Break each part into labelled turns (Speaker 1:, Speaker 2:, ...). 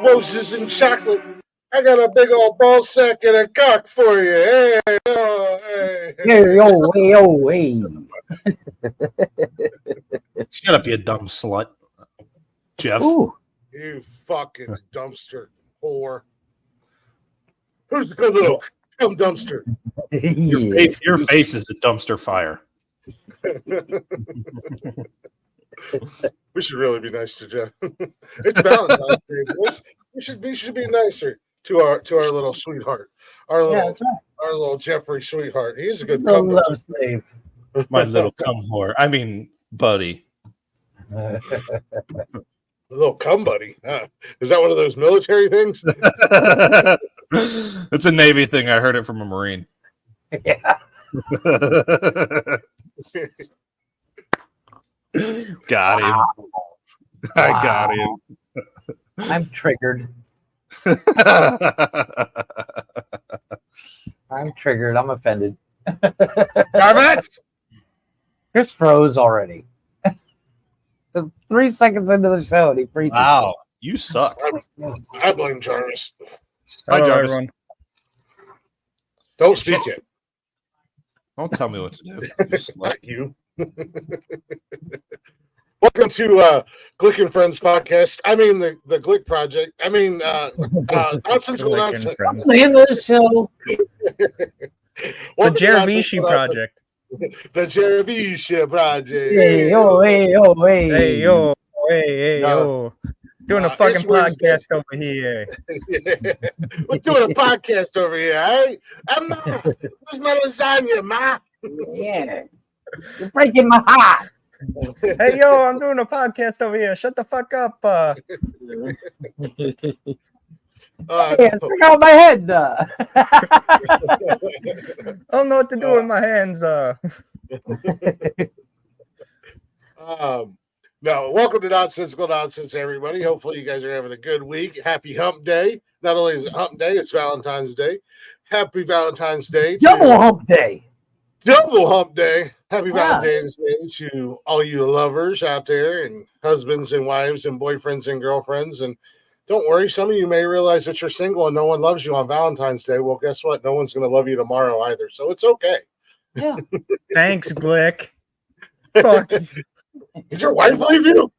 Speaker 1: Roses and chocolate. I got a big old ball sack and a cock for you. Hey, oh, hey.
Speaker 2: Hey.
Speaker 3: Shut up, you dumb slut. Jeff.
Speaker 2: Ooh.
Speaker 1: You fucking dumpster whore. Who's the good little dumpster?
Speaker 3: Your face is a dumpster fire.
Speaker 1: We should really be nice to Jeff. It's Valentine's Day. We should be nicer to our little sweetheart. Our little Jeffrey sweetheart. He's a good
Speaker 2: love slave.
Speaker 3: My little cum whore. I mean, buddy.
Speaker 1: A little cum buddy. Is that one of those military things?
Speaker 3: It's a Navy thing. I heard it from a Marine.
Speaker 2: Yeah.
Speaker 3: Got him.
Speaker 2: Wow.
Speaker 3: I got him.
Speaker 2: I'm triggered. I'm triggered. I'm offended. Chris froze already. 3 seconds into the show, and he freezes.
Speaker 3: Wow, you suck.
Speaker 1: I blame Jarvis.
Speaker 3: Hi,
Speaker 4: Hello,
Speaker 3: Jarvis.
Speaker 4: everyone.
Speaker 1: Don't speak yet.
Speaker 3: Don't tell me what to do.
Speaker 1: Not you. Welcome to Glick and Friends podcast. I mean the Glick Project. I mean Nonsensical Nonsense.
Speaker 2: I'm saying this show.
Speaker 4: The Jeravishi Project.
Speaker 1: The Jeravishi Project.
Speaker 2: Hey yo.
Speaker 4: Hey yo. Doing a fucking podcast over here.
Speaker 1: We're doing a podcast over here, right? Ma, where's my lasagna, Ma?
Speaker 2: Yeah. You're breaking my heart.
Speaker 4: Hey yo, I'm doing a podcast over here. Shut the fuck up.
Speaker 2: Hey, stick out my head.
Speaker 4: I don't know what to do with my hands.
Speaker 1: No, welcome to Nonsensical Nonsense, everybody. Hopefully you guys are having a good week. Happy hump day. Not only is it hump day, it's Valentine's Day. Happy Valentine's Day.
Speaker 2: Double hump day.
Speaker 1: Double hump day. Happy Valentine's Day to all you lovers out there and husbands and wives and boyfriends and girlfriends. And don't worry, some of you may realize that you're single and no one loves you on Valentine's Day. Well, guess what? No one's going to love you tomorrow either. So it's okay.
Speaker 2: Yeah.
Speaker 4: Thanks, Glick. Fuck.
Speaker 1: Did your wife leave you?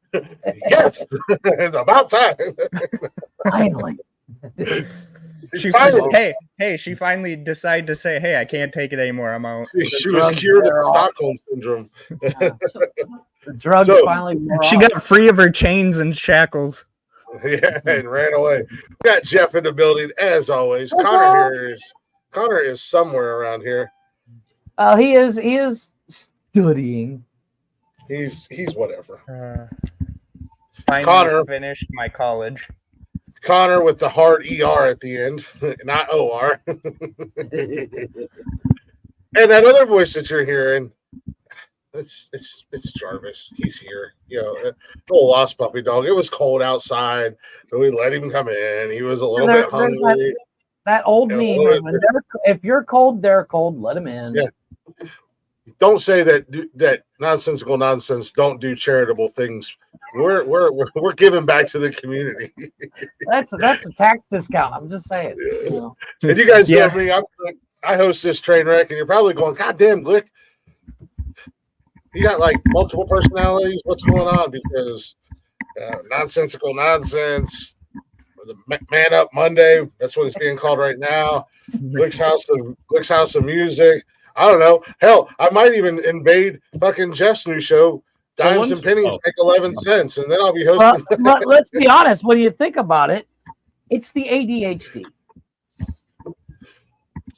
Speaker 1: Yes. It's about time.
Speaker 2: Finally.
Speaker 4: She finally decided to say, hey, I can't take it anymore. I'm out.
Speaker 1: She was cured of Stockholm syndrome.
Speaker 2: The drugs finally wore
Speaker 4: She
Speaker 2: off.
Speaker 4: got free of her chains and shackles.
Speaker 1: Yeah, and ran away. We got Jeff in the building as always. Connor is somewhere around here.
Speaker 2: He is studying.
Speaker 1: He's whatever.
Speaker 4: Finally
Speaker 1: Connor
Speaker 4: finished my college.
Speaker 1: Connor with the hard ER at the end, not OR. And that other voice that you're hearing, it's Jarvis. He's here. You know, little lost puppy dog. It was cold outside, so we let him come in. He was a little bit hungry.
Speaker 2: That old meme. If you're cold, they're cold. Let them in.
Speaker 1: Yeah. Don't say that nonsensical nonsense. Don't do charitable things. We're giving back to the community.
Speaker 2: That's a tax discount. I'm just saying. You know.
Speaker 1: And you guys know me. I host this train wreck, and you're probably going, God damn, Glick. You got like multiple personalities. What's going on? Because nonsensical nonsense. The Man Up Monday. That's what it's being called right now. Glick's House of Music. I don't know. Hell, I might even invade fucking Jeff's new show. Dimes and pennies make 11 cents, and then I'll be hosting.
Speaker 2: But let's be honest. When you think about it, it's the ADHD.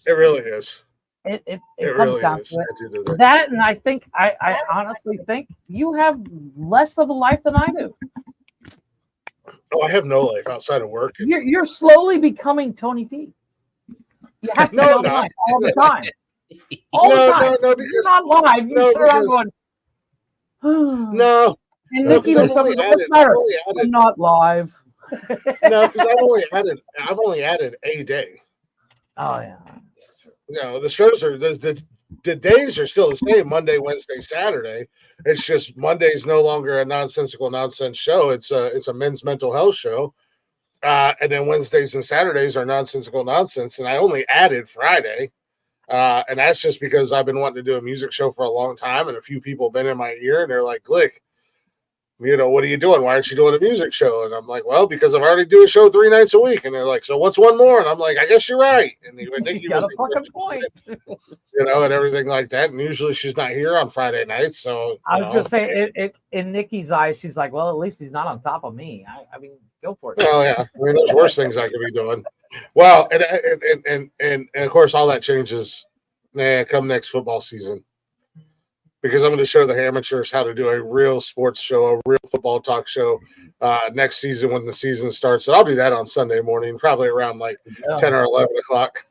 Speaker 1: It really is.
Speaker 2: It comes
Speaker 1: really
Speaker 2: down
Speaker 1: is.
Speaker 2: to it. That, and I think I honestly think you have less of a life than I do.
Speaker 1: Oh, I have no life outside of work.
Speaker 2: You're slowly becoming Tony P. You have to be online all the time. All the time.
Speaker 1: No,
Speaker 2: because you're not live. You start on going.
Speaker 1: No.
Speaker 2: And Nikki was something what's better? I'm not live.
Speaker 1: No, because I've only added a day.
Speaker 2: Oh yeah.
Speaker 1: You know, the shows are the the days are still the same: Monday, Wednesday, Saturday. It's just Monday's no longer a nonsensical nonsense show. It's a men's mental health show. And then Wednesdays and Saturdays are nonsensical nonsense. And I only added Friday. And that's just because I've been wanting to do a music show for a long time. And a few people have been in my ear and they're like, Glick, what are you doing? Why aren't you doing a music show? And I'm like, well, because I've already do a show 3 nights a week. And they're like, so what's one more? And I'm like, I guess you're right. And Nikki
Speaker 2: got a
Speaker 1: was
Speaker 2: fucking point.
Speaker 1: and everything like that. And usually she's not here on Friday nights. So
Speaker 2: I was going to say, it in Nikki's eyes, she's like, well, at least he's not on top of me. I mean, go for it.
Speaker 1: Well, yeah. I mean, there's worse things I could be doing. Well, and of course, all that changes come next football season. Because I'm going to show the amateurs how to do a real sports show, a real football talk show next season when the season starts. And I'll do that on Sunday morning, probably around like 10 or 11 o'clock.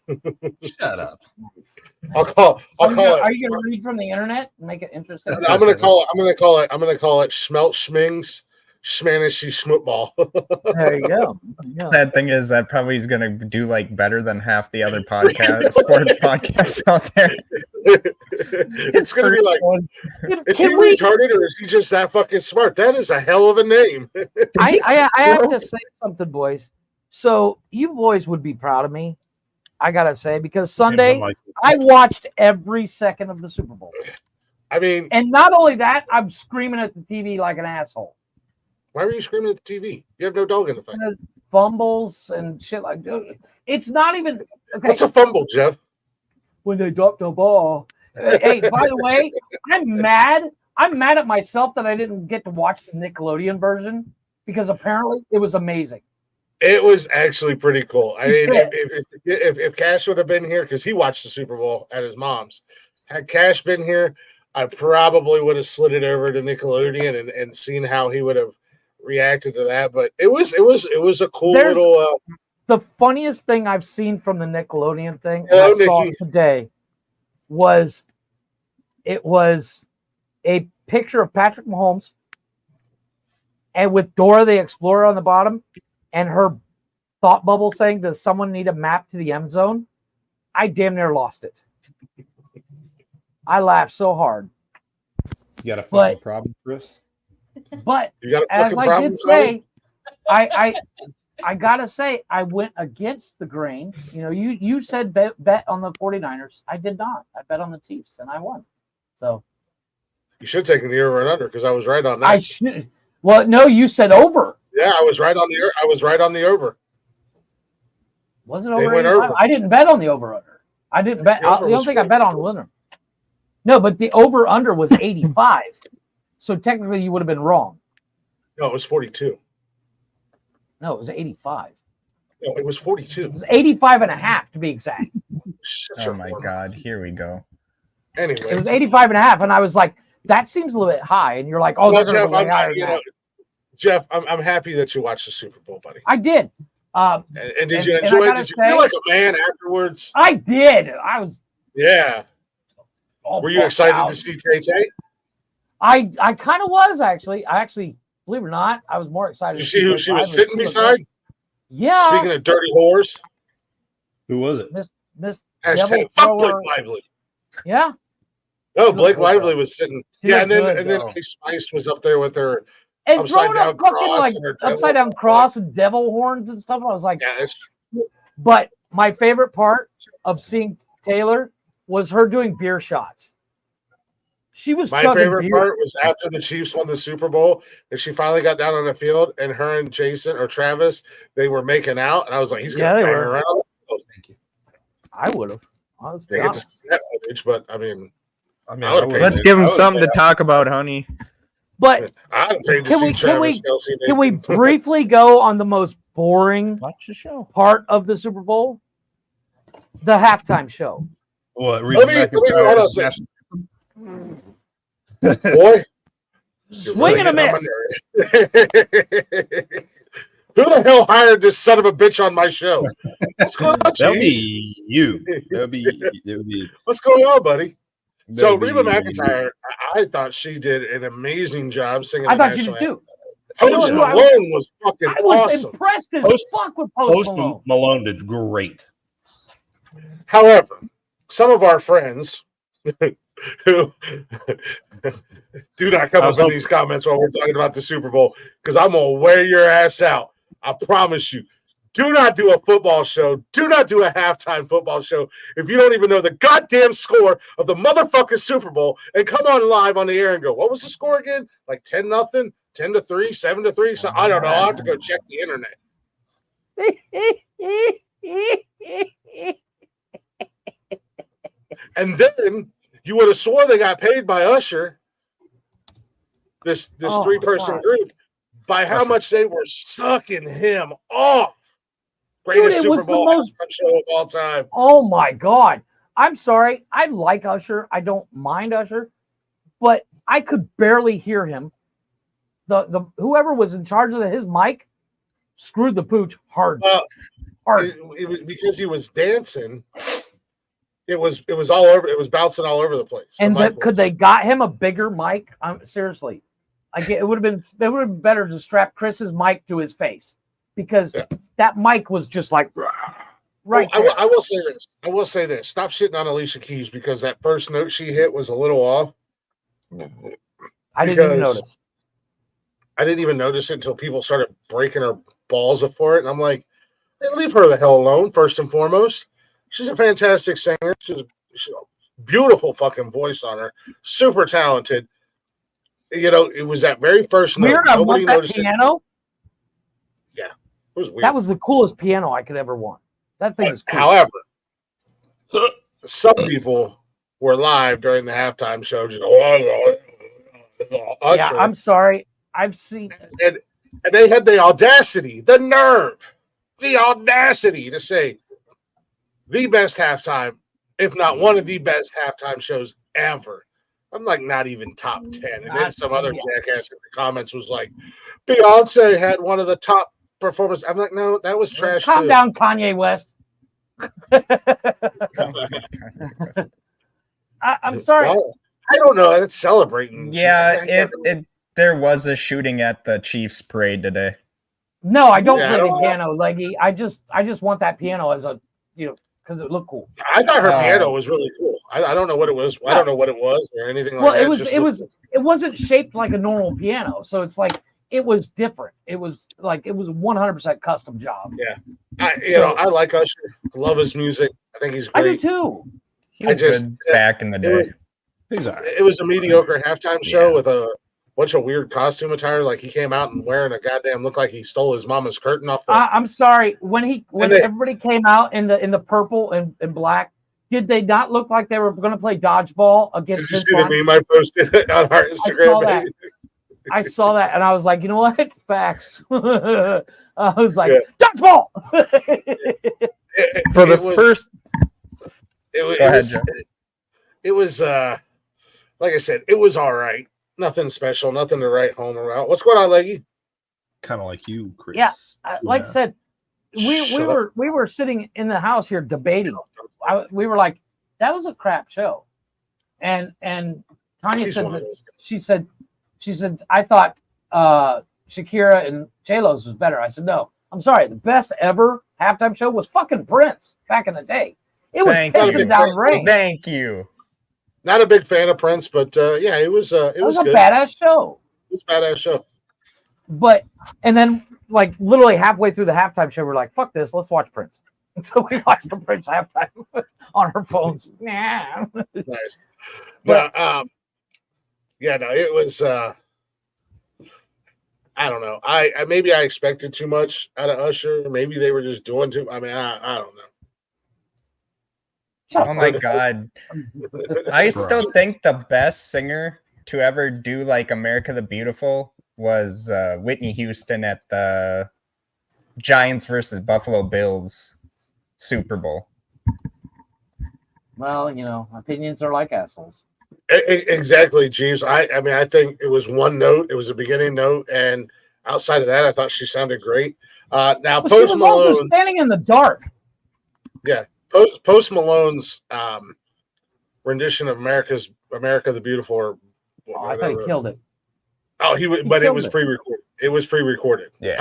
Speaker 3: Shut up.
Speaker 1: I'll call
Speaker 2: Are
Speaker 1: it.
Speaker 2: you going to read from the internet and make it interesting?
Speaker 1: I'm going to call it Schmelt Schmings Schmanishy Schmootball.
Speaker 2: There you go. Yeah.
Speaker 4: Sad thing is that probably is going to do like better than half the other sports podcasts out there.
Speaker 1: It's going to be like, is he retarded or is he just that fucking smart? That is a hell of a name.
Speaker 2: I have to say something, boys. So you boys would be proud of me. I gotta say, because Sunday I watched every second of the Super Bowl.
Speaker 1: I mean,
Speaker 2: and not only that, I'm screaming at the TV like an asshole.
Speaker 1: Why were you screaming at the TV? You have no dog in the fight.
Speaker 2: Fumbles and shit like that. It's not even okay.
Speaker 1: What's a fumble, Jeff?
Speaker 2: When they drop the ball. Hey, by the way, I'm mad. I'm mad at myself that I didn't get to watch the Nickelodeon version because apparently it was amazing.
Speaker 1: It was actually pretty cool. I mean, if Cash would have been here, because he watched the Super Bowl at his mom's, had Cash been here, I probably would have slid it over to Nickelodeon and seen how he would have reacted to that. But it was a cool little.
Speaker 2: The funniest thing I've seen from the Nickelodeon thing I saw today was a picture of Patrick Mahomes and with Dora the Explorer on the bottom and her thought bubble saying, does someone need a map to the end zone? I damn near lost it. I laughed so hard.
Speaker 3: You got a fucking problem, Chris?
Speaker 2: But as I did say, I gotta say, I went against the grain. You said bet on the 49ers. I did not. I bet on the Chiefs, and I won. So
Speaker 1: you should have taken the over and under because I was right on that.
Speaker 2: I should. Well, no, you said over.
Speaker 1: Yeah, I was right on the over.
Speaker 2: Was it over? I didn't bet on the over under. I didn't bet. The only thing I bet on winner. No, but the over under was 85. So technically, you would have been wrong.
Speaker 1: No, it was 42.
Speaker 2: No, it was 85.
Speaker 1: No, it was 42.
Speaker 2: It was 85 and a half to be exact.
Speaker 4: Oh my God, here we go.
Speaker 1: Anyway,
Speaker 2: it was 85 and a half, and I was like, that seems a little bit high. And you're like, oh,
Speaker 1: well,
Speaker 2: they're going to go way higher than that.
Speaker 1: Jeff, I'm happy that you watched the Super Bowl, buddy.
Speaker 2: I did.
Speaker 1: And did you enjoy it? Did you feel like a man afterwards?
Speaker 2: I did. I was.
Speaker 1: Yeah. Were you excited to see Tay-Tay?
Speaker 2: I kind of was, actually. Believe it or not, I was more excited.
Speaker 1: Did you see who she was sitting beside?
Speaker 2: Yeah.
Speaker 1: Speaking of dirty whores.
Speaker 3: Who was it?
Speaker 2: Miss
Speaker 1: Hashtag fuck Blake Lively.
Speaker 2: Yeah.
Speaker 1: No, Blake Lively was sitting. And then Spice was up there with her
Speaker 2: and upside down cross, upside down cross and devil horns and stuff. I was like, but my favorite part of seeing Taylor was her doing beer shots. She was.
Speaker 1: My favorite part was after the Chiefs won the Super Bowl and she finally got down on the field and her and Jason or Travis, they were making out and I was like, he's gonna bang her around. Oh, thank you.
Speaker 2: I would have.
Speaker 1: But I mean,
Speaker 4: let's give him something to talk about, honey.
Speaker 2: But can we briefly go on the most boring part of the Super Bowl? The halftime show.
Speaker 3: What?
Speaker 1: Boy,
Speaker 2: swing and a miss.
Speaker 1: Who the hell hired this son of a bitch on my show? What's going on,
Speaker 3: That'll be you. That'll be.
Speaker 1: What's going on, buddy? So Reba McEntire, I thought she did an amazing job singing.
Speaker 2: I thought you did too.
Speaker 1: Post Malone was fucking awesome. I was
Speaker 2: impressed as fuck with Post Malone.
Speaker 3: Malone did great.
Speaker 1: However, some of our friends Do not come
Speaker 3: I
Speaker 1: up
Speaker 3: was
Speaker 1: in
Speaker 3: hoping-
Speaker 1: these comments while we're talking about the Super Bowl because I'm gonna wear your ass out. I promise you. Do not do a football show. Do not do a halftime football show if you don't even know the goddamn score of the motherfucking Super Bowl and come on live on the air and go, what was the score again? Like 10-0, 10-3, 7-3. So I don't know. I'll have to go check the internet. And then you would have swore they got paid by Usher, this
Speaker 2: Oh,
Speaker 1: 3-person
Speaker 2: God.
Speaker 1: group, by how
Speaker 3: Usher.
Speaker 1: much they were sucking him off.
Speaker 2: Dude,
Speaker 1: Greatest
Speaker 2: it
Speaker 1: Super
Speaker 2: was the
Speaker 1: Bowl
Speaker 2: most-
Speaker 1: halftime show of all time.
Speaker 2: Oh my God. I'm sorry. I like Usher. I don't mind Usher, but I could barely hear him. The whoever was in charge of his mic screwed the pooch hard. Hard.
Speaker 1: It was because he was dancing. It was all over. It was bouncing all over the place.
Speaker 2: And
Speaker 1: The mic
Speaker 2: could
Speaker 1: was.
Speaker 2: they got him a bigger mic? Seriously, it would have been better to strap Chris's mic to his face because that mic was just like right.
Speaker 1: Oh, I will say this. I will say this. Stop shitting on Alicia Keys because that first note she hit was a little off.
Speaker 2: I didn't even
Speaker 1: because-
Speaker 2: notice.
Speaker 1: I didn't even notice it until people started breaking her balls for it, and I'm like, hey, leave her the hell alone. First and foremost, she's a fantastic singer. She's a beautiful fucking voice on her. Super talented. You know, it was that very first note.
Speaker 2: Weird. I
Speaker 1: Nobody
Speaker 2: want that
Speaker 1: noticed it.
Speaker 2: piano.
Speaker 1: It was weird.
Speaker 2: That was the coolest piano I could ever want. That thing is cool.
Speaker 1: However, some people were live during the halftime show. Just, Usher,
Speaker 2: Yeah, I'm sorry. I've seen.
Speaker 1: and they had the audacity, the nerve, the audacity to say the best halftime, if not one of the best halftime shows ever. I'm like, not even top 10. And then some other jackass in the comments was like, Beyonce had one of the top performances. I'm like, no, that was trash.
Speaker 2: Calm
Speaker 1: too.
Speaker 2: down, Kanye West. I'm sorry.
Speaker 1: Well, I don't know. It's celebrating.
Speaker 4: Yeah, there was a shooting at the Chiefs parade today.
Speaker 2: No, I don't
Speaker 1: Yeah, I
Speaker 2: play the
Speaker 1: don't-
Speaker 2: piano, Leggy. I just want that piano as a because it looked cool.
Speaker 1: I thought her piano was really cool. I don't know what it was. I don't know what it was or anything like
Speaker 2: Well,
Speaker 1: that.
Speaker 2: it wasn't shaped like a normal piano, so it's like it was different. It was 100% custom job.
Speaker 1: I like Usher. I love his music. I think he's
Speaker 2: I do
Speaker 1: great.
Speaker 2: too.
Speaker 4: He was good back in the day.
Speaker 3: He's all right.
Speaker 1: It was a mediocre halftime show
Speaker 4: Yeah.
Speaker 1: with a bunch of weird costume attire. Like he came out and wearing a goddamn looked like he stole his mama's curtain off the.
Speaker 2: I'm sorry. When
Speaker 1: they-
Speaker 2: everybody came out in the purple and black, did they not look like they were going to play dodgeball against?
Speaker 1: Did you
Speaker 2: Vince
Speaker 1: see the
Speaker 2: Vaughn?
Speaker 1: meme I posted on our Instagram?
Speaker 2: that. I saw that and I was like, you know what? Facts. I was like,
Speaker 1: Yeah.
Speaker 2: dodgeball.
Speaker 4: For the
Speaker 1: It was-
Speaker 4: first,
Speaker 1: It,
Speaker 4: Go ahead,
Speaker 1: was,
Speaker 4: Joe.
Speaker 1: it was like I said, it was all right. Nothing special, nothing to write home about. What's going on, Leggy?
Speaker 3: Kind of like you, Chris.
Speaker 2: Yeah, like I said, we
Speaker 1: Shut up.
Speaker 2: were sitting in the house here debating. We were like, that was a crap show, and Tanya
Speaker 1: He's
Speaker 2: said
Speaker 1: one of
Speaker 2: that
Speaker 1: those.
Speaker 2: she said I thought Shakira and J-Lo's was better. I said no, I'm sorry, the best ever halftime show was fucking Prince back in the day. It was
Speaker 4: Thank you.
Speaker 2: pissing down rain.
Speaker 4: Thank you.
Speaker 1: Not a big fan of Prince, but yeah, it was
Speaker 2: It was a
Speaker 1: good.
Speaker 2: badass show.
Speaker 1: It was a badass show.
Speaker 2: But and then like literally halfway through the halftime show, we're like, "Fuck this, let's watch Prince." And so we watched the Prince halftime on our phones. Nah.
Speaker 1: Nice. But yeah, no, it was I don't know. I maybe I expected too much out of Usher. Maybe they were just doing too. I mean, I don't know.
Speaker 4: Oh my god. I still think the best singer to ever do like America the Beautiful was Whitney Houston at the Giants versus Buffalo Bills Super Bowl.
Speaker 2: Well, you know, opinions are like assholes.
Speaker 1: Exactly, Jeeves. I mean, I think it was one note. It was a beginning note, and outside of that, I thought she sounded great. Now,
Speaker 2: Well, she
Speaker 1: Post
Speaker 2: was also
Speaker 1: Malone.
Speaker 2: standing in the dark.
Speaker 1: Yeah, Post Malone's rendition of America the Beautiful, or
Speaker 2: Oh, I thought he killed it.
Speaker 1: Oh, he would,
Speaker 2: He
Speaker 1: but it
Speaker 2: killed
Speaker 1: was
Speaker 2: it.
Speaker 1: pre-recorded. It was pre-recorded.
Speaker 4: Yeah.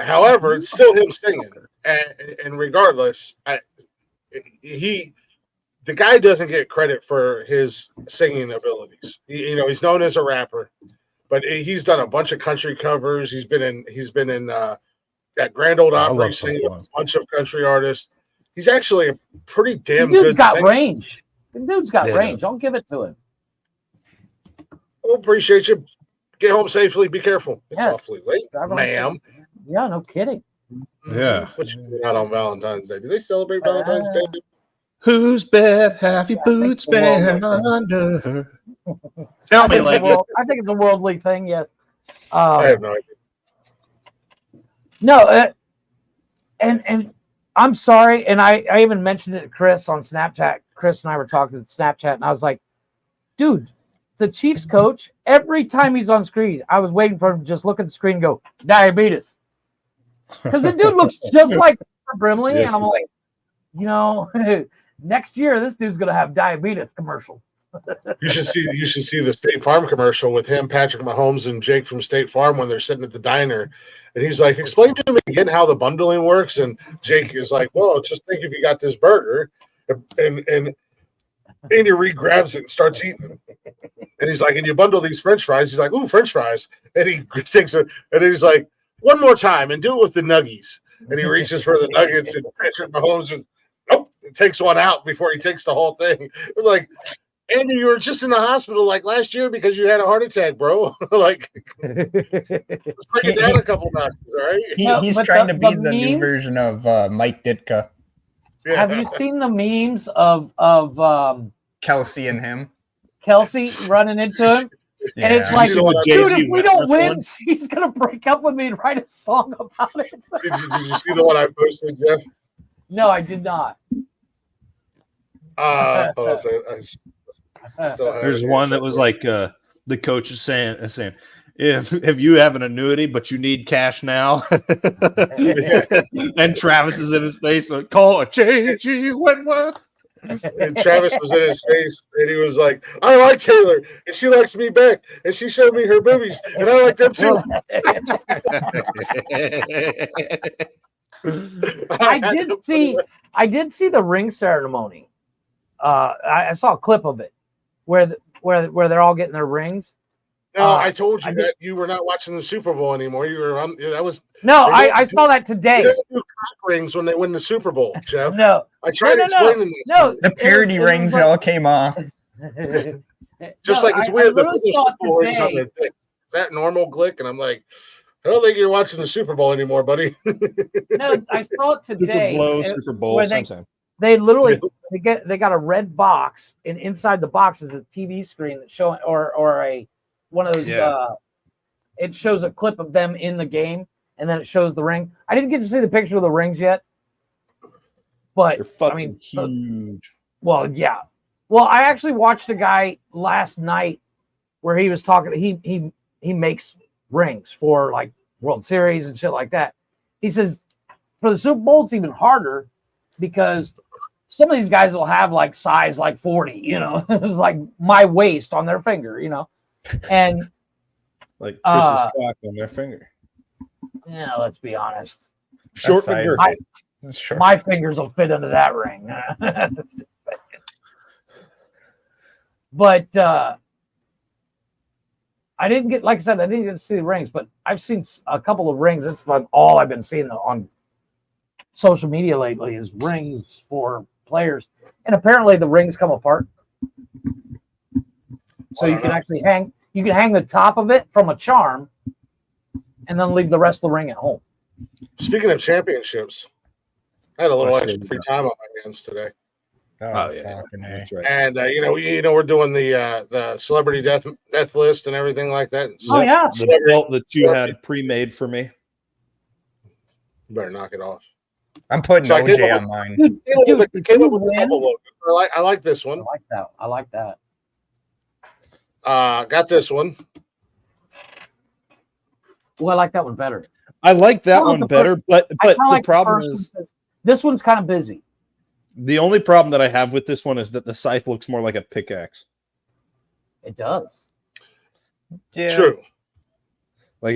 Speaker 1: However, it's still him singing, and regardless, the guy doesn't get credit for his singing abilities. He's known as a rapper, but he's done a bunch of country covers. He's been in that Grand Old Opry singing a bunch of country artists. He's actually a pretty damn good
Speaker 2: dude's got
Speaker 1: singer.
Speaker 2: range. The dude's got range. I'll give it to him.
Speaker 1: Well, appreciate you. Get home safely. Be careful. It's awfully late, ma'am.
Speaker 2: Yeah, no kidding.
Speaker 3: Yeah.
Speaker 1: What you doing out on Valentine's Day? Do they celebrate Valentine's Day?
Speaker 3: Whose bed have your boots been under? Tell me, like,
Speaker 2: I think it's a worldly thing. Yes.
Speaker 1: I have no idea.
Speaker 2: No, and I'm sorry, and I even mentioned it to Chris on Snapchat. Chris and I were talking to Snapchat, and I was like, dude, the Chiefs coach, every time he's on screen, I was waiting for him to just look at the screen and go, diabetes. Because the dude looks just like Brimley, and I'm like, next year this dude's gonna have diabetes commercials.
Speaker 1: You should see the State Farm commercial with him, Patrick Mahomes, and Jake from State Farm when they're sitting at the diner, and he's like, "Explain to me again how the bundling works." And Jake is like, "Well, just think if you got this burger," and Andy Reid grabs it and starts eating, and he's like, "And you bundle these French fries?" He's like, "Ooh, French fries," and he takes it, and he's like, "One more time, and do it with the nuggies." And he reaches for the nuggets, and Patrick Mahomes is, nope, takes one out before he takes the whole thing. We're like, Andy, you were just in the hospital like last year because you had a heart attack, bro. Like, let's break it down a couple notches, all right?
Speaker 4: He's trying to be the new version of Mike Ditka.
Speaker 1: Yeah.
Speaker 2: Have you seen the memes of
Speaker 4: Kelsey and him?
Speaker 2: Kelsey running into him?
Speaker 4: Yeah.
Speaker 2: And it's like,
Speaker 3: You know what
Speaker 2: dude,
Speaker 3: JG
Speaker 2: if we don't win,
Speaker 3: one?
Speaker 2: he's going to break up with me and write a song about it.
Speaker 1: Did you see the one I posted, Jeff?
Speaker 2: No, I did not.
Speaker 3: There's one that was like the coach is saying, if you have an annuity but you need cash now, and Travis is in his face, like, call a JG Wentworth.
Speaker 1: And Travis was in his face, and he was like, "I like Taylor, and she likes me back, and she showed me her boobies, and I like them too."
Speaker 2: I did see the ring ceremony. I saw a clip of it where they're all getting their rings.
Speaker 1: No, I told you that you were not watching the Super Bowl anymore. You were on. That was
Speaker 2: I saw that today.
Speaker 1: They don't do cock rings when they win the Super Bowl, Jeff.
Speaker 2: No,
Speaker 1: I tried explaining this.
Speaker 2: No,
Speaker 4: The parody rings all came off.
Speaker 1: Just like it's weird that the Super Bowl rings on their dick. Is that normal, Glick? And I'm like, I don't think you're watching the Super Bowl anymore, buddy.
Speaker 2: No, I saw it today.
Speaker 3: Super Bowl.
Speaker 2: Where they literally they got a red box, and inside the box is a TV screen that's showing or a one of those. It shows a clip of them in the game, and then it shows the ring. I didn't get to see the picture of the rings yet, but I mean,
Speaker 3: huge.
Speaker 2: Well, yeah. Well, I actually watched a guy last night where he was talking. He makes rings for like World Series and shit like that. He says for the Super Bowl it's even harder because some of these guys will have like size like 40, it's like my waist on their finger, and
Speaker 3: like Chris's cock on their finger.
Speaker 2: Yeah, let's be honest.
Speaker 3: Short finger.
Speaker 2: My fingers will fit into that ring. But I didn't get, like I said, I didn't get to see the rings, but I've seen a couple of rings. That's about all I've been seeing on social media lately is rings for players. And apparently the rings come apart. So you can actually hang the top of it from a charm and then leave the rest of the ring at home.
Speaker 1: Speaking of championships, I had a little extra free time on my hands today.
Speaker 4: Oh yeah, that's right.
Speaker 1: And we're doing the celebrity death list and everything like that.
Speaker 2: Oh yeah,
Speaker 3: the belt that you had pre-made for me.
Speaker 1: You better knock it off.
Speaker 4: I'm putting OJ on mine.
Speaker 1: I like this one.
Speaker 2: I like that.
Speaker 1: Got this one.
Speaker 2: Well, I like that one better.
Speaker 3: I like that one better, but the problem is
Speaker 2: this one's kind of busy.
Speaker 3: The only problem that I have with this one is that the scythe looks more like a pickaxe.
Speaker 2: It does.
Speaker 1: Yeah. True.
Speaker 3: I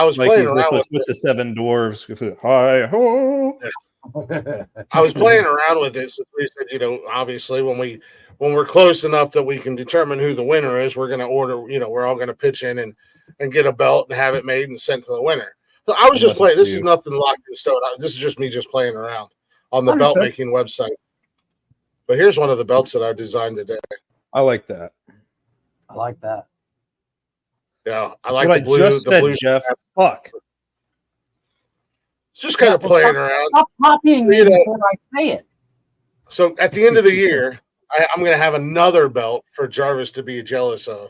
Speaker 3: was playing around with the seven dwarves. Hi ho.
Speaker 1: I was playing around with this. We said, obviously when we're close enough that we can determine who the winner is, we're going to order. We're all going to pitch in and get a belt and have it made and sent to the winner. So I was just playing. This is nothing locked in stone. This is just me just playing around on the belt making website. But here's one of the belts that I designed today.
Speaker 3: I like that.
Speaker 2: I like that.
Speaker 1: Yeah, I
Speaker 3: That's
Speaker 1: like
Speaker 3: what
Speaker 1: the blue.
Speaker 3: I just
Speaker 1: the
Speaker 3: said,
Speaker 1: blue.
Speaker 3: Jeff. Fuck.
Speaker 1: Just kind of playing around.
Speaker 2: Stop copying me before I say it.
Speaker 1: So at the end of the year, I'm going to have another belt for Jarvis to be jealous of.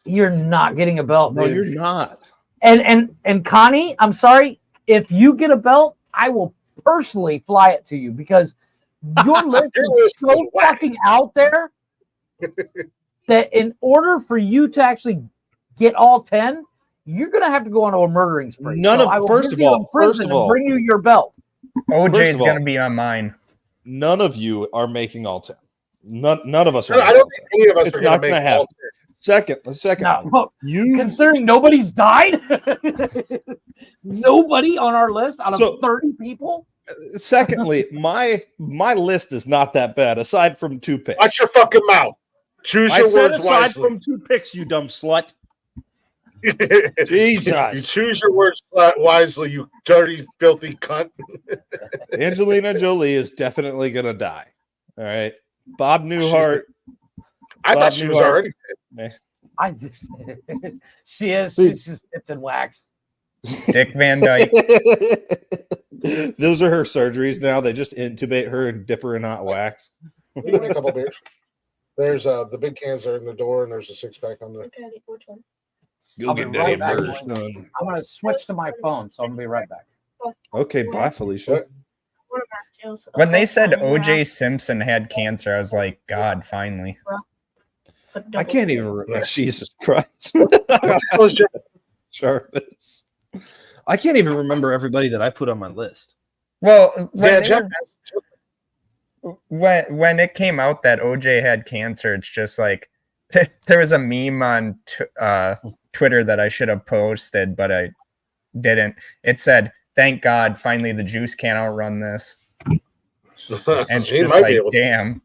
Speaker 2: You're not getting a belt,
Speaker 3: No,
Speaker 2: dude.
Speaker 3: you're not.
Speaker 2: And Connie, I'm sorry. If you get a belt, I will personally fly it to you because your list is so fucking out there that in order for you to actually get all 10, you're gonna have to go on a murdering spree.
Speaker 3: First of all,
Speaker 2: bring you your belt.
Speaker 4: OJ's gonna be on mine.
Speaker 3: None of you are making all 10. None of us are.
Speaker 1: I don't think any of us are going to make all 10.
Speaker 3: Second.
Speaker 2: No, well, considering nobody's died, nobody on our list out of 30 people.
Speaker 3: Secondly, my list is not that bad, aside from 2 picks.
Speaker 1: Watch your fucking mouth. Choose your words
Speaker 3: aside
Speaker 1: wisely.
Speaker 3: from 2 picks, you dumb slut. Jesus.
Speaker 1: You choose your words wisely, you dirty, filthy cunt.
Speaker 3: Angelina Jolie is definitely going to die. All right. Bob Newhart.
Speaker 1: I thought she was already dead.
Speaker 2: She is. She's just dipped in wax.
Speaker 4: Dick Van Dyke.
Speaker 3: Those are her surgeries now. They just intubate her and dip her in hot wax.
Speaker 1: You want a couple beers? There's the big cans are in the door, and there's a 6-pack on there.
Speaker 5: Okay, which one?
Speaker 2: I'll be right back. I'm going to switch to my phone, so I'm going to be right back.
Speaker 3: Okay, bye, Felicia.
Speaker 4: When they said OJ Simpson had cancer, I was like, God, finally.
Speaker 3: I can't even remember. Jesus Christ. Jarvis. I can't even remember everybody that I put on my list.
Speaker 4: Well, when it came out that OJ had cancer, it's just like there was a meme on Twitter that I should have posted, but I didn't. It said, "Thank God, finally the juice can't outrun this." And it's just like, damn.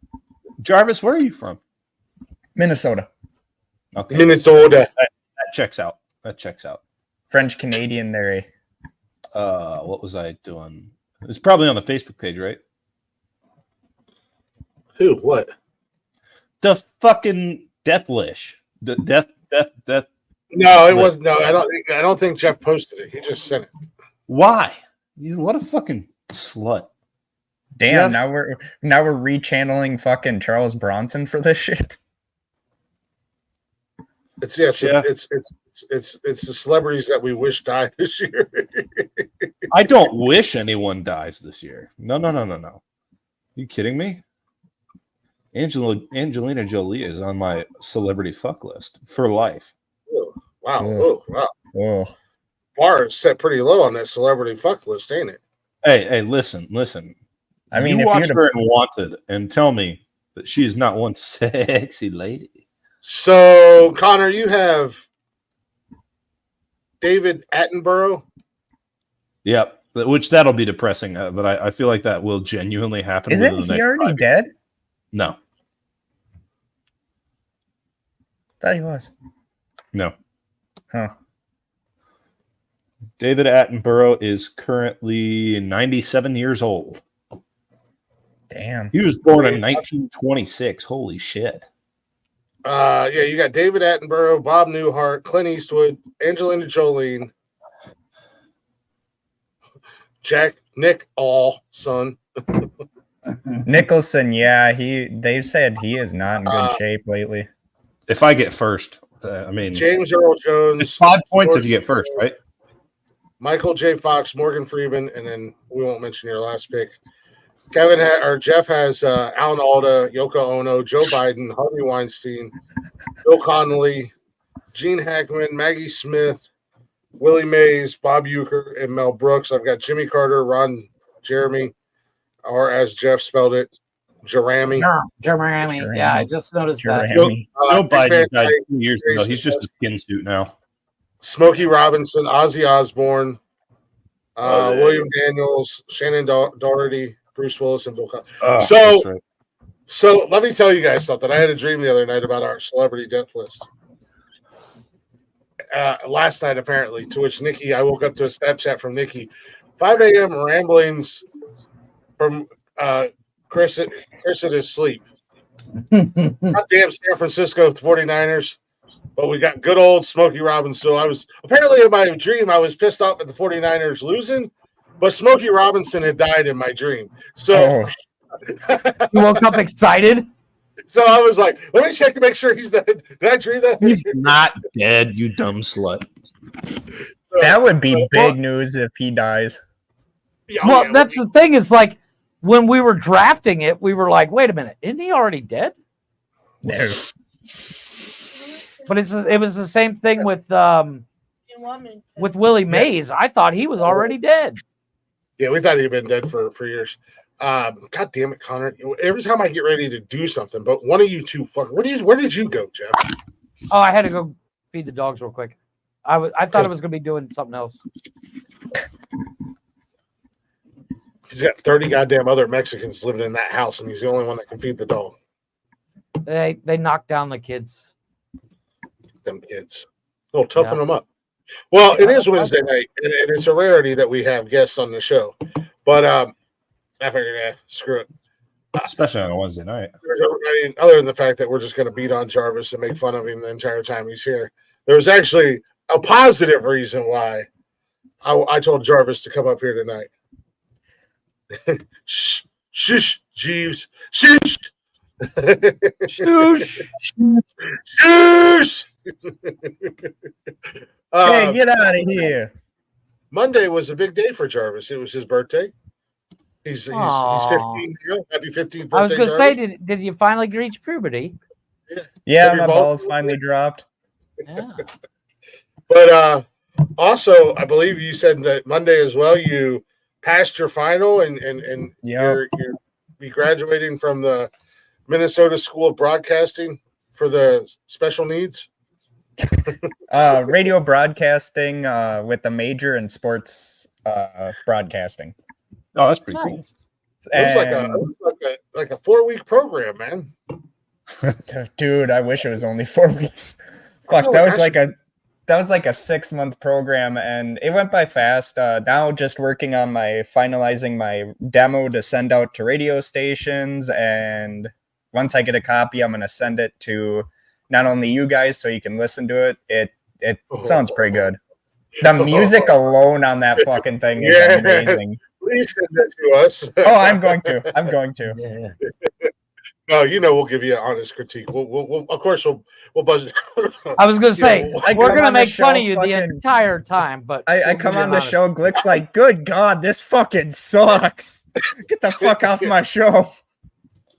Speaker 3: Jarvis, where are you from?
Speaker 4: Minnesota.
Speaker 3: Okay.
Speaker 1: Minnesota.
Speaker 3: That checks out.
Speaker 4: French Canadian there.
Speaker 3: What was I doing? It's probably on the Facebook page, right?
Speaker 1: Who? What?
Speaker 3: The fucking death wish. The death.
Speaker 1: No, it was no. I don't think Jeff posted it. He just sent it.
Speaker 3: Why? What a fucking slut.
Speaker 4: Damn.
Speaker 3: Jeff?
Speaker 4: Now we're rechanneling fucking Charles Bronson for this shit.
Speaker 1: It's the celebrities that we wish died this year.
Speaker 3: I don't wish anyone dies this year. No. You kidding me? Angelina Jolie is on my celebrity fuck list for life.
Speaker 1: Oh, wow.
Speaker 4: Yeah.
Speaker 1: Oh, wow.
Speaker 4: Oh.
Speaker 1: Bar is set pretty low on that celebrity fuck list, ain't it?
Speaker 3: Hey, listen.
Speaker 4: I mean,
Speaker 3: you
Speaker 4: if
Speaker 3: watch
Speaker 4: you'd
Speaker 3: her in Wanted and tell me that she's not one sexy lady.
Speaker 1: So, Connor, you have David Attenborough.
Speaker 3: Yep, which that'll be depressing, but I feel like that will genuinely happen.
Speaker 4: Isn't he already dead?
Speaker 3: No.
Speaker 4: Thought he was.
Speaker 3: No.
Speaker 4: Huh.
Speaker 3: David Attenborough is currently 97 years old.
Speaker 4: Damn.
Speaker 3: He was born in 1926. Holy shit.
Speaker 1: Yeah, you got David Attenborough, Bob Newhart, Clint Eastwood, Angelina Jolie, Nick son.
Speaker 4: Nicholson, yeah, they've said he is not in good shape lately.
Speaker 3: If I get first, I mean,
Speaker 1: James Earl Jones.
Speaker 3: It's 5 points if you get first, right?
Speaker 1: Michael J. Fox, Morgan Freeman, and then we won't mention your last pick. Jeff has Alan Alda, Yoko Ono, Joe Biden, Harvey Weinstein, Bill Connolly, Gene Hackman, Maggie Smith, Willie Mays, Bob Uecker, and Mel Brooks. I've got Jimmy Carter, Ron Jeremy, or as Jeff spelled it, Jeremy.
Speaker 2: Jeremy. Yeah, I just noticed that.
Speaker 3: Joe Biden died 2 years ago. He's just a skin suit now.
Speaker 1: Smokey Robinson, Ozzy Osbourne, William Daniels, Shannon Doherty, Bruce Willis, and Bill Cosby.
Speaker 3: That's right.
Speaker 1: So let me tell you guys something. I had a dream the other night about our celebrity death list. Last night, apparently, to which I woke up to a Snapchat from Nikki. 5 a.m. ramblings from Chris at his sleep. Goddamn San Francisco 49ers. But we got good old Smokey Robinson. So I was apparently in my dream, I was pissed off at the 49ers losing, but Smokey Robinson had died in my dream. So
Speaker 2: you woke up excited.
Speaker 1: So I was like, let me check to make sure he's dead. Did I dream that?
Speaker 3: He's not dead, you dumb slut.
Speaker 4: That would be big news if he dies.
Speaker 2: Well, that's the thing is like when we were drafting it, we were like, wait a minute, isn't he already dead?
Speaker 4: No.
Speaker 2: But it was the same thing with Willie Mays. I thought he was already dead.
Speaker 1: Yeah, we thought he'd been dead for years. God damn it, Connor! Every time I get ready to do something, but one of you two, where did you go, Jeff?
Speaker 2: Oh, I had to go feed the dogs real quick. I thought I was going to be doing something else.
Speaker 1: He's got 30 goddamn other Mexicans living in that house, and he's the only one that can feed the dog.
Speaker 2: They knocked down the kids.
Speaker 1: Them kids. Oh, toughen them up. Well, it is Wednesday night, and it's a rarity that we have guests on the show. But I figured, screw it.
Speaker 3: Especially on a Wednesday night.
Speaker 1: I mean, other than the fact that we're just going to beat on Jarvis and make fun of him the entire time he's here, there was actually a positive reason why I told Jarvis to come up here tonight. Shh, Jeeves. Shh.
Speaker 2: Shoosh.
Speaker 1: Shoosh.
Speaker 4: Hey, get out of here.
Speaker 1: Monday was a big day for Jarvis. It was his birthday. He's 15 now. Happy 15th birthday.
Speaker 2: I was going to say, did you finally reach puberty?
Speaker 4: Yeah, my balls finally dropped.
Speaker 2: Yeah.
Speaker 1: But also, I believe you said that Monday as well, you passed your final and you're be graduating from the Minnesota School of Broadcasting for the special needs.
Speaker 4: Radio broadcasting with a major in sports broadcasting.
Speaker 3: Oh, that's pretty cool.
Speaker 1: Looks like a 4-week program, man.
Speaker 4: Dude, I wish it was only 4 weeks. Fuck, that was like a 6-month program, and it went by fast. Now just working on finalizing my demo to send out to radio stations, and once I get a copy, I'm gonna send it to not only you guys so you can listen to it. It sounds pretty good. The music alone on that fucking thing is amazing.
Speaker 1: Please send it to us.
Speaker 4: Oh, I'm going to.
Speaker 2: Yeah.
Speaker 1: No, we'll give you an honest critique. We'll of course we'll budget.
Speaker 2: I was going to say, we're going to make fun of you
Speaker 4: fucking,
Speaker 2: the entire time, but
Speaker 4: I come on the show, Glick's like, good God, this fucking sucks. Get the fuck off my show.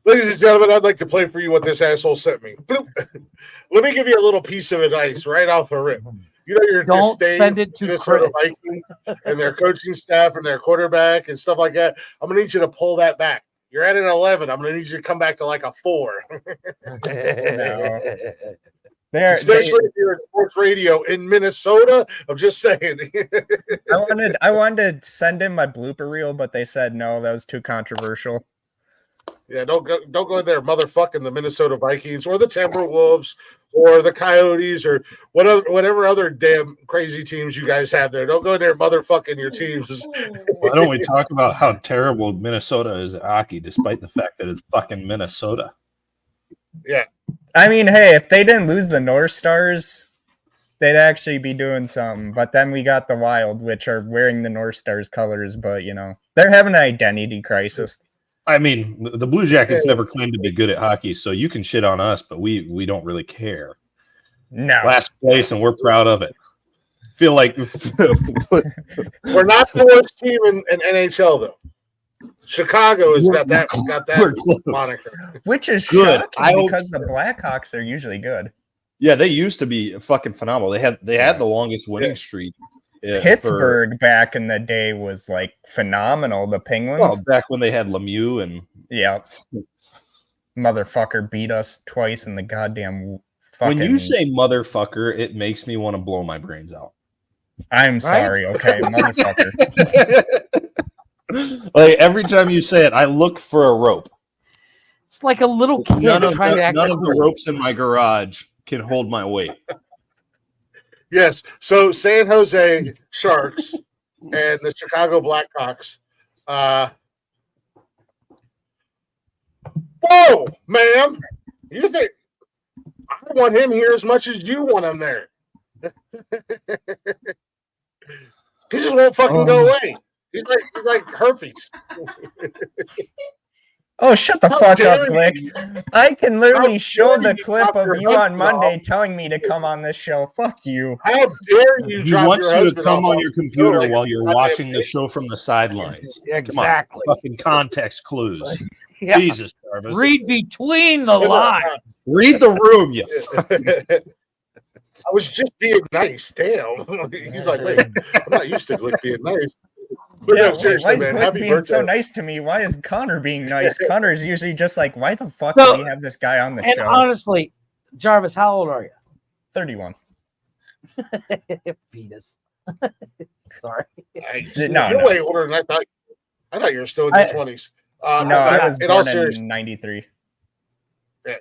Speaker 1: Ladies and gentlemen, I'd like to play for you what this asshole sent me. Let me give you a little piece of advice right off the rip. Your
Speaker 2: don't
Speaker 1: disdain
Speaker 2: send it to
Speaker 1: Minnesota
Speaker 2: Chris
Speaker 1: Vikings and their coaching staff and their quarterback and stuff like that. I'm going to need you to pull that back. You're at an 11. I'm going to need you to come back to like a 4.
Speaker 4: No.
Speaker 1: Especially if you're in sports radio in Minnesota. I'm just saying.
Speaker 4: I wanted to send in my blooper reel, but they said no, that was too controversial.
Speaker 1: Yeah, don't go in there motherfucking the Minnesota Vikings or the Timberwolves or the Coyotes or whatever other damn crazy teams you guys have there. Don't go in there motherfucking your teams.
Speaker 3: Why don't we talk about how terrible Minnesota is at hockey, despite the fact that it's fucking Minnesota?
Speaker 1: Yeah.
Speaker 4: I mean, hey, if they didn't lose the North Stars, they'd actually be doing something. But then we got the Wild, which are wearing the North Stars colors, but they're having an identity crisis.
Speaker 3: I mean, the Blue Jackets never claimed to be good at hockey, so you can shit on us, but we don't really care.
Speaker 4: No.
Speaker 3: Last place, and we're proud of it. Feel like
Speaker 1: we're not the worst team in NHL, though. Chicago has got that moniker,
Speaker 4: which is
Speaker 3: good
Speaker 4: shocking because the Blackhawks are usually good.
Speaker 3: Yeah, they used to be fucking phenomenal. They had the longest winning streak.
Speaker 4: Pittsburgh back in the day was like phenomenal. The Penguins,
Speaker 3: well, back when they had Lemieux and
Speaker 4: motherfucker beat us twice in the goddamn. Fucking...
Speaker 3: When you say motherfucker, it makes me want to blow my brains out.
Speaker 4: I'm sorry, okay, motherfucker.
Speaker 3: Like every time you say it, I look for a rope.
Speaker 2: It's like a little kid
Speaker 3: None of
Speaker 2: trying to act
Speaker 3: the
Speaker 2: cool.
Speaker 3: ropes in my garage can hold my weight.
Speaker 1: Yes. So San Jose Sharks and the Chicago Blackhawks. Whoa, ma'am! You think I want him here as much as you want him there? He just won't fucking go away. He's like herpes.
Speaker 4: Oh, shut the
Speaker 1: How
Speaker 4: fuck
Speaker 1: dare
Speaker 4: up, Glick.
Speaker 1: you.
Speaker 4: I can literally
Speaker 1: How
Speaker 4: show
Speaker 1: dare
Speaker 4: the
Speaker 1: you
Speaker 4: clip
Speaker 1: drop
Speaker 4: of
Speaker 1: your
Speaker 4: you on
Speaker 1: husband
Speaker 4: Monday
Speaker 1: off.
Speaker 4: telling me to come on this show. Fuck you.
Speaker 1: How dare you
Speaker 3: He
Speaker 1: drop
Speaker 3: wants
Speaker 1: your
Speaker 3: you to
Speaker 1: husband
Speaker 3: come
Speaker 1: off
Speaker 3: on your
Speaker 1: the show
Speaker 3: computer
Speaker 1: like
Speaker 3: while
Speaker 1: a
Speaker 3: you're
Speaker 1: goddamn
Speaker 3: watching the
Speaker 1: bitch?
Speaker 3: show from the sidelines.
Speaker 2: Exactly.
Speaker 3: Come on, fucking context clues.
Speaker 2: Yeah.
Speaker 3: Jesus, Jarvis.
Speaker 2: Read between the lines.
Speaker 3: Read the room, you.
Speaker 1: I was just being nice. Damn. He's like, wait, I'm not used to Glick being nice. But
Speaker 4: Yeah,
Speaker 1: no,
Speaker 4: wait,
Speaker 1: seriously,
Speaker 4: why is
Speaker 1: man,
Speaker 4: Glick
Speaker 1: happy
Speaker 4: being
Speaker 1: birthday.
Speaker 4: so nice to me? Why is Connor being nice? Connor's usually just like, why the fuck
Speaker 2: So-
Speaker 4: do we have this guy on the
Speaker 2: And
Speaker 4: show?
Speaker 2: honestly, Jarvis, how old are
Speaker 4: 31.
Speaker 2: you? Fetus. Sorry.
Speaker 4: No,
Speaker 1: You're
Speaker 4: no.
Speaker 1: way older than I thought. I thought you were still in your 20s.
Speaker 4: No, I was
Speaker 1: in all
Speaker 4: born
Speaker 1: seriousness,
Speaker 4: in 93.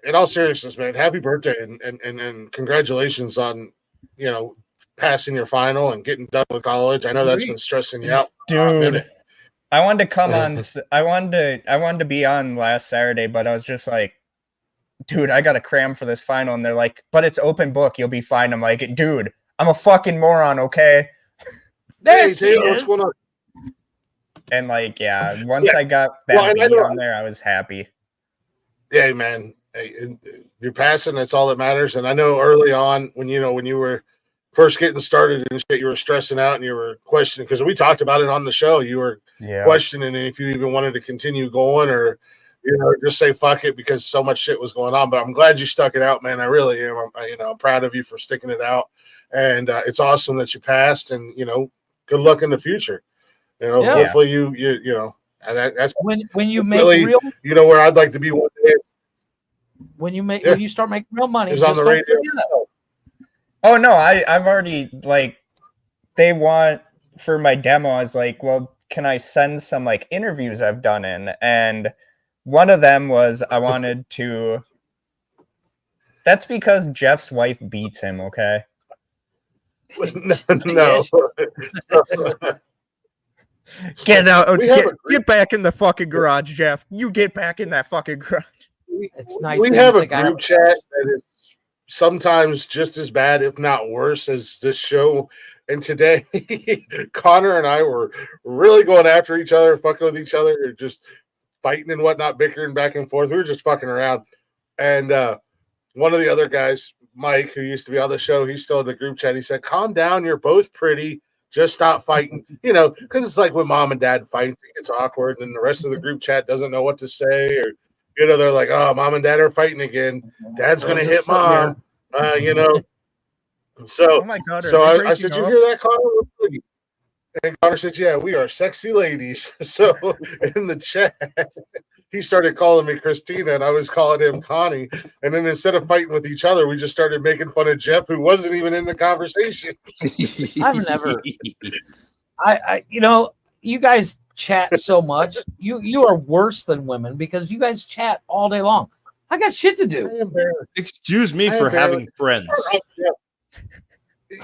Speaker 1: in all seriousness, man, happy birthday and congratulations on, passing your final and getting done with college. I know that's been stressing you out for a hot
Speaker 4: Dude,
Speaker 1: minute.
Speaker 4: I wanted to come on. I wanted to be on last Saturday, but I was just like, dude, I got to cram for this final. And they're like, but it's open book. You'll be fine. I'm like, dude, I'm a fucking moron. Okay.
Speaker 2: There
Speaker 1: Hey,
Speaker 2: she
Speaker 1: Taylor, what's
Speaker 2: is.
Speaker 1: going on?
Speaker 4: And like, yeah, once
Speaker 1: Yeah.
Speaker 4: I got
Speaker 1: Well,
Speaker 4: that
Speaker 1: and I
Speaker 4: B
Speaker 1: know-
Speaker 4: on there, I was happy.
Speaker 1: Yeah, man. Hey, you're passing. That's all that matters. And I know early on when you were first getting started and shit, you were stressing out and you were questioning, because we talked about it on the show. You were
Speaker 4: Yeah.
Speaker 1: questioning if you even wanted to continue going or just say fuck it because so much shit was going on. But I'm glad you stuck it out, man. I really am. I'm proud of you for sticking it out, and it's awesome that you passed. And good luck in the future.
Speaker 2: Yeah.
Speaker 1: Hopefully that's
Speaker 2: When you make
Speaker 1: really,
Speaker 2: real
Speaker 1: where I'd like to be one day.
Speaker 2: when you
Speaker 1: Yeah.
Speaker 2: when you start making real money,
Speaker 1: It was
Speaker 2: just
Speaker 1: on the
Speaker 2: don't
Speaker 1: radio.
Speaker 2: forget it.
Speaker 4: Oh no, I've already like they want for my demo. I was like, well, can I send some like interviews I've done in? And one of them was I wanted to. That's because Jeff's wife beats him. Okay.
Speaker 1: No.
Speaker 4: Get out!
Speaker 1: We have a group-
Speaker 4: Get back in the fucking garage, Jeff. You get back in that fucking garage.
Speaker 2: It's nice.
Speaker 1: We
Speaker 2: that
Speaker 1: have
Speaker 2: you
Speaker 1: a
Speaker 2: think I
Speaker 1: group chat that is sometimes just as bad, if not worse, as this show. And today, Connor and I were really going after each other, fucking with each other, or just fighting and whatnot, bickering back and forth. We were just fucking around. And one of the other guys, Mike, who used to be on the show, he's still in the group chat. He said, "Calm down. You're both pretty. Just stop fighting." Because it's like when mom and dad fight, it gets awkward, and the rest of the group chat doesn't know what to say, or they're like, "Oh, mom and dad are fighting again. Dad's gonna hit mom." So,
Speaker 4: Oh my god!
Speaker 1: so I said, "You hear that, Connor?" And Connor said, "Yeah, we are sexy ladies." So in the chat, he started calling me Christina, and I was calling him Connie. And then instead of fighting with each other, we just started making fun of Jeff, who wasn't even in the conversation.
Speaker 2: I've never. You guys chat so much. You are worse than women because you guys chat all day long. I got shit to do.
Speaker 3: Excuse me for having friends.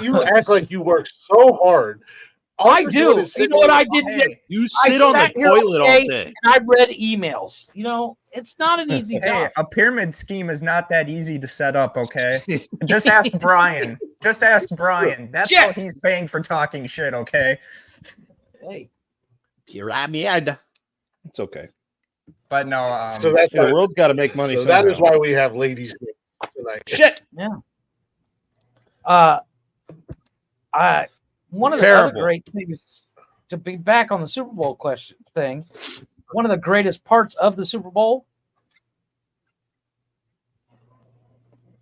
Speaker 1: You act like you work so hard. All
Speaker 2: I
Speaker 1: you're
Speaker 2: do.
Speaker 1: doing is
Speaker 2: You
Speaker 1: sitting
Speaker 2: know what
Speaker 1: there-
Speaker 2: I did today?
Speaker 3: You
Speaker 2: I
Speaker 3: sit on the
Speaker 2: sat here all
Speaker 3: toilet all
Speaker 2: day
Speaker 3: day.
Speaker 2: and I read emails. It's not an easy
Speaker 4: Hey,
Speaker 2: job.
Speaker 4: a pyramid scheme is not that easy to set up, okay? Just ask Brian. Just ask Brian. That's
Speaker 2: Yeah.
Speaker 4: how he's paying for talking shit, okay?
Speaker 2: Hey,
Speaker 3: Pyramid. It's okay.
Speaker 4: But no,
Speaker 1: So that's
Speaker 3: The world's got to make money.
Speaker 1: so that is
Speaker 3: somehow.
Speaker 1: why we have ladies tonight.
Speaker 3: Shit.
Speaker 2: one of the
Speaker 3: Terrible.
Speaker 2: other great things to be back on the Super Bowl question thing. One of the greatest parts of the Super Bowl.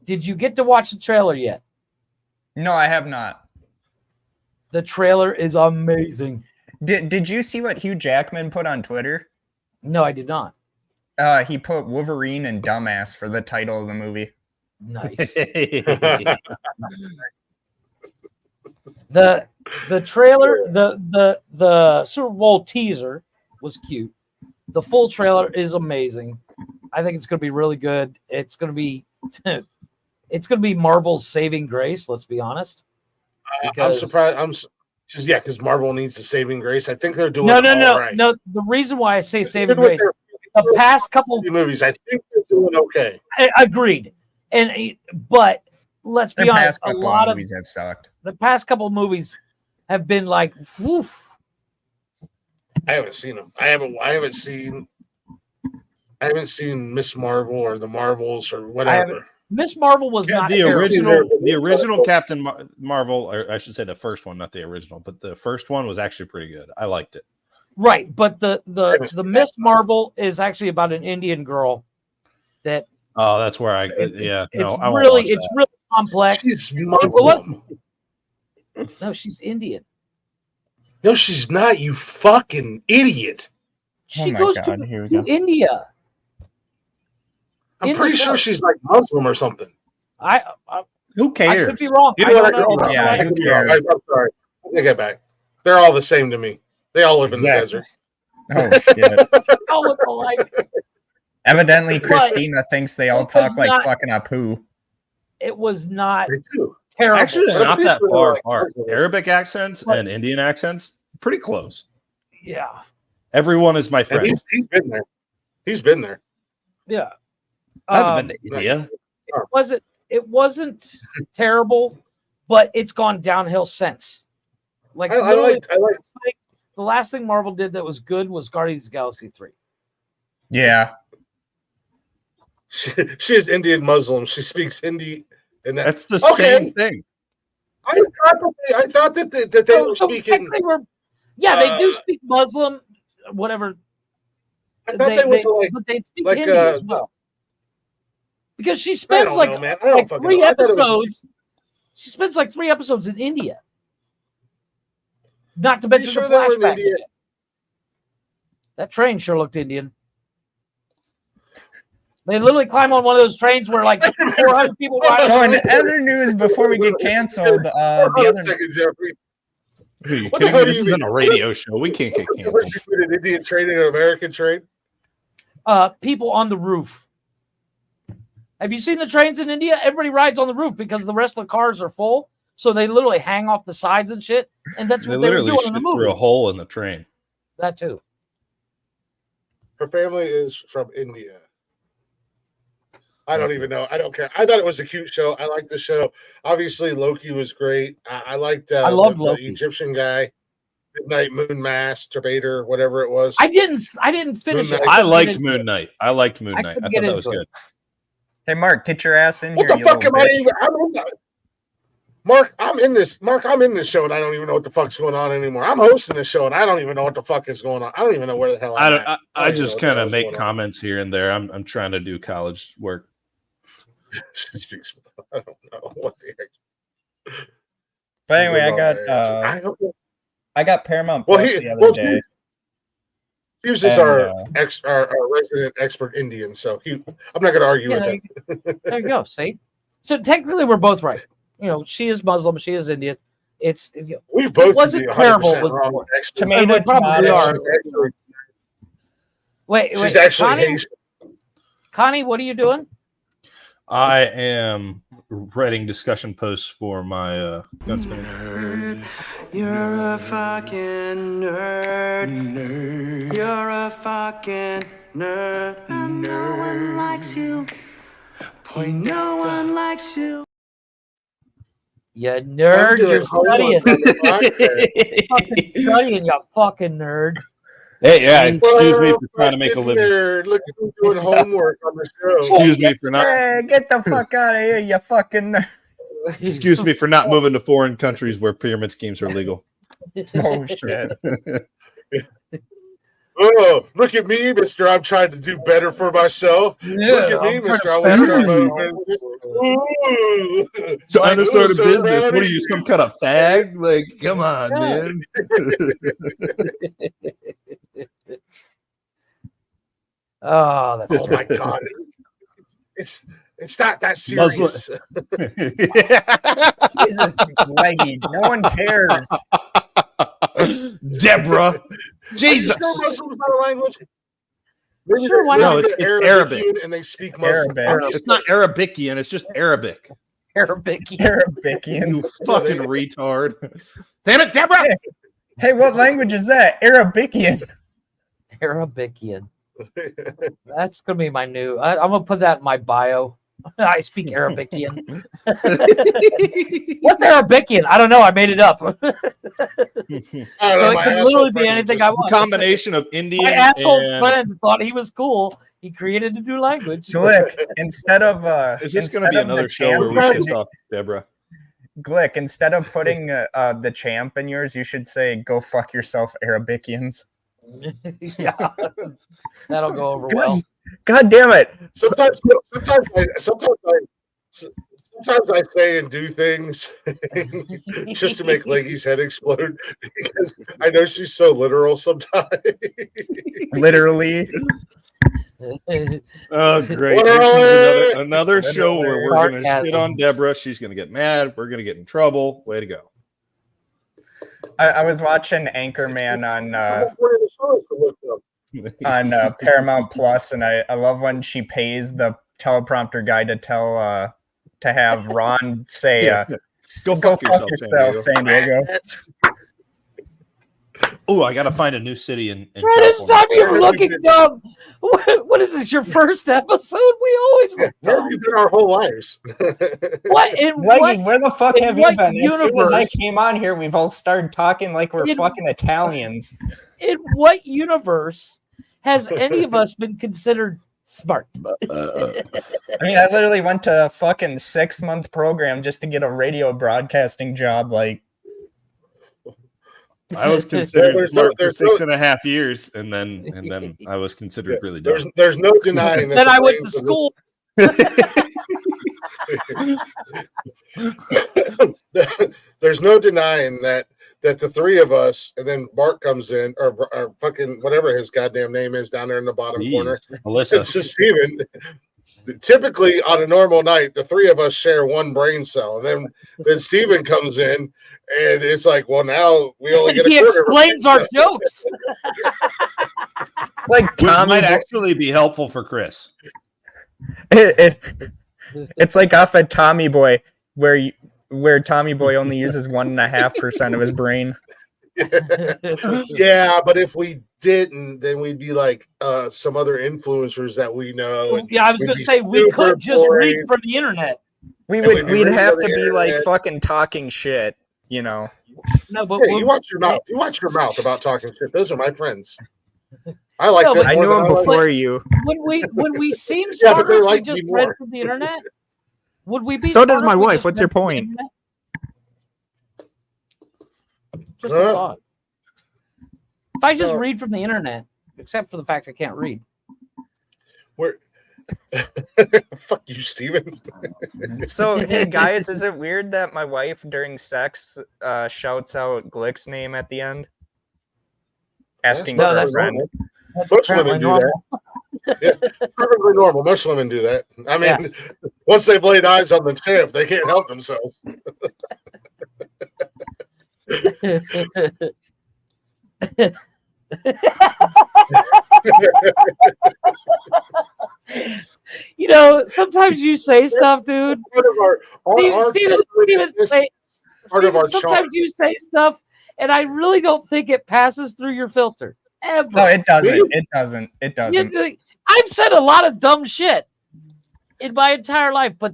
Speaker 2: Did you get to watch the trailer yet?
Speaker 4: no, I have not.
Speaker 2: The trailer is amazing.
Speaker 4: Did you see what Hugh Jackman put on Twitter?
Speaker 2: No, I did not.
Speaker 4: He put Wolverine and dumbass for the title of the movie.
Speaker 2: Nice. The trailer, the Super Bowl teaser was cute. The full trailer is amazing. I think it's going to be really good. It's going to be Marvel's saving grace. Let's be honest.
Speaker 1: I'm surprised. Because Marvel needs the saving grace. I think they're doing
Speaker 2: No.
Speaker 1: right.
Speaker 2: The reason why I say saving grace, the past couple
Speaker 1: movies, I think they're doing okay.
Speaker 2: Agreed. But let's be honest, a lot of
Speaker 4: movies have sucked.
Speaker 2: The past couple of movies have been like, woof.
Speaker 1: I haven't seen them. I haven't seen Miss Marvel or the Marvels or whatever.
Speaker 2: Miss Marvel was not
Speaker 3: the
Speaker 2: terrible.
Speaker 3: original Captain Marvel, or I should say the first one, not the original, but the first one was actually pretty good. I liked it.
Speaker 2: Right, but the Miss Marvel is actually about an Indian girl that.
Speaker 3: Oh, that's where I
Speaker 2: it's
Speaker 3: won't
Speaker 2: really
Speaker 3: watch that.
Speaker 2: really complex.
Speaker 1: She's Muslim.
Speaker 2: No, she's Indian.
Speaker 1: No, she's not. You fucking idiot.
Speaker 2: She goes to India.
Speaker 1: I'm pretty sure she's like Muslim or something.
Speaker 3: Who cares?
Speaker 2: I could be wrong.
Speaker 1: You know what? I'm sorry. I take it back. They're all the same to me. They all live in the desert.
Speaker 4: Oh shit!
Speaker 2: all look alike.
Speaker 4: Evidently, Christina thinks they all talk like fucking Apu.
Speaker 2: It was not terrible.
Speaker 3: Actually, they're not that far apart. Arabic accents and Indian accents, pretty close.
Speaker 2: Yeah.
Speaker 3: Everyone is my friend.
Speaker 1: He's been there.
Speaker 2: Yeah.
Speaker 3: I haven't been to India.
Speaker 2: It wasn't terrible, but it's gone downhill since. Like
Speaker 1: I like
Speaker 2: the last thing Marvel did that was good was Guardians of the Galaxy 3.
Speaker 4: Yeah.
Speaker 1: She is Indian Muslim. She speaks Hindi. And
Speaker 3: that's the same thing.
Speaker 1: I thought that they were speaking.
Speaker 2: They do speak Muslim, whatever.
Speaker 1: I thought they went to
Speaker 2: but they speak Hindi as well. Because she spends 3 episodes. She spends like 3 episodes in India. Not to mention the flashback. That train sure looked Indian. They literally climb on one of those trains where like 400 people ride.
Speaker 4: So in other news, before we get canceled, the other.
Speaker 1: Jeffrey.
Speaker 3: This isn't a radio show. We can't get canceled.
Speaker 1: An Indian train and an American train.
Speaker 2: People on the roof. Have you seen the trains in India? Everybody rides on the roof because the rest of the cars are full. So they literally hang off the sides and shit. And that's what they were doing in the movie.
Speaker 3: Through a hole in the train.
Speaker 2: That too.
Speaker 1: Her family is from India. I don't even know. I don't care. I thought it was a cute show. I liked the show. Obviously, Loki was great. I liked. I loved the Egyptian guy, Midnight Moon Masturbator, whatever it was.
Speaker 2: I didn't finish it.
Speaker 3: I liked Moon Knight. I thought that was good.
Speaker 4: Hey, Mark, get your ass in
Speaker 1: here. What the fuck am I even? Mark, I'm in this show, and I don't even know what the fuck's going on anymore. I'm hosting this show, and I don't even know what the fuck is going on. I don't even know where the hell I'm at.
Speaker 3: I just kind of make comments here and there. I'm trying to do college work.
Speaker 1: I don't know what the heck.
Speaker 4: But anyway, I got Paramount Plus the other day.
Speaker 1: Hughes is our resident expert Indian, so I'm not going to argue with him.
Speaker 2: There you go. See, so technically we're both right. She is Muslim, she is Indian.
Speaker 1: We both
Speaker 2: it wasn't terrible. Was
Speaker 1: wrong,
Speaker 4: tomato, tomato.
Speaker 2: Wait,
Speaker 1: she's actually Haitian.
Speaker 2: Connie, what are you doing?
Speaker 3: I am writing discussion posts for my Gunsmith.
Speaker 5: Nerd. You're a fucking nerd. You're a fucking nerd. And no one likes you. No one likes you.
Speaker 2: You nerd, you're studying. Fucking studying, you fucking nerd.
Speaker 3: Hey, yeah, excuse me for trying to make a living.
Speaker 1: Look at me doing homework on the show.
Speaker 3: Excuse me for not.
Speaker 4: Hey, get the fuck out of here, you fucking nerd.
Speaker 3: Excuse me for not moving to foreign countries where pyramid schemes are legal.
Speaker 4: Oh, shit.
Speaker 1: Oh, look at me, mister. I'm trying to do better for myself.
Speaker 2: Yeah,
Speaker 1: look at me, mister. I want to start
Speaker 3: trying to start a business. What are you, some kind of fag? Like, come on, man.
Speaker 2: Oh, that's
Speaker 1: oh my god! It's not that serious.
Speaker 4: Jesus, Leggy, no one cares.
Speaker 3: Deborah. Jesus.
Speaker 1: Are you sure Muslim is not a language? Maybe
Speaker 2: Sure, why
Speaker 3: not?
Speaker 1: maybe
Speaker 3: No,
Speaker 1: they're
Speaker 3: it's Arabic.
Speaker 1: and they speak Muslim.
Speaker 4: Arabic.
Speaker 3: It's not Arabician, it's just Arabic.
Speaker 2: Arabic.
Speaker 4: Arabician.
Speaker 3: You fucking retard. Damn it, Deborah!
Speaker 4: Hey, what language is that? Arabician.
Speaker 2: Arabician. That's gonna be my new. I'm gonna put that in my bio. I speak Arabician. What's Arabician? I don't know. I made it up. So it could literally be anything I want.
Speaker 3: Combination of Indian
Speaker 2: My asshole
Speaker 3: and...
Speaker 2: friend thought he was cool. He created a new language.
Speaker 4: Glick, instead of
Speaker 3: Is this going to be another show where we piss off Deborah?
Speaker 4: Glick, instead of putting the champ in yours, you should say "Go fuck yourself, Arabicians."
Speaker 2: Yeah, that'll go over well.
Speaker 4: God damn it!
Speaker 1: Sometimes I say and do things just to make Leggy's head explode because I know she's so literal sometimes.
Speaker 4: Literally.
Speaker 3: Oh, great. Another show where we're going to shit on Deborah. She's going to get mad. We're going to get in trouble. Way to go.
Speaker 4: I was watching Anchorman on Paramount Plus, and I love when she pays the teleprompter guy to tell to have Ron say, "Go fuck yourself, San Diego."
Speaker 3: Oh, I got to find a new city in
Speaker 2: This time you're looking dumb. What is this? Your first episode? We always look
Speaker 1: Where have
Speaker 2: dumb.
Speaker 1: you been our whole lives?
Speaker 2: What in
Speaker 4: Leggy,
Speaker 2: what?
Speaker 4: where the fuck
Speaker 2: in
Speaker 4: have you
Speaker 2: what
Speaker 4: been? As soon as I
Speaker 2: universe-
Speaker 4: came on here, we've all started talking like we're
Speaker 2: In-
Speaker 4: fucking Italians.
Speaker 2: In what universe has any of us been considered smart?
Speaker 4: I mean, I literally went to a fucking 6-month program just to get a radio broadcasting job. Like,
Speaker 3: I was considered
Speaker 1: There's
Speaker 3: smart
Speaker 1: no-
Speaker 3: for 6.5 years, and then I was considered really dumb.
Speaker 1: There's no denying that.
Speaker 2: Then
Speaker 1: the
Speaker 2: I went to
Speaker 1: brains of
Speaker 2: school.
Speaker 1: There's no denying that the three of us, and then Bart comes in, or fucking whatever his goddamn name is down there in the bottom corner.
Speaker 3: Melissa.
Speaker 1: It's just Steven. Typically, on a normal night, the three of us share one brain cell, and then Steven comes in, and it's like, well, now we only get a
Speaker 2: He
Speaker 1: quarter.
Speaker 2: explains our jokes.
Speaker 4: it's like
Speaker 3: Which
Speaker 4: Tommy.
Speaker 3: might actually be helpful for Chris.
Speaker 4: It's like off at Tommy Boy, where Tommy Boy only uses 1.5% of his brain.
Speaker 1: Yeah, but if we didn't, then we'd be like some other influencers that we know. and
Speaker 2: Yeah, I was
Speaker 1: we'd
Speaker 2: going to
Speaker 1: be
Speaker 2: say we
Speaker 1: super
Speaker 2: could just read
Speaker 1: boring.
Speaker 2: from the internet.
Speaker 4: We'd
Speaker 1: we'd be
Speaker 4: have to
Speaker 1: reading
Speaker 4: be
Speaker 1: the
Speaker 4: like
Speaker 1: internet.
Speaker 4: fucking talking shit, you know.
Speaker 2: No, but
Speaker 1: Hey, you watch your mouth. You watch your mouth about talking shit. Those are my friends. I like
Speaker 2: No,
Speaker 1: them.
Speaker 2: but
Speaker 4: I
Speaker 1: more
Speaker 4: knew
Speaker 1: than
Speaker 4: him
Speaker 1: I like-
Speaker 4: before you.
Speaker 2: when we seem
Speaker 1: Yeah, but
Speaker 2: smarter
Speaker 1: they
Speaker 2: if we
Speaker 1: like
Speaker 2: just
Speaker 1: me
Speaker 2: read
Speaker 1: more.
Speaker 2: from the internet, would we be?
Speaker 4: So does
Speaker 2: smarter
Speaker 4: my
Speaker 2: if we
Speaker 4: wife.
Speaker 2: just
Speaker 4: What's your
Speaker 2: read from the
Speaker 4: point?
Speaker 2: internet? Just
Speaker 1: Huh?
Speaker 2: a thought. If I just
Speaker 4: So-
Speaker 2: read from the internet, except for the fact I can't read.
Speaker 1: We're... Fuck you, Steven.
Speaker 4: So, hey guys, is it weird that my wife during sex shouts out Glick's name at the end? Asking
Speaker 2: No,
Speaker 4: for a
Speaker 2: that's
Speaker 4: friend.
Speaker 2: That's
Speaker 1: Most
Speaker 2: apparently
Speaker 1: women do
Speaker 2: normal.
Speaker 1: Perfectly normal. Most women do that. I mean, once they've laid eyes on the champ, they can't help themselves.
Speaker 2: You know, sometimes you say stuff, dude.
Speaker 1: Part of our
Speaker 2: Steven,
Speaker 1: part of our
Speaker 2: sometimes
Speaker 1: charm.
Speaker 2: you say stuff, and I really don't think it passes through your filter ever.
Speaker 4: No, it doesn't.
Speaker 1: Really?
Speaker 4: It doesn't. It
Speaker 2: You
Speaker 4: doesn't.
Speaker 2: do- I've said a lot of dumb shit in my entire life, but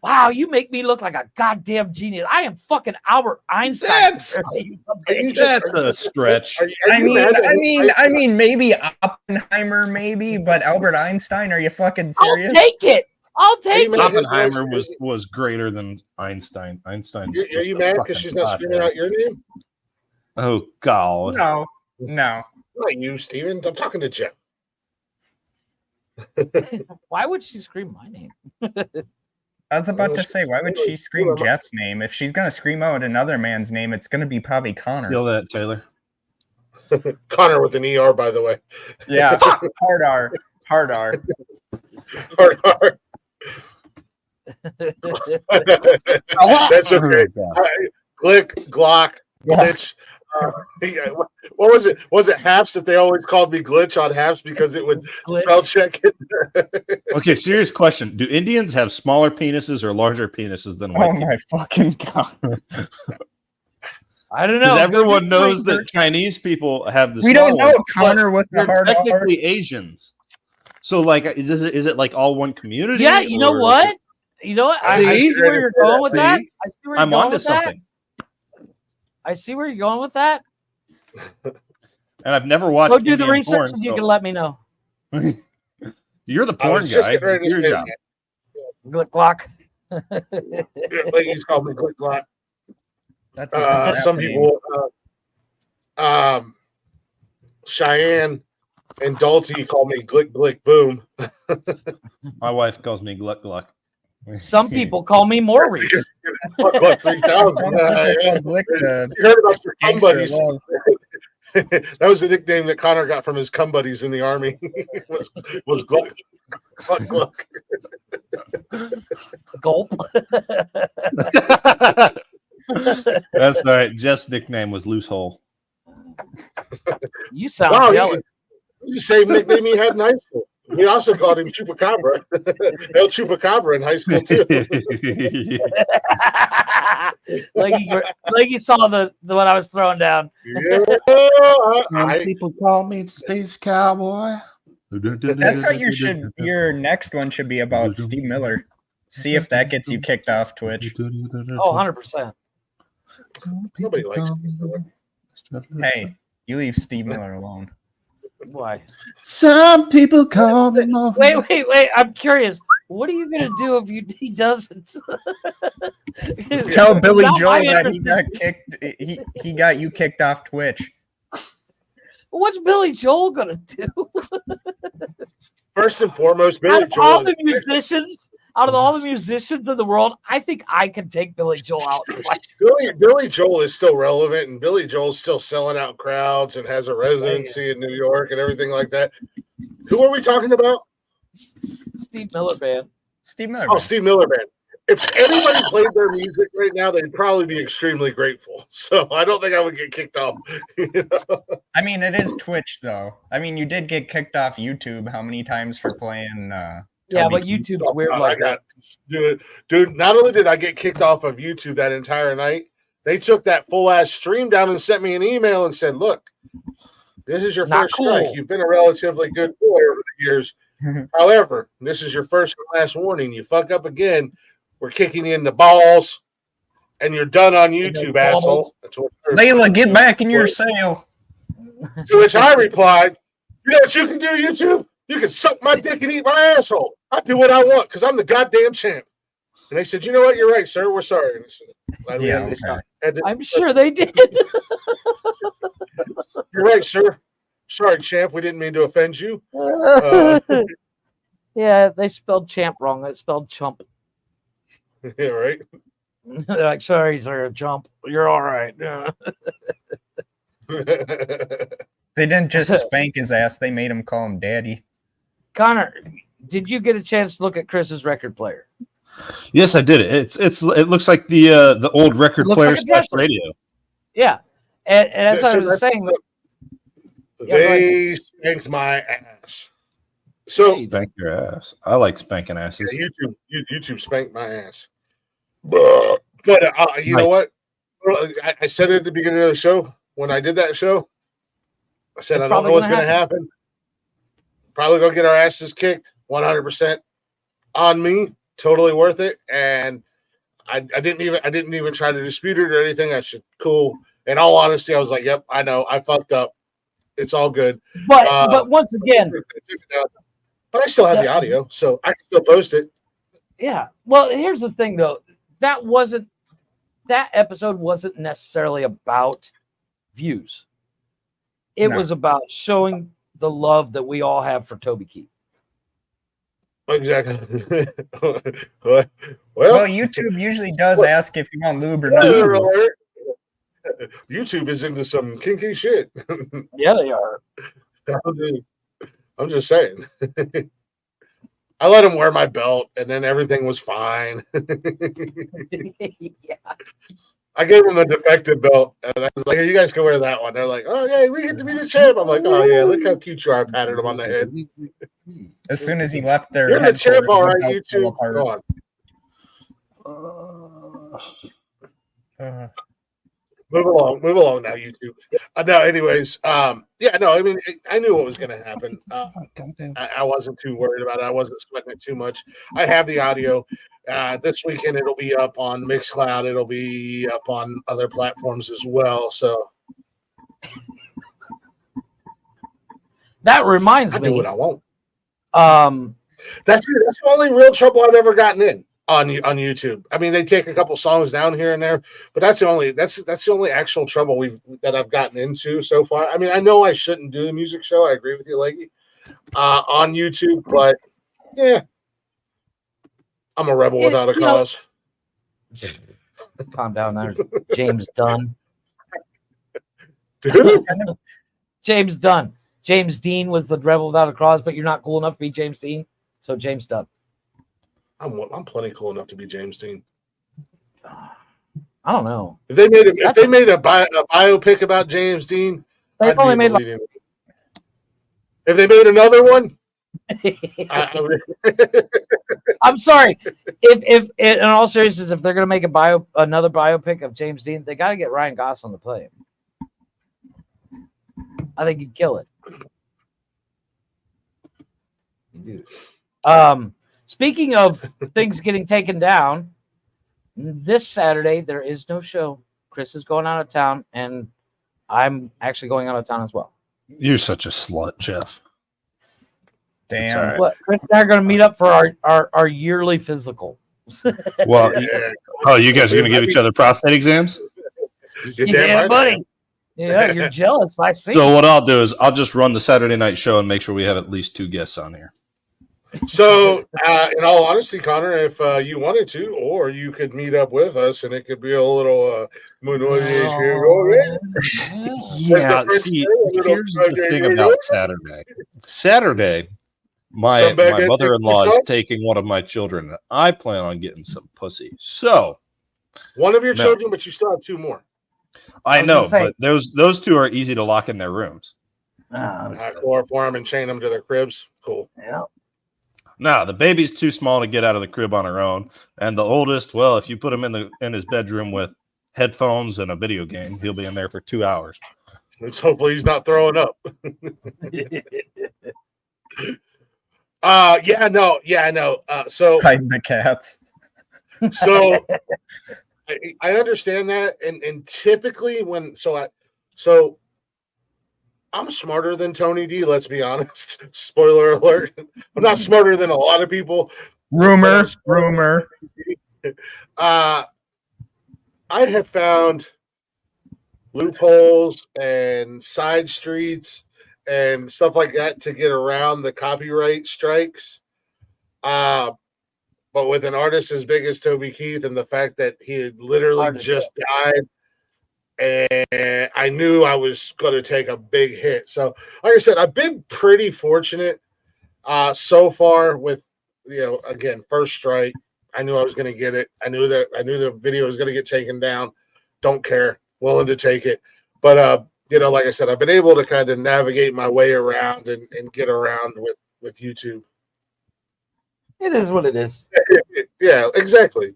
Speaker 2: wow, you make me look like a goddamn genius. I am fucking Albert Einstein.
Speaker 3: That's-
Speaker 1: you just-
Speaker 3: That's a stretch.
Speaker 1: Are you
Speaker 4: I
Speaker 1: mad
Speaker 4: mean,
Speaker 1: that
Speaker 4: maybe Oppenheimer, maybe, but Albert Einstein? Are you fucking
Speaker 2: I'll
Speaker 4: serious?
Speaker 2: take it. I'll take
Speaker 1: mad?
Speaker 2: it.
Speaker 3: Oppenheimer was greater than Einstein. Einstein's
Speaker 1: Are
Speaker 3: just
Speaker 1: you
Speaker 3: a
Speaker 1: mad
Speaker 3: fucking
Speaker 1: because she's not screaming
Speaker 3: pothead.
Speaker 1: out your name?
Speaker 3: Oh God!
Speaker 4: No.
Speaker 1: Not you, Steven. I'm talking to Jeff.
Speaker 2: Why would she scream my name?
Speaker 4: I was about to say, why would she scream Jeff's name? If she's gonna scream out another man's name, it's gonna be probably Connor.
Speaker 3: Feel that, Taylor?
Speaker 1: Connor with an ER, by the way.
Speaker 4: Yeah, hard R, hard R.
Speaker 1: Hard R. That's okay. Glick, Glock, Glitch. What was it? Was it Haps that they always called me Glitch on Haps because it would spell check it?
Speaker 3: Okay, serious question. Do Indians have smaller penises or larger penises than white
Speaker 4: Oh
Speaker 3: people?
Speaker 4: my fucking god!
Speaker 2: I don't know.
Speaker 3: Because everyone knows that Chinese people have the
Speaker 4: We
Speaker 3: small
Speaker 4: don't know,
Speaker 3: ones,
Speaker 4: Connor, with the
Speaker 3: they're
Speaker 4: hard R.
Speaker 3: technically Asians. So, like, is it like all one community?
Speaker 2: Yeah, you know
Speaker 3: or-
Speaker 2: what? You know what? I
Speaker 3: See?
Speaker 2: see where you're going with that.
Speaker 3: See?
Speaker 2: I see where you're
Speaker 3: I'm
Speaker 2: going
Speaker 3: onto
Speaker 2: with that.
Speaker 3: something.
Speaker 2: I see where you're going with that.
Speaker 3: And I've never watched.
Speaker 2: Go do the
Speaker 3: Indian
Speaker 2: research
Speaker 3: porn,
Speaker 2: and you
Speaker 3: so-
Speaker 2: can let me know.
Speaker 3: You're the
Speaker 1: I
Speaker 3: porn
Speaker 1: was just
Speaker 3: guy.
Speaker 1: getting ready
Speaker 3: It's
Speaker 1: to
Speaker 3: your
Speaker 1: say
Speaker 3: job.
Speaker 2: Glick Glock.
Speaker 1: Ladies call me Glick Glock.
Speaker 4: That's his
Speaker 1: Some
Speaker 4: name.
Speaker 1: people, Cheyenne and Dalty call me Glick Glick Boom.
Speaker 3: My wife calls me Gluck Gluck.
Speaker 2: Some people call me Maurice.
Speaker 1: Fuck, what, 3,000?
Speaker 4: Some people call Glick the
Speaker 1: You heard about your cum
Speaker 4: gangster
Speaker 1: buddies?
Speaker 4: love.
Speaker 1: That was the nickname that Connor got from his cum buddies in the army. was Gluck Gluck.
Speaker 2: Gulp.
Speaker 3: That's all right. Jeff's nickname was Loose Hole.
Speaker 2: You sound
Speaker 1: Wow,
Speaker 2: jealous.
Speaker 1: the same nickname he had in high school. We also called him Chupacabra. El Chupacabra in high school too.
Speaker 2: like you saw the one I was throwing down.
Speaker 1: Yeah,
Speaker 3: People call me the Space Cowboy.
Speaker 4: That's what your next one should be about, Steve Miller. See if that gets you kicked off Twitch.
Speaker 2: Oh, 100%.
Speaker 1: Nobody likes
Speaker 4: Hey, you leave Steve Miller alone.
Speaker 2: Why?
Speaker 3: Some people call me.
Speaker 2: Wait. I'm curious. What are you gonna do if he doesn't?
Speaker 4: Tell Billy
Speaker 2: Now
Speaker 4: Joel
Speaker 2: my
Speaker 4: that he
Speaker 2: interest
Speaker 4: got
Speaker 2: is-
Speaker 4: kicked. He got you kicked off Twitch.
Speaker 2: What's Billy Joel gonna do?
Speaker 1: First and foremost,
Speaker 2: Out
Speaker 1: Billy
Speaker 2: of all
Speaker 1: Joel.
Speaker 2: the musicians, out of all the musicians in the world, I think I can take Billy Joel out.
Speaker 1: Billy Joel is still relevant, and Billy Joel's still selling out crowds and has a residency in New York and everything like that. Who are we talking about?
Speaker 2: Steve Miller Band.
Speaker 4: Steve Miller.
Speaker 1: Oh, Steve Miller Band. If anybody played their music right now, they'd probably be extremely grateful. So I don't think I would get kicked off. You know?
Speaker 4: I mean, it is Twitch, though. I mean, you did get kicked off YouTube how many times for playing?
Speaker 2: Yeah,
Speaker 4: Toby
Speaker 2: but
Speaker 4: Keith?
Speaker 2: YouTube's weird
Speaker 1: I
Speaker 2: like
Speaker 1: got,
Speaker 2: that.
Speaker 1: dude. Not only did I get kicked off of YouTube that entire night, they took that full ass stream down and sent me an email and said, "Look, this is your
Speaker 2: Not
Speaker 1: first
Speaker 2: cool.
Speaker 1: strike. You've been a relatively good boy over the years. However, this is your first and last warning. You fuck up again, we're kicking you in the balls, and you're done on YouTube,
Speaker 2: balls.
Speaker 1: asshole." That's what
Speaker 4: Layla, get back in your cell.
Speaker 1: to which I replied, "You know what you can do, YouTube? You can suck my dick and eat my asshole. I do what I want because I'm the goddamn champ." And they said, "You know what? You're right, sir. We're sorry." And I said,
Speaker 4: Yeah,
Speaker 1: had to-
Speaker 4: okay.
Speaker 1: had to-
Speaker 2: I'm sure they did.
Speaker 1: You're right, sir. Sorry, champ. We didn't mean to offend you.
Speaker 2: Yeah, they spelled champ wrong. They spelled chump.
Speaker 1: Yeah, right.
Speaker 2: They're like, sorry, sir, chump. You're all right. Yeah.
Speaker 4: They didn't just spank his ass; they made him call him daddy.
Speaker 2: Connor, did you get a chance to look at Chris's record player?
Speaker 3: Yes, I did it. It looks like the old record
Speaker 2: It looks
Speaker 3: player
Speaker 2: like a
Speaker 3: slash
Speaker 2: dresser.
Speaker 3: radio.
Speaker 2: Yeah, and as
Speaker 1: Yeah,
Speaker 2: I
Speaker 1: so
Speaker 2: was
Speaker 1: that's-
Speaker 2: saying,
Speaker 1: They spanked my ass. So
Speaker 3: Spank your ass. I like spanking asses.
Speaker 1: yeah, YouTube spanked my ass. But you know what? I said it at the beginning of the show when I did that show. I said
Speaker 2: It's
Speaker 1: I don't
Speaker 2: probably
Speaker 1: know what's
Speaker 2: gonna
Speaker 1: going to happen. Probably gonna get our asses kicked. 100% on me. Totally worth it. And I didn't even try to dispute it or anything. I said cool. In all honesty, I was like, "Yep, I know. I fucked up. It's all good."
Speaker 2: but once again,
Speaker 1: But I still have the audio, so I can still post it.
Speaker 2: yeah. Well, here's the thing, though. That episode wasn't necessarily about views. It
Speaker 4: No.
Speaker 2: was about showing the love that we all have for Toby Keith.
Speaker 1: Exactly.
Speaker 4: Well,
Speaker 1: Well,
Speaker 4: YouTube usually does
Speaker 1: What?
Speaker 4: ask if you want lube or
Speaker 1: spoiler
Speaker 4: not.
Speaker 1: alert. YouTube is into some kinky shit.
Speaker 2: Yeah, they are.
Speaker 1: I'm just saying. I let him wear my belt, and then everything was fine.
Speaker 2: Yeah.
Speaker 1: I gave him a defective belt, and I was like, hey, you guys can wear that one. They're like, oh, yeah, we get to be the champ. I'm like, oh, yeah, look how cute you are. I patted him on the head.
Speaker 4: As soon as he left their
Speaker 1: You're the champ,
Speaker 4: headquarters,
Speaker 1: all
Speaker 4: the
Speaker 1: right,
Speaker 4: belt
Speaker 1: you
Speaker 4: fell
Speaker 1: two.
Speaker 4: apart.
Speaker 1: Go on. Move along now, you two. No, anyways, yeah, no, I mean, I knew what was going to happen. I wasn't too worried about it. I wasn't sweating it too much. I have the audio. This weekend, it'll be up on Mixcloud. It'll be up on other platforms as well. So
Speaker 2: That reminds
Speaker 1: I do
Speaker 2: me.
Speaker 1: what I want.
Speaker 2: That's
Speaker 1: the only real trouble I've ever gotten in on YouTube. I mean, they take a couple songs down here and there, but that's the only actual trouble that I've gotten into so far. I mean, I know I shouldn't do the music show. I agree with you, Leggy, on YouTube, but yeah, I'm a rebel without a cause.
Speaker 2: Calm down there, James Dunn.
Speaker 1: Dude.
Speaker 2: James Dunn. James Dean was the rebel without a cause, but you're not cool enough to be James Dean, so James Dunn.
Speaker 1: I'm plenty cool enough to be James Dean.
Speaker 2: I don't know.
Speaker 1: If they made a biopic about James Dean,
Speaker 2: They've only made like,
Speaker 1: if they made another one,
Speaker 2: I'm sorry. If in all seriousness, if they're gonna make another biopic of James Dean, they got to get Ryan Gosling to play him. I think he'd kill it. Speaking of things getting taken down, this Saturday there is no show. Chris is going out of town, and I'm actually going out of town as well.
Speaker 3: You're such a slut, Jeff.
Speaker 4: Damn.
Speaker 3: Right.
Speaker 2: What, Chris and I are going to meet up for our yearly physical.
Speaker 3: Well, you guys are going to give each other prostate exams?
Speaker 2: Yeah, buddy. Yeah, you're jealous. I see.
Speaker 3: So what I'll do is I'll just run the Saturday night show and make sure we have at least 2 guests on here.
Speaker 1: So, in all honesty, Connor, if you wanted to, or you could meet up with us, and it could be a little
Speaker 3: Yeah, see, here's the thing about Saturday. Saturday, my mother-in-law is taking one of my children, and I plan on getting some pussy. So,
Speaker 1: one of your children, but you still have 2 more.
Speaker 3: I know, but those 2 are easy to lock in their rooms.
Speaker 1: Chloroform and chain them to their cribs. Cool.
Speaker 2: Yeah.
Speaker 3: No, the baby's too small to get out of the crib on her own, and the oldest, well, if you put him in his bedroom with headphones and a video game, he'll be in there for 2 hours.
Speaker 1: Let's hopefully he's not throwing up. I know. So
Speaker 4: hiding the cats.
Speaker 1: So I understand that, and typically I'm smarter than Tony D, let's be honest. Spoiler alert. I'm not smarter than a lot of people.
Speaker 4: Rumor.
Speaker 1: I have found loopholes and side streets and stuff like that to get around the copyright strikes. But with an artist as big as Toby Keith and the fact that he had literally just died, and I knew I was going to take a big hit. So, like I said, I've been pretty fortunate so far with, again, first strike. I knew I was going to get it. I knew the video was going to get taken down. Don't care. Willing to take it. But, like I said, I've been able to kind of navigate my way around and get around with YouTube.
Speaker 2: It is what it is.
Speaker 1: Yeah, exactly.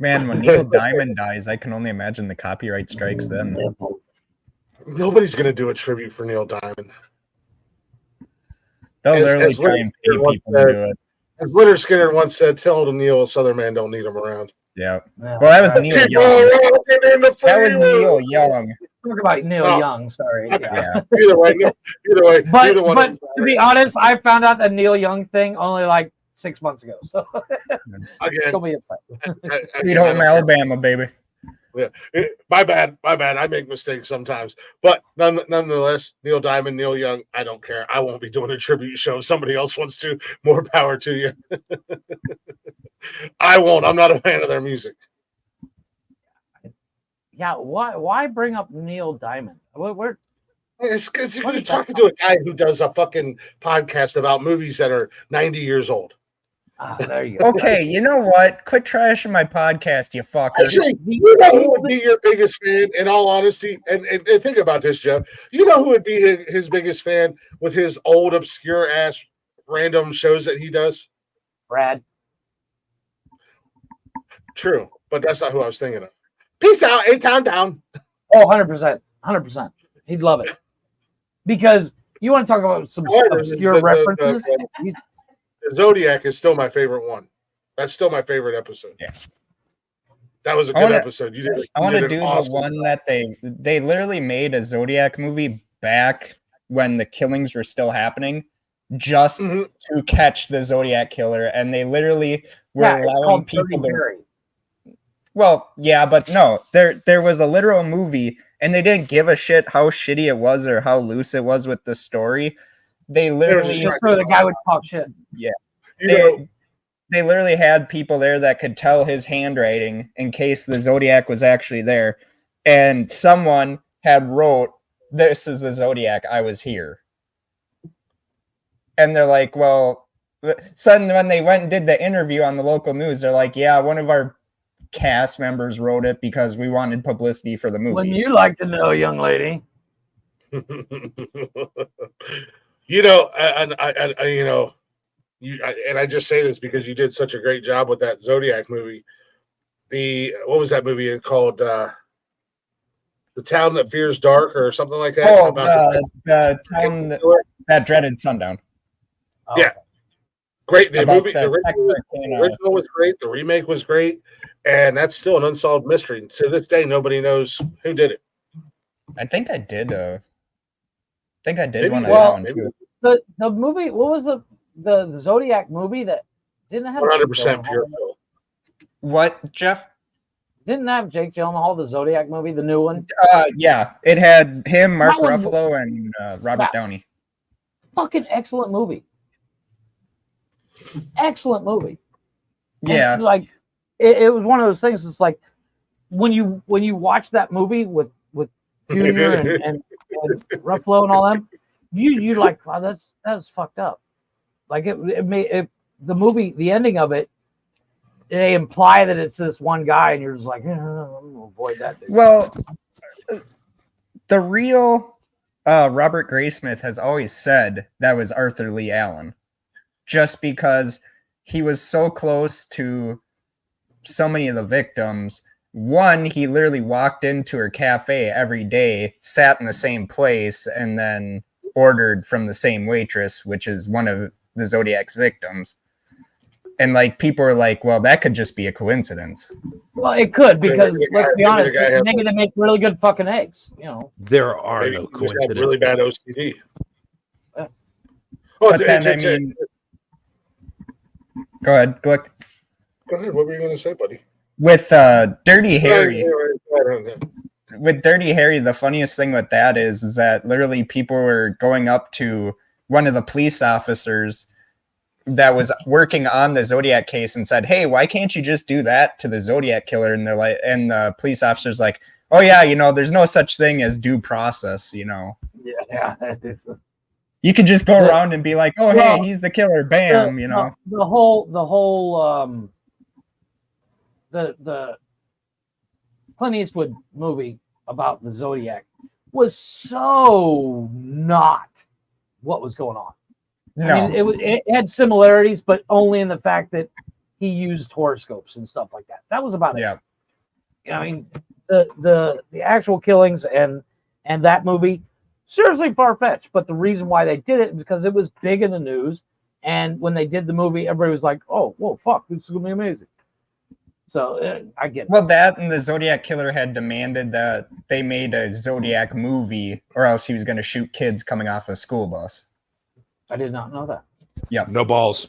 Speaker 4: Man, when Neil Diamond dies, I can only imagine the copyright strikes then.
Speaker 1: Nobody's going to do a tribute for Neil Diamond.
Speaker 4: They'll literally try and pay people to do it.
Speaker 1: As Leonard Skinner once said, tell Neil a Southern man don't need him around.
Speaker 4: Yeah. Well, that was Neil Young. That was Neil Young.
Speaker 2: Talk about Neil Young. Sorry.
Speaker 1: Yeah. Either way.
Speaker 2: But to be honest, I found out the Neil Young thing only like 6 months ago. So
Speaker 1: again,
Speaker 2: don't be upset.
Speaker 4: Sweet home Alabama, baby.
Speaker 1: Yeah. My bad. I make mistakes sometimes. But nonetheless, Neil Diamond, Neil Young, I don't care. I won't be doing a tribute show. If somebody else wants to, more power to you. I won't. I'm not a fan of their music.
Speaker 2: Yeah, why bring up Neil Diamond? Where
Speaker 1: You're talking to a guy who does a fucking podcast about movies that are 90 years old.
Speaker 2: There you go.
Speaker 4: Okay, you know what? Quit trashing my podcast, you fucker.
Speaker 1: Actually, you know who would be your biggest fan, in all honesty? And think about this, Jeff. You know who would be his biggest fan with his old, obscure-ass random shows that he does?
Speaker 2: Brad.
Speaker 1: True, but that's not who I was thinking of. Peace out, A-Town down.
Speaker 2: Oh, 100%. 100%. He'd love it. Because you want to talk about some obscure references?
Speaker 1: The Zodiac is still my favorite one. That's still my favorite episode.
Speaker 4: Yeah.
Speaker 1: That was a good episode.
Speaker 4: I want to do the one that they literally made a Zodiac movie back when the killings were still happening, just to catch the Zodiac killer, and they literally were allowing people to. Well, yeah, but no, there was a literal movie, and they didn't give a shit how shitty it was or how loose it was with the story. They literally
Speaker 2: just so the guy would talk shit.
Speaker 4: Yeah, they literally had people there that could tell his handwriting in case the Zodiac was actually there, and someone had wrote, "This is the Zodiac. I was here." And they're like, "Well," suddenly when they went and did the interview on the local news, they're like, "Yeah, one of our cast members wrote it because we wanted publicity for the movie."
Speaker 2: Wouldn't you like to know, young lady?
Speaker 1: You know, and I just say this because you did such a great job with that Zodiac movie. What was that movie called? The Town That Fears Dark or something like that.
Speaker 4: Oh, the Town that Dreaded Sundown.
Speaker 1: Oh. Yeah, great. The movie, the original was great. The remake was great, and that's still an unsolved mystery. To this day, nobody knows who did it.
Speaker 4: I think I did. Maybe,
Speaker 2: one. The movie. What was the Zodiac movie that didn't have
Speaker 1: 100% pure Phil?
Speaker 4: What, Jeff?
Speaker 2: Didn't have Jake Gyllenhaal, the Zodiac movie, the new one?
Speaker 4: Yeah, it had him, Mark Ruffalo, and Robert Downey.
Speaker 2: Fucking excellent movie. Excellent movie.
Speaker 4: Yeah,
Speaker 2: and, like it was one of those things. It's like when you watch that movie with Junior and Ruffalo and all them, you like, wow, that's fucked up. Like it made the movie, the ending of it, they imply that it's this one guy, and you're just like, I'm gonna avoid that dude.
Speaker 4: Well, the real Robert Graysmith has always said that was Arthur Lee Allen, just because he was so close to so many of the victims. One, he literally walked into her cafe every day, sat in the same place, and then ordered from the same waitress, which is one of the Zodiac's victims. And like people are like, well, that could just be a coincidence.
Speaker 2: Well, it could, because let's be honest, maybe they make really good fucking eggs. You know,
Speaker 3: there are no coincidences.
Speaker 1: Really bad OCD.
Speaker 4: But then I mean, go ahead, Glick.
Speaker 1: Go ahead. What were you going to say, buddy?
Speaker 4: With Dirty Harry. With Dirty Harry, the funniest thing with that is that literally people were going up to one of the police officers that was working on the Zodiac case and said, "Hey, why can't you just do that to the Zodiac killer?" And they're like, and the police officer's like, "Oh yeah, there's no such thing as due process,
Speaker 2: Yeah.
Speaker 4: You could just go around and be like, "Oh, hey, he's the killer." Bam,
Speaker 2: The whole the Clint Eastwood movie about the Zodiac was so not what was going on.
Speaker 4: No.
Speaker 2: I mean, it had similarities, but only in the fact that he used horoscopes and stuff like that. That was about it. I mean, the actual killings and that movie, seriously far-fetched. But the reason why they did it is because it was big in the news, and when they did the movie, everybody was like, "Oh, whoa, fuck, this is gonna be amazing." So I get it.
Speaker 4: Well, that and the Zodiac killer had demanded that they made a Zodiac movie, or else he was going to shoot kids coming off a school bus.
Speaker 2: I did not know that.
Speaker 4: Yeah,
Speaker 3: no balls.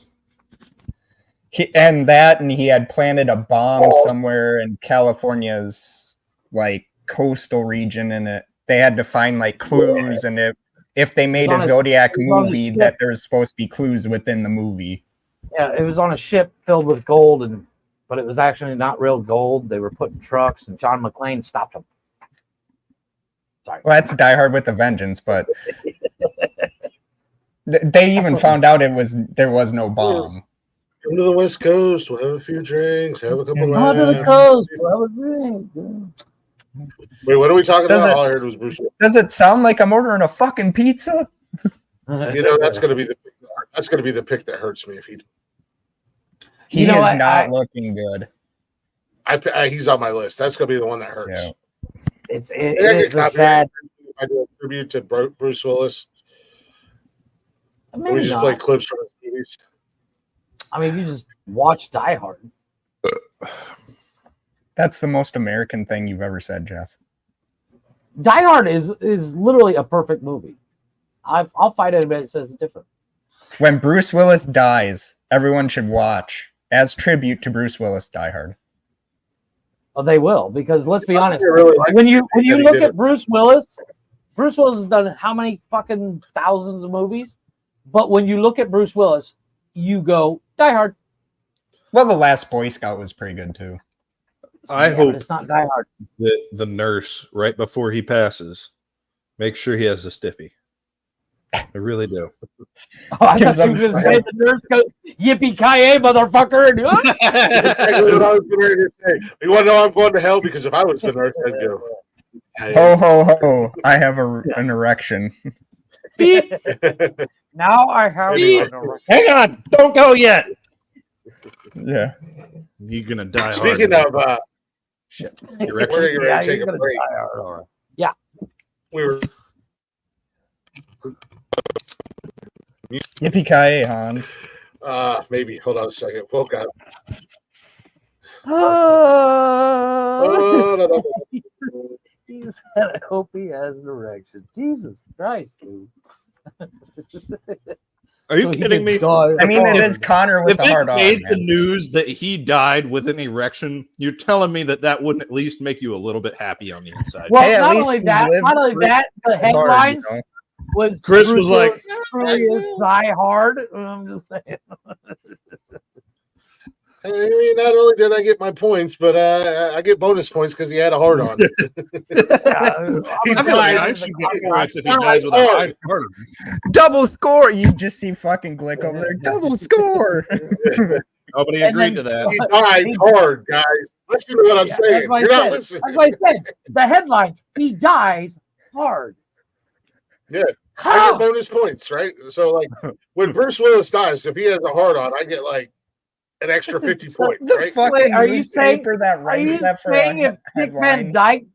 Speaker 4: He had planted a bomb somewhere in California's like coastal region, and they had to find like clues. And if they made a Zodiac movie, that there was supposed to be clues within the movie.
Speaker 2: Yeah, it was on a ship filled with gold, but it was actually not real gold. They were put in trucks, and John McClane stopped them. Sorry.
Speaker 4: Well, that's Die Hard with a Vengeance, but they even found out there was no bomb.
Speaker 1: Come to the West Coast. We'll have a few drinks. Have a couple
Speaker 2: Come
Speaker 1: laughs.
Speaker 2: to the coast. Well, have a drink.
Speaker 1: Wait, what are we talking
Speaker 4: Does
Speaker 1: about?
Speaker 4: it-
Speaker 1: All I heard was Bruce Willis.
Speaker 4: Does it sound like I'm ordering a fucking pizza?
Speaker 1: You know, that's gonna be the pick that hurts me if he.
Speaker 4: He
Speaker 2: You know
Speaker 4: is
Speaker 2: what?
Speaker 4: not looking good.
Speaker 1: He's on my list. That's gonna be the one that hurts.
Speaker 4: Yeah.
Speaker 2: It's
Speaker 1: I think I
Speaker 2: it's
Speaker 1: get
Speaker 2: a sad.
Speaker 1: copyrighted if I do a tribute to Bruce Willis.
Speaker 2: Maybe
Speaker 1: We just
Speaker 2: not.
Speaker 1: play clips from his movies.
Speaker 2: I mean, you just watch Die Hard.
Speaker 4: That's the most American thing you've ever said, Jeff.
Speaker 2: Die Hard is literally a perfect movie. I'll fight anybody that says it's different.
Speaker 4: When Bruce Willis dies, everyone should watch as tribute to Bruce Willis Die Hard.
Speaker 2: Oh, they will, because let's be honest.
Speaker 1: Really like
Speaker 2: When you
Speaker 1: that he
Speaker 2: look
Speaker 1: did
Speaker 2: at
Speaker 1: it.
Speaker 2: Bruce Willis has done how many fucking thousands of movies? But when you look at Bruce Willis, you go Die Hard.
Speaker 4: Well, The Last Boy Scout was pretty good too.
Speaker 3: I
Speaker 2: Yeah,
Speaker 3: hope
Speaker 2: but it's not Die Hard.
Speaker 3: that the nurse, right before he passes, makes sure he has a stiffy. I really do.
Speaker 2: Oh, I
Speaker 4: Gives
Speaker 2: thought you were
Speaker 4: them
Speaker 2: going to say the nurse goes, yippee-ki-yay, motherfucker. And,
Speaker 1: Exactly what I was getting ready to say. You want to know I'm going to hell because if I was the nurse, I'd go.
Speaker 4: Ho ho ho! I have an erection.
Speaker 2: now I have
Speaker 3: Hang on, don't go yet.
Speaker 4: Yeah.
Speaker 3: You're gonna die.
Speaker 1: Speaking
Speaker 3: hard.
Speaker 1: of,
Speaker 3: Shit,
Speaker 1: we're gonna get ready to take
Speaker 2: he's
Speaker 1: a
Speaker 2: gonna
Speaker 1: break.
Speaker 2: die hard, all right.
Speaker 1: We were
Speaker 4: Yippee ki Hans.
Speaker 1: maybe. Hold on a second. Oh God.
Speaker 2: Oh,
Speaker 1: Oh, no, no, no.
Speaker 2: he said, I hope he has an erection. Jesus Christ, dude.
Speaker 3: Are you
Speaker 2: So he
Speaker 3: kidding
Speaker 2: can
Speaker 3: me?
Speaker 2: die.
Speaker 4: I mean, it is Connor with
Speaker 3: If
Speaker 4: the
Speaker 3: it
Speaker 4: hard on.
Speaker 3: made the
Speaker 4: man.
Speaker 3: news that he died with an erection, you're telling me that wouldn't at least make you a little bit happy on the inside.
Speaker 2: Well,
Speaker 4: Hey, at
Speaker 2: not
Speaker 4: least
Speaker 2: only
Speaker 4: he
Speaker 2: that,
Speaker 4: lived
Speaker 2: the
Speaker 4: hard,
Speaker 2: headlines
Speaker 4: you know?
Speaker 2: was
Speaker 3: Chris
Speaker 2: Bruce
Speaker 3: was like,
Speaker 2: Willis truly is Die Hard. I'm just saying.
Speaker 1: I mean, not only did I get my points, but I get bonus points because he had a hard on.
Speaker 2: Yeah,
Speaker 1: He
Speaker 3: I feel like I
Speaker 1: died.
Speaker 3: should get points if he dies with a high heart.
Speaker 4: Double score! You just see fucking Glick over there. Double score!
Speaker 3: Nobody
Speaker 2: And
Speaker 3: agreed
Speaker 2: then-
Speaker 3: to that.
Speaker 1: He died hard, guys. Listen to what I'm
Speaker 2: Yeah,
Speaker 1: saying.
Speaker 2: that's what
Speaker 1: You're
Speaker 2: I
Speaker 1: not
Speaker 2: said.
Speaker 1: listening.
Speaker 2: That's what I said. The headlines: he dies hard.
Speaker 1: Yeah. I
Speaker 2: Ha!
Speaker 1: get bonus points, right? So, like, when Bruce Willis dies, if he has a hard on, I get like an extra 50 points,
Speaker 4: The
Speaker 1: right?
Speaker 4: fucking
Speaker 2: Wait, are you saying-
Speaker 4: newspaper that
Speaker 2: Are
Speaker 4: writes
Speaker 2: you
Speaker 4: that for
Speaker 2: saying
Speaker 4: a
Speaker 2: if Dick Van
Speaker 4: headline.
Speaker 2: Dyke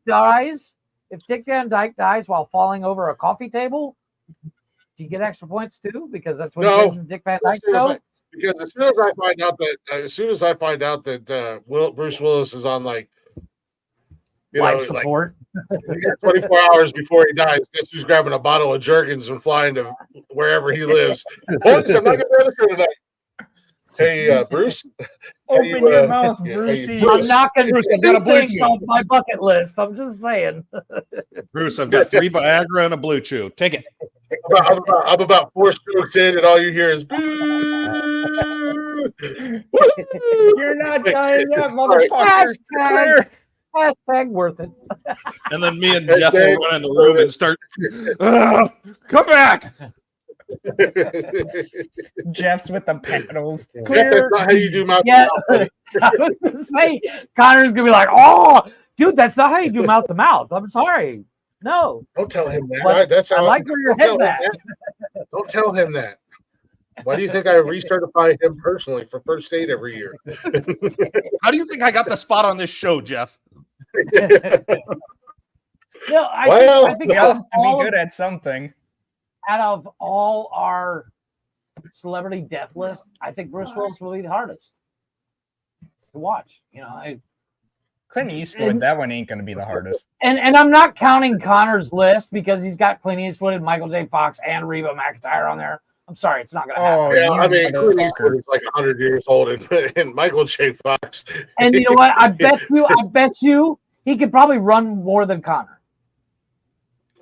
Speaker 2: dies, while falling over a coffee table, do you get extra points too? Because that's what
Speaker 1: No.
Speaker 2: he did in the Dick Van Dyke show.
Speaker 1: Because as soon as I find out that Bruce Willis is on like, you know,
Speaker 2: Life
Speaker 1: like
Speaker 2: support.
Speaker 1: 24 hours before he dies, guess who's grabbing a bottle of Jergens and flying to wherever he lives? Boys, I'm not gonna be on the show tonight. Hey, Bruce.
Speaker 4: Open
Speaker 1: Hey,
Speaker 4: your mouth,
Speaker 1: yeah, hey,
Speaker 4: Brucey.
Speaker 1: Bruce.
Speaker 2: I'm knocking
Speaker 3: Bruce, I've got
Speaker 2: two
Speaker 3: a blue
Speaker 2: things
Speaker 3: chew.
Speaker 2: off my bucket list. I'm just saying.
Speaker 3: Bruce, I've got 3 Viagra and a Blue Chew. Take it.
Speaker 1: I'm about 4 strokes in, and all you hear is. Boo!
Speaker 4: You're not dying yet,
Speaker 1: Sorry.
Speaker 4: motherfuckers. Clear.
Speaker 2: Hashtag worth it.
Speaker 3: And then me and
Speaker 1: Hey,
Speaker 3: Jeff will
Speaker 1: Dave.
Speaker 3: run in the room and start, come back.
Speaker 4: Jeff's with the paddles.
Speaker 1: That's
Speaker 4: Clear.
Speaker 1: not how you do mouth.
Speaker 2: Yeah, I was gonna say Connor's gonna be like, "Oh, dude, that's not how you do mouth to mouth." I'm sorry. No,
Speaker 1: Don't tell him that.
Speaker 2: But
Speaker 1: That's how
Speaker 2: I like where your
Speaker 1: don't
Speaker 2: head's
Speaker 1: tell him
Speaker 2: at.
Speaker 1: that. Don't tell him that. Why do you think I recertify him personally for first aid every year?
Speaker 3: How do you think I got the spot on this show, Jeff?
Speaker 2: No, I
Speaker 1: Well,
Speaker 2: think
Speaker 4: We all have to
Speaker 2: all
Speaker 4: be
Speaker 2: of-
Speaker 4: good at something.
Speaker 2: out of all our celebrity death list, I think Bruce Willis will be the hardest to watch. You know,
Speaker 4: Clint Eastwood, that one ain't going to be the hardest.
Speaker 2: and I'm not counting Connor's list because he's got Clint Eastwood and Michael J. Fox and Reba McEntire on there. I'm sorry, it's not gonna happen.
Speaker 4: Oh,
Speaker 1: yeah,
Speaker 4: you
Speaker 1: I mean, Clint
Speaker 4: motherfucker.
Speaker 1: Eastwood is like 100 years old, and Michael J. Fox.
Speaker 2: And you know what? I bet you, he could probably run more than Connor.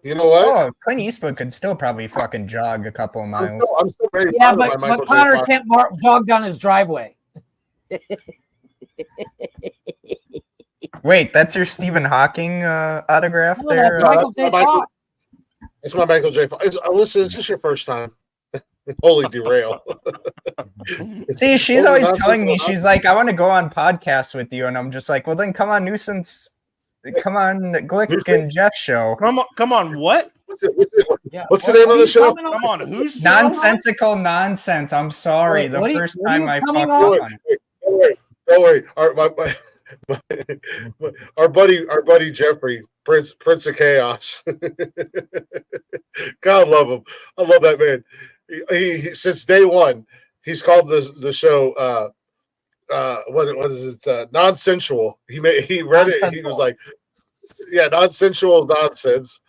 Speaker 1: You know what?
Speaker 4: Oh, Clint Eastwood could still probably fucking jog a couple of miles.
Speaker 1: I'm still very
Speaker 2: Yeah,
Speaker 1: proud of my
Speaker 2: but
Speaker 1: Michael J.
Speaker 2: Connor
Speaker 1: Fox.
Speaker 2: can't jog down his driveway.
Speaker 4: Wait, that's your Stephen Hawking autograph
Speaker 2: No,
Speaker 4: there?
Speaker 2: that's Michael J.
Speaker 1: Michael-
Speaker 2: Fox.
Speaker 1: It's my Michael J. Alyssa, is this your first time? Holy derail.
Speaker 4: See, she's always telling me, she's like, I want to go on podcasts with you. And I'm just like, well, then come on, Nuisance. Come on, Glick and Jeff show.
Speaker 3: Come on, what?
Speaker 1: What's the name of the show?
Speaker 3: Come on, who's
Speaker 4: Nonsensical nonsense. I'm sorry. The first time I fucked up on it.
Speaker 1: Don't worry. Our buddy Jeffrey, Prince of Chaos. God love him. I love that man. He since day one, he's called the show what is it? Nonsensical. He read it. He was like, yeah, nonsensical nonsense.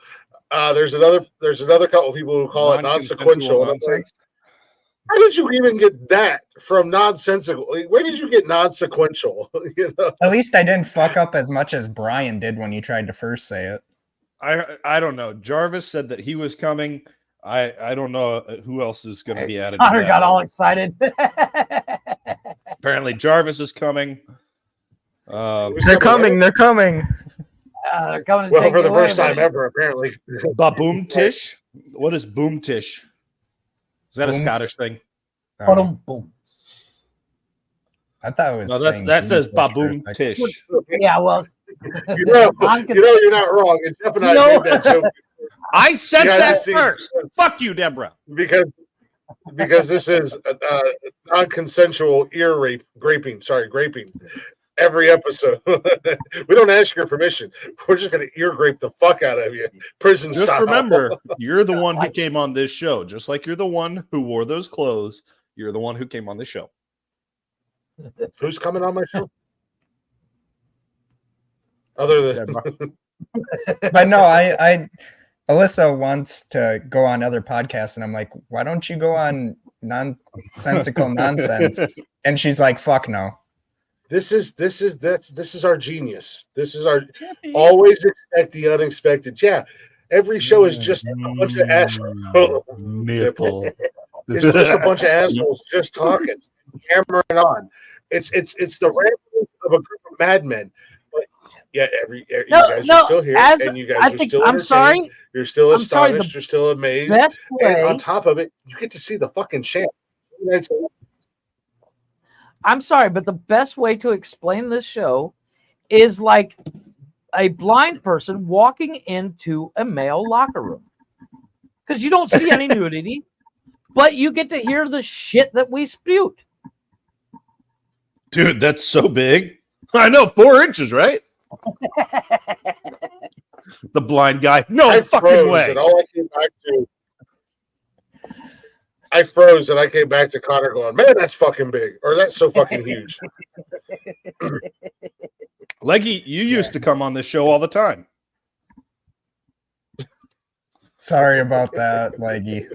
Speaker 1: There's another couple of people who call it non-sequential.
Speaker 3: Nonsense.
Speaker 1: How did you even get that from nonsensical? Where did you get non-sequential? You know?
Speaker 4: At least I didn't fuck up as much as Brian did when you tried to first say it.
Speaker 3: I don't know. Jarvis said that he was coming. I don't know who else is going to be added.
Speaker 2: Connor got all excited.
Speaker 3: Apparently, Jarvis is coming.
Speaker 4: They're coming.
Speaker 2: They're coming.
Speaker 1: Well, for the first time ever, apparently.
Speaker 3: Baboom Tish. What is Boom Tish? Is that a Scottish thing?
Speaker 2: Boom.
Speaker 4: I thought it was.
Speaker 3: No, that says Baboom Tish.
Speaker 2: Yeah, well,
Speaker 1: you know, you're not wrong. And Jeff and I made that joke.
Speaker 3: I said that first. Fuck you, Deborah.
Speaker 1: Because this is non-consensual graping. Every episode. We don't ask your permission. We're just going to ear grape the fuck out of you. Prison
Speaker 3: Just
Speaker 1: style.
Speaker 3: remember, you're the one who came on this show. Just like you're the one who wore those clothes, you're the one who came on this show.
Speaker 1: Who's coming on my show? Other than
Speaker 4: But no, Alyssa wants to go on other podcasts, and I'm like, why don't you go on Nonsensical Nonsense? And she's like, fuck no.
Speaker 1: This is our genius. This is our always expect the unexpected. Yeah, every show is just a bunch of assholes.
Speaker 3: Nipple.
Speaker 1: It's just a bunch of assholes just talking, hammering on. It's the ramblings of a group of madmen. But yeah, you guys are still here, and you guys are still.
Speaker 2: I'm sorry.
Speaker 1: You're still astonished. You're still amazed.
Speaker 2: And
Speaker 1: on top of it, you get to see the fucking champ.
Speaker 2: I'm sorry, but the best way to explain this show is like a blind person walking into a male locker room. Because you don't see any nudity, but you get to hear the shit that we spewed.
Speaker 3: Dude, that's so big. I know, 4 inches, right? The blind guy. No fucking way.
Speaker 1: And all I came back to, I froze and I came back to Connor going, man, that's fucking big. Or that's so fucking huge.
Speaker 3: Leggy, you used to come on this show all the time.
Speaker 4: Sorry about that, Leggy.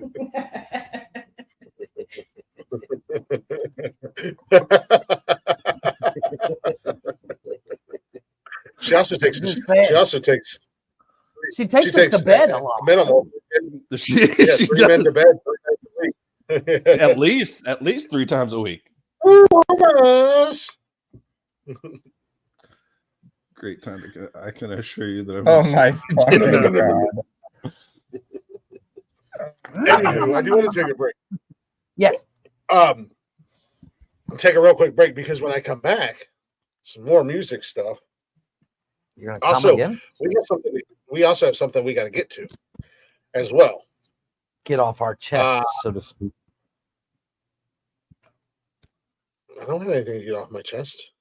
Speaker 1: She takes us
Speaker 2: to bed a lot.
Speaker 1: Minimal.
Speaker 3: She
Speaker 1: 3 men to bed.
Speaker 3: at least 3 times a week. Great time to get. I can assure you that.
Speaker 4: My fucking God.
Speaker 1: Anywho, I do want to take a break.
Speaker 2: Yes.
Speaker 1: Take a real quick break because when I come back, some more music stuff.
Speaker 2: You're gonna come again?
Speaker 1: We also have something we got to get to as well.
Speaker 2: Get off our chest, so to speak.
Speaker 1: I don't have anything to get off my chest.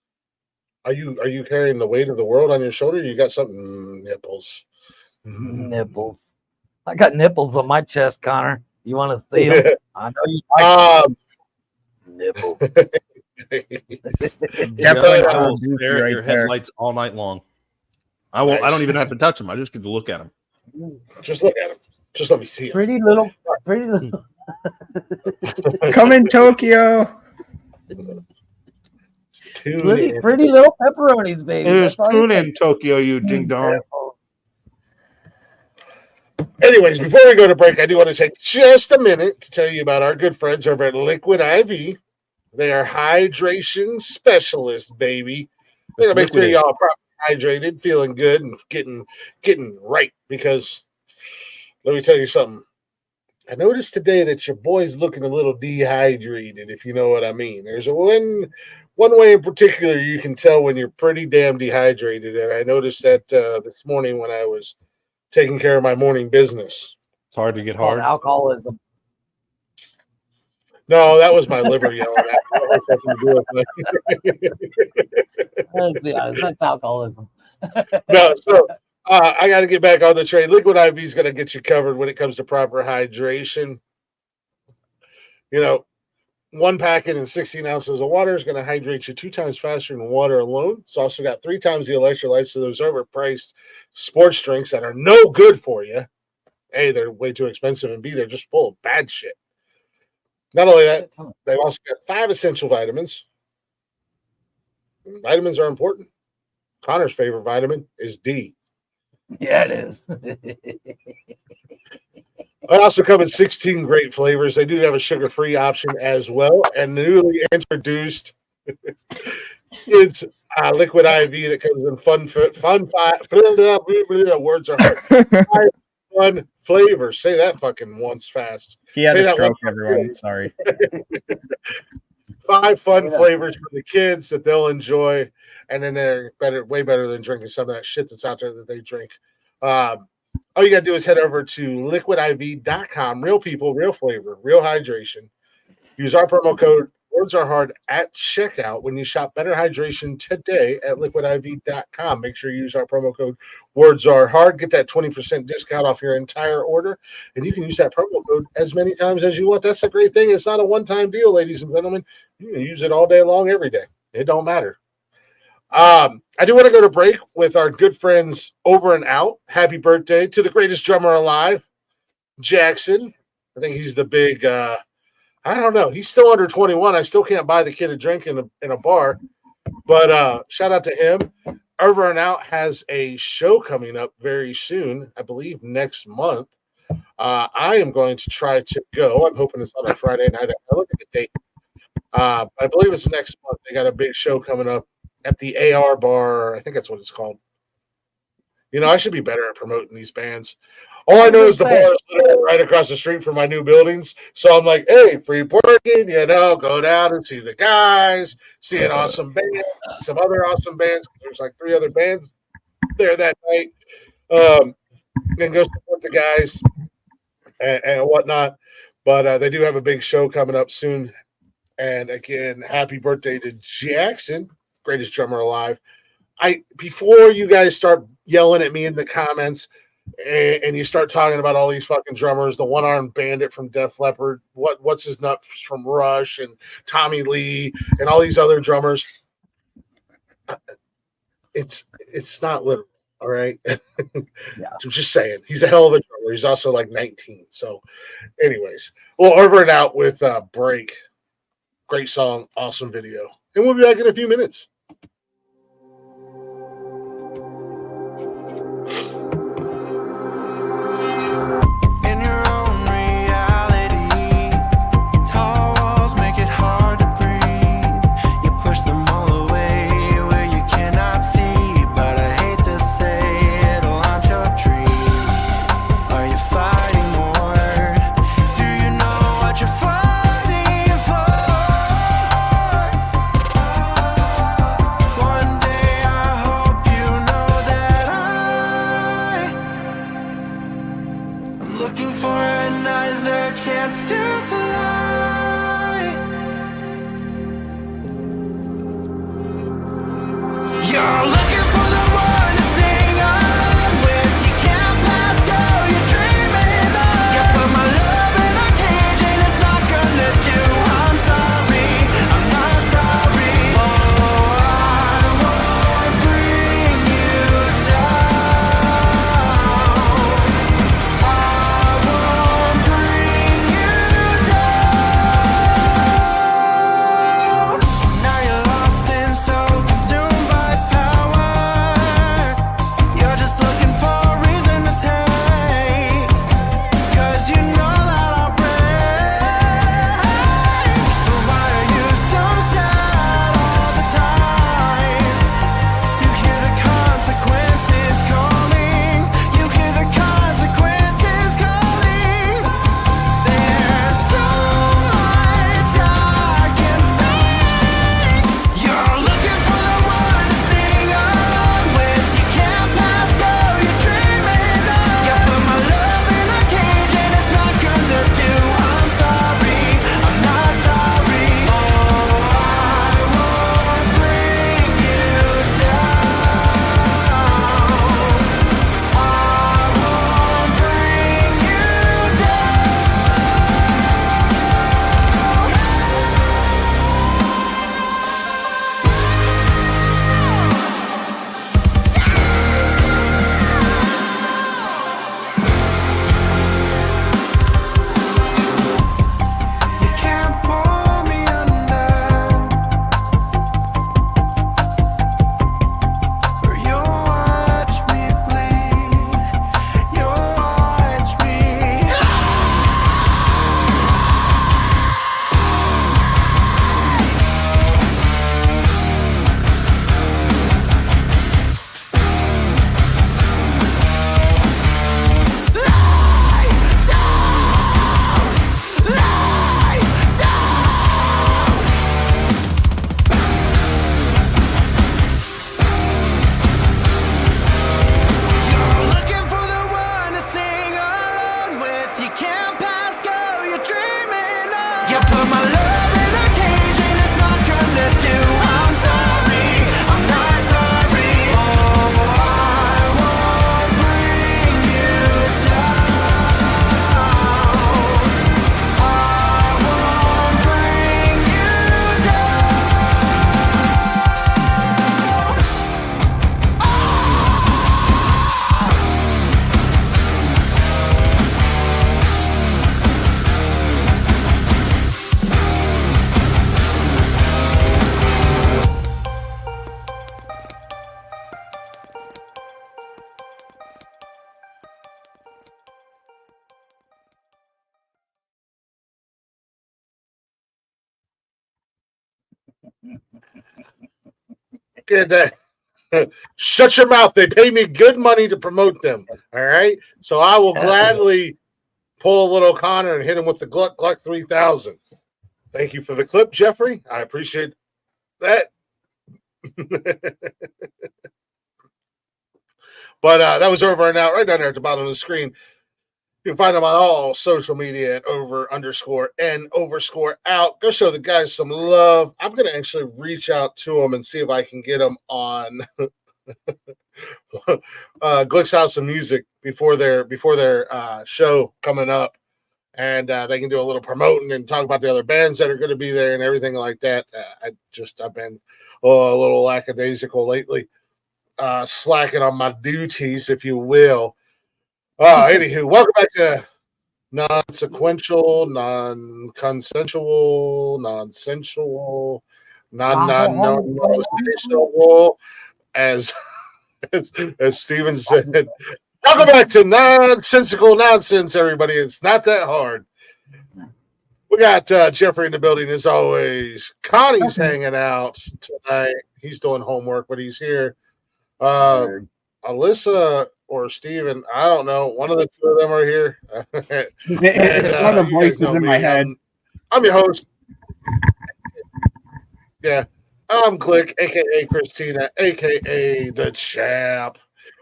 Speaker 1: Are you carrying the weight of the world on your shoulder? You got something nipples.
Speaker 2: Nipples. I got nipples on my chest, Connor. You want to see them? I know you like nipples.
Speaker 4: Definitely
Speaker 3: stare at your headlights all night long. I won't. I don't even have to touch them. I just get to look at them.
Speaker 1: Just look at them. Just let me see them.
Speaker 2: Pretty little.
Speaker 4: Come in Tokyo.
Speaker 2: Pretty little pepperonis, baby.
Speaker 3: It is tune in Tokyo, you ding dong.
Speaker 1: Anyways, before we go to break, I do want to take just a minute to tell you about our good friends over at Liquid IV. They are hydration specialists, baby. They're gonna make sure y'all are properly hydrated, feeling good, and getting right. Because let me tell you something. I noticed today that your boy's looking a little dehydrated, if you know what I mean. There's one way in particular you can tell when you're pretty damn dehydrated, and I noticed that this morning when I was taking care of my morning business.
Speaker 3: It's hard to get
Speaker 2: Called
Speaker 3: hard.
Speaker 2: alcoholism.
Speaker 1: No, that was my liver yelling at me.
Speaker 2: Yeah, that's alcoholism.
Speaker 1: No, so I got to get back on the train. Liquid IV is going to get you covered when it comes to proper hydration. You know, 1 packet and 16 ounces of water is going to hydrate you 2 times faster than water alone. It's also got 3 times the electrolytes to those overpriced sports drinks that are no good for you. A, they're way too expensive, and B, they're just full of bad shit. Not only that, they've also got 5 essential vitamins. Vitamins are important. Connor's favorite vitamin is D.
Speaker 2: Yeah, it is.
Speaker 1: I also come in 16 great flavors. They do have a sugar-free option as well. And newly introduced, it's Liquid IV that comes in words are hard. Fun flavors. Say that fucking once fast.
Speaker 4: He had
Speaker 1: Say
Speaker 4: a
Speaker 1: that
Speaker 4: stroke,
Speaker 1: one.
Speaker 4: everyone. Sorry.
Speaker 1: 5 fun flavors for the kids that they'll enjoy, and then they're way better than drinking some of that shit that's out there that they drink. All you gotta do is head over to liquidiv.com. Real people, real flavor, real hydration. Use our promo code Words Are Hard at checkout when you shop Better Hydration today at liquidiv.com. Make sure you use our promo code Words Are Hard. Get that 20% discount off your entire order, and you can use that promo code as many times as you want. That's the great thing. It's not a one-time deal, ladies and gentlemen. You can use it all day long, every day. It don't matter. I do want to go to break with our good friends Over and Out. Happy birthday to the greatest drummer alive, Jackson. I think he's the big I don't know. He's still under 21. I still can't buy the kid a drink in a bar. But shout out to him. Over and Out has a show coming up very soon, I believe next month. I am going to try to go. I'm hoping it's on a Friday night. I look at the date. I believe it's next month. They got a big show coming up at the AR bar. I think that's what it's called. You know, I should be better at promoting these bands. All I know is the bar is literally right across the street from my new buildings. So I'm like, hey, free parking, you know, go down and see the guys, see an awesome band, some other awesome bands. There's like 3 other bands there that night. Then go support the guys and whatnot. But they do have a big show coming up soon. And again, happy birthday to Jackson, greatest drummer alive. Before you guys start yelling at me in the comments, and you start talking about all these fucking drummers, the One-Armed Bandit from Def Leppard, what's his nuts from Rush, and Tommy Lee, and all these other drummers. It's not literal, all right? Yeah. I'm just saying, he's a hell of a drummer. He's also like 19. So, anyways, well, Over and Out with Break. Great song, awesome video, and we'll be back in a few minutes.
Speaker 5: Now you're lost and so consumed by power.
Speaker 1: Get that. Shut your mouth. They pay me good money to promote them. All right. So I will gladly pull a little Connor and hit him with the Gluck Gluck 3000. Thank you for the clip, Jeffrey. I appreciate that. But that was Over and Out right down there at the bottom of the screen. You can find them on all social media at over_and_out. Go show the guys some love. I'm going to actually reach out to them and see if I can get them on Glick's House of Music before their show coming up. And they can do a little promoting and talk about the other bands that are going to be there and everything like that. I've been a little lackadaisical lately, slacking on my duties, if you will. Anywho, welcome back to non-sequential, non-consensual, non-sensual, non-sensual, as Steven said. Welcome back to Nonsensical Nonsense, everybody. It's not that hard. We got Jeffrey in the building as always. Connie's hanging out tonight. He's doing homework, but he's here. Alyssa or Steven, I don't know. One of the two of them are here.
Speaker 4: It's one of the voices in my head.
Speaker 1: I'm your host. Yeah. I'm Glick, a.k.a. Christina, a.k.a. the Champ.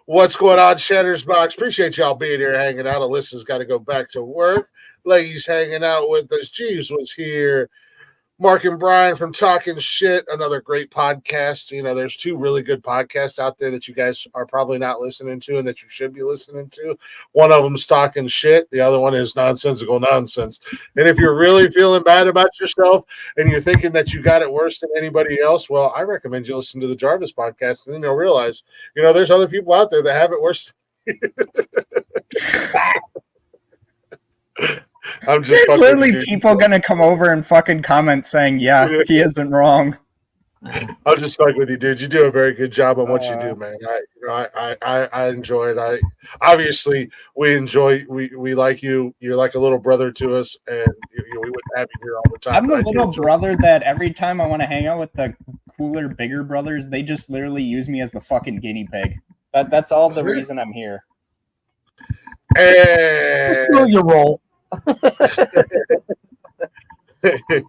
Speaker 1: What's going on, Shatter's Box? Appreciate y'all being here hanging out. Alyssa's got to go back to work. Ladies hanging out with us. Jeeves was here. Mark and Brian from Talking Shit, another great podcast. You know, there's two really good podcasts out there that you guys are probably not listening to and that you should be listening to. One of them's Talking Shit. The other one is Nonsensical Nonsense. And if you're really feeling bad about yourself and you're thinking that you got it worse than anybody else, well, I recommend you listen to the Jarvis podcast, and then you'll realize, you know, there's other people out there that have it worse. I'm just
Speaker 4: There's literally people gonna come over and fucking comment saying, "Yeah, he isn't wrong."
Speaker 1: I'll just fuck with you, dude. You do a very good job on what you do, man. I enjoy it. Obviously we enjoy. We like you. You're like a little brother to us, and we wouldn't have you here all the time.
Speaker 4: I'm the little brother that every time I want to hang out with the cooler, bigger brothers, they just literally use me as the fucking guinea pig. That's all the reason I'm here.
Speaker 1: And
Speaker 2: know your role.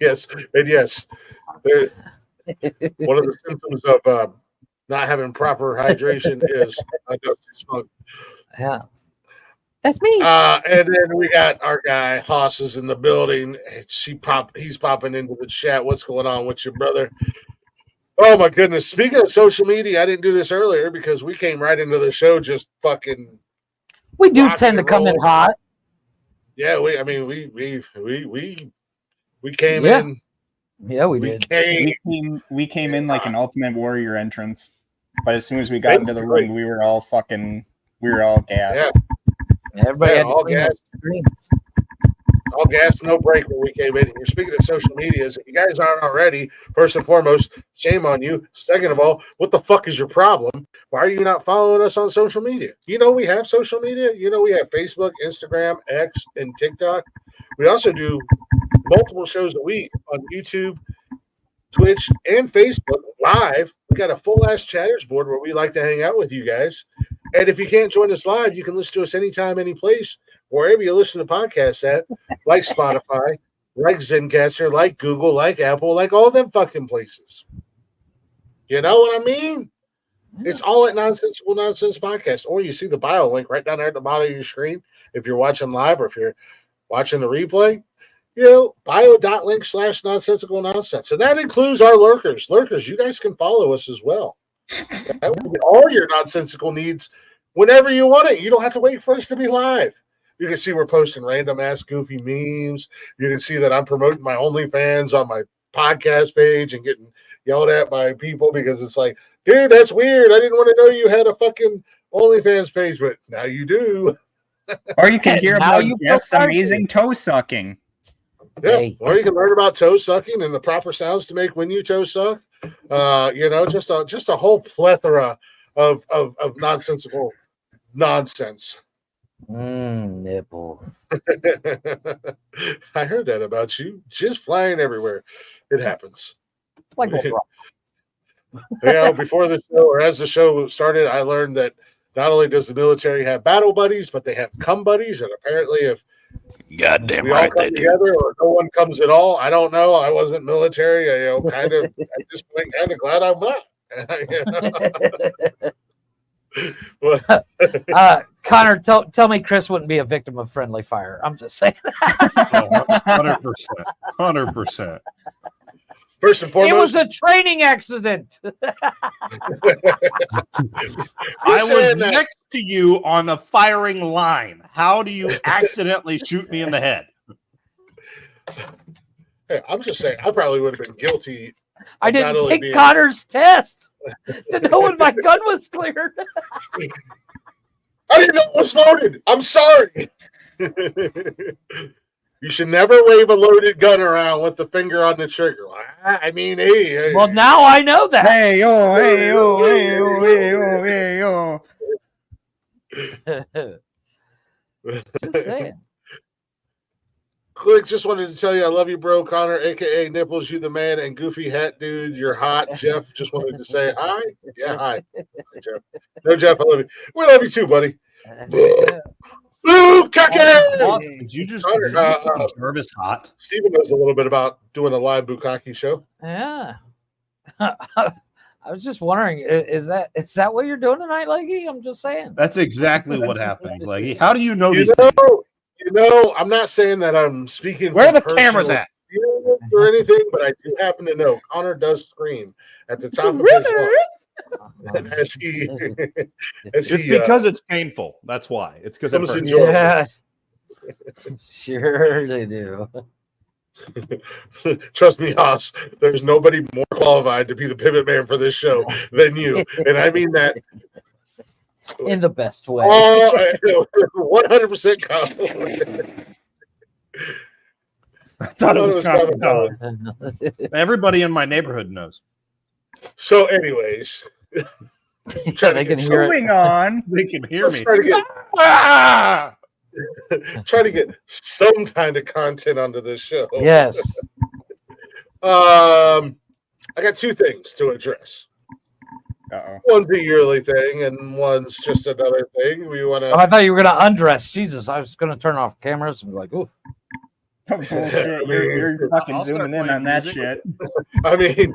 Speaker 1: Yes, and yes. One of the symptoms of not having proper hydration is a dusty smoke.
Speaker 2: Yeah, that's me.
Speaker 1: And then we got our guy Haas is in the building. He's popping into the chat. What's going on with your brother? Oh my goodness! Speaking of social media, I didn't do this earlier because we came right into the show just fucking.
Speaker 2: We do tend to come in hot.
Speaker 1: Yeah, we came in.
Speaker 2: Yeah, we did.
Speaker 4: We came in like an Ultimate Warrior entrance, but as soon as we got into the room, we were all gassed.
Speaker 1: Yeah.
Speaker 2: Everybody had
Speaker 1: all gassed. All gas, no break when we came in. You're speaking of social medias. If you guys aren't already, first and foremost, shame on you. Second of all, what the fuck is your problem? Why are you not following us on social media? You know we have social media. You know we have Facebook, Instagram, X, and TikTok. We also do multiple shows a week on YouTube, Twitch, and Facebook live. We got a full-ass chatters board where we like to hang out with you guys. And if you can't join us live, you can listen to us anytime, any place, wherever you listen to podcasts at, like Spotify, like Zencaster, like Google, like Apple, like all them fucking places. You know what I mean? Yeah. It's all at Nonsensical Nonsense Podcast. Or you see the bio link right down there at the bottom of your screen. If you're watching live or if you're watching the replay, you know, bio.link/nonsensical nonsense. And that includes our lurkers. Lurkers, you guys can follow us as well. That will be all your nonsensical needs whenever you want it. You don't have to wait for us to be live. You can see we're posting random ass goofy memes. You can see that I'm promoting my OnlyFans on my podcast page and getting yelled at by people because it's like, dude, that's weird. I didn't want to know you had a fucking OnlyFans page, but now you do.
Speaker 4: Or you can hear about Jeff's amazing toe sucking.
Speaker 1: Yeah, hey. Or you can learn about toe sucking and the proper sounds to make when you toe suck. You know, just a whole plethora of nonsensical nonsense.
Speaker 2: Nipple.
Speaker 1: I heard that about you. Just flying everywhere. It happens.
Speaker 2: It's like a rock.
Speaker 1: Before the show or as the show started, I learned that not only does the military have battle buddies, but they have cum buddies. And apparently, if
Speaker 3: Goddamn
Speaker 1: we all come together or no one comes at all, I don't know. I wasn't military. Kind of at this point, kind of glad I'm not.
Speaker 2: Connor, tell me Chris wouldn't be a victim of friendly fire. I'm just saying.
Speaker 3: 100%.
Speaker 1: First and foremost,
Speaker 2: it was a training accident.
Speaker 3: I was next to you on the firing line. How do you accidentally shoot me in the head?
Speaker 1: Hey, I'm just saying, I probably would have been guilty.
Speaker 2: I didn't take Connor's test to know when my gun was cleared.
Speaker 1: I didn't know it was loaded. I'm sorry. You should never wave a loaded gun around with the finger on the trigger. I mean, hey.
Speaker 2: Well, now I know that.
Speaker 4: Hey, yo, hey, yo, hey, yo, hey, yo, hey, yo.
Speaker 2: Just saying.
Speaker 1: Click, just wanted to tell you I love you, bro. Connor, a.k.a. Nipples, you the man, and Goofy Hat Dude, you're hot. Jeff, just wanted to say hi. Yeah, hi. Hi, Jeff. No, Jeff, I love you. We love you too, buddy. Blue Bukkake!
Speaker 3: Did you just Jarvis hot?
Speaker 1: Steven knows a little bit about doing a live Bukkake show.
Speaker 2: Yeah. I was just wondering, is that what you're doing tonight, Leggy? I'm just saying.
Speaker 3: That's exactly what happens, Leggy. How do you know these
Speaker 1: things?
Speaker 3: things?
Speaker 1: I'm not saying that I'm speaking.
Speaker 3: Where are the cameras at?
Speaker 1: Or anything, but I do happen to know Connor does scream at the top of his lungs.
Speaker 3: It's because it's painful. That's why. It's because it hurts.
Speaker 2: Yeah. Sure they do.
Speaker 1: Trust me, Haas, there's nobody more qualified to be the pivot man for this show than you. And I mean that
Speaker 2: in the best way.
Speaker 1: 100% confident.
Speaker 3: I thought it was common. Everybody in my neighborhood knows.
Speaker 1: So, anyways,
Speaker 2: they can hear
Speaker 4: moving on.
Speaker 3: They can hear me.
Speaker 1: Try to get some kind of content onto this show.
Speaker 2: Yes.
Speaker 1: I got two things to address.
Speaker 4: Uh-oh.
Speaker 1: One's a yearly thing, and one's just another thing. We want to.
Speaker 2: Oh, I thought you were going to undress. Jesus, I was going to turn off cameras and be like, ooh.
Speaker 4: Oh, bullshit. You're fucking zooming in on that shit.
Speaker 1: I mean,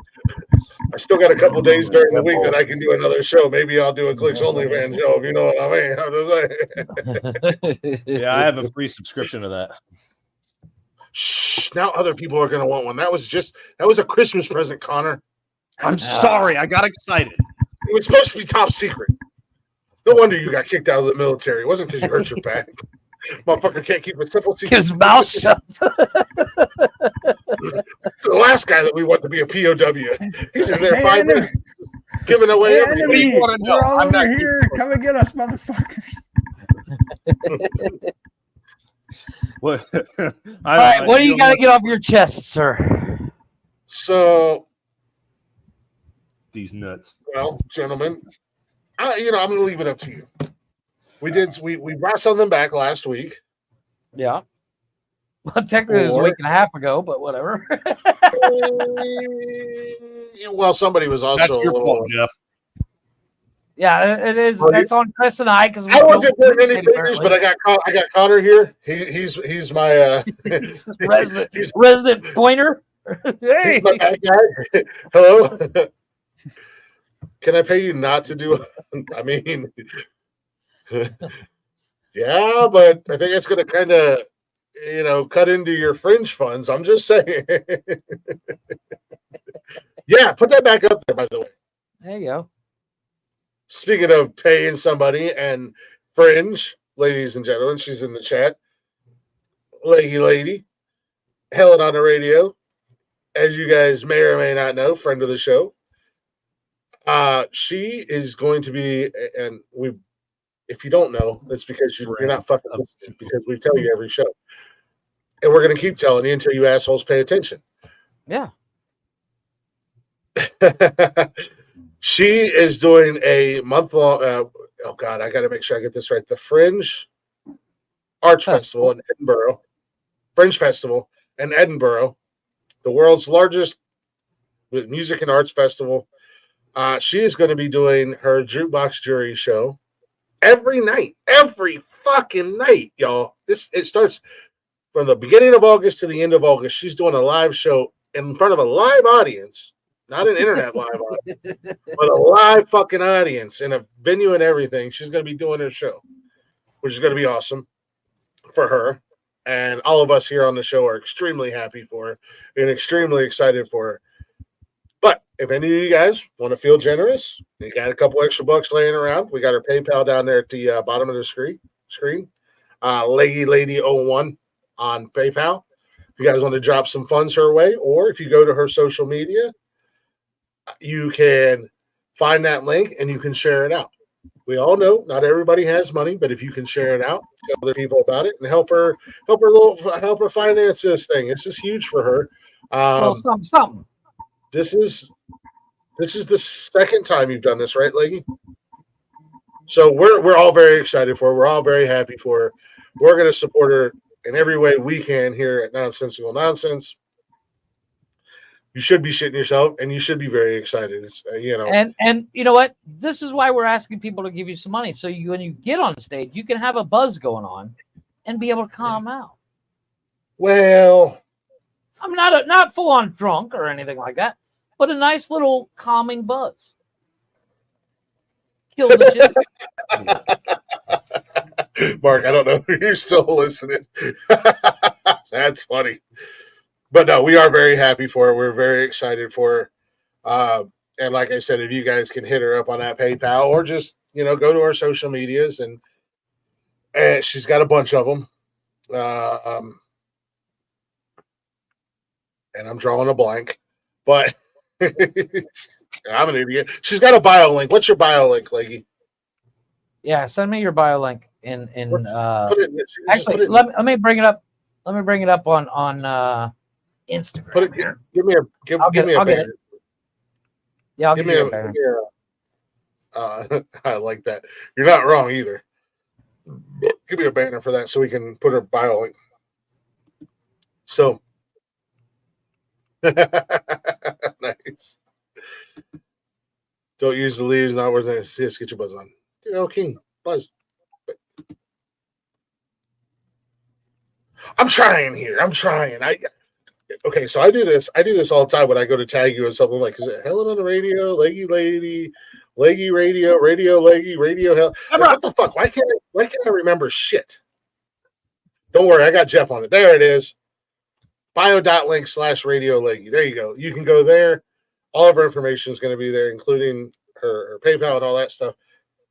Speaker 1: I still got a couple days during the week that I can do another show. Maybe I'll do a Clicks Only Fan show, if you know what I mean.
Speaker 3: Yeah, I have a free subscription to that.
Speaker 1: Shh, now other people are going to want one. That was a Christmas present, Connor.
Speaker 3: I'm sorry. I got excited.
Speaker 1: It was supposed to be top secret. No wonder you got kicked out of the military. It wasn't because you hurt your back. Motherfucker can't keep a simple secret.
Speaker 2: His mouth shut.
Speaker 1: The last guy that we want to be a POW. He's in there 5 minutes giving away everything.
Speaker 4: We're all over here. Come and get us, motherfuckers.
Speaker 3: What?
Speaker 2: All right, what do you got to get off your chest, sir?
Speaker 1: So,
Speaker 3: these nuts.
Speaker 1: Well, gentlemen, I'm going to leave it up to you. We brought some of them back last week.
Speaker 2: Yeah. Well, technically it was a week and a half ago, but whatever.
Speaker 1: Well, somebody was also.
Speaker 3: That's your fault, Jeff.
Speaker 2: Yeah, it is. That's on Chris and I because
Speaker 1: I wasn't doing any fingers, but I got Connor here. He's my
Speaker 2: resident pointer. Hey,
Speaker 1: he's my bad guy. Hello. Can I pay you not to do? I mean. Yeah, but I think it's going to kind of, cut into your fringe funds. I'm just saying. Yeah, put that back up there, by the way.
Speaker 2: There you go.
Speaker 1: Speaking of paying somebody and fringe, ladies and gentlemen, she's in the chat. Lady, Helen on the radio, as you guys may or may not know, friend of the show. She is going to be, and if you don't know, it's because you're not fucking listening, because we tell you every show. And we're going to keep telling you until you assholes pay attention.
Speaker 2: Yeah.
Speaker 1: She is doing a month-long, oh God, I got to make sure I get this right. The Fringe Arts Festival in Edinburgh. Fringe Festival in Edinburgh. The world's largest with Music and Arts Festival. She is going to be doing her Jukebox Jury show every night, every fucking night, y'all. It starts from the beginning of August to the end of August. She's doing a live show in front of a live audience, not an internet live audience, but a live fucking audience in a venue and everything. She's going to be doing her show, which is going to be awesome for her. And all of us here on the show are extremely happy for her and extremely excited for her. But if any of you guys want to feel generous, you got a couple extra bucks laying around. We got her PayPal down there at the bottom of the screen. Leggy Lady 01 on PayPal. If you guys want to drop some funds her way, or if you go to her social media, you can find that link and you can share it out. We all know not everybody has money, but if you can share it out, tell other people about it, and help her finance this thing. It's just huge for her.
Speaker 2: Something.
Speaker 1: This is the second time you've done this, right, Leggy? So we're all very excited for her. We're all very happy for her. We're going to support her in every way we can here at Nonsensical Nonsense. You should be shitting yourself, and you should be very excited. It's
Speaker 2: And you know what? This is why we're asking people to give you some money, so when you get on stage, you can have a buzz going on, and be able to calm out.
Speaker 1: Well,
Speaker 2: I'm not full on drunk or anything like that, but a nice little calming buzz. Kill the
Speaker 1: Mark, I don't know if you're still listening. That's funny. But no, we are very happy for her. We're very excited for her. And like I said, if you guys can hit her up on that PayPal or just, go to her social medias and she's got a bunch of them. And I'm drawing a blank, but I'm an idiot. She's got a bio link. What's your bio link, Leggy?
Speaker 2: Yeah, send me your bio link in
Speaker 1: actually
Speaker 2: let me bring it up. Let me bring it up on Instagram.
Speaker 1: Give me a banner.
Speaker 2: Yeah, I'll give me a banner.
Speaker 1: I like that. You're not wrong either. Give me a banner for that so we can put her bio link. So nice. Don't use the leaves, not worth it. Just get your buzz on. King, buzz. I'm trying here. Okay, so I do this all the time when I go to tag you and something like, is it Helen on the radio, Leggy Lady, Leggy Radio, Radio Leggy, Radio Hell? What the fuck? Why can't I remember shit? Don't worry, I got Jeff on it. There it is. bio.link/Radio Leggy. There you go. You can go there. All of her information is going to be there, including her PayPal and all that stuff.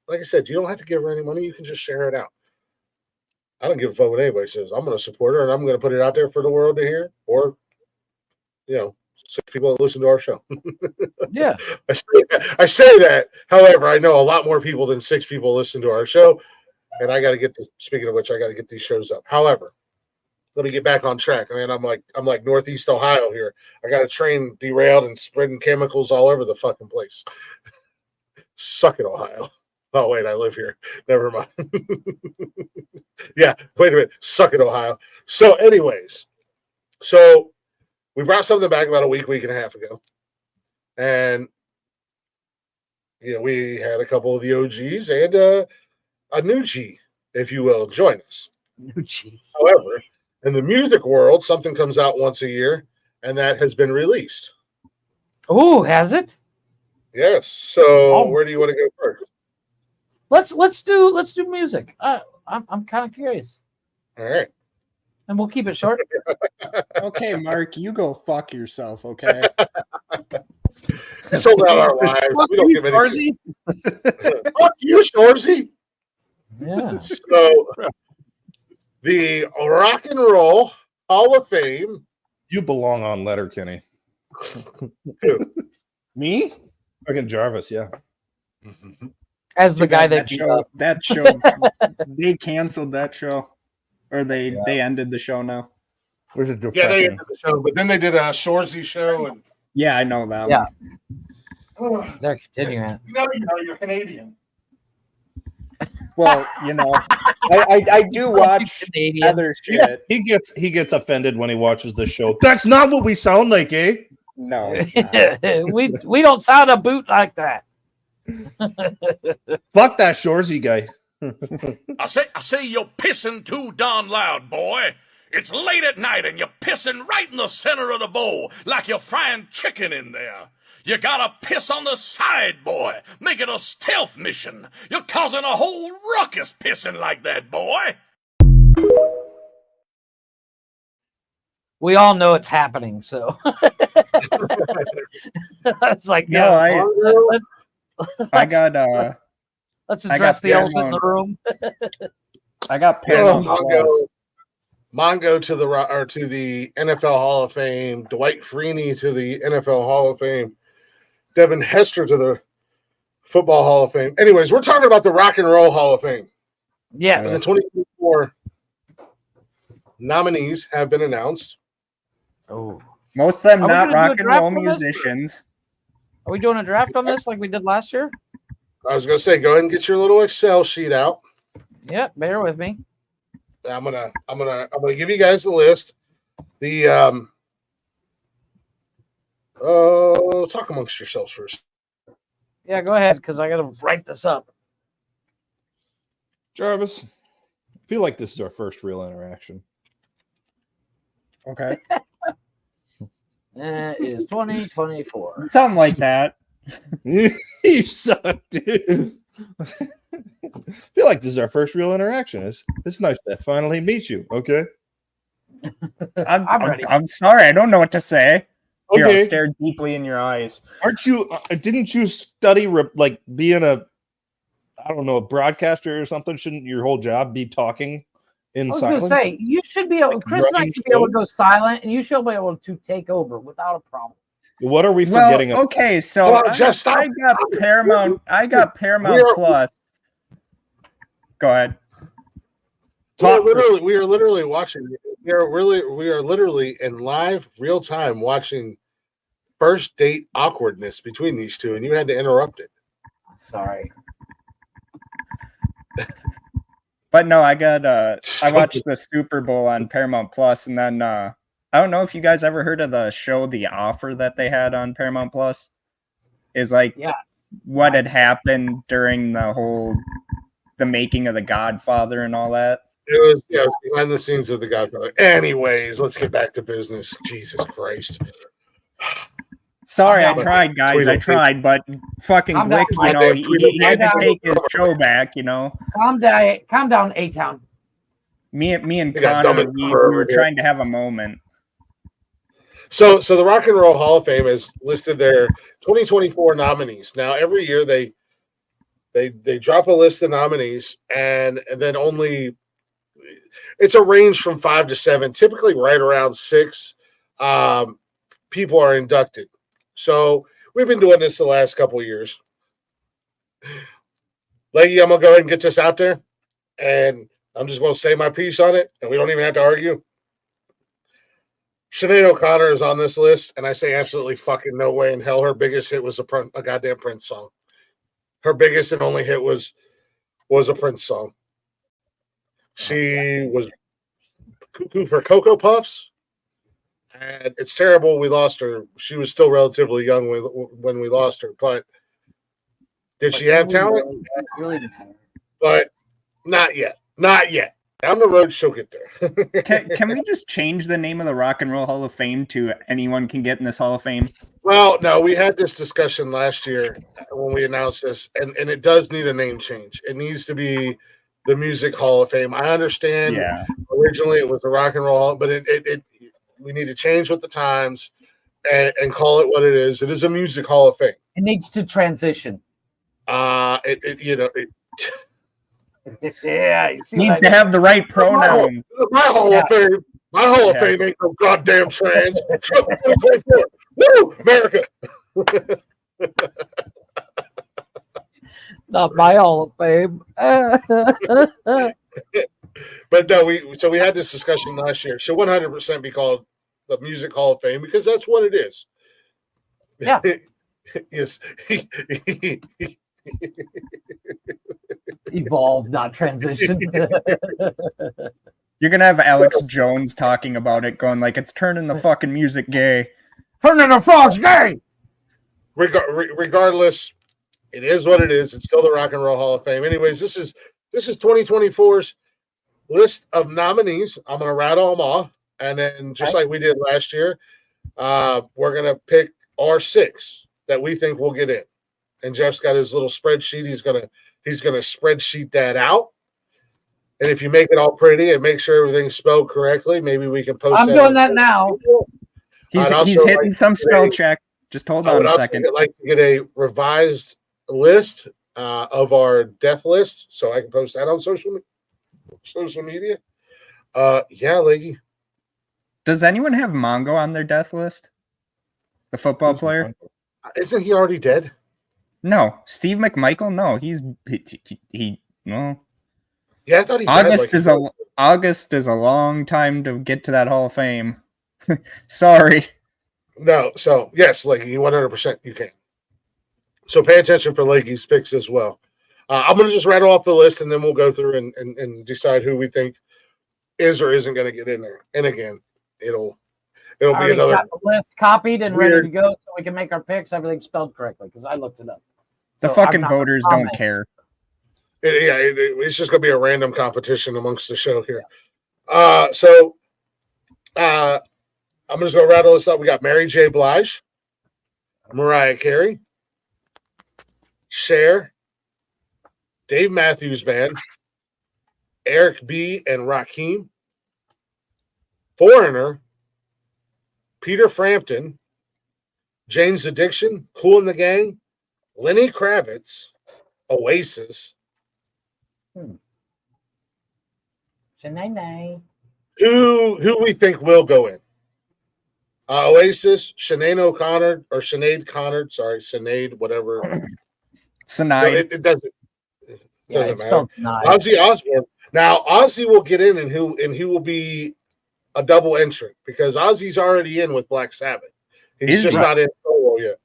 Speaker 1: Like I said, you don't have to give her any money. You can just share it out. I don't give a fuck what anybody says. I'm going to support her, and I'm going to put it out there for the world to hear, or 6 people that listen to our show.
Speaker 2: Yeah,
Speaker 1: I say that. However, I know a lot more people than 6 people listen to our show, and I got to get. Speaking of which, I got to get these shows up. However, let me get back on track. I mean, I'm like Northeast Ohio here. I got a train derailed and spreading chemicals all over the fucking place. Suck it, Ohio. Oh, wait, I live here. Never mind. Yeah, wait a minute. Suck it, Ohio. So anyways, we brought something back about a week and a half ago. And, we had a couple of the OGs and a new G, if you will, join us.
Speaker 2: New G.
Speaker 1: However, in the music world, something comes out once a year, and that has been released.
Speaker 2: Oh, has it?
Speaker 1: Yes. So where do you want to go first?
Speaker 2: Let's do music. I'm kind of curious.
Speaker 1: All right.
Speaker 2: And we'll keep it short.
Speaker 6: Okay, Mark, you go fuck yourself, okay?
Speaker 1: Sold out our lives. We don't give anything. Fuck you, Shorzy.
Speaker 2: Yeah.
Speaker 1: So the Rock and Roll Hall of Fame.
Speaker 3: You belong on Letterkenny.
Speaker 6: Me?
Speaker 3: Fucking Jarvis, yeah.
Speaker 2: As the guy that
Speaker 6: show, they canceled that show, or they ended the show now.
Speaker 3: Where's it?
Speaker 1: Yeah, they ended the show, but then they did a Shorzy show, and
Speaker 6: yeah, I know that.
Speaker 2: Yeah, they're continuing.
Speaker 1: You're Canadian.
Speaker 6: Well, I do watch other shit.
Speaker 3: Yeah, he gets offended when he watches the show. That's not what we sound like, eh?
Speaker 4: No, it's not.
Speaker 2: we don't sound a boot like that.
Speaker 3: Fuck that Shorzy guy.
Speaker 7: I say you're pissing too darn loud, boy. It's late at night and you're pissing right in the center of the bowl like you're frying chicken in there. You gotta piss on the side, boy. Make it a stealth mission. You're causing a whole ruckus pissing like that, boy.
Speaker 2: We all know it's happening, so it's like,
Speaker 4: No, I got
Speaker 2: let's
Speaker 4: I
Speaker 2: address
Speaker 4: got
Speaker 2: the elephant in the
Speaker 4: Paramount.
Speaker 2: room.
Speaker 4: I got Paramount Plus.
Speaker 1: Mongo to the NFL Hall of Fame, Dwight Freeney to the NFL Hall of Fame, Devin Hester to the Football Hall of Fame. Anyways, we're talking about the Rock and Roll Hall of Fame.
Speaker 2: Yes.
Speaker 1: And the 2024 nominees have been announced.
Speaker 2: Oh,
Speaker 4: Most of them
Speaker 2: Are we
Speaker 4: not
Speaker 2: gonna do a
Speaker 4: rock and
Speaker 2: draft
Speaker 4: roll
Speaker 2: on this?
Speaker 4: musicians.
Speaker 2: are we doing a draft on this like we did last year?
Speaker 1: I was going to say, go ahead and get your little Excel sheet out.
Speaker 2: Yeah, bear with me.
Speaker 1: I'm gonna give you guys the list. The talk amongst yourselves first.
Speaker 2: Yeah, go ahead because I got to write this up.
Speaker 3: Jarvis, I feel like this is our first real interaction.
Speaker 4: Okay.
Speaker 2: It is 2024.
Speaker 4: Something like that.
Speaker 3: You suck, dude. I feel like this is our first real interaction. It's nice to finally meet you. Okay.
Speaker 2: I'm ready.
Speaker 4: I'm sorry. I don't know what to say. Here,
Speaker 3: Okay.
Speaker 4: I'll stare deeply in your eyes.
Speaker 3: Aren't you? Didn't you study like being a, I don't know, a broadcaster or something? Shouldn't your whole job be talking in
Speaker 2: I was going
Speaker 3: silence?
Speaker 2: to say, you should be able, Chris and I
Speaker 3: running
Speaker 2: should be able to
Speaker 3: show?
Speaker 2: go silent, and you should be able to take over without a problem.
Speaker 3: What are we
Speaker 4: Well,
Speaker 3: forgetting?
Speaker 4: okay, so
Speaker 1: Hold on, Jeff, stop.
Speaker 4: I got Paramount. I got Paramount
Speaker 1: We are-
Speaker 4: Plus. Go ahead.
Speaker 1: We are literally watching. We are literally in live real time watching first date awkwardness between these two, and you had to interrupt it.
Speaker 2: Sorry.
Speaker 4: But no, I got I watched the Super Bowl on Paramount Plus, and then I don't know if you guys ever heard of the show The Offer that they had on Paramount Plus. Is like
Speaker 2: Yeah.
Speaker 4: what had happened during the making of The Godfather and all that.
Speaker 1: It was behind the scenes of The Godfather. Anyways, let's get back to business. Jesus Christ.
Speaker 4: Sorry, I
Speaker 2: I'm down.
Speaker 4: tried, guys. I tried, but fucking
Speaker 2: I'm
Speaker 4: Glick,
Speaker 2: down.
Speaker 4: you know, he had to
Speaker 2: I'm
Speaker 4: take his show back, you know.
Speaker 2: Calm down, A-Town.
Speaker 4: Me and
Speaker 1: We got dumb
Speaker 4: Connor,
Speaker 1: and
Speaker 4: we
Speaker 1: clever
Speaker 4: were
Speaker 1: over here.
Speaker 4: trying to have a moment.
Speaker 1: So the Rock and Roll Hall of Fame has listed their 2024 nominees. Now every year they drop a list of nominees, and then only it's a range from 5 to 7, typically right around 6 people are inducted. So we've been doing this the last couple of years. Leggy, I'm gonna go ahead and get this out there, and I'm just gonna say my piece on it, and we don't even have to argue. Sinead O'Connor is on this list, and I say absolutely fucking no way in hell. Her biggest hit was a goddamn Prince song. Her biggest and only hit was a Prince song. She was cuckoo for Cocoa Puffs, and it's terrible we lost her. She was still relatively young when we lost her, but did she have talent?
Speaker 2: Really didn't have.
Speaker 1: But not yet. Not yet. Down the road, she'll get there.
Speaker 4: Can we just change the name of the Rock and Roll Hall of Fame to anyone can get in this Hall of Fame?
Speaker 1: Well, no, we had this discussion last year when we announced this, and it does need a name change. It needs to be the Music Hall of Fame. I understand originally it was the Rock and Roll, but it we need to change with the times and call it what it is. It is a Music Hall of Fame.
Speaker 2: It needs to transition. Yeah, you see
Speaker 4: Needs
Speaker 2: what I
Speaker 4: to have the right pronouns.
Speaker 1: My Hall of Fame. My Hall of Fame ain't no goddamn trans. Trump 2024. Woo, America.
Speaker 2: Not my Hall of Fame.
Speaker 1: But no, we had this discussion last year. Should 100% be called the Music Hall of Fame because that's what it is.
Speaker 2: Yeah.
Speaker 1: Yes.
Speaker 2: Evolve, not transition.
Speaker 4: You're gonna have Alex Jones talking about it, going like it's turning the fucking music gay.
Speaker 2: Fernando Frog's gay.
Speaker 1: Regardless, it is what it is. It's still the Rock and Roll Hall of Fame. Anyways, this is 2024's list of nominees. I'm going to rattle them off, and then just like we did last year, we're going to pick our 6 that we think will get in. And Jeff's got his little spreadsheet. He's gonna spreadsheet that out. And if you make it all pretty and make sure everything's spelled correctly, maybe we can post.
Speaker 2: I'm doing that now.
Speaker 4: He's hitting some spell check. Just hold on a second.
Speaker 1: I'd like to get a revised list of our death list, so I can post that on social media. Yeah, Leggy.
Speaker 4: Does anyone have Mongo on their death list? The football player?
Speaker 1: Isn't he already dead?
Speaker 4: No, Steve McMichael. No, he. No.
Speaker 1: Yeah, I thought he.
Speaker 4: August is a long time to get to that Hall of Fame. Sorry.
Speaker 1: No, so yes, Leggy, 100% you can. So pay attention for Leggy's picks as well. I'm going to just rattle off the list, and then we'll go through and decide who we think is or isn't going to get in there. And again, it'll be another.
Speaker 2: Got the list copied and ready to go, so we can make our picks. Everything spelled correctly because I looked it up.
Speaker 4: The fucking voters don't care.
Speaker 1: It's just going to be a random competition amongst the show here. I'm just going to rattle this up. We got Mary J. Blige, Mariah Carey, Cher, Dave Matthews Band, Eric B. and Rakim, Foreigner, Peter Frampton, Jane's Addiction, Kool and the Gang, Lenny Kravitz, Oasis. Who we think will go in? Oasis, Sinead O'Connor, or Sinead Connor, Sinead, whatever.
Speaker 4: Sinead.
Speaker 1: No, it doesn't matter. Ozzy Osbourne. Now, Ozzy will get in, and he will be a double entrant because Ozzy's already in with Black Sabbath. He's just not in solo yet.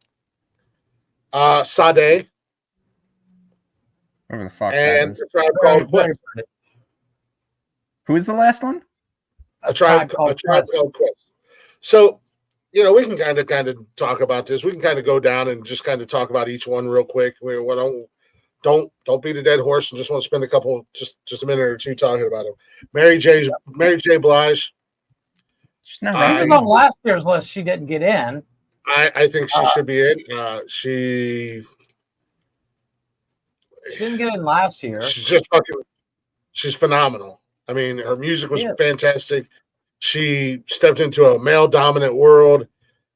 Speaker 1: Sade.
Speaker 4: Whatever the fuck
Speaker 1: and
Speaker 4: that is.
Speaker 1: A Tribe Called Quest.
Speaker 4: Who's the last one?
Speaker 1: A Tribe Called Quest. So, we can kind of talk about this. We can kind of go down and just kind of talk about each one real quick. Don't beat a dead horse and just want to spend just a minute or two talking about them. Mary J. Blige.
Speaker 2: She's on last year's list. She didn't get in.
Speaker 1: I think she should be in. She
Speaker 2: didn't get in last year.
Speaker 1: She's phenomenal. I mean, her music was fantastic. She stepped into a male-dominant world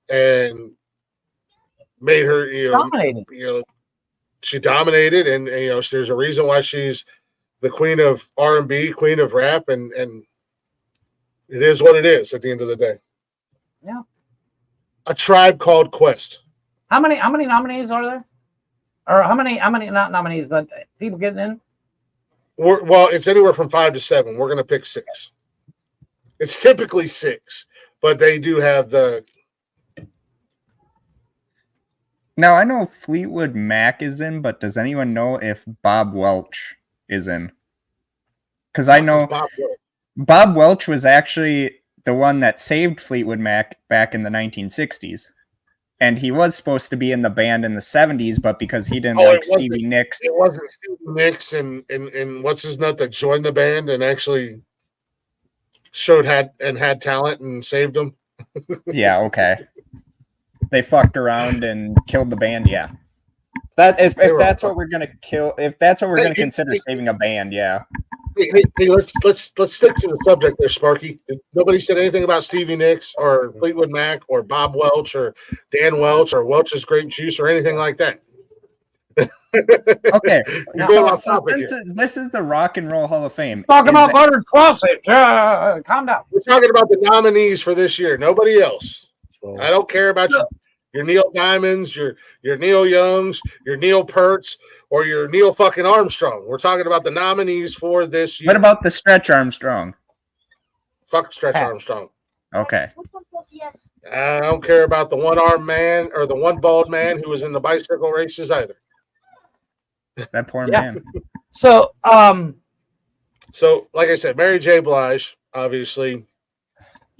Speaker 1: and made her, she dominated, and there's a reason why she's the queen of R&B, queen of rap, and it is what it is at the end of the day.
Speaker 2: Yeah.
Speaker 1: A Tribe Called Quest.
Speaker 2: How many nominees are there? Or how many not nominees, but people getting in?
Speaker 1: Well, it's anywhere from 5 to 7. We're going to pick 6. It's typically 6, but they do have the.
Speaker 4: Now, I know Fleetwood Mac is in, but does anyone know if Bob Welch is in? Because I know Bob Welch was actually the one that saved Fleetwood Mac back in the 1960s. And he was supposed to be in the band in the 70s, but because he didn't like Stevie Nicks.
Speaker 1: It wasn't Stevie Nicks and what's his nut that joined the band and actually had talent and saved them.
Speaker 4: Yeah, okay. They fucked around and killed the band, yeah. If that's what we're gonna consider saving a band, yeah.
Speaker 1: Hey, let's stick to the subject there, Sparky. Nobody said anything about Stevie Nicks or Fleetwood Mac or Bob Welch or Dan Welch or Welch's Grape Juice or anything like that.
Speaker 4: Okay, so since this is the Rock and Roll Hall of Fame.
Speaker 2: Talk about Leonard Classic. Calm down.
Speaker 1: We're talking about the nominees for this year. Nobody else. I don't care about your Neil Diamonds, your Neil Youngs, your Neil Pearts, or your Neil fucking Armstrong. We're talking about the nominees for this year.
Speaker 4: What about the Stretch Armstrong?
Speaker 1: Fuck Stretch Armstrong.
Speaker 4: Okay.
Speaker 1: I don't care about the one-armed man or the one bald man who was in the bicycle races either.
Speaker 4: That poor man.
Speaker 2: So,
Speaker 1: like I said, Mary J. Blige, obviously,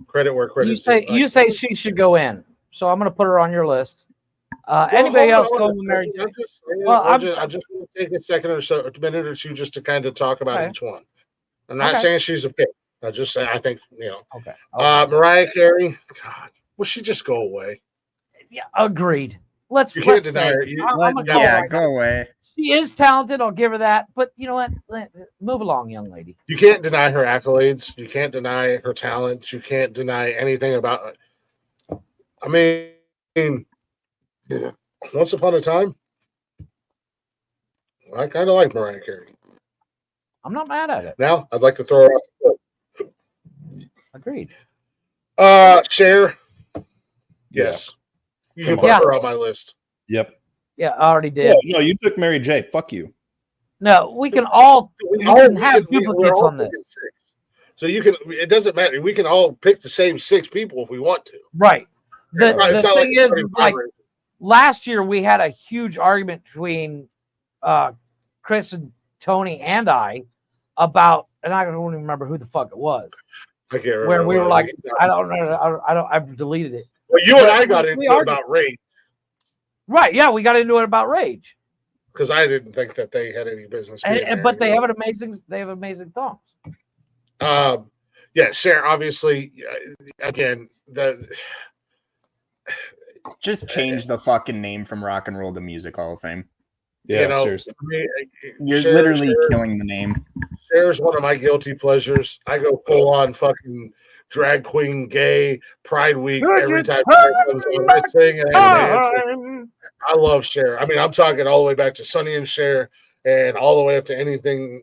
Speaker 1: credit where credit's due.
Speaker 2: You say she should go in. so I'm going to put her on your list.
Speaker 1: Well,
Speaker 2: Anybody else
Speaker 1: hold on.
Speaker 2: going with Mary J?
Speaker 1: I'm just saying,
Speaker 2: Well,
Speaker 1: I just want to take a second or so, a minute or two, just to kind of talk about
Speaker 2: Okay.
Speaker 1: each one. I'm not
Speaker 2: Okay.
Speaker 1: saying she's a pick. I just say I think
Speaker 2: Okay.
Speaker 1: Mariah Carey. God, will she just go away?
Speaker 2: Yeah, agreed. Let's
Speaker 1: You can't
Speaker 2: let's
Speaker 1: deny
Speaker 2: say
Speaker 1: her.
Speaker 2: I'm gonna call her
Speaker 4: Yeah,
Speaker 2: right now.
Speaker 4: go away.
Speaker 2: She is talented. I'll give her that. But you know what? Move along, young lady.
Speaker 1: You can't deny her accolades. You can't deny her talent. You can't deny anything about it. I mean, once upon a time, I kind of like Mariah Carey.
Speaker 2: I'm not mad at it.
Speaker 1: Now, I'd like to throw her off the cliff.
Speaker 2: Agreed.
Speaker 1: Cher. Yes. You can put her on my list.
Speaker 3: Yep.
Speaker 2: Yeah, I already did.
Speaker 3: No, you took Mary J. Fuck you.
Speaker 2: No, we can all have duplicates on this.
Speaker 1: Six. So you can. It doesn't matter. We can all pick the same 6 people if we want to.
Speaker 2: Right. The
Speaker 1: It's not
Speaker 2: thing
Speaker 1: like
Speaker 2: is like last year we had a huge argument between Chris and Tony and I about, and I don't even remember who the fuck it was.
Speaker 1: I can't remember.
Speaker 2: Where we were like, I don't know, I've deleted it.
Speaker 1: Well, you and I got into it about Rage.
Speaker 2: Right? Yeah, we got into it about Rage
Speaker 1: because I didn't think that they had any business.
Speaker 2: But they have amazing songs.
Speaker 1: Yeah, Cher. Obviously, again,
Speaker 4: Just change the fucking name from Rock and Roll to Music Hall of Fame.
Speaker 3: Yeah, seriously.
Speaker 1: I mean,
Speaker 4: You're literally killing the name.
Speaker 1: Cher's one of my guilty pleasures. I go full on fucking drag queen, gay, Pride Week every time comes on. I sing and dance. I love Cher. I mean, I'm talking all the way back to Sonny and Cher, and all the way up to anything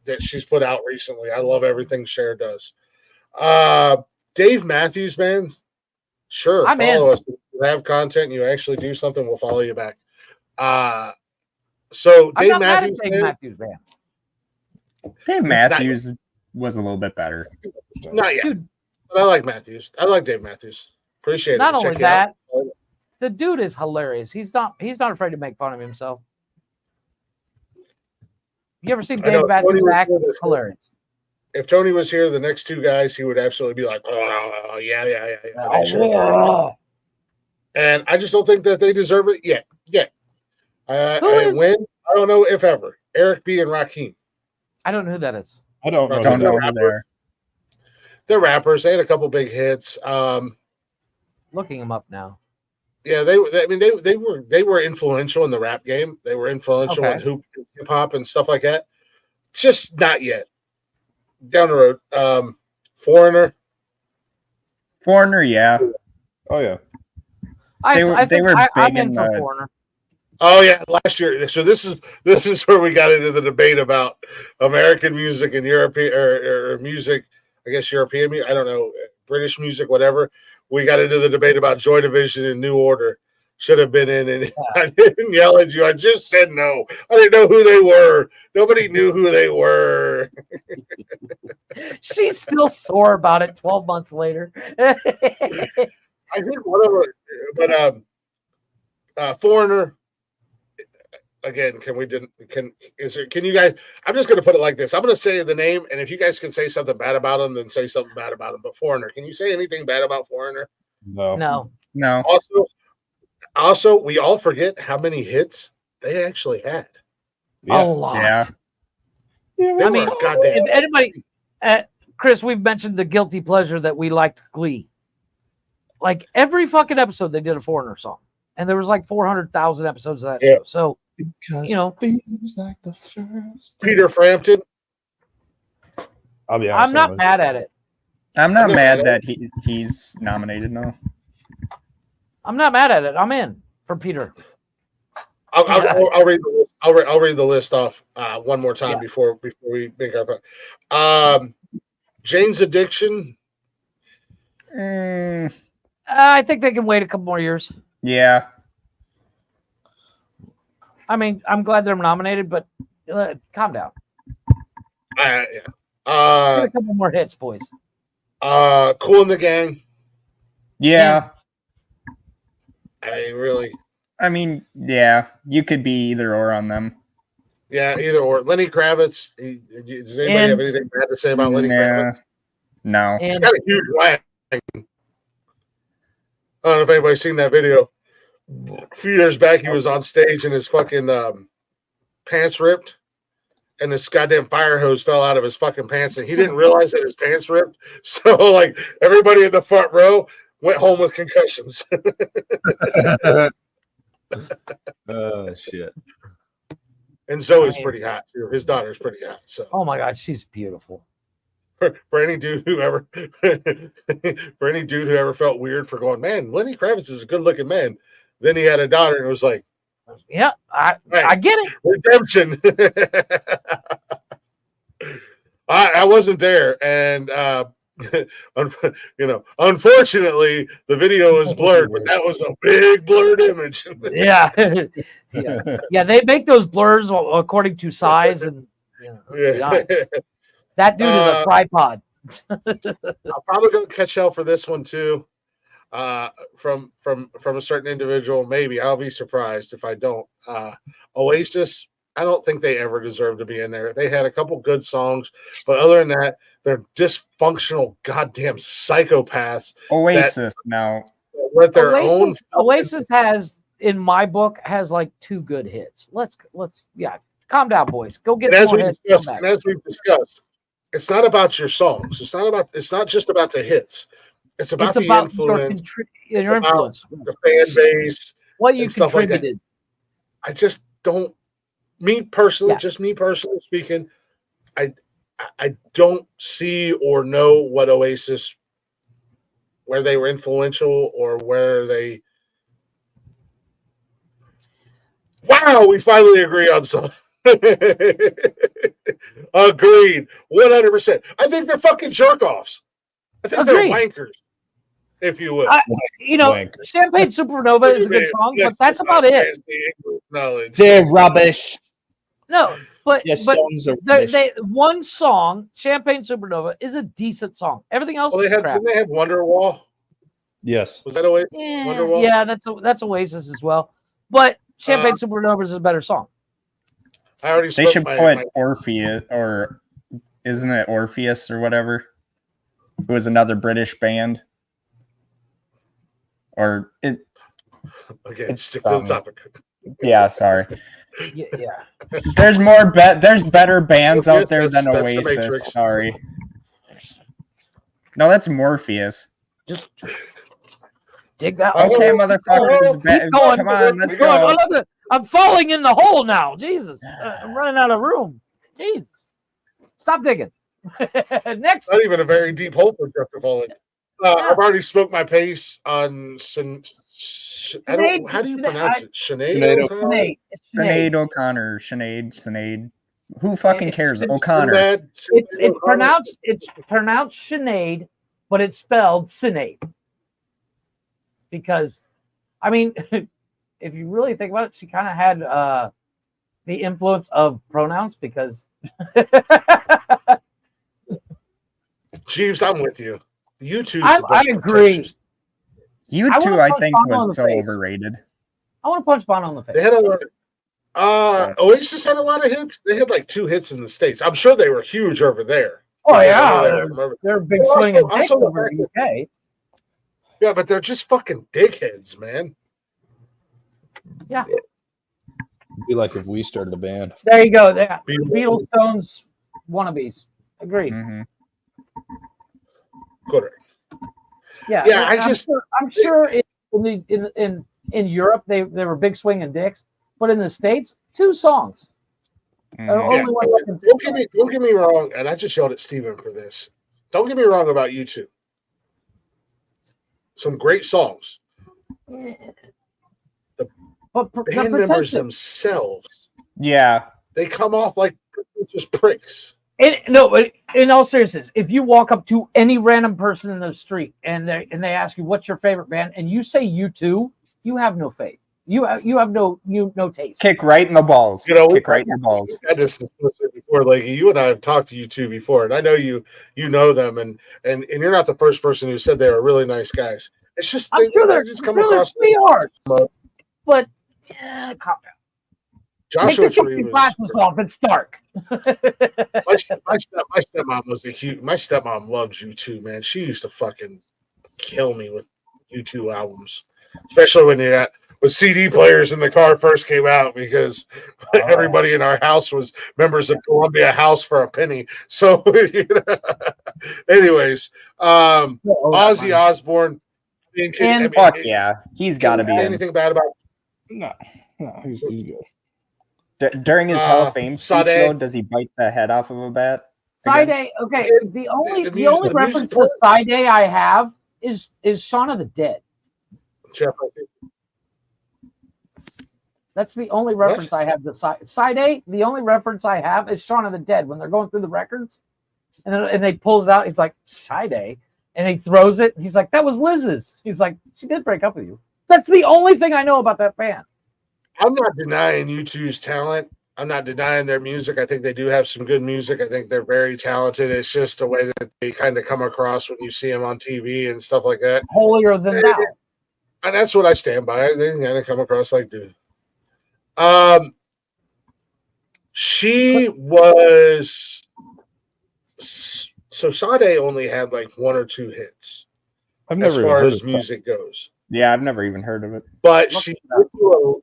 Speaker 1: that she's put out recently. I love everything Cher does. Dave Matthews Band. Sure, follow us. If you have content, you actually do something, we'll follow you back. So Dave Matthews
Speaker 2: Band.
Speaker 4: Dave Matthews was a little bit better.
Speaker 1: Not yet. Dude, but I like Matthews. I like Dave Matthews. Appreciate it.
Speaker 2: Not only that, the dude is hilarious. He's not afraid to make fun of himself. You ever seen Dave Matthews act? Hilarious.
Speaker 1: If Tony was here, the next 2 guys, he would absolutely be like, oh, yeah. And I just don't think that they deserve it yet. When? I don't know if ever. Eric B. and Rakim.
Speaker 2: I don't know who that is.
Speaker 3: I don't know.
Speaker 4: Don't know who they are.
Speaker 1: They're rappers. They had a couple big hits.
Speaker 2: Looking them up now.
Speaker 1: Yeah, they were influential in the rap game. They were influential in hip hop and stuff like that. Just not yet. Down the road.
Speaker 4: Foreigner, yeah.
Speaker 3: Oh yeah.
Speaker 4: They were big in the
Speaker 2: Foreigner.
Speaker 1: Oh yeah, last year. So this is where we got into the debate about American music and European or music. I guess European music. I don't know, British music, whatever. We got into the debate about Joy Division and New Order. Should have been in, and I didn't yell at you. I just said no. I didn't know who they were. Nobody knew who they were.
Speaker 2: She's still sore about it 12 months later.
Speaker 1: I think whatever, but Foreigner. Again, can you guys? I'm just going to put it like this. I'm going to say the name, and if you guys can say something bad about them, then say something bad about them. But Foreigner, can you say anything bad about Foreigner?
Speaker 2: No.
Speaker 1: Also, we all forget how many hits they actually had.
Speaker 2: A lot.
Speaker 4: Yeah.
Speaker 2: I mean, if anybody, Chris, we've mentioned the guilty pleasure that we liked Glee. Like every fucking episode, they did a Foreigner song, and there was like 400,000 episodes of that show. So,
Speaker 3: like the first
Speaker 1: Peter Frampton.
Speaker 3: I'll be honest.
Speaker 2: I'm not mad at it.
Speaker 4: I'm not mad that he's nominated. No,
Speaker 2: I'm not mad at it. I'm in for Peter.
Speaker 1: I'll read the list. I'll read the list off one more time before we make our. Jane's Addiction.
Speaker 2: I think they can wait a couple more years.
Speaker 4: Yeah.
Speaker 2: I mean, I'm glad they're nominated, but calm down.
Speaker 1: Get
Speaker 2: a couple more hits, boys.
Speaker 1: Cool in the Gang.
Speaker 4: Yeah.
Speaker 1: I
Speaker 4: mean, yeah, you could be either or on them.
Speaker 1: Yeah, either or. Lenny Kravitz. Does anybody have anything bad to say about Lenny Kravitz?
Speaker 4: No.
Speaker 1: He's got a huge wang. I don't know if anybody's seen that video. A few years back, he was on stage and his fucking pants ripped, and this goddamn fire hose fell out of his fucking pants, and he didn't realize that his pants ripped. So, like, everybody in the front row went home with concussions.
Speaker 3: Oh shit!
Speaker 1: And Zoe's pretty hot too. His daughter's pretty hot. So,
Speaker 2: Oh my God, she's beautiful.
Speaker 1: for any dude who ever felt weird for going, man, Lenny Kravitz is a good looking man. Then he had a daughter, and it was like,
Speaker 2: Yeah, I get it.
Speaker 1: redemption. I wasn't there, and unfortunately, the video is blurred, but that was a big blurred image.
Speaker 2: Yeah, yeah. They make those blurs according to size, and let's be honest. That dude is a tripod.
Speaker 1: I'll probably go catch hell for this one too. From a certain individual, maybe. I'll be surprised if I don't. Oasis, I don't think they ever deserved to be in there. They had a couple good songs, but other than that, they're dysfunctional goddamn psychopaths.
Speaker 4: Oasis now.
Speaker 1: With their own
Speaker 2: Oasis has, in my book, has like 2 good hits. Let's calm down, boys. Go get some more hits.
Speaker 1: And as we've discussed, it's not about your songs. It's not just about the hits. It's about the influence.
Speaker 2: Your influence.
Speaker 1: The fan base.
Speaker 2: What you contributed.
Speaker 1: Like I just don't. Me personally speaking, I don't see or know what Oasis, where they were influential or where they. Wow, we finally agree on something. Agreed, 100%. I think they're fucking jerk offs. I think they're wankers, if you will.
Speaker 2: Champagne Supernova is a good song, but that's about it.
Speaker 3: They're rubbish.
Speaker 2: No, but
Speaker 3: songs are rubbish.
Speaker 2: one song, Champagne Supernova, is a decent song. Everything else is crap.
Speaker 1: Didn't they have Wonderwall?
Speaker 3: Yes.
Speaker 1: Was that Oasis? Wonderwall?
Speaker 2: Yeah, that's Oasis as well. But Champagne Supernova is a better song.
Speaker 1: I already.
Speaker 4: They should put Orpheus, or isn't it Orpheus or whatever? It was another British band. Or it.
Speaker 1: Okay, stick to the topic.
Speaker 4: Yeah, sorry.
Speaker 2: Yeah.
Speaker 4: There's there's better bands out there than Oasis. Sorry. No, that's Morpheus.
Speaker 2: Just dig that.
Speaker 4: Okay, motherfuckers. Come on, let's go.
Speaker 2: I'm falling in the hole now. Jesus, I'm running out of room. Jesus, stop digging. Next.
Speaker 1: Not even a very deep hole for Jeff to fall in. I've already smoked my pace on. How do you pronounce it?
Speaker 4: Sinead O'Connor. Sinead. Who fucking cares? O'Connor.
Speaker 2: It's pronounced Sinead, but it's spelled Sinead. Because, I mean, if you really think about it, she kind of had the influence of pronouns because.
Speaker 1: Jeeves, I'm with you. YouTube.
Speaker 2: I agree.
Speaker 4: YouTube, I think, was so overrated.
Speaker 2: I want to punch Bono on the face.
Speaker 1: They had Oasis had a lot of hits. They had like 2 hits in the States. I'm sure they were huge over there.
Speaker 2: Oh, yeah. They're big swinging dicks over in the UK.
Speaker 1: Yeah, but they're just fucking dickheads, man.
Speaker 2: Yeah.
Speaker 3: It'd be like if we started a band.
Speaker 2: There you go. Yeah. Beatles, Stones, wannabes. Agreed.
Speaker 4: Mm-hmm.
Speaker 1: Correct.
Speaker 2: Yeah. I'm sure in Europe they were big swinging dicks, but in the States, 2 songs.
Speaker 1: Don't get me wrong, and I just yelled at Steven for this. Don't get me wrong about U2. Some great songs. The band members themselves.
Speaker 4: Yeah.
Speaker 1: They come off like just pricks.
Speaker 2: But in all seriousness, if you walk up to any random person in the street and they ask you what's your favorite band, and you say U2, you have no faith. You have no taste.
Speaker 4: Kick right in the balls. Kick right in the balls.
Speaker 1: I just before, like you and I have talked to U2 before, and I know you know them, and you're not the first person who said they were really nice guys. It's just
Speaker 2: I'm sure they're sweethearts, but calm down.
Speaker 1: Joshua
Speaker 2: Take the glasses off. It's dark.
Speaker 1: my stepmom was my stepmom loves U2, man. She used to fucking kill me with U2 albums, especially when you got when CD players in the car first came out, because everybody in our house was members of Columbia House for a penny. So, anyways, Ozzy Osbourne.
Speaker 4: Fuck yeah, he's got to be in.
Speaker 1: Anything bad about?
Speaker 8: No, he's good.
Speaker 4: During his Hall of Fame speech,
Speaker 1: Sade.
Speaker 4: though, does he bite the head off of a bat?
Speaker 2: Side, okay. The only reference to Side I have is Shaun of the Dead.
Speaker 1: Jeff,
Speaker 2: That's the only reference I have to Side. The only reference I have is Shaun of the Dead when they're going through the records, and they pulls it out. He's like Side, and he throws it. He's like, that was Liz's. He's like, she did break up with you. That's the only thing I know about that band.
Speaker 1: I'm not denying U2's talent. I'm not denying their music. I think they do have some good music. I think they're very talented. It's just the way that they kind of come across when you see them on TV and stuff like that.
Speaker 2: Holier than thou.
Speaker 1: And that's what I stand by. They kind of come across like dude. She was so Sade only had like 1 or 2 hits
Speaker 3: I've never
Speaker 1: as far
Speaker 3: heard
Speaker 1: as
Speaker 3: of
Speaker 1: music goes.
Speaker 4: Yeah, I've never even heard of it.
Speaker 1: But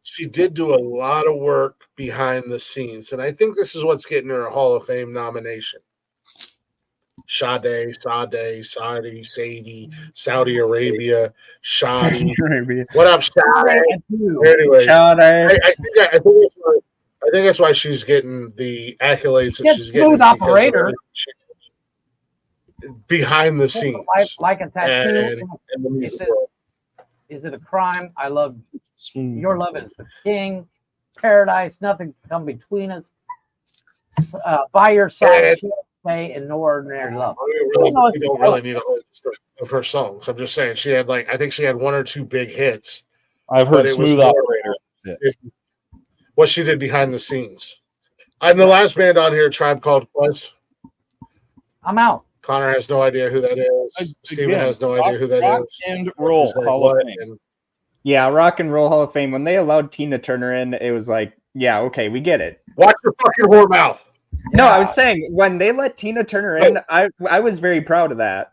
Speaker 1: she did do a lot of work behind the scenes, and I think this is what's getting her a Hall of Fame nomination. Sadie, Saudi Arabia, Shadi. What up, Shadi? Anyway, I think that's why she's getting the accolades that she's getting.
Speaker 2: Smooth operator.
Speaker 1: Behind the scenes.
Speaker 2: Like a tattoo.
Speaker 1: And the music world.
Speaker 2: Is it a crime? I love your love is the king. Paradise, nothing can come between us. By your side, and no ordinary love.
Speaker 1: We don't really need a whole list of her songs. I'm just saying I think she had 1 or 2 big hits.
Speaker 3: I've heard Smooth Operator.
Speaker 1: What she did behind the scenes. I'm the last band on here, Tribe Called Quest.
Speaker 2: I'm out.
Speaker 1: Connor has no idea who that is. Steven has no idea who that is.
Speaker 3: And Roll Hall of Fame.
Speaker 4: Yeah, Rock and Roll Hall of Fame. When they allowed Tina Turner in, it was like, yeah, okay, we get it.
Speaker 1: Watch your fucking whore mouth.
Speaker 4: No, I was saying when they let Tina Turner in, I was very proud of that.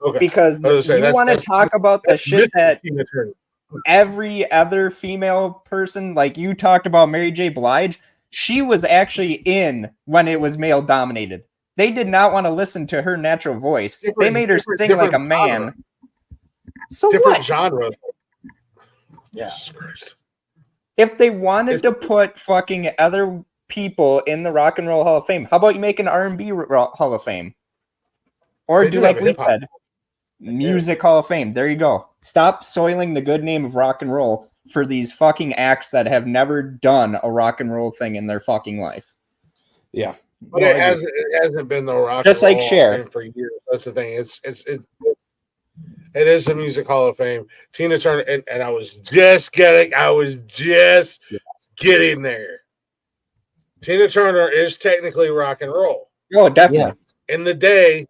Speaker 1: Okay.
Speaker 4: Because you want to talk about the shit that
Speaker 1: Tina Turner.
Speaker 4: Every other female person, like you talked about Mary J. Blige, she was actually in when it was male dominated. They did not want to listen to her natural voice. They made her sing like a man.
Speaker 1: Genre.
Speaker 4: So
Speaker 1: different
Speaker 4: what?
Speaker 1: genre.
Speaker 2: Yeah.
Speaker 4: If they wanted to put fucking other people in the Rock and Roll Hall of Fame, how about you make an R&B Hall of Fame? Or do like we said, Music Hall of Fame. There you go. Stop soiling the good name of rock and roll for these fucking acts that have never done a rock and roll thing in their fucking life.
Speaker 3: Yeah.
Speaker 1: But it hasn't been the rock
Speaker 4: just
Speaker 1: and
Speaker 4: like
Speaker 1: roll
Speaker 4: Cher
Speaker 1: Hall of Fame for years. That's the thing. It is the Music Hall of Fame. Tina Turner, and I was just getting there. Tina Turner is technically rock and roll.
Speaker 4: Oh, definitely.
Speaker 2: Yeah.
Speaker 1: In the day,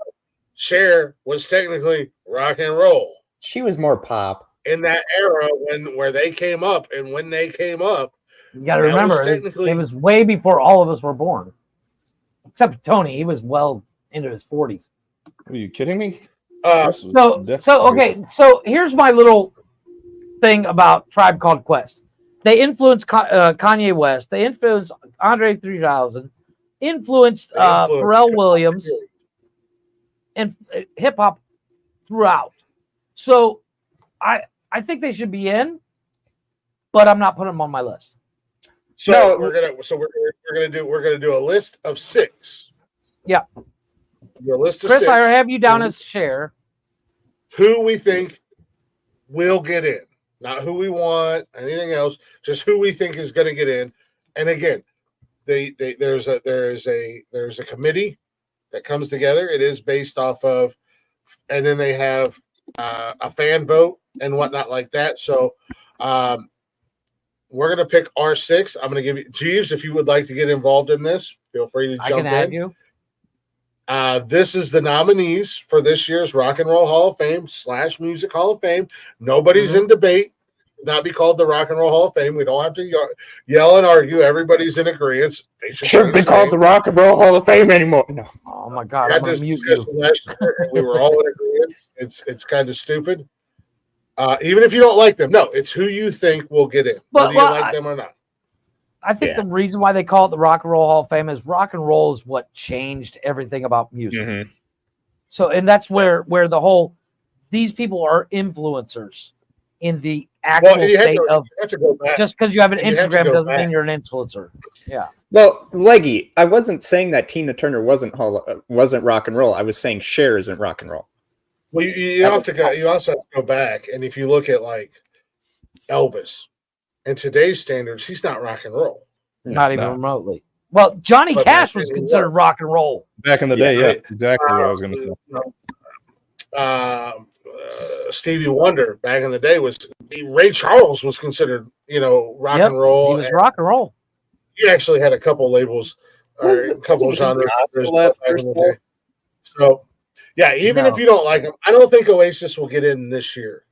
Speaker 1: Cher was technically rock and roll.
Speaker 4: She was more pop.
Speaker 1: In that era where they came up, and when they came up,
Speaker 2: you got to remember, it was way before all of us were born. Except Tony, he was well into his 40s.
Speaker 3: Are you kidding me?
Speaker 2: So here's my little thing about Tribe Called Quest. They influenced Kanye West. They influenced Andre 3000. Influenced Pharrell Williams and hip hop throughout. So I think they should be in, but I'm not putting them on my list.
Speaker 1: So we're gonna do a list of 6.
Speaker 2: Yeah.
Speaker 1: Your list of
Speaker 2: Chris,
Speaker 1: 6.
Speaker 2: I have you down as Cher.
Speaker 1: Who we think will get in, not who we want, anything else. Just who we think is going to get in. And again, there's a committee that comes together. It is based off of, and then they have a fan vote and whatnot like that. So we're going to pick our 6. I'm going to give you Jeeves. If you would like to get involved in this, feel free to jump in. I can add you. This is the nominees for this year's Rock and Roll Hall of Fame / Music Hall of Fame. Nobody's in debate. Not be called the Rock and Roll Hall of Fame. We don't have to yell and argue. Everybody's in agreement. They
Speaker 8: shouldn't be called the Rock and Roll Hall of Fame anymore. No.
Speaker 2: Oh my God!
Speaker 1: We had this discussion last year, and we were all in agreement. It's kind of stupid. Even if you don't like them, no, it's who you think will get in, whether you like them or not.
Speaker 2: I think the reason why they call it the Rock and Roll Hall of Fame is rock and roll is what changed everything about music.
Speaker 4: Mm-hmm.
Speaker 2: So, and that's where the whole these people are influencers in the actual state of.
Speaker 1: You have to go back.
Speaker 2: Just because you have an
Speaker 1: And you have to
Speaker 2: Instagram
Speaker 1: go
Speaker 2: doesn't
Speaker 1: back.
Speaker 2: mean you're an influencer. Yeah.
Speaker 4: Well, Leggy, I wasn't saying that Tina Turner wasn't rock and roll. I was saying Cher isn't rock and roll.
Speaker 1: Well, you have to go. You also have to go back, and if you look at like Elvis, in today's standards, he's not rock and roll.
Speaker 2: Not even remotely. Well, Johnny
Speaker 1: But
Speaker 2: Cash
Speaker 1: back
Speaker 2: was
Speaker 1: then he
Speaker 2: considered
Speaker 1: was.
Speaker 3: Back in the day,
Speaker 1: right.
Speaker 3: exactly what I was going to say.
Speaker 1: Stevie Wonder back in the day was Ray Charles was considered, rock and roll.
Speaker 2: He was rock and roll.
Speaker 1: He actually had a couple labels or a couple genres. So, yeah, even if you don't like them, I don't think Oasis will get in this year.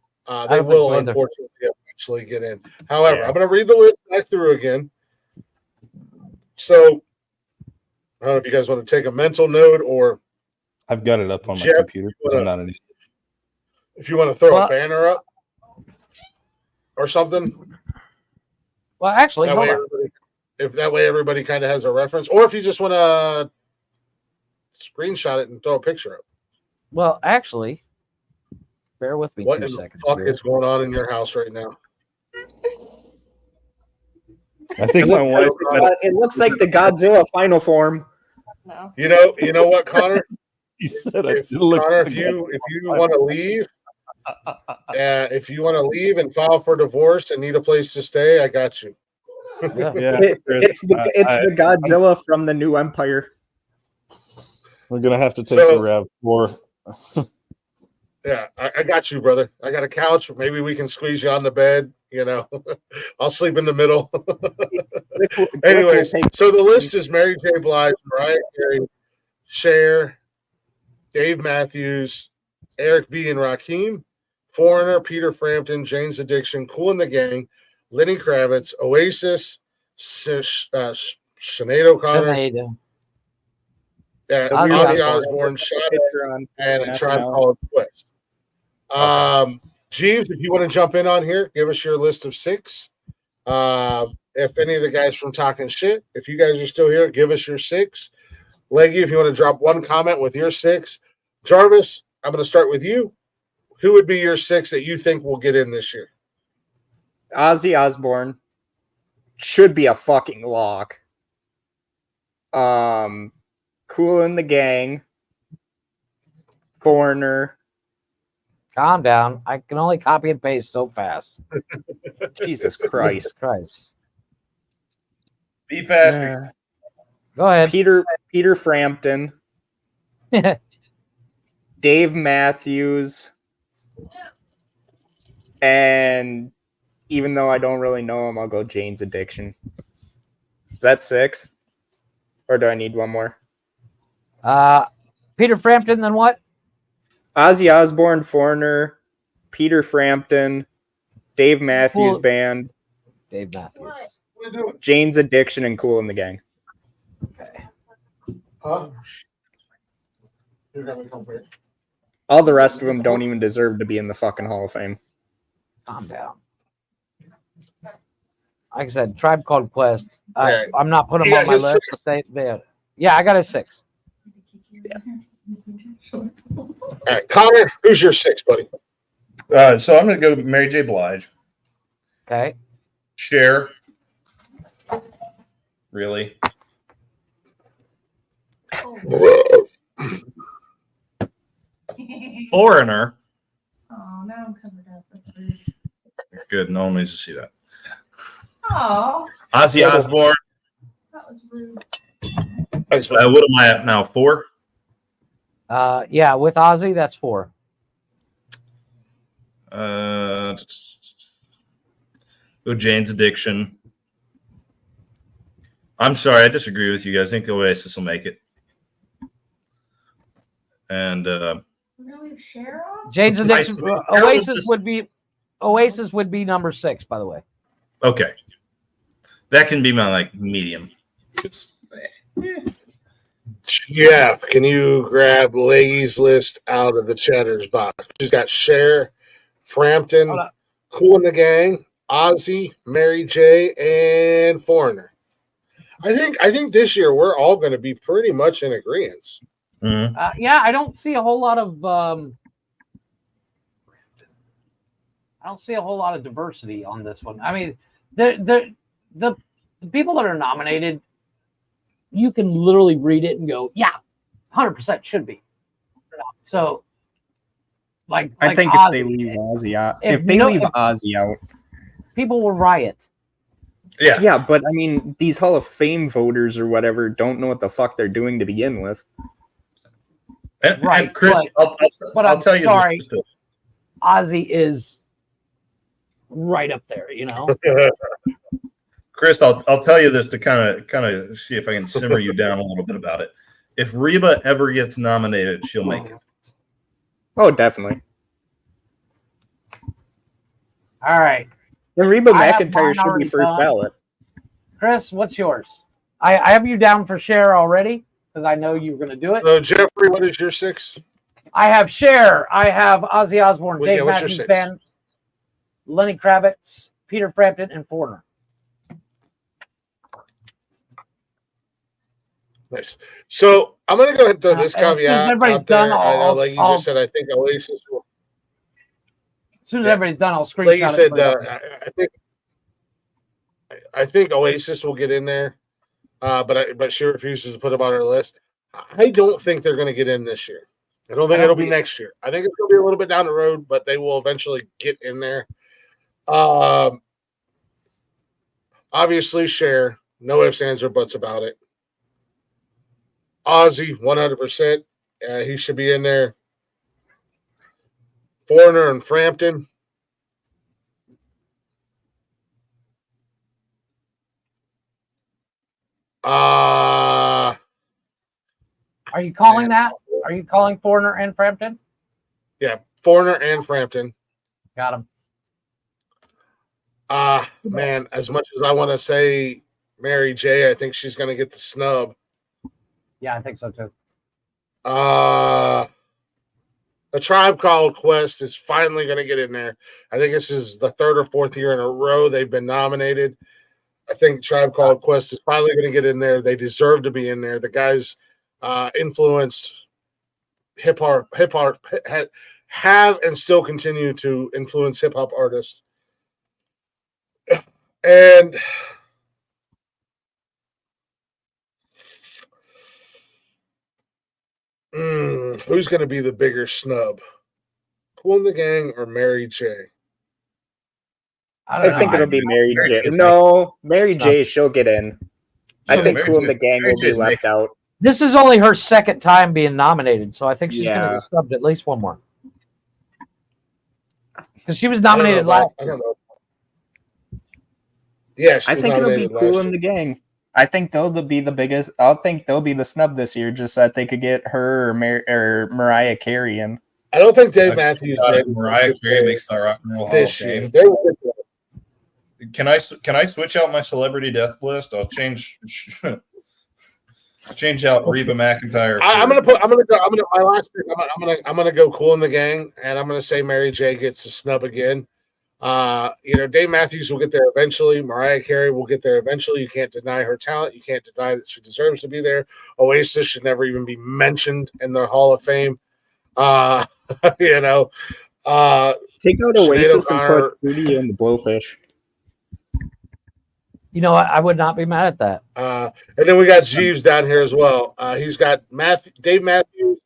Speaker 1: They will unfortunately eventually get in. However, I'm going to read the list back through again. So, I don't know if you guys want to take a mental note or
Speaker 3: I've got it up on my
Speaker 1: Jeff,
Speaker 3: computer because I'm not an idiot.
Speaker 1: if you want to throw a banner up or something.
Speaker 2: Well, actually,
Speaker 1: That way everybody kind of has a reference, or if you just want to screenshot it and throw a picture up.
Speaker 2: Well, actually, bear with me
Speaker 1: What
Speaker 2: 2
Speaker 1: in
Speaker 2: seconds.
Speaker 1: the fuck
Speaker 2: here.
Speaker 1: is going on in your house right now?
Speaker 3: I think my wife.
Speaker 4: It looks like the Godzilla final form.
Speaker 9: No.
Speaker 1: You know what, Connor?
Speaker 3: He said
Speaker 1: if you want to leave, if you want to leave and file for divorce and need a place to stay, I got you.
Speaker 4: It's the Godzilla from the New Empire.
Speaker 3: We're gonna have to take
Speaker 1: So-
Speaker 3: a RAV4.
Speaker 1: Yeah, I got you, brother. I got a couch. Maybe we can squeeze you on the bed. I'll sleep in the middle. Anyways, so the list is Mary J. Blige, Mariah Carey, Cher, Dave Matthews, Eric B. and Rakim, Foreigner, Peter Frampton, Jane's Addiction, Kool and the Gang, Lenny Kravitz, Oasis, Sinead O'Connor, Ozzy Osbourne, Sade, and a Tribe Called Quest. Jeeves, if you want to jump in on here, give us your list of 6. If any of the guys from Talking Shit, if you guys are still here, give us your 6. Leggy, if you want to drop one comment with your 6. Jarvis, I'm going to start with you. Who would be your 6 that you think will get in this year?
Speaker 4: Ozzy Osbourne should be a fucking lock. Kool and the Gang, Foreigner.
Speaker 2: Calm down. I can only copy and paste so fast.
Speaker 4: Jesus Christ.
Speaker 10: Be faster.
Speaker 2: Go ahead.
Speaker 4: Peter Frampton. Dave Matthews. And even though I don't really know him, I'll go Jane's Addiction. Is that 6? Or do I need one more?
Speaker 2: Peter Frampton, then what?
Speaker 4: Ozzy Osbourne, Foreigner, Peter Frampton, Dave Matthews Band,
Speaker 2: Dave Matthews,
Speaker 4: Jane's Addiction, and Kool and the Gang.
Speaker 2: Okay.
Speaker 1: Huh?
Speaker 4: All the rest of them don't even deserve to be in the fucking Hall of Fame.
Speaker 2: Calm down. Like I said, Tribe Called Quest. I'm not putting them on my list. But I got a 6.
Speaker 4: Yeah.
Speaker 1: All right, Connor, who's your 6, buddy?
Speaker 10: So I'm going to go Mary J. Blige.
Speaker 2: Okay.
Speaker 10: Cher. Really? Foreigner.
Speaker 9: Oh, now I'm covered up. That's rude.
Speaker 10: Good. No one needs to see that.
Speaker 9: Oh,
Speaker 10: Ozzy Osbourne.
Speaker 9: that was rude.
Speaker 1: Thanks,
Speaker 10: What am I at now? 4?
Speaker 2: Yeah, with Ozzy, that's 4.
Speaker 10: Go Jane's Addiction. I'm sorry, I disagree with you guys. I think Oasis will make it. And
Speaker 9: We're gonna leave Cher on.
Speaker 2: Jane's Addiction. Oasis would be number 6, by the way.
Speaker 10: okay. That can be my medium.
Speaker 1: Jeff, can you grab Leggy's list out of the Cheddar's box? She's got Cher, Frampton, Cool in the Gang, Ozzy, Mary J, and Foreigner. I think this year we're all going to be pretty much in agreement.
Speaker 2: Yeah, I don't see a whole lot of diversity on this one. I mean, the people that are nominated, you can literally read it and go, yeah, 100% should be. So,
Speaker 6: I think Ozzy, if they leave Ozzy out, Ozzy out,
Speaker 2: people will riot.
Speaker 6: Yeah, but I mean, these Hall of Fame voters or whatever don't know what the fuck they're doing to begin with.
Speaker 10: And Chris,
Speaker 2: but
Speaker 10: I'll
Speaker 2: I'm
Speaker 10: tell you,
Speaker 2: sorry, Ozzy is right up there, you know.
Speaker 10: Chris, I'll tell you this to kind of see if I can simmer you down a little bit about it. If Reba ever gets nominated, she'll make it.
Speaker 6: Oh, definitely.
Speaker 2: All right.
Speaker 6: And Reba McEntire should be first ballot.
Speaker 2: Chris, what's yours? I have you down for Cher already because I know you're going to do it.
Speaker 1: So, Jeffrey, what is your 6?
Speaker 2: I have Cher. I have Ozzy Osbourne, Dave Matthews Band, Lenny Kravitz, Peter Frampton, and Foreigner.
Speaker 1: Nice. So I'm going to go ahead and throw this caveat
Speaker 2: out
Speaker 1: there. I know, like you just said, I think Oasis will.
Speaker 2: As soon as everybody's done, I'll screenshot
Speaker 1: like you said,
Speaker 2: it.
Speaker 1: I think Oasis will get in there, but she refuses to put them on her list. I don't think they're going to get in this year. I don't think it'll be next year. I think it's going to be a little bit down the road, but they will eventually get in there. Obviously, Cher, no ifs, ands, or buts about it. Ozzy, 100%. He should be in there. Foreigner and Frampton.
Speaker 2: Are you calling that? Are you calling Foreigner and Frampton?
Speaker 1: Yeah, Foreigner and Frampton.
Speaker 2: Got him.
Speaker 1: Man, as much as I want to say Mary J, I think she's going to get the snub.
Speaker 2: Yeah, I think so too.
Speaker 1: A Tribe Called Quest is finally going to get in there. I think this is the 3rd or 4th year in a row they've been nominated. I think Tribe Called Quest is finally going to get in there. They deserve to be in there. The guys influenced hip hop have and still continue to influence hip hop artists. And who's going to be the bigger snub? Cool in the Gang or Mary J?
Speaker 6: I think it'll be Mary J. No, Mary J. She'll get in. I think Cool in the Gang will be left out.
Speaker 2: This is only her 2nd time being nominated, so I think she's going to be snubbed at least one more. Because she was nominated last year.
Speaker 1: I don't know. Yeah,
Speaker 6: I think it'll be Cool in the Gang. I think they'll be the biggest. I think they'll be the snub this year, just that they could get her or Mariah Carey in.
Speaker 1: I don't think Dave Matthews.
Speaker 10: Mariah Carey makes the Rock and Roll Hall of Fame. Can I switch out my celebrity death list? I'll change out Reba McEntire.
Speaker 1: I'm gonna go Cool in the Gang, and I'm gonna say Mary J gets the snub again. Dave Matthews will get there eventually. Mariah Carey will get there eventually. You can't deny her talent. You can't deny that she deserves to be there. Oasis should never even be mentioned in the Hall of Fame. Take out
Speaker 6: Oasis and put Hootie in the Blowfish.
Speaker 2: You know what? I would not be mad at that.
Speaker 1: And then we got Jeeves down here as well. He's got Dave Matthews.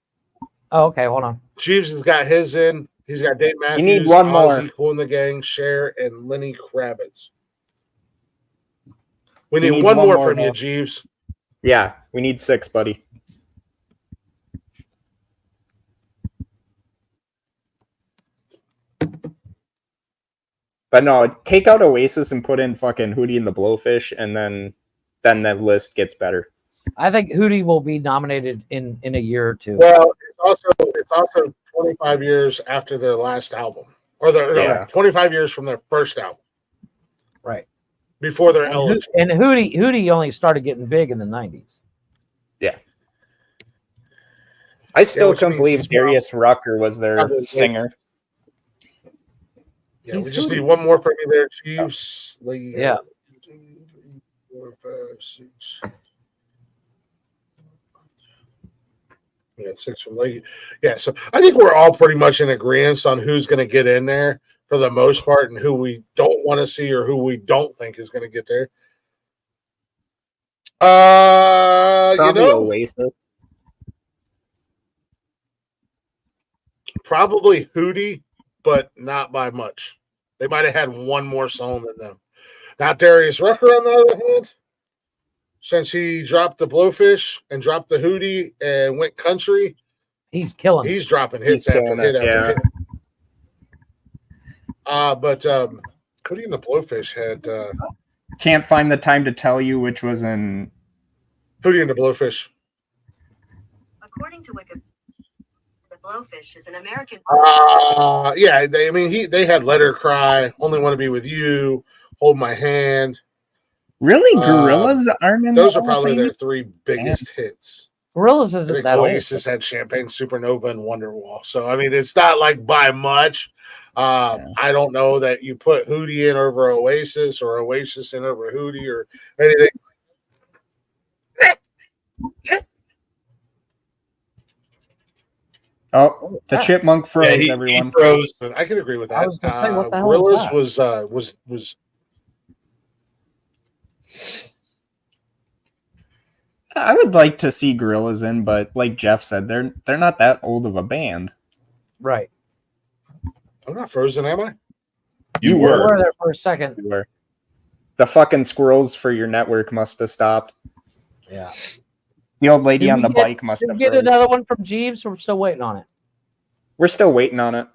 Speaker 2: Oh, okay. Hold on.
Speaker 1: Jeeves has got his in. He's got Dave Matthews.
Speaker 6: You need one more.
Speaker 1: Cool in the Gang, Cher, and Lenny Kravitz. We need one more from you, Jeeves.
Speaker 6: Yeah, we need 6, buddy. But no, take out Oasis and put in fucking Hootie and the Blowfish, and then the list gets better.
Speaker 2: I think Hootie will be nominated in a year or two.
Speaker 1: Well, it's also 25 years after their last album, or 25 years from their first album,
Speaker 2: right?
Speaker 1: Before they're eligible.
Speaker 2: And Hootie only started getting big in the 90s.
Speaker 6: Yeah, I still can't believe Darius Rucker was their singer.
Speaker 1: Yeah, we just need one more from you there, Chiefs.
Speaker 2: Yeah.
Speaker 1: 4, 5, 6. Yeah, 6 from Leahy. Yeah, so I think we're all pretty much in agreement on who's going to get in there for the most part, and who we don't want to see or who we don't think is going to get there.
Speaker 6: Probably Oasis.
Speaker 1: Probably Hootie, but not by much. They might have had one more song than them. Now, Darius Rucker, on the other hand, since he dropped the Blowfish and dropped the Hootie and went country,
Speaker 2: he's killing.
Speaker 1: He's dropping hits after hit after hit. But Hootie and the Blowfish had
Speaker 6: Can't Find the Time to Tell You, which was in
Speaker 1: Hootie and the Blowfish.
Speaker 11: According to Wikipedia, the Blowfish is an American.
Speaker 1: Yeah, they had Let Her Cry, Only Want to Be With You, Hold My Hand.
Speaker 6: Really? Gorillas aren't in
Speaker 1: those are probably their 3 biggest hits.
Speaker 2: Gorillas isn't that
Speaker 1: Oasis had Champagne Supernova and Wonderwall. So, I mean, it's not like by much. I don't know that you put Hootie in over Oasis or Oasis in over Hootie or anything.
Speaker 6: Oh, the chipmunk froze, everyone.
Speaker 1: He froze. I can agree with that.
Speaker 2: I was gonna say, what the hell
Speaker 1: Gorillas
Speaker 2: was
Speaker 6: I would like to see Gorillas in, but like Jeff said, they're not that old of a band.
Speaker 2: Right.
Speaker 1: I'm not frozen, am I?
Speaker 6: You
Speaker 2: were. You were there for a second.
Speaker 6: You were. The fucking squirrels for your network must have stopped.
Speaker 2: Yeah.
Speaker 6: The old lady on the bike must have.
Speaker 2: Did we get another one from Jeeves? Or we're still waiting on it.
Speaker 6: We're still waiting on it.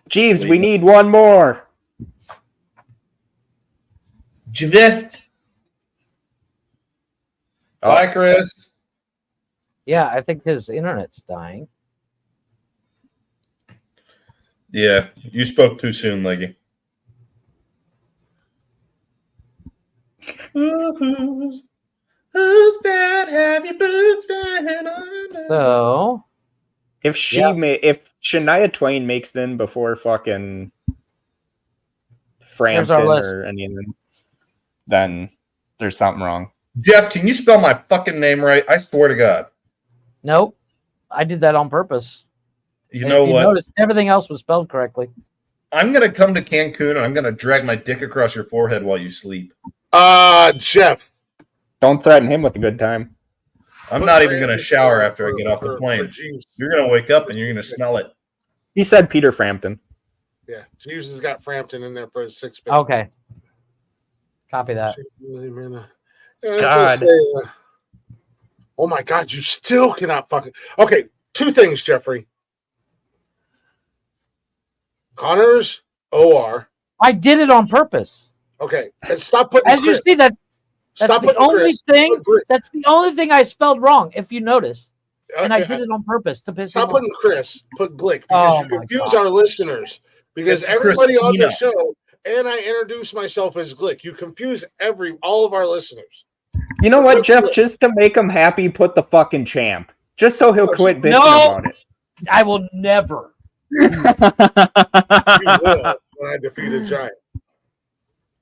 Speaker 6: Jeeves, we need one more.
Speaker 10: Javist. Bye, Chris.
Speaker 2: Yeah, I think his internet's dying.
Speaker 10: Yeah, you spoke too soon, Leggy. Who's bad? Have your boots been on?
Speaker 2: So,
Speaker 6: if Shania Twain makes them before fucking Frampton or anything, then there's something wrong.
Speaker 10: Jeff, can you spell my fucking name right? I swear to God.
Speaker 2: Nope. I did that on purpose.
Speaker 10: You know what?
Speaker 2: Notice everything else was spelled correctly.
Speaker 10: I'm going to come to Cancun and I'm going to drag my dick across your forehead while you sleep.
Speaker 1: Jeff.
Speaker 6: Don't threaten him with a good time.
Speaker 10: I'm not even going to shower after I get off the plane. You're going to wake up and you're going to smell it.
Speaker 6: He said Peter Frampton.
Speaker 1: Yeah, Jeeves has got Frampton in there for his 6 bit.
Speaker 2: Okay. Copy that.
Speaker 6: God.
Speaker 1: Oh my God, you still cannot fucking. Okay, 2 things, Jeffrey. Connor's OR.
Speaker 2: I did it on purpose.
Speaker 1: Okay, and stop putting.
Speaker 2: As
Speaker 1: Chris.
Speaker 2: you see, that's the only thing. That's the only thing I spelled wrong. If you notice, and I did it on purpose to piss.
Speaker 1: Stop putting Chris. Put Glick because you confuse our listeners. Because everybody on the show, and I introduce myself as Glick. You confuse all of our listeners.
Speaker 6: You know what, Jeff? Just to make him happy, put the fucking champ. Just so he'll quit bitching about it.
Speaker 2: I will never.
Speaker 1: You will when I defeat a giant.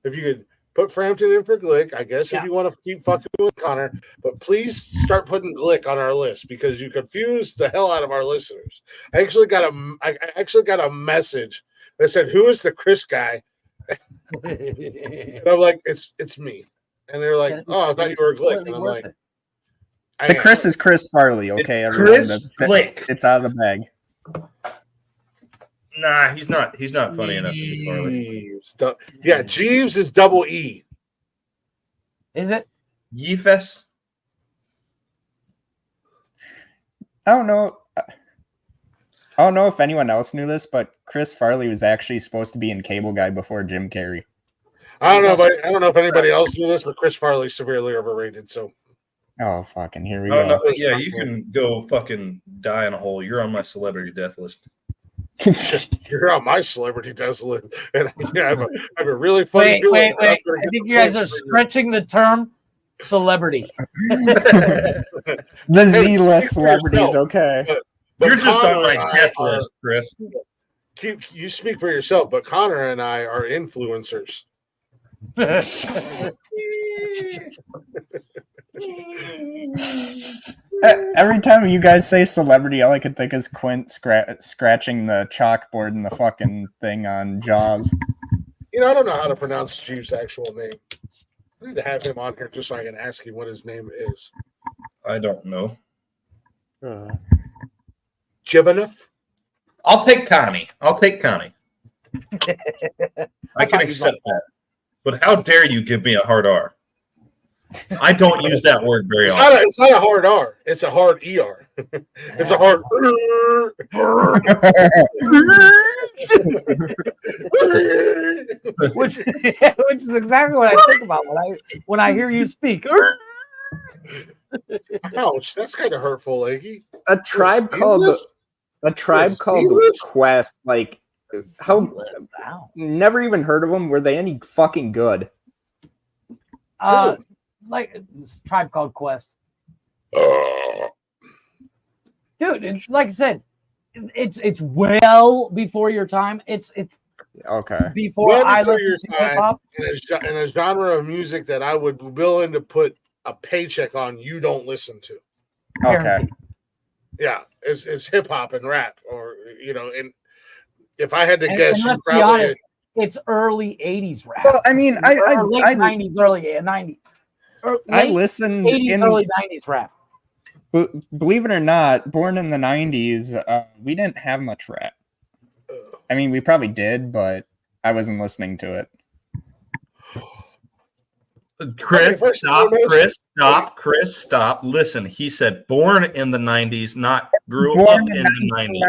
Speaker 1: If you could put Frampton in for Glick, I guess if you want to keep fucking with Connor, but please start putting Glick on our list because you confuse the hell out of our listeners. I actually got a message that said, "Who is the Chris guy?" And I'm like, "It's me." And they're like, "Oh, I thought you were Glick." And I'm like,
Speaker 6: "The Chris is Chris Farley." Okay,
Speaker 10: everyone. Chris Glick.
Speaker 6: It's out of the bag.
Speaker 10: Nah, he's not. He's not funny enough to be Farley.
Speaker 1: Yeah, Jeeves is double E.
Speaker 2: Is it?
Speaker 10: Yeefes?
Speaker 6: I don't know. I don't know if anyone else knew this, but Chris Farley was actually supposed to be in Cable Guy before Jim Carrey.
Speaker 1: I don't know if anybody else knew this, but Chris Farley's severely overrated. So,
Speaker 6: oh fucking here we go.
Speaker 10: Yeah, you can go fucking die in a hole. You're on my celebrity death list.
Speaker 1: You're on my celebrity death list, and I have a really funny feeling.
Speaker 2: Wait! I think you guys are stretching the term celebrity.
Speaker 6: The Z-list celebrities, okay.
Speaker 10: You're just on my death list, Chris.
Speaker 1: You speak for yourself, but Connor and I are influencers.
Speaker 6: Every time you guys say celebrity, all I can think is Quint scratching the chalkboard in the fucking thing on Jaws.
Speaker 1: You know, I don't know how to pronounce Jeeves' actual name. I need to have him on here just so I can ask him what his name is.
Speaker 10: I don't know.
Speaker 1: Jibaneth?
Speaker 10: I'll take Connie. I can accept that. But how dare you give me a hard R? I don't use that word very often.
Speaker 1: It's not a hard R. It's a hard ER. It's a hard.
Speaker 2: which is exactly what I think about when I hear you speak.
Speaker 1: Ouch! That's kind of hurtful, Iggy.
Speaker 6: A tribe called Quest. Like, how? Never even heard of them. Were they any fucking good?
Speaker 2: Like this Tribe Called Quest. Dude, it's, like I said, it's well before your time. It's
Speaker 6: okay
Speaker 2: before
Speaker 1: well
Speaker 2: I
Speaker 1: before
Speaker 2: listened
Speaker 1: your
Speaker 2: to hip hop.
Speaker 1: in a genre of music that I would be willing to put a paycheck on. You don't listen to.
Speaker 6: Okay.
Speaker 1: Yeah, it's hip hop and rap, or and if I had to guess,
Speaker 2: and
Speaker 1: you
Speaker 2: let's be
Speaker 1: probably
Speaker 2: honest, it's early '80s rap.
Speaker 6: Well, I mean,
Speaker 2: late '90s, early '90s.
Speaker 6: I listened
Speaker 2: '80s, early '90s rap.
Speaker 6: Believe it or not, born in the '90s, we didn't have much rap. I mean, we probably did, but I wasn't listening to it.
Speaker 10: Chris, stop. Listen, he said born in the 90s, not grew up in the 90s.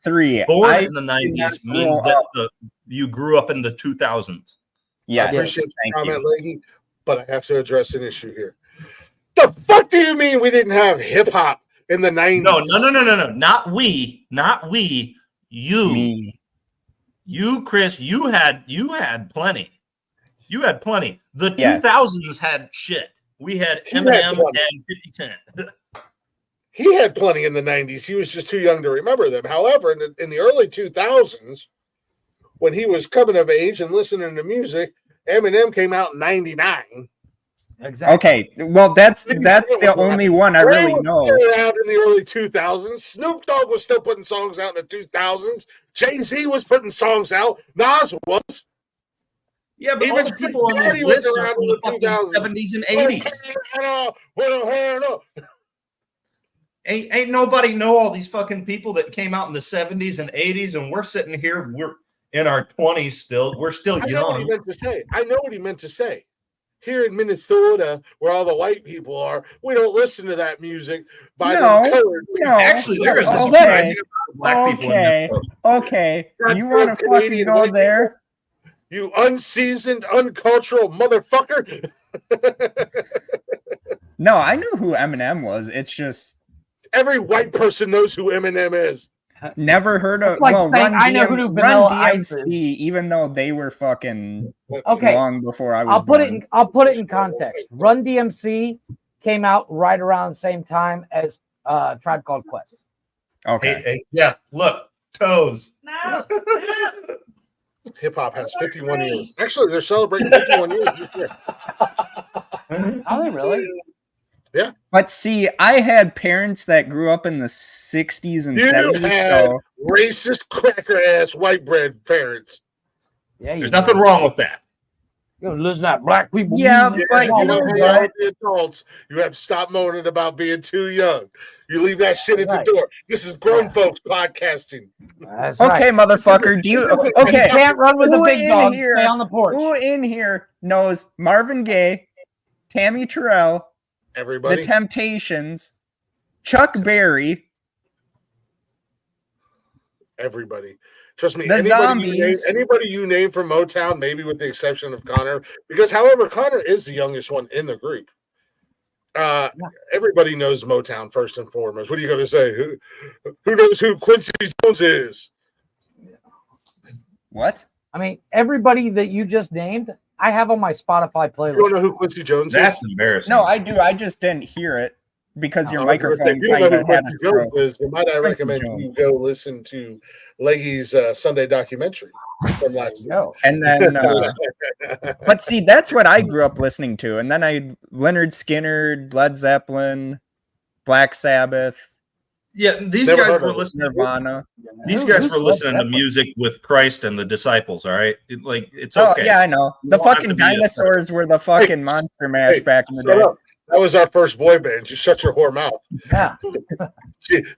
Speaker 6: 93.
Speaker 10: Born in the 90s means that you grew up in the 2000s.
Speaker 6: Yeah,
Speaker 1: I appreciate the comment, lady, but I have to address an issue here. The fuck do you mean we didn't have hip hop in the 90s?
Speaker 10: No. Not we. You.
Speaker 6: Me.
Speaker 10: You, Chris, you had plenty. You had plenty. The 2000s had shit. We had Eminem and 50 Cent.
Speaker 1: He had plenty in the 90s. He was just too young to remember them. However, in the early 2000s, when he was coming of age and listening to music, Eminem came out in 99.
Speaker 2: Exactly.
Speaker 6: Okay, well, that's the only one I really know.
Speaker 1: Out in the early 2000s, Snoop Dogg was still putting songs out in the 2000s. Jay-Z was putting songs out. Nas was.
Speaker 10: Yeah, but all the people on these lists are from the fucking 70s and 80s. Ain't nobody know all these fucking people that came out in the 70s and 80s, and we're sitting here, we're in our 20s still. We're still young.
Speaker 1: I know what he meant to say. Here in Minnesota, where all the white people are, we don't listen to that music by the colored people.
Speaker 10: Actually, there is a surprising amount of black people in Minnesota.
Speaker 6: Okay, you want to fucking go there?
Speaker 1: You unseasoned, uncultural motherfucker.
Speaker 6: No, I knew who Eminem was. It's just
Speaker 1: every white person knows who Eminem is.
Speaker 6: Never heard of.
Speaker 2: Like
Speaker 6: well,
Speaker 2: saying, I know who Vanilla Ice
Speaker 6: DMC,
Speaker 2: is.
Speaker 6: even though they were fucking
Speaker 2: okay.
Speaker 6: long before I was.
Speaker 2: I'll put it in context. Run DMC came out right around the same time as Tribe Called Quest.
Speaker 6: Okay.
Speaker 10: Hey, yeah. Look, toes.
Speaker 9: No.
Speaker 1: Hip hop has 51 years. Actually, they're celebrating 51 years this year.
Speaker 2: Are they really?
Speaker 1: Yeah.
Speaker 6: But see, I had parents that grew up in the 60s and 70s.
Speaker 1: Had racist, cracker ass white bread parents.
Speaker 2: Yeah,
Speaker 10: there's nothing wrong with that.
Speaker 2: You know, listen to that black people.
Speaker 6: Yeah, but you know what?
Speaker 1: The adults, you have to stop moaning about being too young. You leave that shit at the door. This is grown folks podcasting.
Speaker 2: That's
Speaker 6: okay,
Speaker 2: right.
Speaker 6: motherfucker. Do you okay?
Speaker 2: You can't run with the big dogs. Stay on the porch.
Speaker 6: Who in here knows Marvin Gaye, Tammy Terrell,
Speaker 1: everybody,
Speaker 6: The Temptations, Chuck Berry,
Speaker 1: everybody? Trust me,
Speaker 6: the
Speaker 1: anybody you name from Motown, maybe with the exception of Connor, because however, Connor is the youngest one in the group. Everybody knows Motown first and foremost. What are you going to say? Who knows who Quincy Jones is?
Speaker 6: What?
Speaker 2: I mean, everybody that you just named, I have on my Spotify playlist.
Speaker 1: You don't know who Quincy Jones is?
Speaker 10: That's embarrassing.
Speaker 6: No, I do. I just didn't hear it. because your
Speaker 1: If
Speaker 6: microphone
Speaker 1: you don't know
Speaker 6: kind
Speaker 1: who
Speaker 6: of had
Speaker 1: Quincy
Speaker 6: a
Speaker 1: Jones
Speaker 6: stroke.
Speaker 1: is, then might I
Speaker 6: Quincy
Speaker 1: recommend
Speaker 6: Jones.
Speaker 1: you go listen to Leggy's Sunday documentary from last week.
Speaker 6: And then, but see, that's what I grew up listening to. And then Leonard Skinner, Led Zeppelin, Black Sabbath.
Speaker 10: Yeah, these
Speaker 1: Never
Speaker 10: guys
Speaker 1: heard
Speaker 10: were
Speaker 1: of it.
Speaker 10: listening.
Speaker 6: Nirvana.
Speaker 10: These guys were listening to music with Christ and the disciples. All right, it's
Speaker 6: Oh,
Speaker 10: okay.
Speaker 6: yeah, I know. The
Speaker 10: don't have
Speaker 6: fucking
Speaker 10: to be a-
Speaker 6: dinosaurs were the fucking monster mash back in the
Speaker 1: Shut
Speaker 6: day.
Speaker 1: up. That was our first boy band. Just shut your whore mouth.
Speaker 2: Yeah.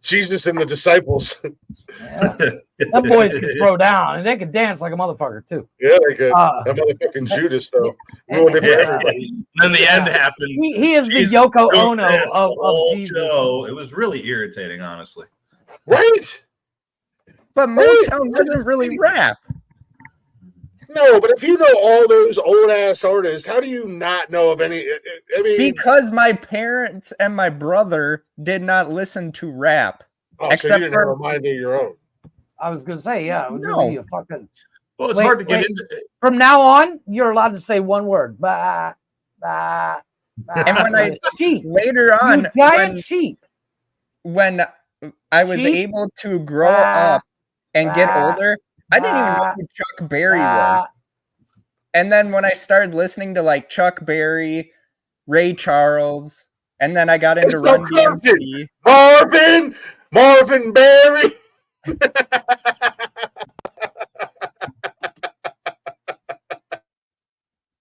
Speaker 1: Jesus and the disciples.
Speaker 2: Them boys can throw down and they can dance like a motherfucker too.
Speaker 1: Yeah, they could. That motherfucking Judas, though. Ruined it for everybody.
Speaker 10: Then the end happened.
Speaker 2: He is the
Speaker 10: Jesus
Speaker 2: Yoko
Speaker 10: took
Speaker 2: Ono
Speaker 10: this
Speaker 2: of
Speaker 10: whole
Speaker 2: Jesus.
Speaker 10: show. It was really irritating, honestly.
Speaker 1: Right?
Speaker 6: But Motown wasn't really rap.
Speaker 1: No, but if you know all those old ass artists, how do you not know of any? I mean,
Speaker 6: Because my parents and my brother did not listen to rap.
Speaker 1: so you
Speaker 6: except
Speaker 1: didn't
Speaker 6: for
Speaker 1: have a mind of your own.
Speaker 2: I was gonna say, yeah, it would
Speaker 6: No.
Speaker 2: be a fucking.
Speaker 10: Well, it's
Speaker 2: Wait,
Speaker 10: hard to get
Speaker 2: wait.
Speaker 10: into.
Speaker 2: From now on, you're allowed to say one word. Bah, bah, bah.
Speaker 6: And when I
Speaker 2: sheep,
Speaker 6: later on,
Speaker 2: you giant sheep.
Speaker 6: when I was
Speaker 2: Sheep?
Speaker 6: able to grow up and get older, I didn't even know who Chuck Berry was. And then when I started listening to like Chuck Berry, Ray Charles, and then I got into
Speaker 1: It's so
Speaker 6: Run DMC.
Speaker 1: Marvin Berry.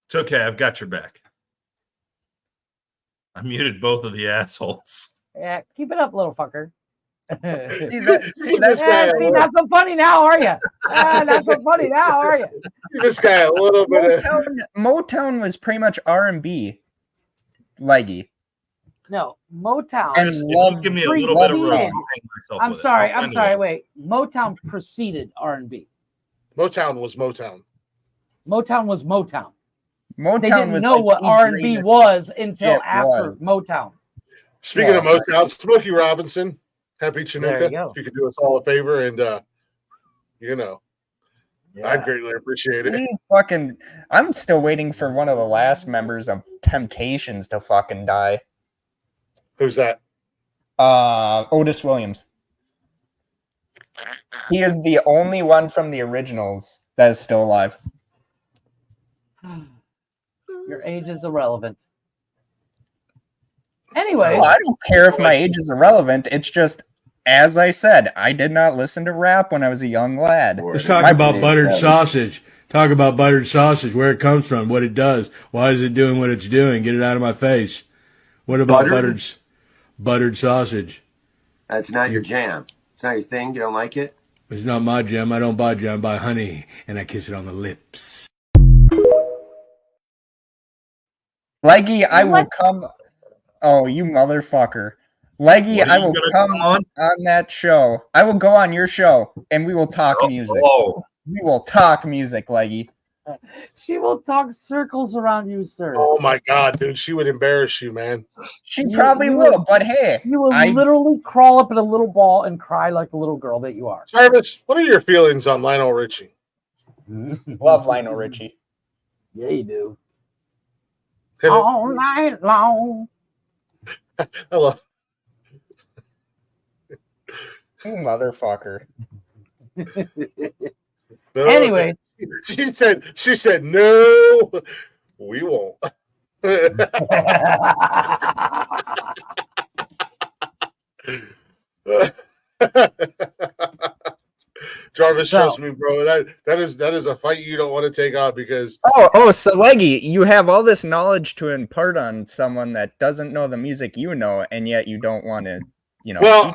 Speaker 10: It's okay. I've got your back. I muted both of the assholes.
Speaker 2: Yeah, keep it up, little fucker.
Speaker 6: See, that's
Speaker 2: not so funny now, are you? Not so funny now, are you?
Speaker 1: This guy a little bit.
Speaker 6: Motown was pretty much R&B, leggy.
Speaker 2: No, Motown.
Speaker 6: And
Speaker 10: If you give me a little bit of room, I'll hang myself
Speaker 2: I'm
Speaker 10: with it.
Speaker 2: sorry.
Speaker 10: I'll
Speaker 2: I'm
Speaker 10: find a
Speaker 2: sorry.
Speaker 10: way.
Speaker 2: Wait, Motown preceded R&B.
Speaker 1: Motown was Motown.
Speaker 2: Motown was Motown.
Speaker 6: Motown
Speaker 2: They didn't
Speaker 6: was
Speaker 2: know
Speaker 6: like
Speaker 2: what R&B was until
Speaker 6: Shit
Speaker 2: after
Speaker 6: was.
Speaker 2: Motown.
Speaker 1: Speaking of Motown, Smokey Robinson, Happy
Speaker 2: There
Speaker 1: Chinooka.
Speaker 2: you go.
Speaker 1: If you could do us all a favor, and I'd greatly appreciate it.
Speaker 6: I'm still waiting for one of the last members of Temptations to fucking die.
Speaker 1: Who's that?
Speaker 6: Otis Williams. He is the only one from the originals that is still alive.
Speaker 2: Your age is irrelevant. Anyway,
Speaker 6: Well, I don't care if my age is irrelevant. It's just, as I said, I did not listen to rap when I was a young lad.
Speaker 12: Let's talk about buttered sausage. Talk about buttered sausage, where it comes from, what it does. Why is it doing what it's doing? Get it out of my face. What about buttered sausage?
Speaker 13: That's not your jam. It's not your thing. You don't like it?
Speaker 12: It's not my jam. I don't buy jam. I buy honey, and I kiss it on the lips.
Speaker 6: Leggy, I will come. Oh, you motherfucker. Leggy,
Speaker 10: What, are
Speaker 6: I
Speaker 10: you
Speaker 6: will
Speaker 10: gonna
Speaker 6: come
Speaker 10: come on?
Speaker 6: that show. I will go on your show, and we will talk music.
Speaker 10: Oh,
Speaker 6: We will talk music, Leggy.
Speaker 2: she will talk circles around you, sir.
Speaker 1: Oh my God, dude, she would embarrass you, man.
Speaker 6: She probably will, but hey,
Speaker 2: You will
Speaker 6: I
Speaker 2: literally crawl up in a little ball and cry like the little girl that you are.
Speaker 1: Jarvis, what are your feelings on Lionel Richie?
Speaker 6: love Lionel Richie.
Speaker 2: Yeah, you do.
Speaker 1: Hit it.
Speaker 2: All night long.
Speaker 1: I love.
Speaker 6: You motherfucker.
Speaker 1: No,
Speaker 2: Anyway.
Speaker 1: she said no, we won't. Jarvis, trust me, bro. That is a fight you don't want to take on because
Speaker 6: So Leggy, you have all this knowledge to impart on someone that doesn't know the music you know, and yet you don't want to,
Speaker 1: well,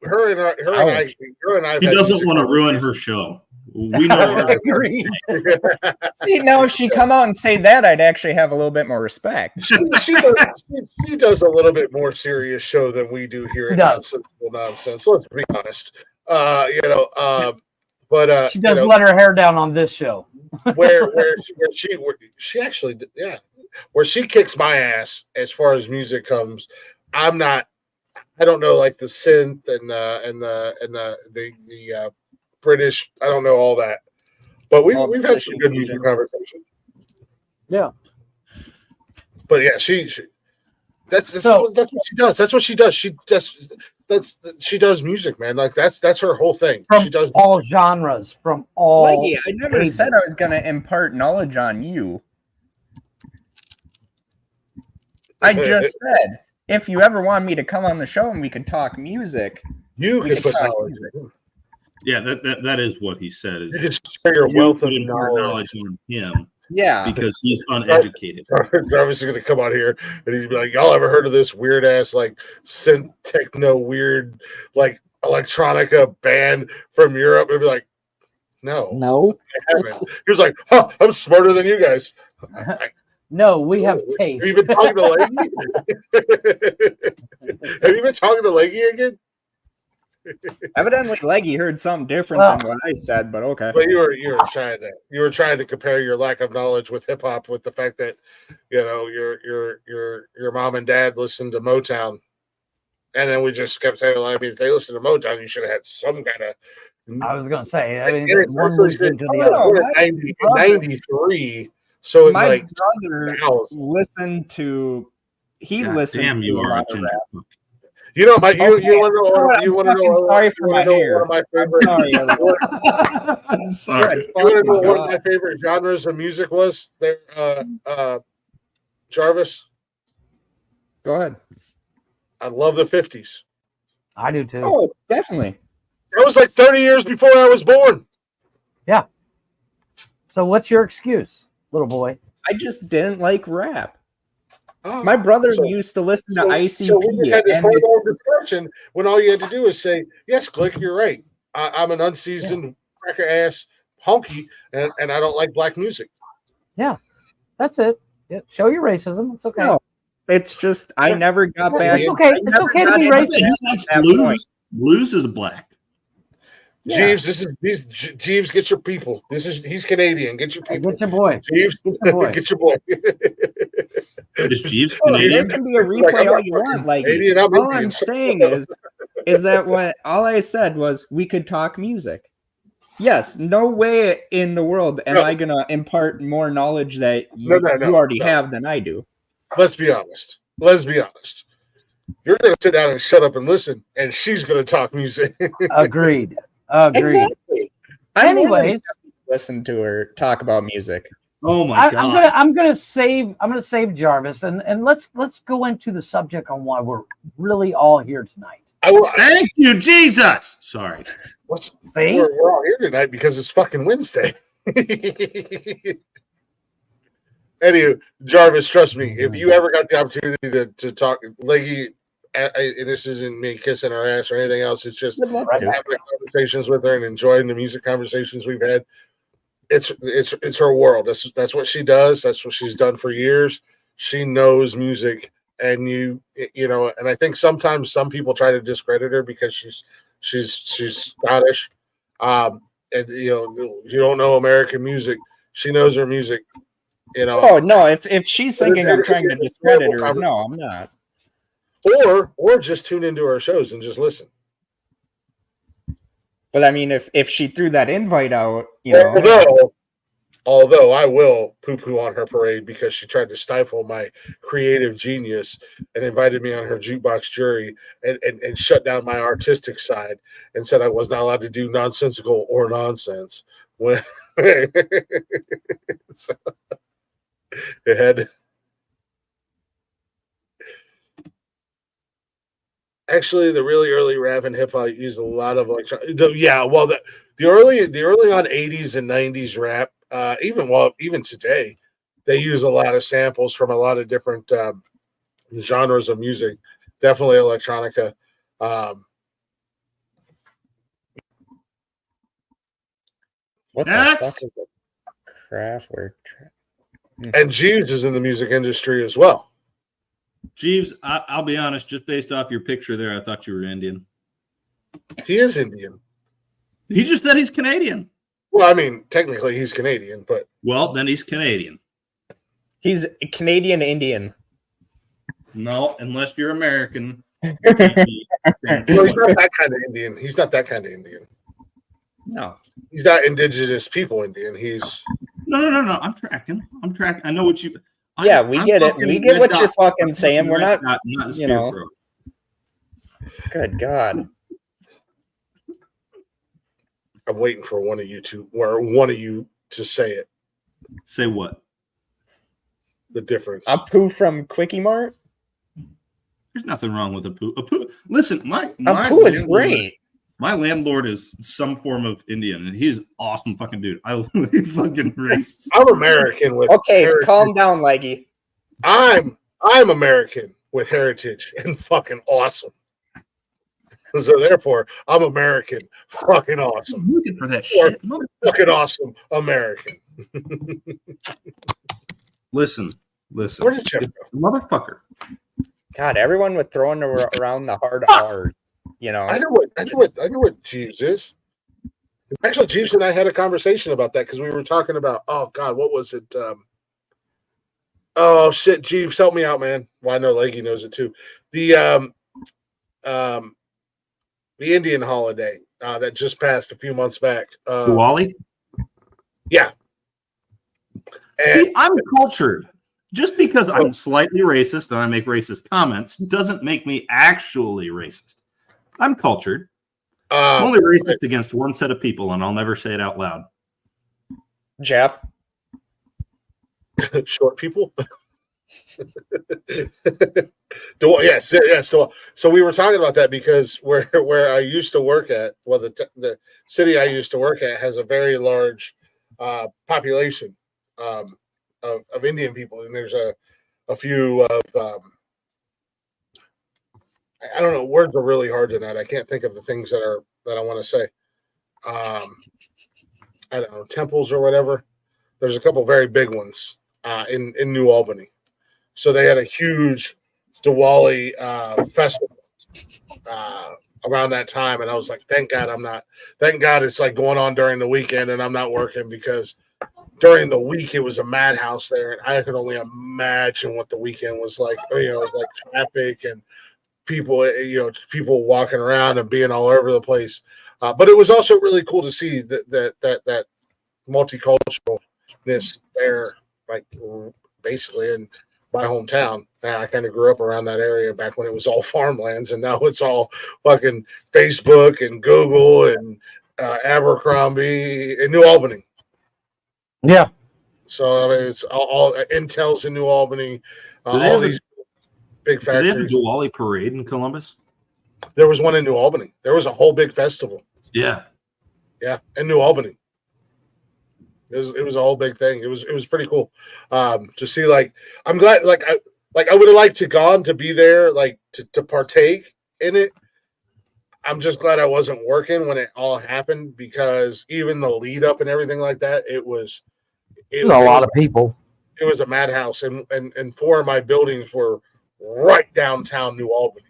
Speaker 1: her and I.
Speaker 10: he doesn't want to ruin her show. We know.
Speaker 6: See, now if she come out and say that, I'd actually have a little bit more respect.
Speaker 1: She does a little bit more serious show than we do here at Nonsensical Nonsense. Let's be honest. But
Speaker 2: she does let her hair down on this show.
Speaker 1: where she actually, yeah, where she kicks my ass as far as music comes. I'm not. I don't know, like the synth and the British. I don't know all that, but we've had some good music conversation.
Speaker 2: Yeah,
Speaker 1: but yeah, she That's what she does. That's what she does. She does music, man. Like that's her whole thing.
Speaker 2: From
Speaker 1: She does
Speaker 2: all genres, from all.
Speaker 6: Leggy, I never
Speaker 2: ages.
Speaker 6: said I was going to impart knowledge on you. I just said, if you ever want me to come on the show and we could talk music,
Speaker 1: you
Speaker 6: we
Speaker 1: can
Speaker 6: could
Speaker 1: put
Speaker 6: talk
Speaker 1: knowledge.
Speaker 6: music.
Speaker 10: Yeah, that is what he said. Is
Speaker 1: You just share your wealth
Speaker 10: put
Speaker 1: of
Speaker 10: in more knowledge on him.
Speaker 6: Yeah,
Speaker 10: because he's uneducated.
Speaker 1: Jarvis is gonna come out here and he's be like, "Y'all ever heard of this weird ass like synth techno weird like electronica band from Europe?" And be like, "No, I haven't." He was like, "Huh, I'm smarter than you guys."
Speaker 2: No, we have taste.
Speaker 1: Have you been talking to Leggy? Have you been talking to Leggy again?
Speaker 6: Evidently, Leggy heard something different than what I said, but okay.
Speaker 1: But you were trying to compare your lack of knowledge with hip hop with the fact that your mom and dad listened to Motown, and then we just kept saying, well, I mean, if they listened to Motown, you should have had some kind of.
Speaker 2: I was gonna say, I mean, one
Speaker 1: one
Speaker 2: leads into the other.
Speaker 1: 93, so
Speaker 6: my
Speaker 1: like
Speaker 6: brother listened to. He
Speaker 10: God
Speaker 6: listened
Speaker 10: damn,
Speaker 6: to
Speaker 10: you
Speaker 6: a
Speaker 10: are a
Speaker 6: lot of
Speaker 10: ginger.
Speaker 6: rap.
Speaker 1: You know, you
Speaker 6: I'm
Speaker 1: want to know?
Speaker 6: sorry for my hair.
Speaker 1: One of my favorite.
Speaker 10: I'm sorry.
Speaker 1: You want to know what my favorite genres of music was? There, Jarvis.
Speaker 6: Go ahead.
Speaker 1: I love the 50s.
Speaker 2: I do too.
Speaker 6: Oh, definitely.
Speaker 1: That was like 30 years before I was born.
Speaker 2: Yeah. So what's your excuse, little boy?
Speaker 6: I just didn't like rap. My brother used to listen to ICP.
Speaker 1: So we just had this whole long discussion when all you had to do is say, "Yes, Glick, you're right. I'm an unseasoned cracker ass honky, and I don't like black music."
Speaker 2: Yeah, that's it. Yeah. Show your racism. It's okay.
Speaker 6: No, it's just I never got back.
Speaker 2: It's okay. It's okay to be racist.
Speaker 10: He likes blues. Blues is black.
Speaker 1: Yeah. Jeeves, Jeeves, get your people. He's Canadian. Get your people.
Speaker 2: Get your boy.
Speaker 1: Jeeves, get your boy.
Speaker 10: Is Jeeves
Speaker 6: Canadian? There can be a replay
Speaker 1: Like,
Speaker 6: all you want. Like all I'm saying is that what all I said was we could talk music. Yes, no way in the world am I gonna impart more knowledge that you already have than I do.
Speaker 1: Let's be honest. You're gonna sit down and shut up and listen, and she's gonna talk music.
Speaker 2: Agreed.
Speaker 6: Exactly.
Speaker 2: Anyways,
Speaker 6: listen to her talk about music.
Speaker 10: Oh my god!
Speaker 2: I'm gonna save Jarvis and let's go into the subject on why we're really all here tonight.
Speaker 10: Thank you, Jesus. Sorry.
Speaker 2: See,
Speaker 1: we're all here tonight because it's fucking Wednesday. Anyway, Jarvis, trust me, if you ever got the opportunity to talk, Leggy, and this isn't me kissing her ass or anything else, it's just having conversations with her and enjoying the music conversations we've had. It's her world. That's what she does. That's what she's done for years. She knows music, and you know, and I think sometimes some people try to discredit her because she's Scottish, and you know, you don't know American music. She knows her music. You know.
Speaker 6: Oh no! If she's thinking I'm trying to discredit her, no, I'm not.
Speaker 1: Or just tune into our shows and just listen.
Speaker 6: But I mean, if she threw that invite out, you know.
Speaker 1: Although I will poo-poo on her parade because she tried to stifle my creative genius and invited me on her jukebox jury and shut down my artistic side and said I was not allowed to do nonsensical or nonsense. When so, it had. Actually, the really early rap and hip hop used a lot of electronic. Yeah, well, the early on 80s and 90s rap, even today, they use a lot of samples from a lot of different genres of music. Definitely electronica.
Speaker 6: What the fuck is a Kraftwerk?
Speaker 1: And Jeeves is in the music industry as well.
Speaker 10: Jeeves, I'll be honest, just based off your picture there, I thought you were Indian.
Speaker 1: He is Indian.
Speaker 10: He just said he's Canadian.
Speaker 1: Well, I mean, technically he's Canadian, but...
Speaker 10: Well, then he's Canadian.
Speaker 6: He's Canadian Indian.
Speaker 10: No, unless you're American.
Speaker 1: Well, he's not that kind of Indian. He's not that kind of Indian.
Speaker 6: No.
Speaker 1: He's not indigenous people Indian. He's...
Speaker 10: No. I'm tracking. I know what you...
Speaker 6: Yeah, we get it. We get what you're fucking saying. We're not, you know. Good God.
Speaker 1: I'm waiting for one of you to say it.
Speaker 10: Say what?
Speaker 1: The difference.
Speaker 6: A poo from Quickie Mart?
Speaker 10: There's nothing wrong with a poo. A poo. Listen, my
Speaker 6: poo is great.
Speaker 10: My landlord is some form of Indian, and he's an awesome fucking dude. I love fucking race.
Speaker 1: I'm American with heritage.
Speaker 6: Calm down, Leggy.
Speaker 1: I'm American with heritage and fucking awesome. So therefore, I'm American, fucking awesome.
Speaker 10: I'm looking for that shit.
Speaker 1: Fucking awesome American.
Speaker 10: Listen.
Speaker 1: Where did Jeff go?
Speaker 10: Motherfucker.
Speaker 6: God, everyone was throwing around the hard R. You know.
Speaker 1: I know what Jeeves is. Actually, Jeeves and I had a conversation about that because we were talking about. Oh God, what was it? Oh shit, Jeeves, help me out, man. Well, I know Leggy knows it too. The Indian holiday that just passed a few months back.
Speaker 10: Diwali?
Speaker 1: Yeah.
Speaker 10: See, I'm cultured. Just because I'm slightly racist and I make racist comments doesn't make me actually racist. I'm cultured. I'm only racist against one set of people, and I'll never say it out loud.
Speaker 6: Jeff?
Speaker 1: Short people? Yes. So we were talking about that because where I used to work at, well, the city I used to work at has a very large population of Indian people, and there's a few of I don't know, words are really hard tonight. I can't think of the things that I want to say. I don't know, temples or whatever. There's a couple very big ones in New Albany. So they had a huge Diwali festival around that time, and I was like, thank God it's like going on during the weekend and I'm not working, because during the week it was a madhouse there, and I could only imagine what the weekend was like. You know, it was like traffic and people walking around and being all over the place. But it was also really cool to see that multiculturalness there, like basically in my hometown. I kind of grew up around that area back when it was all farmlands, and now it's all fucking Facebook and Google and Abercrombie in New Albany.
Speaker 2: Yeah.
Speaker 1: So I mean, it's all Intel's in New Albany. All these big factories.
Speaker 10: Do they have a Diwali parade in Columbus?
Speaker 1: There was one in New Albany. There was a whole big festival.
Speaker 10: Yeah,
Speaker 1: in New Albany. It was a whole big thing. It was pretty cool to see. Like, I'm glad. I would have liked to gone to be there, like to partake in it. I'm just glad I wasn't working when it all happened, because even the lead up and everything like that, it was
Speaker 2: a lot of people.
Speaker 1: It was a madhouse, and 4 of my buildings were right downtown New Albany.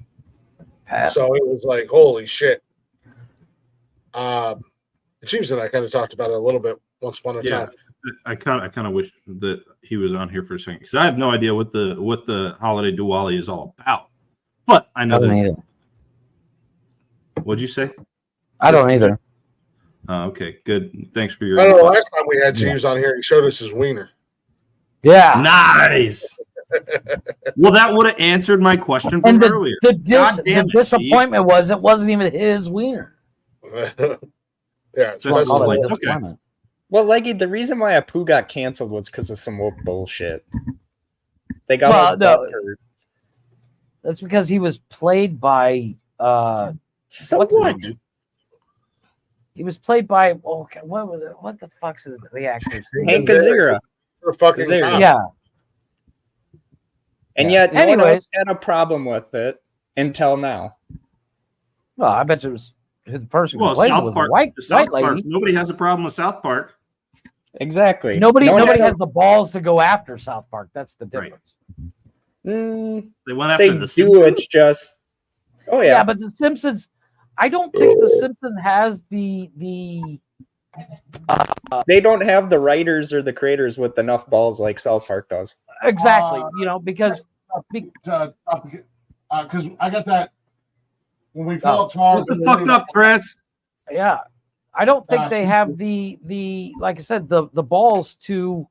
Speaker 1: So it was like, holy shit. Jeeves and I kind of talked about it a little bit once upon a time.
Speaker 10: I kind of wish that he was on here for a second, because I have no idea what the holiday Diwali is all about. But I know that. What'd you say?
Speaker 2: I don't either.
Speaker 10: Okay, good. Thanks for your.
Speaker 1: I don't know. Last time we had Jeeves on here, he showed us his wiener.
Speaker 2: Yeah.
Speaker 10: Nice. Well, that would have answered my question from earlier.
Speaker 2: The disappointment was it wasn't even his wiener.
Speaker 1: Yeah.
Speaker 10: Okay.
Speaker 6: Well, Leggy, the reason why Apu got canceled was because of some woke bullshit. They got hurt.
Speaker 2: That's because he was played by
Speaker 6: so what?
Speaker 2: He was played by what was it? What the fuck's the actor's name?
Speaker 6: Hank Azaria.
Speaker 2: Yeah.
Speaker 6: And yet no one else had a problem with it until now.
Speaker 2: Well, I bet it was the person who
Speaker 10: Well,
Speaker 2: played
Speaker 10: South
Speaker 2: was
Speaker 10: Park,
Speaker 2: a white
Speaker 10: Park,
Speaker 2: lady.
Speaker 10: nobody has a problem with South Park.
Speaker 6: Exactly.
Speaker 2: Nobody has the balls to go after South Park. That's the difference.
Speaker 10: They went after the
Speaker 6: Simpsons. It's just
Speaker 2: yeah, but the Simpsons. I don't think the Simpsons has the.
Speaker 6: They don't have the writers or the creators with enough balls like South Park does.
Speaker 2: Exactly, because
Speaker 1: I got that when we fill up tomorrow.
Speaker 10: What the fuck up, Chris?
Speaker 2: Yeah, I don't think they have the like I said the balls to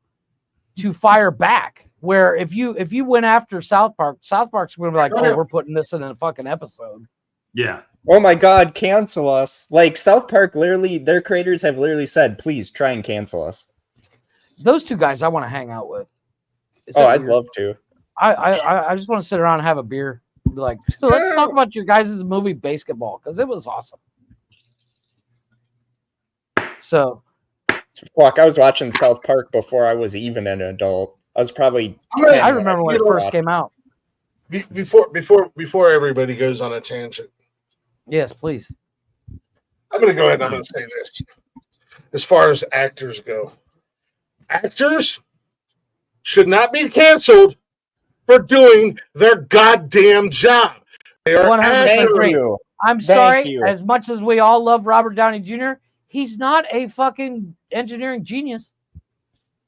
Speaker 2: fire back. Where if you went after South Park's going to be like, oh, we're putting this in a fucking episode.
Speaker 10: Yeah.
Speaker 6: Oh my God, cancel us! Like South Park, literally, their creators have literally said, "Please try and cancel us."
Speaker 2: Those two guys, I want to hang out with.
Speaker 6: I'd love to.
Speaker 2: I just want to sit around and have a beer. And be like, let's talk about your guys' movie Basketball because it was awesome. So,
Speaker 6: fuck, I was watching South Park before I was even an adult. I was probably.
Speaker 2: I remember when it first came out.
Speaker 1: Before everybody goes on a tangent.
Speaker 2: Yes, please.
Speaker 1: I'm going to go ahead and I'm going to say this. As far as actors go, actors should not be canceled for doing their goddamn job. They are
Speaker 2: 100% agree. I'm sorry.
Speaker 6: you.
Speaker 2: As much as we all love Robert Downey Jr., he's not a fucking engineering genius.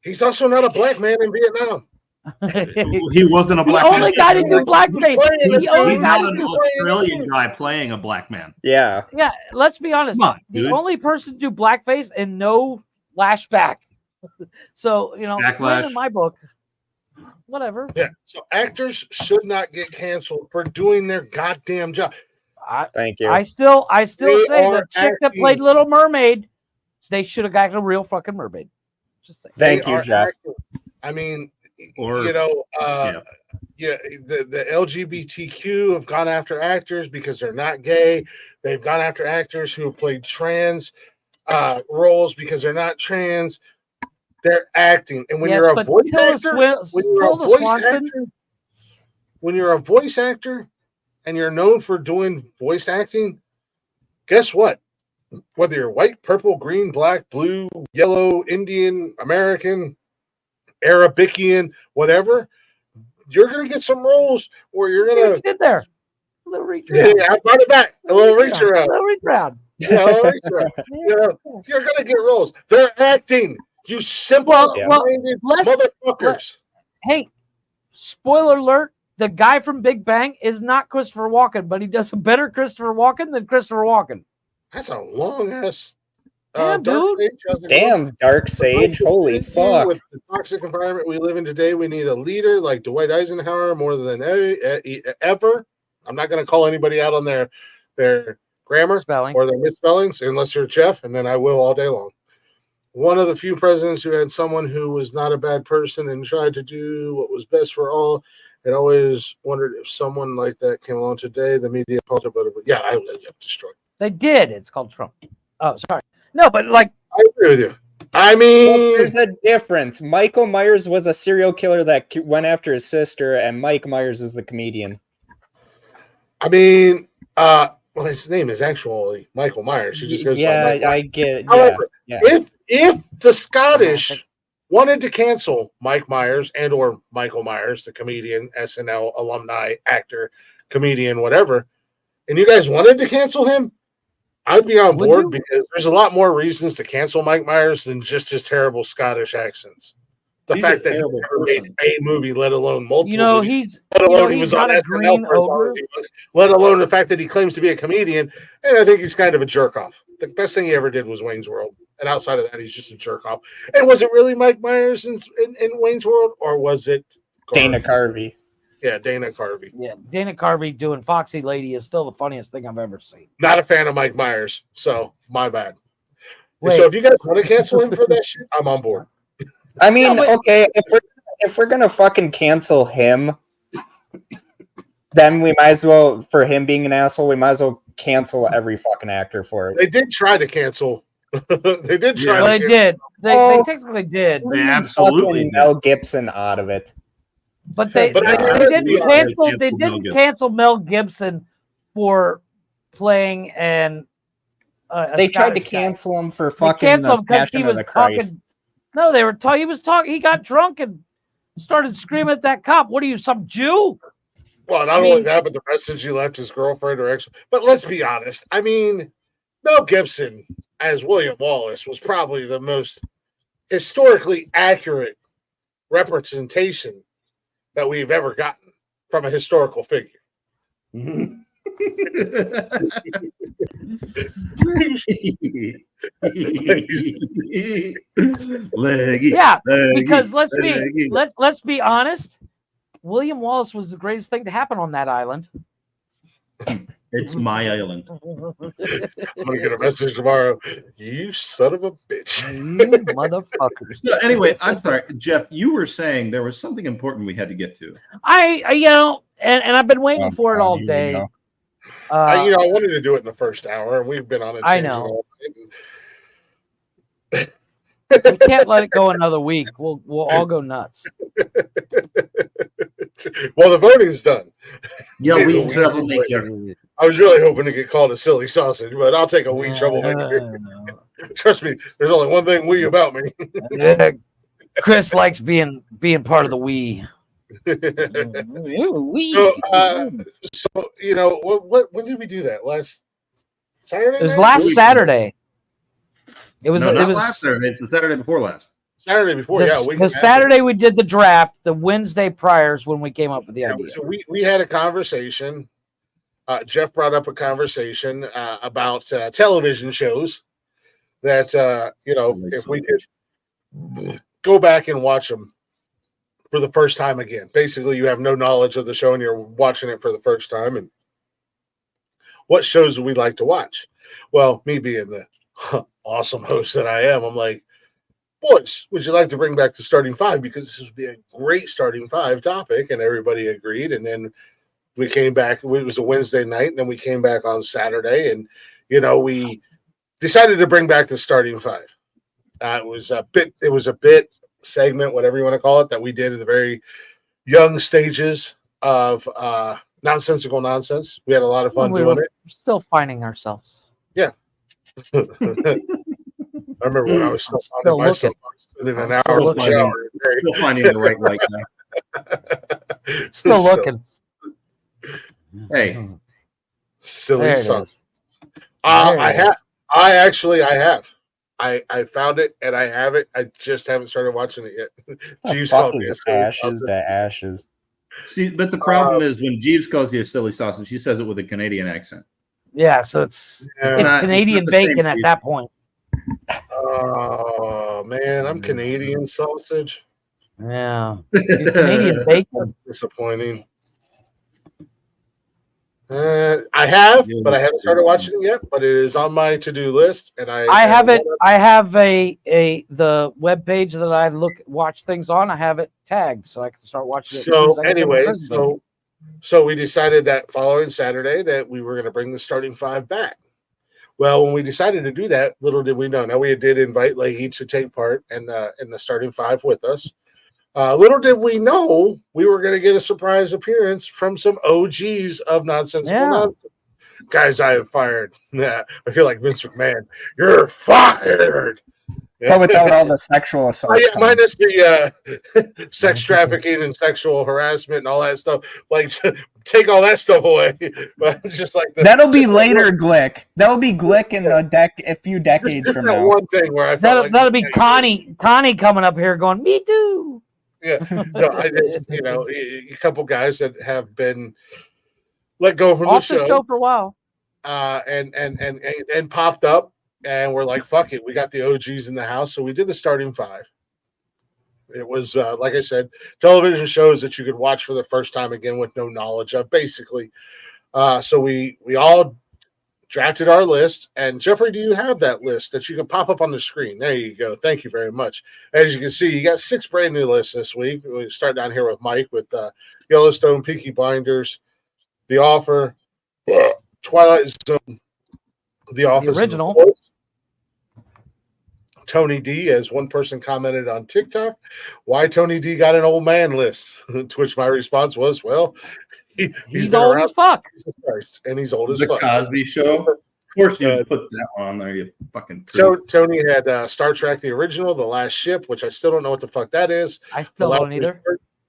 Speaker 1: He's also not a black man in Vietnam.
Speaker 10: He wasn't a black
Speaker 2: the
Speaker 10: man.
Speaker 2: only guy to do blackface.
Speaker 10: He's not an Australian guy playing a black man.
Speaker 6: Yeah.
Speaker 2: Yeah, let's be honest.
Speaker 10: Come on,
Speaker 2: the
Speaker 10: dude.
Speaker 2: only person to do blackface and no flashback. So,
Speaker 10: Backlash.
Speaker 2: in my book, whatever.
Speaker 1: Yeah. So actors should not get canceled for doing their goddamn job.
Speaker 6: Thank you.
Speaker 2: I still
Speaker 1: They
Speaker 2: say
Speaker 1: are
Speaker 2: the chick that
Speaker 1: acting.
Speaker 2: played Little Mermaid, they should have got a real fucking mermaid. Just saying.
Speaker 6: Thank
Speaker 1: They
Speaker 6: you,
Speaker 1: are
Speaker 6: Jeff.
Speaker 1: acting. I mean,
Speaker 10: Or
Speaker 1: the LGBTQ have gone after actors because they're not gay. They've gone after actors who have played trans roles because they're not trans. They're acting, and when
Speaker 2: Yes,
Speaker 1: you're a
Speaker 2: but
Speaker 1: voice
Speaker 2: Tilda
Speaker 1: actor,
Speaker 2: Swanson-
Speaker 1: when you're a voice actor, and you're known for doing voice acting, guess what? Whether you're white, purple, green, black, blue, yellow, Indian, American, Arabician, whatever, you're gonna get some roles where you're gonna
Speaker 2: sit there. A little reach
Speaker 1: Yeah, I brought it back. A little reach around.
Speaker 2: A little reach around.
Speaker 1: Yeah, a little reach around. You're gonna get roles. They're acting. You simple-minded motherfuckers.
Speaker 2: Hey, spoiler alert: the guy from Big Bang is not Christopher Walken, but he does a better Christopher Walken than Christopher Walken.
Speaker 1: That's a long ass.
Speaker 2: Yeah,
Speaker 1: Dark
Speaker 2: dude.
Speaker 1: Sage,
Speaker 6: Damn, Dark Sage. Holy fuck.
Speaker 1: With the toxic environment we live in today, we need a leader like Dwight Eisenhower more than ever. I'm not going to call anybody out on their grammar or their misspellings unless you're Jeff, and then I will all day long. One of the few presidents who had someone who was not a bad person and tried to do what was best for all. And always wondered if someone like that came along today. The media apologized about it, but yeah, I would have destroyed.
Speaker 2: They did. It's called Trump. Oh, sorry. No, but like
Speaker 1: I agree with you. I mean,
Speaker 6: there's a difference. Michael Myers was a serial killer that went after his sister, and Mike Myers is the comedian.
Speaker 1: I mean, well, his name is actually Michael Myers. He just goes by Mike Myers.
Speaker 6: I get it.
Speaker 1: However,
Speaker 6: yeah.
Speaker 1: if the Scottish wanted to cancel Mike Myers and or Michael Myers, the comedian, SNL alumni, actor, comedian, whatever, and you guys wanted to cancel him, I'd be on board because there's a lot more reasons to cancel Mike Myers than just his terrible Scottish accents. The fact that he never made a movie, let alone multiple movies, let alone he was on SNL for as long as he was, let alone the fact that he claims to be a comedian, and I think he's kind of a jerk off. The best thing he ever did was Wayne's World. And outside of that, he's just a jerk off. And was it really Mike Myers in Wayne's World, or was it
Speaker 6: Dana Carvey?
Speaker 1: Yeah, Dana Carvey.
Speaker 2: Yeah, Dana Carvey doing Foxy Lady is still the funniest thing I've ever seen.
Speaker 1: Not a fan of Mike Myers, so my bad.
Speaker 2: Wait.
Speaker 1: So if you guys want to cancel him for that shit, I'm on board.
Speaker 6: I mean, okay, if we're gonna fucking cancel him, then we might as well, for him being an asshole, we might as well cancel every fucking actor for it.
Speaker 1: They did try to cancel. They did try.
Speaker 2: Well, they did. They technically did.
Speaker 6: They absolutely Mel Gibson out of it.
Speaker 2: But they didn't cancel. They didn't cancel Mel Gibson for playing and.
Speaker 6: They tried to cancel him for fucking the Passion of the Christ.
Speaker 2: No, they were talking. He was talking. He got drunk and started screaming at that cop. What are you, some Jew?
Speaker 1: Well, not only that, but the message he left his girlfriend or ex. But let's be honest. I mean, Mel Gibson as William Wallace was probably the most historically accurate representation that we've ever gotten from a historical figure.
Speaker 10: Leggy.
Speaker 2: Yeah,
Speaker 10: leggy,
Speaker 2: because let's
Speaker 10: leggy.
Speaker 2: be honest. William Wallace was the greatest thing to happen on that island.
Speaker 10: It's my island.
Speaker 1: I'm gonna get a message tomorrow. You son of a bitch.
Speaker 2: You motherfuckers.
Speaker 10: So anyway, I'm sorry, Jeff. You were saying there was something important we had to get to.
Speaker 2: I and I've been waiting for it all day.
Speaker 1: I wanted to do it in the first hour, and we've been on it.
Speaker 2: I know. We can't let it go another week. We'll all go nuts.
Speaker 1: Well, the voting's done.
Speaker 10: Yeah, we troublemaker.
Speaker 1: I was really hoping to get called a silly sausage, but I'll take a wee troublemaker. Trust me, there's only one thing wee about me.
Speaker 2: Yeah, Chris likes being part of the we.
Speaker 1: So when did we do that? Last Saturday?
Speaker 2: It was last Saturday. It was
Speaker 10: last Saturday. It's the Saturday before last.
Speaker 1: Saturday before,
Speaker 2: the Saturday we did the draft. The Wednesday prior is when we came up with the idea.
Speaker 1: So we had a conversation. Jeff brought up a conversation about television shows that if we could go back and watch them for the first time again. Basically, you have no knowledge of the show and you're watching it for the first time. And what shows would we like to watch? Well, me being the awesome host that I am, I'm like, boys, would you like to bring back the starting five? Because this would be a great starting five topic. And everybody agreed. And then we came back. It was a Wednesday night. And then we came back on Saturday. And, we decided to bring back the starting five. It was a bit segment, whatever you want to call it, that we did in the very young stages of nonsensical nonsense. We had a lot of fun doing it.
Speaker 2: Still finding ourselves.
Speaker 1: Yeah. I remember when I was still finding myself in an hour of shower.
Speaker 10: Still finding the right light now.
Speaker 2: Still looking.
Speaker 10: Hey,
Speaker 1: silly son. I have. I found it and I have it. I just haven't started watching it yet.
Speaker 6: Jeeves called me ashes to ashes.
Speaker 10: See, but the problem is when Jeeves calls you a silly sausage, he says it with a Canadian accent.
Speaker 2: Yeah, so it's Canadian bacon at that point.
Speaker 1: Oh man, I'm Canadian sausage.
Speaker 2: Yeah, you're Canadian bacon.
Speaker 1: That's disappointing. I have, but I haven't started watching it yet. But it is on my to-do list, and I
Speaker 2: have it. I have the web page that I watch things on. I have it tagged, so I can start watching it.
Speaker 1: So anyway, so we decided that following Saturday that we were going to bring the starting five back. Well, when we decided to do that, little did we know. Now we did invite Leahy to take part in the starting five with us. Little did we know we were going to get a surprise appearance from some OGs of Nonsensical Nonsense. Guys, I have fired. I feel like Vince McMahon. You're fired.
Speaker 6: But without all the sexual assault.
Speaker 1: Minus the sex trafficking and sexual harassment and all that stuff. Like, take all that stuff away. But just like
Speaker 6: that'll be later, Glick. That'll be Glick in a few decades from now.
Speaker 1: One thing where I
Speaker 2: that'll be Connie coming up here going, me too.
Speaker 1: Yeah, no, I just a couple guys that have been let go from
Speaker 2: off
Speaker 1: the show
Speaker 2: for a while,
Speaker 1: and popped up, and we're like, fuck it, we got the OGs in the house, so we did the starting five. It was like I said, television shows that you could watch for the first time again with no knowledge of, basically. So we all drafted our list, and Jeffrey, do you have that list that you can pop up on the screen? There you go. Thank you very much. As you can see, you got 6 brand new lists this week. We start down here with Mike with Yellowstone, Peaky Blinders, The Offer, Twilight Zone, The Office,
Speaker 2: the original.
Speaker 1: Tony D, as one person commented on TikTok, why Tony D got an old man list, to which my response was, well, he's
Speaker 2: old as fuck.
Speaker 1: And he's old as
Speaker 10: fuck. The Cosby Show. Of course you put that one on there, you fucking
Speaker 1: So Tony had Star Trek, the original, The Last Ship, which I still don't know what the fuck that is.
Speaker 2: I still don't either.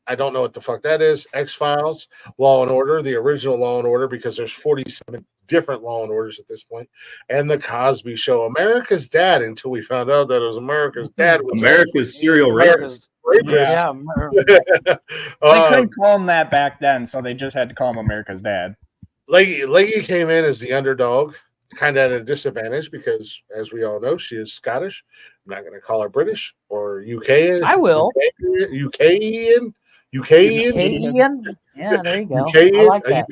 Speaker 1: I don't know what the fuck that is. X-Files, Law and Order, the original Law and Order, because there's 47 different Law and Orders at this point. And The Cosby Show, America's Dad, until we found out that it was America's Dad.
Speaker 10: America's serial rapist.
Speaker 6: Yeah. They couldn't call him that back then, so they just had to call him America's Dad.
Speaker 1: Leggy came in as the underdog, kind of at a disadvantage because, as we all know, she is Scottish. I'm not going to call her British or UK.
Speaker 2: I will.
Speaker 1: UKian.
Speaker 2: Yeah, there you go.
Speaker 1: Ukadian,
Speaker 2: I like that.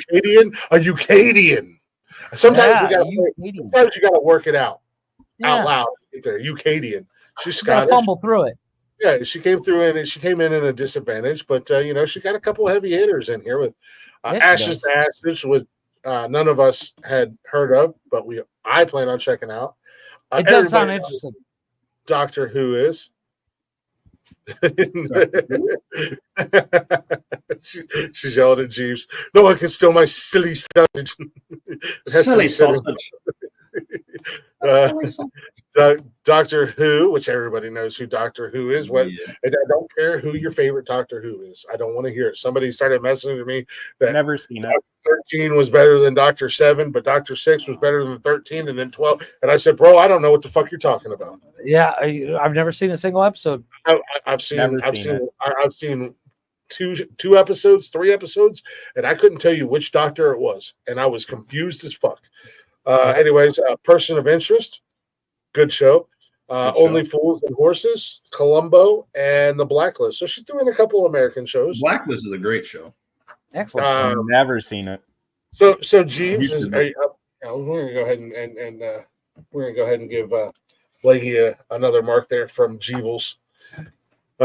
Speaker 1: a Ukadian. Sometimes
Speaker 2: Yeah,
Speaker 1: sometimes you got to work it out loud. It's a Ukadian. She's Scottish.
Speaker 2: Fumble through it.
Speaker 1: Yeah, she came through and she came in at a disadvantage, but she got a couple heavy hitters in here with Ashes to Ashes, with none of us had heard of, but I plan on checking out.
Speaker 2: It does sound interesting.
Speaker 1: Doctor Who is. She's yelling at Jeeves. No one can steal my silly sausage.
Speaker 10: Silly sausage.
Speaker 1: Doctor Who, which everybody knows who Doctor Who is. And I don't care who your favorite Doctor Who is. I don't want to hear it. Somebody started messaging to me that
Speaker 6: never seen
Speaker 1: Doctor
Speaker 6: it.
Speaker 1: 13 was better than Doctor 7, but Doctor 6 was better than 13, and then 12. And I said, bro, I don't know what the fuck you're talking about.
Speaker 2: Yeah, I've never seen a single episode.
Speaker 1: I've seen two episodes, 3 episodes, and I couldn't tell you which Doctor it was, and I was confused as fuck. Anyways, Person of Interest, good show. Only Fools and Horses, Columbo, and The Blacklist. So she's doing a couple American shows.
Speaker 10: Blacklist is a great show.
Speaker 2: Excellent.
Speaker 6: I've never seen it.
Speaker 1: So Jeeves is. We're gonna go ahead and we're gonna go ahead and give Leggy another mark there from Jeebles.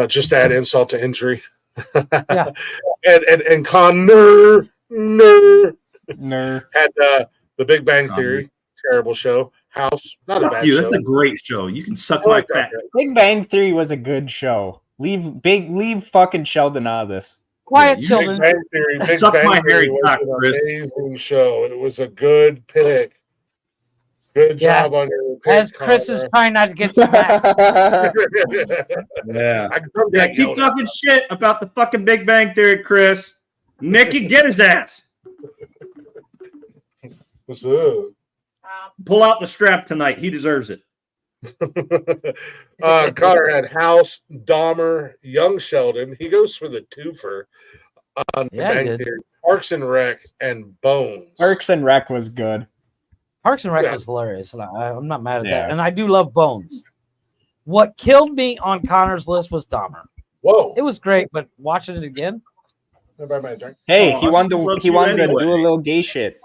Speaker 1: Just to add insult to injury.
Speaker 2: Yeah.
Speaker 1: and Connor had The Big Bang
Speaker 10: Connor.
Speaker 1: Theory, terrible show. House, not a bad
Speaker 10: You,
Speaker 1: show.
Speaker 10: that's a great show. You can suck my fat.
Speaker 6: Big Bang Theory was a good show. Leave fucking Sheldon out of this.
Speaker 2: Quiet children.
Speaker 1: Big Bang Theory, Big
Speaker 10: Suck
Speaker 1: Bang
Speaker 10: my
Speaker 1: Theory
Speaker 10: hairy
Speaker 1: was
Speaker 10: cock,
Speaker 1: an
Speaker 10: Chris.
Speaker 1: amazing show. It was a good pick. Good job on your pick,
Speaker 2: As Chris is
Speaker 1: Connor.
Speaker 2: trying not to get smacked.
Speaker 10: Yeah. Keep talking shit about the fucking Big Bang Theory, Chris. Nicky, get his ass.
Speaker 1: What's up?
Speaker 10: Pull out the strap tonight. He deserves it.
Speaker 1: Connor had House, Dahmer, Young Sheldon. He goes for the twofer on
Speaker 2: Yeah, he
Speaker 1: Bang
Speaker 2: did.
Speaker 1: Theory, Parks and Rec, and Bones.
Speaker 6: Parks and Rec was good.
Speaker 2: Parks and Rec was hilarious, and I'm not mad at that. And I do love Bones. What killed me on Connor's list was Dahmer.
Speaker 1: Whoa,
Speaker 2: it was great, but watching it again.
Speaker 6: Hey, he wanted to do a little gay shit.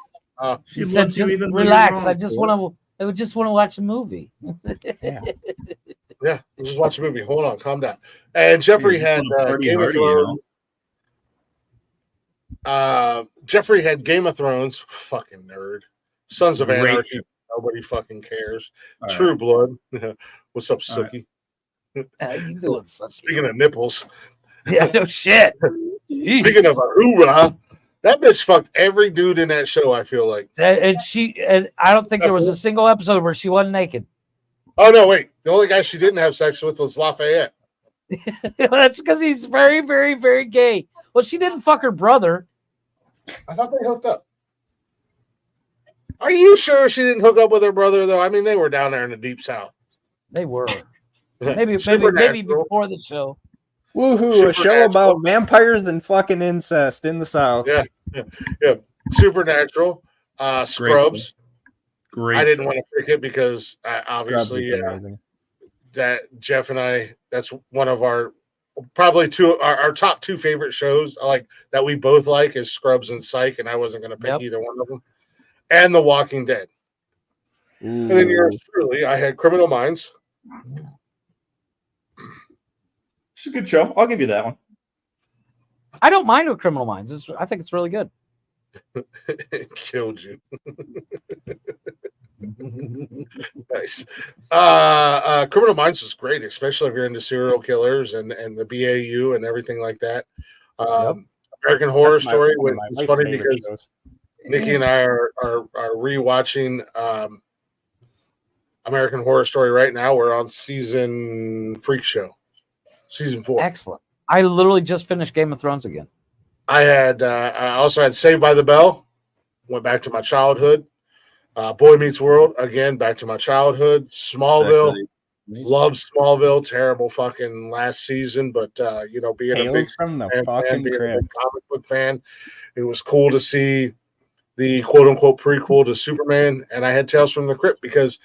Speaker 2: He said, "Just relax. I just want to watch a movie."
Speaker 1: Yeah, just watch a movie. Hold on, calm down. And Jeffrey had Game of Thrones. Jeffrey had Game of Thrones. Fucking nerd. Sons of Anarchy. Nobody fucking cares.
Speaker 10: All
Speaker 1: True
Speaker 10: right.
Speaker 1: Blood. What's up, Sookie?
Speaker 2: You doing something?
Speaker 1: Speaking of nipples.
Speaker 2: Yeah, no shit.
Speaker 1: Speaking of a hoorah, that bitch fucked every dude in that show, I feel like.
Speaker 2: And I don't think there was a single episode where she wasn't naked.
Speaker 1: Oh, no, wait. The only guy she didn't have sex with was Lafayette.
Speaker 2: That's because he's very, very, very gay. Well, she didn't fuck her brother.
Speaker 1: I thought they hooked up. Are you sure she didn't hook up with her brother, though? I mean, they were down there in the deep south.
Speaker 2: They were. Maybe before the show.
Speaker 6: Woohoo! A show about vampires and fucking incest in the South.
Speaker 1: Yeah. Supernatural. Scrubs.
Speaker 10: Great.
Speaker 1: I didn't want to pick it because
Speaker 6: Scrubs
Speaker 1: obviously
Speaker 6: is amazing.
Speaker 1: that Jeff and I, that's one of our probably our top 2 favorite shows like that we both like is Scrubs and Psych, and I wasn't going to pick either one of them. And The Walking Dead. And then yours truly, I had Criminal Minds.
Speaker 10: It's a good show. I'll give you that one.
Speaker 2: I don't mind with Criminal Minds. I think it's really good.
Speaker 1: It killed you. Nice. Criminal Minds was great, especially if you're into serial killers and the BAU and everything like that. American Horror Story was funny because Nikki and I are rewatching American Horror Story right now. We're on season 4.
Speaker 2: Excellent. I literally just finished Game of Thrones again.
Speaker 1: I also had Saved by the Bell. Went back to my childhood. Boy Meets World, again, back to my childhood. Smallville. Love Smallville. Terrible fucking last season, but being a big
Speaker 6: Tales from the fucking
Speaker 1: being a
Speaker 6: crib.
Speaker 1: big comic book fan, it was cool to see the quote unquote prequel to Superman, and I had Tales from the Crypt because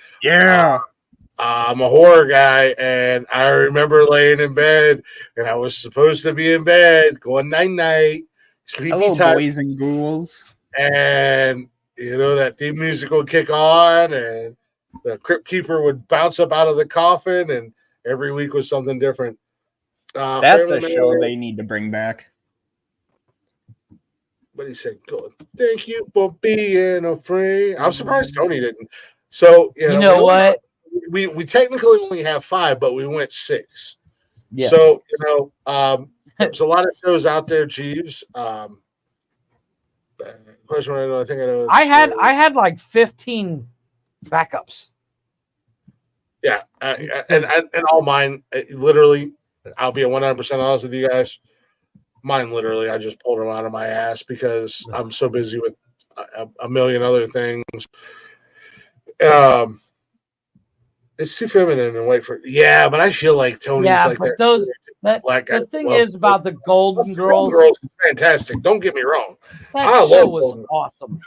Speaker 1: I'm a horror guy, and I remember laying in bed, and I was supposed to be in bed, going night night, sleepy
Speaker 6: Hello,
Speaker 1: time,
Speaker 6: boys and ghouls.
Speaker 1: and that theme music would kick on, and the Crypt Keeper would bounce up out of the coffin, and every week was something different.
Speaker 6: That's a show they need to bring back.
Speaker 1: But he said, "Good, thank you for being afraid." I'm surprised Tony didn't. So
Speaker 2: you know what?
Speaker 1: We technically only have 5, but we went 6.
Speaker 2: Yeah.
Speaker 1: So there's a lot of shows out there. Jeeves. Question I think I know.
Speaker 2: I had like 15 backups.
Speaker 1: Yeah, and all mine. Literally, I'll be 100% honest with you guys. Mine, literally, I just pulled them out of my ass because I'm so busy with a million other things. It's too feminine and wait for. Yeah, but I feel like Tony's like
Speaker 2: but
Speaker 1: that. Black guy.
Speaker 2: The thing is about the Golden Girls.
Speaker 1: Girls is fantastic. Don't get me wrong.
Speaker 2: That show was awesome.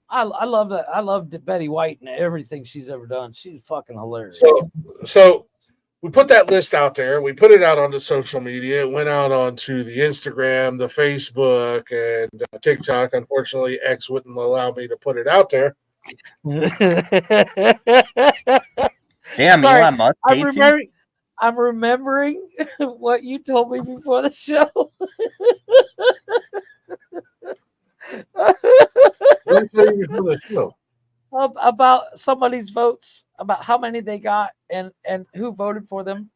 Speaker 2: I love that. I loved Betty White and everything she's ever done. She's fucking hilarious.
Speaker 1: So we put that list out there. We put it out onto social media. It went out onto the Instagram, the Facebook, and TikTok. Unfortunately, X wouldn't allow me to put it out there.
Speaker 6: Damn, Elon Musk hates you.
Speaker 2: I'm remembering what you told me before the show. About somebody's votes, about how many they got, and who voted for them.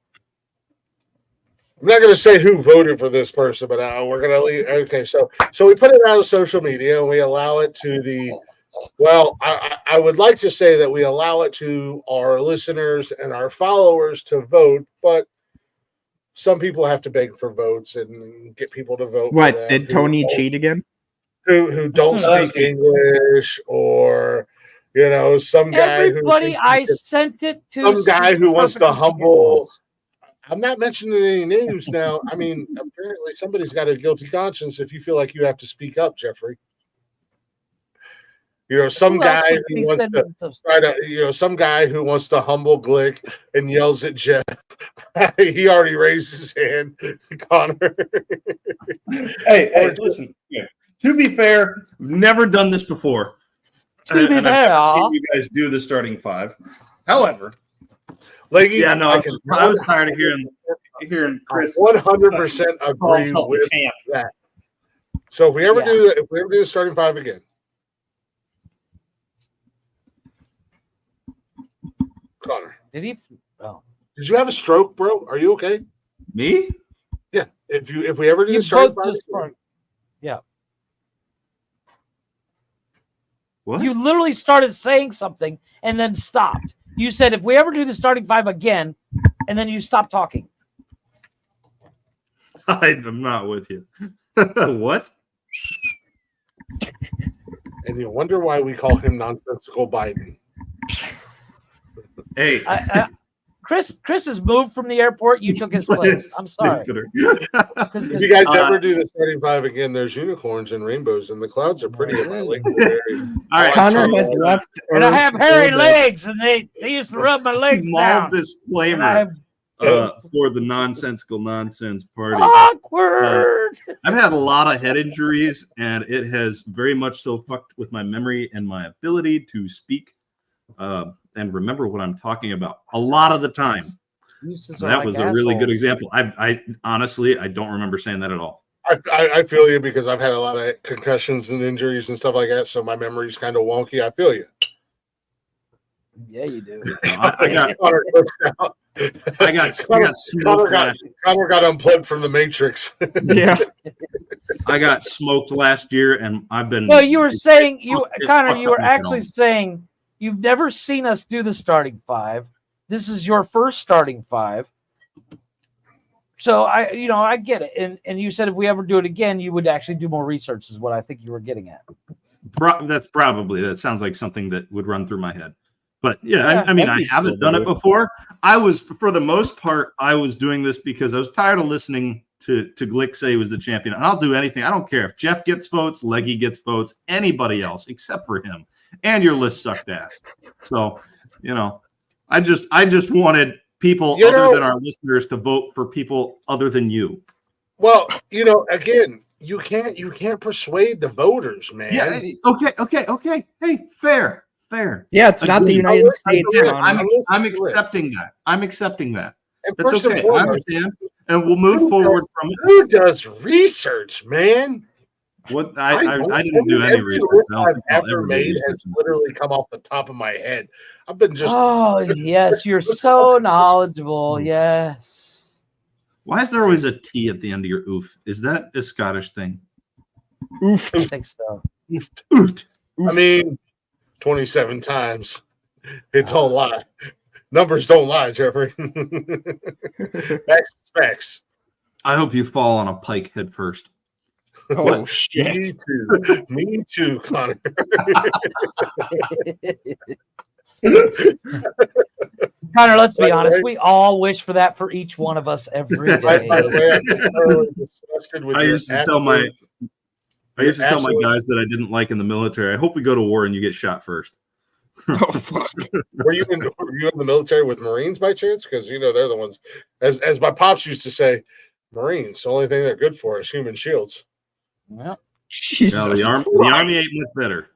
Speaker 1: I'm not going to say who voted for this person, but we're going to leave. Okay, so we put it out on social media, and we allow it to the. Well, I would like to say that we allow it to our listeners and our followers to vote, but some people have to beg for votes and get people to vote.
Speaker 6: What, did Tony cheat again?
Speaker 1: Who don't speak English, or some guy
Speaker 2: Everybody I sent it to.
Speaker 1: Some guy who wants to humble. I'm not mentioning any names now. I mean, apparently somebody's got a guilty conscience if you feel like you have to speak up, Jeffrey. Some guy who wants to try to, some guy who wants to humble Glick and yells at Jeff. He already raised his hand, Connor.
Speaker 10: Hey, listen. Yeah. To be fair, we've never done this before.
Speaker 2: To be fair,
Speaker 10: I've seen you guys do the starting 5. However, I was tired of hearing Chris
Speaker 1: 100% agree with that. So if we ever do the starting 5 again. Connor.
Speaker 2: Did he? Oh.
Speaker 1: Did you have a stroke, bro? Are you okay?
Speaker 10: Me?
Speaker 1: Yeah. If we ever do the starting 5
Speaker 2: yeah.
Speaker 10: What?
Speaker 2: You literally started saying something and then stopped. You said, if we ever do the starting 5 again, and then you stopped talking.
Speaker 10: I'm not with you. What?
Speaker 1: And you wonder why we call him Nonsensical Biden.
Speaker 10: Hey.
Speaker 2: Chris has moved from the airport. You took his place. I'm sorry.
Speaker 1: If you guys ever do the starting 5 again, there's unicorns and rainbows, and the clouds are pretty in my Lakewood area.
Speaker 6: All right, Connor has left.
Speaker 2: And I have hairy legs, and they used to rub my legs down.
Speaker 10: Small disclaimer for the Nonsensical Nonsense Party.
Speaker 2: Awkward.
Speaker 10: I've had a lot of head injuries, and it has very much so fucked with my memory and my ability to speak and remember what I'm talking about a lot of the time. That was a really good example. I honestly, I don't remember saying that at all.
Speaker 1: I feel you because I've had a lot of concussions and injuries and stuff like that, so my memory's kind of wonky. I feel you.
Speaker 2: Yeah, you do.
Speaker 10: I got smoked last.
Speaker 1: Connor got unplugged from the Matrix.
Speaker 6: Yeah,
Speaker 10: I got smoked last year, and I've been.
Speaker 2: No, you were saying Connor. You were actually saying you've never seen us do the starting 5. This is your first starting 5. So I get it. And you said if we ever do it again, you would actually do more research is what I think you were getting at.
Speaker 10: That sounds like something that would run through my head. But I mean, I haven't done it before. For the most part, I was doing this because I was tired of listening to Glick say he was the champion. And I'll do anything. I don't care if Jeff gets votes, Leggy gets votes, anybody else except for him. And your list sucked ass. So, I just wanted people other than our listeners to vote for people other than you.
Speaker 1: Well, again, you can't persuade the voters, man.
Speaker 10: Yeah. Okay. Hey, fair.
Speaker 6: Yeah, it's not the United States.
Speaker 10: I'm accepting that. That's okay. I understand. And we'll move forward from it.
Speaker 1: Who does research, man?
Speaker 10: What I didn't do any research.
Speaker 1: I've ever made has literally come off the top of my head. I've been just.
Speaker 2: Oh yes, you're so knowledgeable. Yes.
Speaker 10: Why is there always a T at the end of your oof? Is that a Scottish thing?
Speaker 6: Oof.
Speaker 2: I think so.
Speaker 10: Oof.
Speaker 1: I mean, 27 times. It don't lie. Numbers don't lie, Jeffrey. Facts.
Speaker 10: I hope you fall on a pike head first.
Speaker 6: Oh, shit.
Speaker 1: Me too, Connor.
Speaker 2: Connor, let's be honest. We all wish for that for each one of us every day.
Speaker 10: I used to tell my guys that I didn't like in the military, I hope we go to war and you get shot first.
Speaker 6: Oh, fuck.
Speaker 1: Were you in the military with Marines by chance? Because they're the ones, as my pops used to say, Marines. The only thing they're good for is human shields.
Speaker 2: Well,
Speaker 10: the army ain't much better.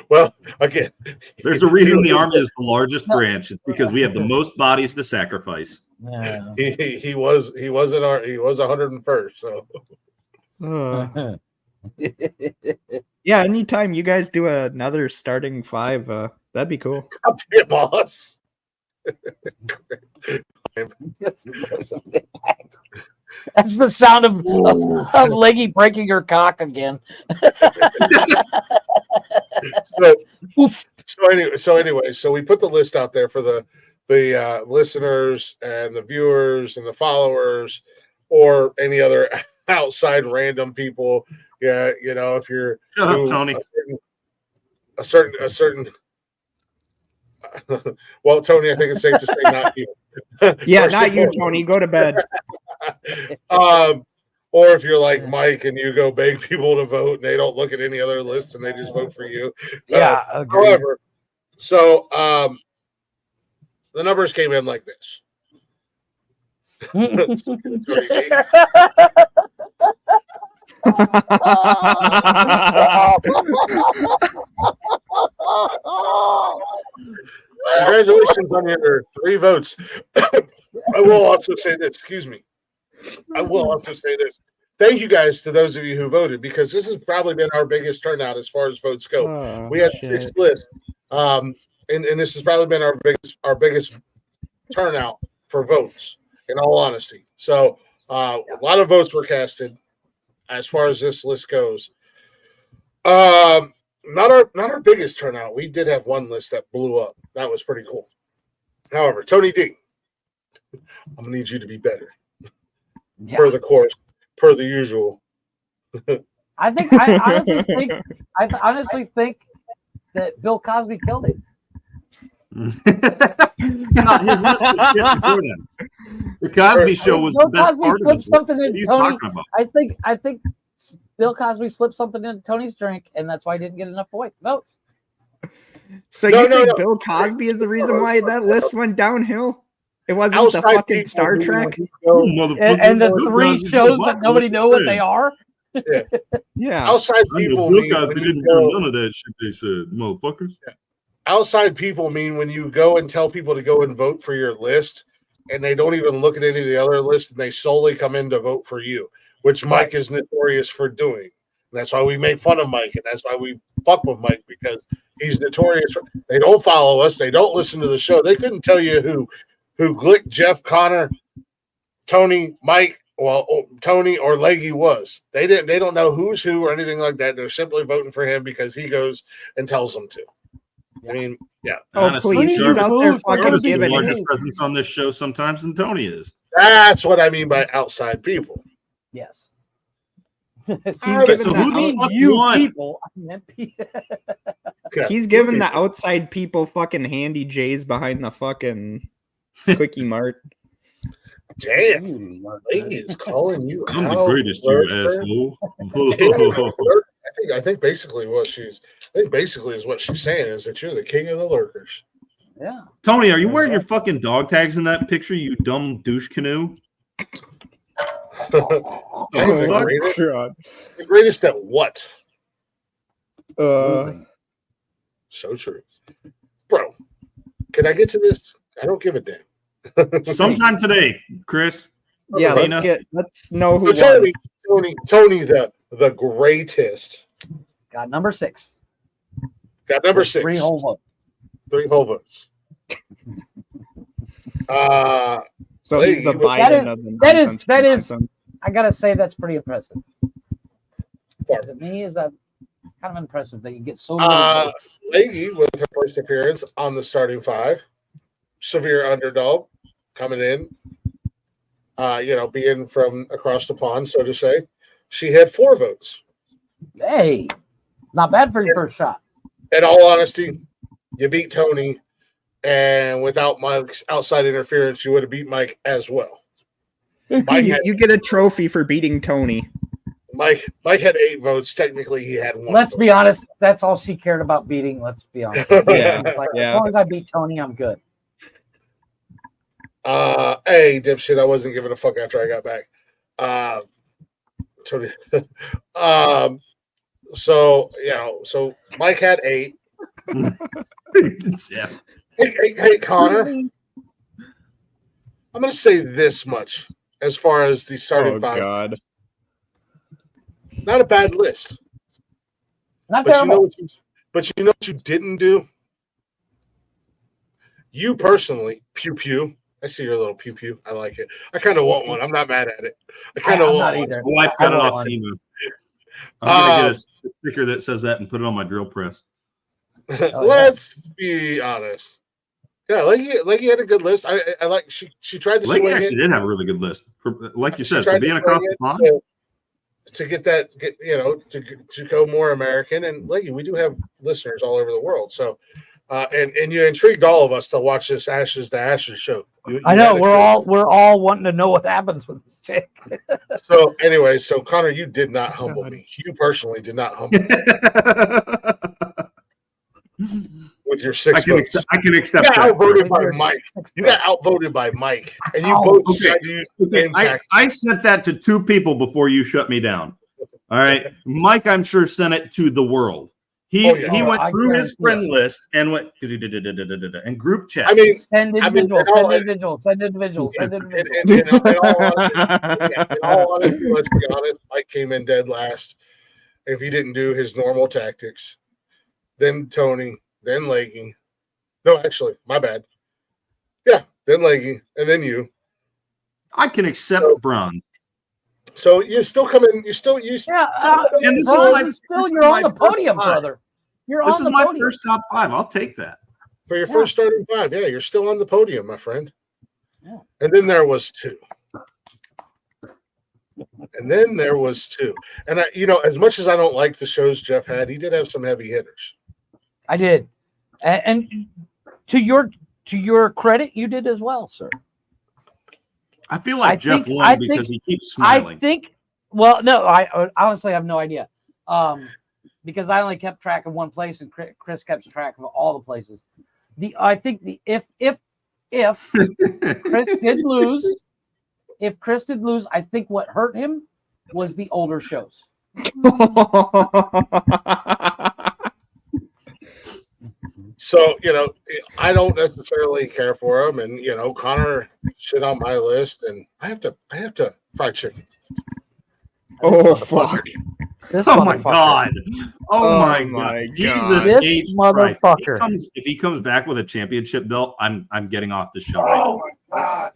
Speaker 1: Well, again,
Speaker 10: there's a reason the army is the largest branch. It's because we have the most bodies to sacrifice.
Speaker 2: Yeah.
Speaker 1: He was 101st. So.
Speaker 6: Yeah, anytime you guys do another starting five, that'd be cool.
Speaker 1: Moss.
Speaker 2: That's the sound of Leggy breaking her cock again.
Speaker 1: So anyway, we put the list out there for the listeners and the viewers and the followers, or any other outside random people. Yeah, if you're
Speaker 10: shut up, Tony.
Speaker 1: A certain. Well, Tony, I think it's safe to say not you.
Speaker 6: Yeah, not you, Tony. Go to bed.
Speaker 1: Or if you're like Mike and you go beg people to vote and they don't look at any other list and they just vote for you.
Speaker 2: Yeah.
Speaker 1: However, so the numbers came in like this. Congratulations on your 3 votes. I will also say this. Excuse me. I will also say this. Thank you guys to those of you who voted, because this has probably been our biggest turnout as far as votes go. We had 6 lists, and this has probably been our biggest turnout for votes. In all honesty, so a lot of votes were casted as far as this list goes. Not our biggest turnout. We did have one list that blew up. That was pretty cool. However, Tony D, I'm gonna need you to be better. Yeah. Per the course, per the usual.
Speaker 2: I honestly think that Bill Cosby killed him.
Speaker 10: The Cosby Show was the best part of
Speaker 2: something in Tony. I think Bill Cosby slipped something in Tony's drink, and that's why he didn't get enough votes.
Speaker 6: So you think Bill Cosby is the reason why that list went downhill? It wasn't outside the fucking Star Trek,
Speaker 2: and the 3 shows that nobody know what they are.
Speaker 6: Yeah.
Speaker 1: Outside people.
Speaker 10: Bill Cosby didn't do none of that shit. They said, motherfuckers.
Speaker 1: Yeah. Outside people mean when you go and tell people to go and vote for your list, and they don't even look at any of the other lists, and they solely come in to vote for you, which Mike is notorious for doing. And that's why we make fun of Mike, and that's why we fuck with Mike, because he's notorious. They don't follow us. They don't listen to the show. They couldn't tell you who Glick, Jeff, Connor, Tony, Mike, Tony or Leggy was. They don't know who's who or anything like that. They're simply voting for him because he goes and tells them to. I mean, yeah.
Speaker 10: Honestly,
Speaker 6: please, he's out there fucking giving
Speaker 10: larger presence on this show sometimes than Tony is.
Speaker 1: That's what I mean by outside people.
Speaker 2: Yes.
Speaker 6: He's giving the outside people fucking handy J's behind the fucking Quickie Mart.
Speaker 1: Damn, lady is calling you
Speaker 10: I'm
Speaker 1: out.
Speaker 10: the greatest, you asshole.
Speaker 1: I think basically is what she's saying is that you're the king of the lurkers.
Speaker 2: Yeah.
Speaker 10: Tony, are you wearing your fucking dog tags in that picture, you dumb douche canoe?
Speaker 1: The greatest at what?
Speaker 2: Losing.
Speaker 1: So true. Bro, can I get to this? I don't give a damn.
Speaker 10: Sometime today, Chris.
Speaker 6: Yeah,
Speaker 10: Lena.
Speaker 6: let's know who
Speaker 1: So
Speaker 6: won.
Speaker 1: Tony, the greatest.
Speaker 2: Got number 6.
Speaker 1: Got number 6.
Speaker 2: 3 whole votes.
Speaker 1: 3 whole votes.
Speaker 6: So he's the Biden of the
Speaker 2: that is. I gotta say that's pretty impressive. Is it me? Is that it's kind of impressive that you get so many votes?
Speaker 1: Lady with her first appearance on the starting 5, severe underdog coming in. Being from across the pond, so to say, she had 4 votes.
Speaker 2: Hey, not bad for your first shot.
Speaker 1: In all honesty, you beat Tony, and without Mike's outside interference, you would have beat Mike as well.
Speaker 6: You get a trophy for beating Tony.
Speaker 1: Mike had 8 votes. Technically, he had 1.
Speaker 2: Let's be honest. That's all she cared about beating. Let's be honest.
Speaker 6: Yeah,
Speaker 2: It's like,
Speaker 6: yeah.
Speaker 2: As long as I beat Tony, I'm good.
Speaker 1: Hey, dipshit, I wasn't giving a fuck after I got back. Tony. So Mike had 8.
Speaker 10: Yeah.
Speaker 1: Hey, Connor. I'm going to say this much as far as the starting 5.
Speaker 6: God.
Speaker 1: Not a bad list.
Speaker 2: Not
Speaker 1: But
Speaker 2: terrible.
Speaker 1: you know what you didn't do? You personally, pew pew. I see your little pew pew. I like it. I kind of want one. I'm not mad at it. I kind of
Speaker 2: I'm
Speaker 1: want
Speaker 2: not
Speaker 1: one.
Speaker 2: either.
Speaker 10: My wife got it off Temu. I'm gonna get a sticker that says that and put it on my drill press.
Speaker 1: Let's be honest. Yeah, like you had a good list. I like she tried to
Speaker 10: Lake
Speaker 1: swing
Speaker 10: actually
Speaker 1: it.
Speaker 10: did have a really good list. Like you
Speaker 1: She
Speaker 10: said,
Speaker 1: tried
Speaker 10: for
Speaker 1: to
Speaker 10: being
Speaker 1: swing
Speaker 10: across the
Speaker 1: it
Speaker 10: pond.
Speaker 1: to get to go more American. And Leggy, we do have listeners all over the world. So and you intrigued all of us to watch this Ashes to Ashes show.
Speaker 2: I know we're all wanting to know what happens with this chick.
Speaker 1: So anyway, Connor, you did not humble me. You personally did not humble me with your 6 votes.
Speaker 10: I can accept
Speaker 1: You got
Speaker 10: that.
Speaker 1: outvoted by Mike. You got outvoted by Mike, and you both tried to use the game tactic.
Speaker 10: I sent that to 2 people before you shut me down. All right, Mike, I'm sure sent it to the world. He went through his friend list and went and group chat.
Speaker 1: I mean,
Speaker 2: send individuals.
Speaker 1: In all honesty, let's be honest. Mike came in dead last. If he didn't do his normal tactics, then Tony, then Leggy. No, actually, my bad. Yeah, then Leggy, and then you.
Speaker 10: I can accept bronze.
Speaker 1: So you're still coming. You're
Speaker 2: Yeah,
Speaker 10: and this
Speaker 2: bro,
Speaker 10: is
Speaker 2: you're on the podium, brother.
Speaker 10: This is my first top 5. I'll take that.
Speaker 1: For your first starting 5, yeah, you're still on the podium, my friend. Yeah. And then there was 2. And I, as much as I don't like the shows Jeff had, he did have some heavy hitters.
Speaker 2: I did, and to your credit, you did as well, sir.
Speaker 10: I feel like Jeff won because he keeps smiling.
Speaker 2: I honestly have no idea. Because I only kept track of one place and Chris kept track of all the places. I think if Chris did lose, I think what hurt him was the older shows.
Speaker 1: So, I don't necessarily care for him, and Connor shit on my list, and I have to fried chicken.
Speaker 6: Oh fuck.
Speaker 10: Oh my god! Oh my god! Jesus
Speaker 2: this motherfucker!
Speaker 10: If he comes back with a championship belt, I'm getting off the show.
Speaker 1: Oh my god!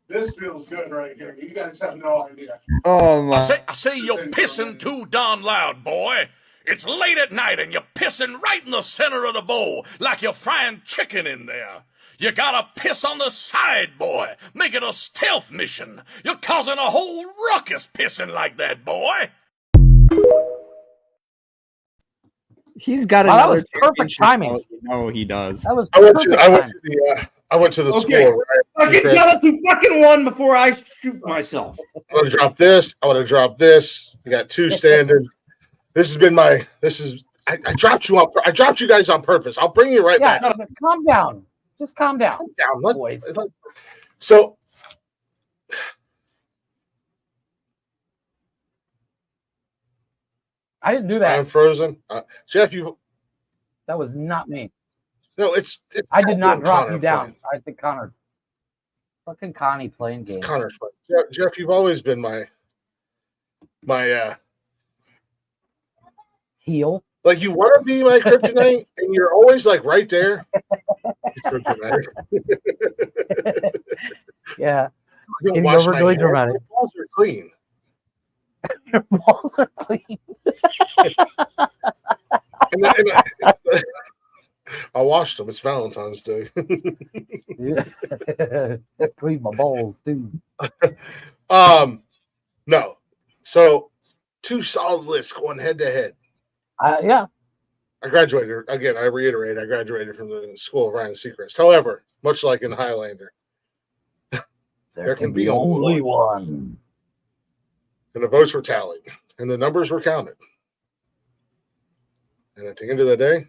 Speaker 1: This feels good right here. You guys have no idea.
Speaker 6: Oh my!
Speaker 7: I say you're pissing too darn loud, boy. It's late at night and you're pissing right in the center of the bowl like you're frying chicken in there. You gotta piss on the side, boy. Make it a stealth mission. You're causing a whole ruckus pissing like that, boy.
Speaker 6: He's got
Speaker 2: that
Speaker 6: another
Speaker 2: was perfect timing.
Speaker 6: No, he does.
Speaker 2: That was
Speaker 1: I went
Speaker 2: perfect
Speaker 1: to I went to the school. Right?
Speaker 10: Fucking tell us who fucking won before I shoot myself.
Speaker 1: I want to drop this. I want to drop this. You got two standing. This has been my. This is. I dropped you up. I dropped you guys on purpose. I'll bring you right back.
Speaker 2: Calm down. Just calm down.
Speaker 1: Calm down,
Speaker 2: boys.
Speaker 1: So.
Speaker 2: I didn't do that.
Speaker 1: I'm frozen. Jeff,
Speaker 2: That was not me.
Speaker 1: No, it's
Speaker 2: I did not drop
Speaker 1: Connor
Speaker 2: you down.
Speaker 1: playing.
Speaker 2: I think Connor. Fucking Connie playing games.
Speaker 1: Connor's playing. Jeff, you've always been my
Speaker 2: heel.
Speaker 1: Like you want to be my kryptonite, and you're always like right there. It's
Speaker 2: Yeah.
Speaker 1: You don't
Speaker 2: Getting
Speaker 1: wash my
Speaker 2: overly
Speaker 1: hair.
Speaker 2: dramatic.
Speaker 1: My balls are clean.
Speaker 2: Your balls are clean.
Speaker 1: I washed them. It's Valentine's Day.
Speaker 2: Clean my balls, too.
Speaker 1: No. So 2 solid lists going head to head.
Speaker 2: Yeah.
Speaker 1: I graduated again. I reiterate, I graduated from the School of Ryan Seacrest. However, much like in Highlander,
Speaker 2: there can be only one.
Speaker 1: And the votes were tallied, and the numbers were counted. And at the end of the day,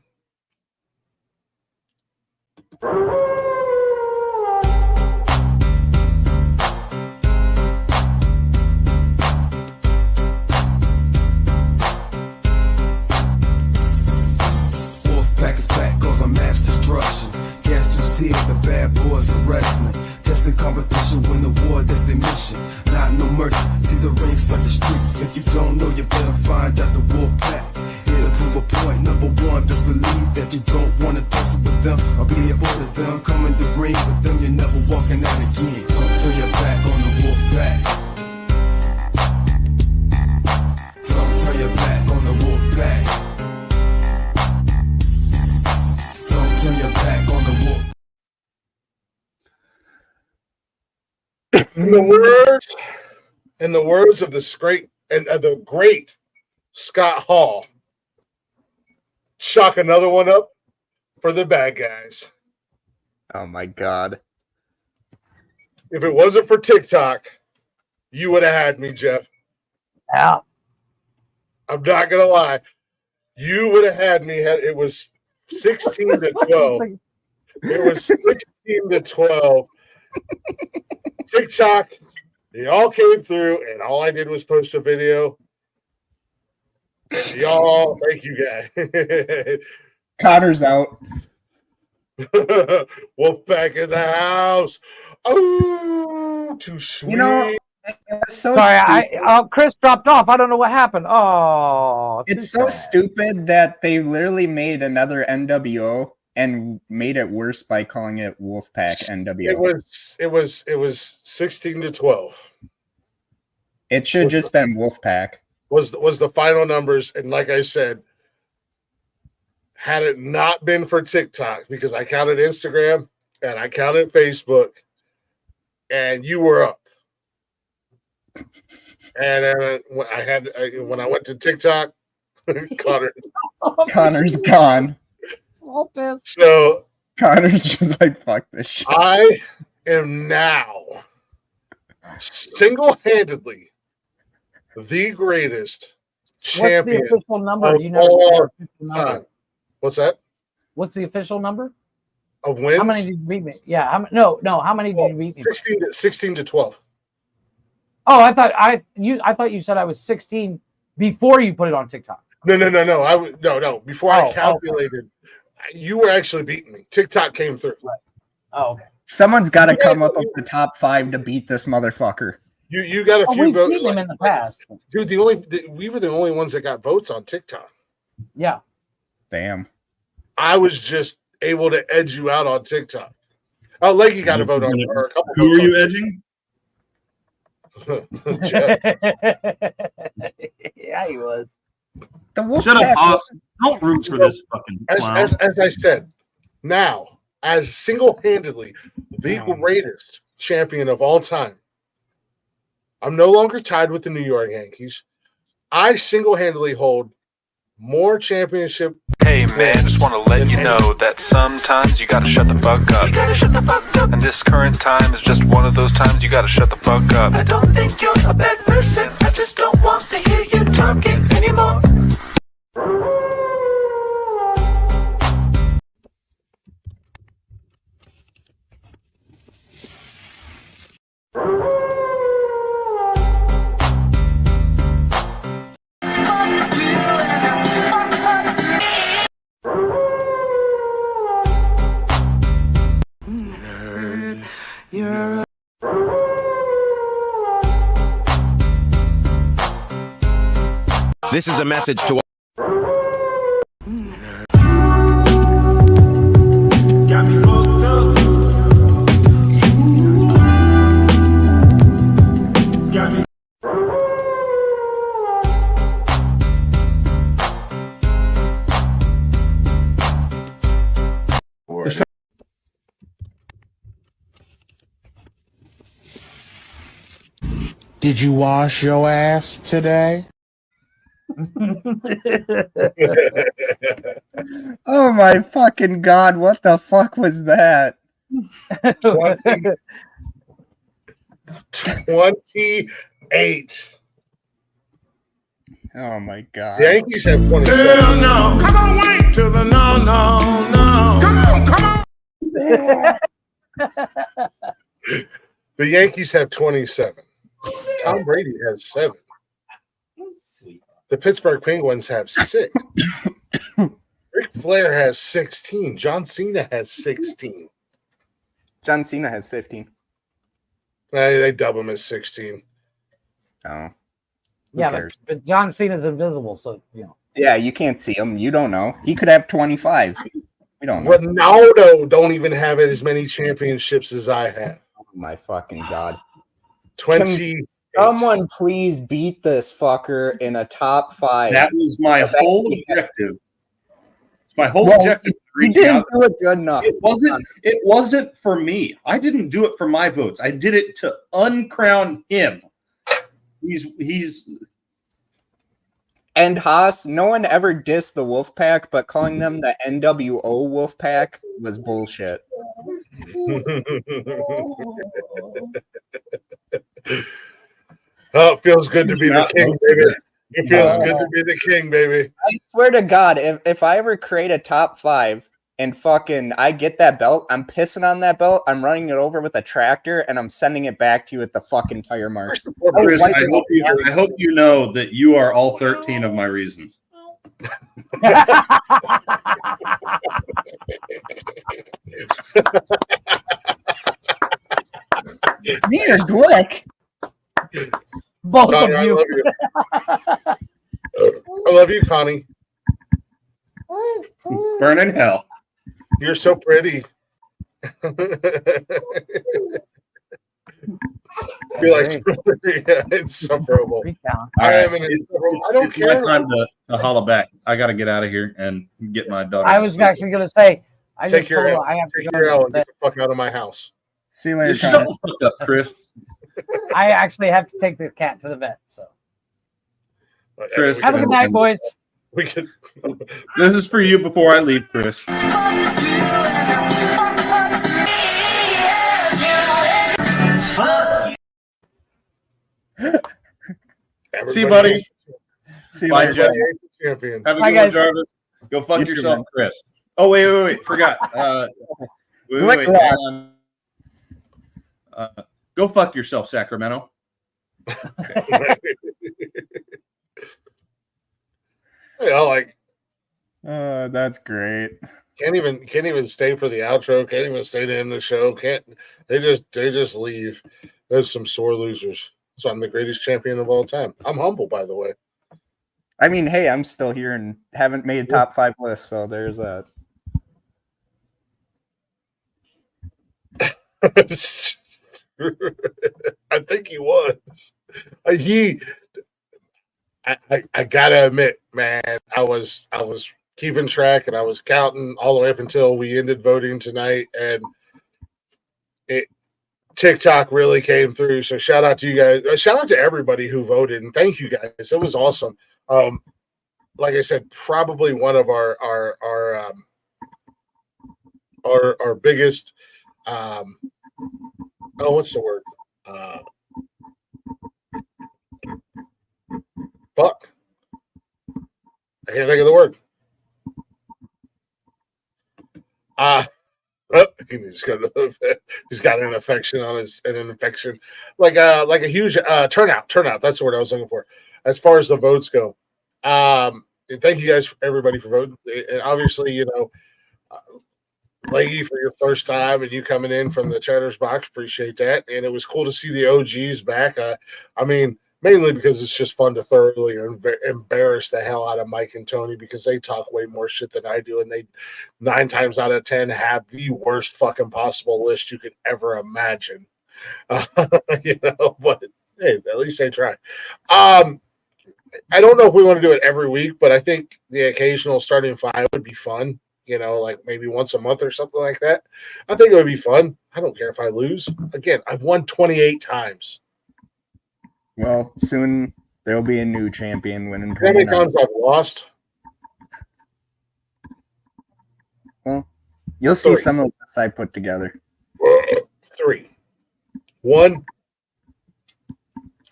Speaker 14: Wolfpack is back, cause I'm mass destruction. Gas to seal the bad boys of wrestling. Testing competition, win the war, that's their mission. Not no mercy, see the rings like the street. If you don't know, you better find out the Wolfpack. Here to prove a point, number one, just believe that you don't wanna tussle with them or be avoided them. Come in the ring with them, you're never walking out again. Don't turn your back on the Wolfpack. Don't turn your back on the Wolfpack. Don't turn your back on the Wolf.
Speaker 1: in the words of the great Scott Hall, chalk another one up for the bad guys.
Speaker 4: Oh my God.
Speaker 1: If it wasn't for TikTok, you would have had me, Jeff.
Speaker 2: Yeah.
Speaker 1: I'm not gonna lie. You would have had me. It was 16 to 12. It was 16 to 12. TikTok, they all came through, and all I did was post a video. Y'all, thank you guys.
Speaker 4: Connor's out.
Speaker 1: Wolfpack in the house. Oh, too sweet.
Speaker 4: You know, it's so
Speaker 2: Sorry,
Speaker 4: stupid.
Speaker 2: Chris dropped off. I don't know what happened. Oh,
Speaker 4: It's so stupid that they literally made another NWO and made it worse by calling it Wolfpack NWO.
Speaker 1: It was 16 to 12.
Speaker 4: It should have just been Wolfpack.
Speaker 1: Was the final numbers, and like I said, had it not been for TikTok, because I counted Instagram and I counted Facebook, and you were up. And when I went to TikTok,
Speaker 4: Connor's gone.
Speaker 1: So
Speaker 4: Connor's just like, fuck this shit.
Speaker 1: I am now single-handedly the greatest champion.
Speaker 2: What's the official number?
Speaker 1: Of
Speaker 2: You know
Speaker 1: all time. What's that?
Speaker 2: What's the official number?
Speaker 1: Of wins?
Speaker 2: How many did you beat me? Yeah. How many did you beat me?
Speaker 1: 16 to 12.
Speaker 2: Oh, I thought you said I was 16 before you put it on TikTok.
Speaker 1: No. No. Before I calculated, you were actually beating me. TikTok came through.
Speaker 2: Right. Oh, okay.
Speaker 4: Someone's got to come up with the top 5 to beat this motherfucker.
Speaker 1: You got a few
Speaker 2: we've
Speaker 1: votes.
Speaker 2: beaten him in the past.
Speaker 1: Dude, we were the only ones that got votes on TikTok.
Speaker 2: Yeah.
Speaker 4: Damn.
Speaker 1: I was just able to edge you out on TikTok. Oh, Leggy got a vote on, or a couple.
Speaker 10: Who are you edging?
Speaker 2: Yeah, he was.
Speaker 10: Shut up, boss. Don't root for this fucking clown.
Speaker 1: As I said, now, as single-handedly the greatest champion of all time, I'm no longer tied with the New York Yankees. I single-handedly hold more championship
Speaker 15: Hey man, just want to let you know that sometimes you gotta shut the fuck up. And this current time is just one of those times you gotta shut the fuck up.
Speaker 5: I don't think you're a bad person. I just don't want to hear you talking anymore. Nerd, you're a
Speaker 16: This is a message to
Speaker 5: got me fucked up. Got me.
Speaker 8: Did you wash your ass today?
Speaker 6: Oh my fucking god, what the fuck was that?
Speaker 1: 28.
Speaker 6: Oh my god.
Speaker 1: The Yankees have 27.
Speaker 5: Hell no. Come on, wait to the no. Come on.
Speaker 1: The Yankees have 27. Tom Brady has 7. The Pittsburgh Penguins have 6. Ric Flair has 16. John Cena has 16.
Speaker 6: John Cena has 15.
Speaker 1: They dub him as 16.
Speaker 6: Oh.
Speaker 2: Yeah, but John Cena's invisible, so you know.
Speaker 6: Yeah, you can't see him. You don't know. He could have 25. We don't know.
Speaker 1: Ronaldo don't even have as many championships as I have.
Speaker 6: Oh my fucking god.
Speaker 1: 20.
Speaker 6: Someone please beat this fucker in a top 5.
Speaker 10: That was my whole objective. It's my whole objective.
Speaker 6: You didn't do it good enough.
Speaker 10: It wasn't for me. I didn't do it for my votes. I did it to uncrown him. He's
Speaker 6: And Haas, no one ever dissed the Wolfpack, but calling them the NWO Wolfpack was bullshit.
Speaker 1: Oh, it feels good to be the king, baby. It feels good to be the king, baby.
Speaker 6: I swear to God, if I ever create a top 5 and fucking I get that belt, I'm pissing on that belt, I'm running it over with a tractor, and I'm sending it back to you with the fucking tire marks.
Speaker 10: Chris, I hope you know that you are all 13 of my reasons.
Speaker 6: Me or Glick?
Speaker 2: Both
Speaker 1: Connie,
Speaker 2: of you.
Speaker 1: I love you, Connie.
Speaker 10: Burn in hell.
Speaker 1: You're so pretty. Be like, yeah, insufferable. I am an insufferable. I don't
Speaker 10: It's
Speaker 1: care.
Speaker 10: my time to holla back. I got to get out of here and get my daughter.
Speaker 2: I was actually going to say, I
Speaker 1: Take
Speaker 2: just
Speaker 1: your
Speaker 2: told
Speaker 1: L.
Speaker 2: her I have to
Speaker 1: Take
Speaker 2: go
Speaker 1: your L
Speaker 2: to
Speaker 1: and get
Speaker 2: bed.
Speaker 1: the fuck out of my house.
Speaker 6: See you later,
Speaker 10: Shut
Speaker 6: Connor.
Speaker 10: the fuck up, Chris.
Speaker 2: I actually have to take the cat to the vet. So
Speaker 10: Chris,
Speaker 2: have a good night, boys.
Speaker 1: We could.
Speaker 10: This is for you before I leave, Chris. See you, buddy.
Speaker 6: See you
Speaker 10: Bye,
Speaker 6: later.
Speaker 10: Jeff.
Speaker 1: Champion.
Speaker 10: Have a
Speaker 2: Bye,
Speaker 10: good one,
Speaker 2: guys.
Speaker 10: Jarvis. Go fuck
Speaker 6: You too,
Speaker 10: yourself,
Speaker 6: man.
Speaker 10: Chris. Oh, wait. Forgot.
Speaker 6: Glick,
Speaker 10: Hang on. Go fuck yourself, Sacramento.
Speaker 1: Yeah, like
Speaker 6: That's great.
Speaker 1: can't even stay for the outro. Can't even stay to end the show. Can't they just leave? There's some sore losers. So I'm the greatest champion of all time. I'm humble, by the way.
Speaker 6: I mean, hey, I'm still here and haven't made a top 5 list, so there's that.
Speaker 1: I think he was. I gotta admit, man, I was keeping track and I was counting all the way up until we ended voting tonight, and TikTok really came through. So shout out to you guys. Shout out to everybody who voted, and thank you guys. It was awesome. like I said, probably one of our biggest. What's the word? Fuck. I can't think of the word. He's got an infection on an infection, like a huge turnout. That's the word I was looking for. As far as the votes go, and thank you guys, everybody, for voting. And obviously, Leggy, for your first time and you coming in from the Cheddar's box, appreciate that. And it was cool to see the OGs back. I mean, mainly because it's just fun to thoroughly embarrass the hell out of Mike and Tony because they talk way more shit than I do, and they 9 times out of 10 have the worst fucking possible list you could ever imagine. But hey, at least they try. I don't know if we want to do it every week, but I think the occasional starting 5 would be fun. Like maybe once a month or something like that. I think it would be fun. I don't care if I lose. Again, I've won 28 times.
Speaker 6: Well, soon there'll be a new champion winning.
Speaker 1: How many times I've lost?
Speaker 6: Well, you'll see some of this I put together.
Speaker 1: 3. 1.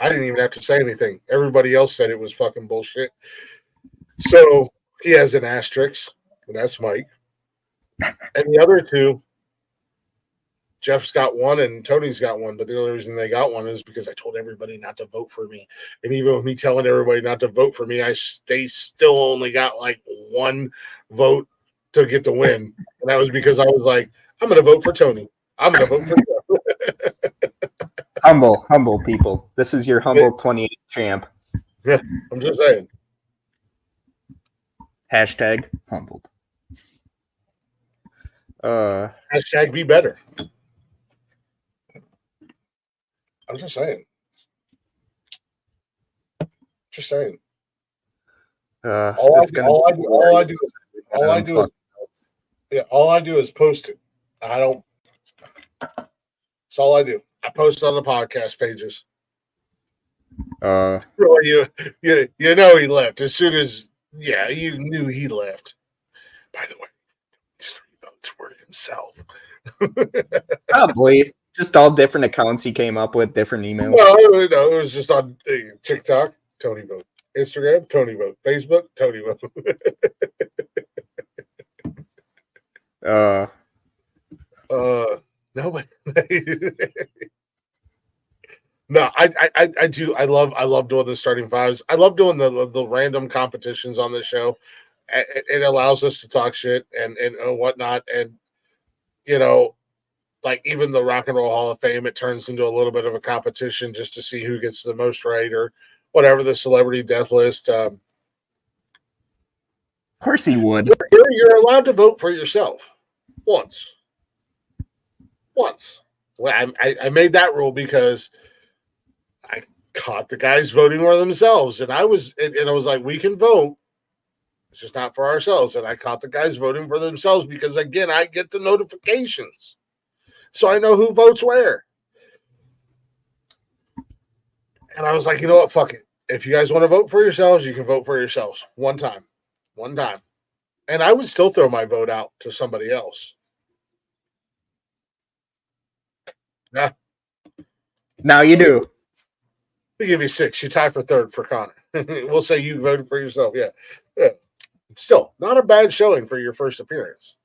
Speaker 1: I didn't even have to say anything. Everybody else said it was fucking bullshit. So he has an asterisk. And that's Mike. And the other 2, Jeff's got 1 and Tony's got 1. But the only reason they got 1 is because I told everybody not to vote for me. And even with me telling everybody not to vote for me, they still only got like 1 vote to get the win. And that was because I was like, I'm going to vote for Tony. I'm going to vote for Jeff.
Speaker 6: Humble people. This is your humble 28 champ.
Speaker 1: Yeah, I'm just saying.
Speaker 6: Hashtag humbled.
Speaker 1: Hashtag be better. I'm just saying. All I do is post it. That's all I do. I post on the podcast pages. You know he left as soon as you knew he left. By the way, his 3 votes were himself.
Speaker 6: Probably just all different accounts he came up with, different emails.
Speaker 1: No, it was just on TikTok, Tony vote. Instagram, Tony vote. Facebook, Tony vote. Nobody. No, I do. I love doing the starting 5s. I love doing the random competitions on the show. It allows us to talk shit and whatnot. And, like even the Rock and Roll Hall of Fame, it turns into a little bit of a competition just to see who gets the most right or whatever, the celebrity death list.
Speaker 6: Of course he would.
Speaker 1: You're allowed to vote for yourself once. Well, I made that rule because I caught the guys voting for themselves, and I was like, we can vote, it's just not for ourselves. And I caught the guys voting for themselves because, again, I get the notifications, so I know who votes where. And I was like, you know what, fuck it. If you guys want to vote for yourselves, you can vote for yourselves one time, and I would still throw my vote out to somebody else. Yeah.
Speaker 6: Now you do.
Speaker 1: We give you 6. You tie for 3rd for Connor. We'll say you voted for yourself. Yeah. Still, not a bad showing for your first appearance.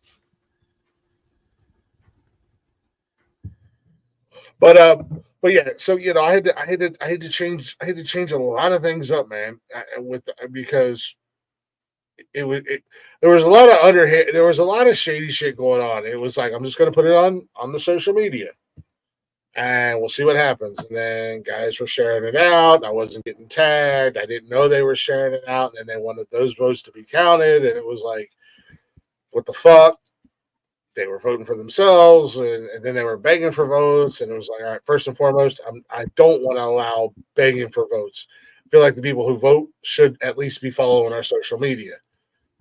Speaker 1: But yeah. So I had to change a lot of things up, man. Because there was a lot of underhand. There was a lot of shady shit going on. It was like, I'm just going to put it on the social media. And we'll see what happens. And then guys were sharing it out. I wasn't getting tagged. I didn't know they were sharing it out. And then they wanted those votes to be counted. And it was like, what the fuck? They were voting for themselves. And then they were begging for votes. And it was like, all right, first and foremost, I don't want to allow begging for votes. I feel like the people who vote should at least be following our social media.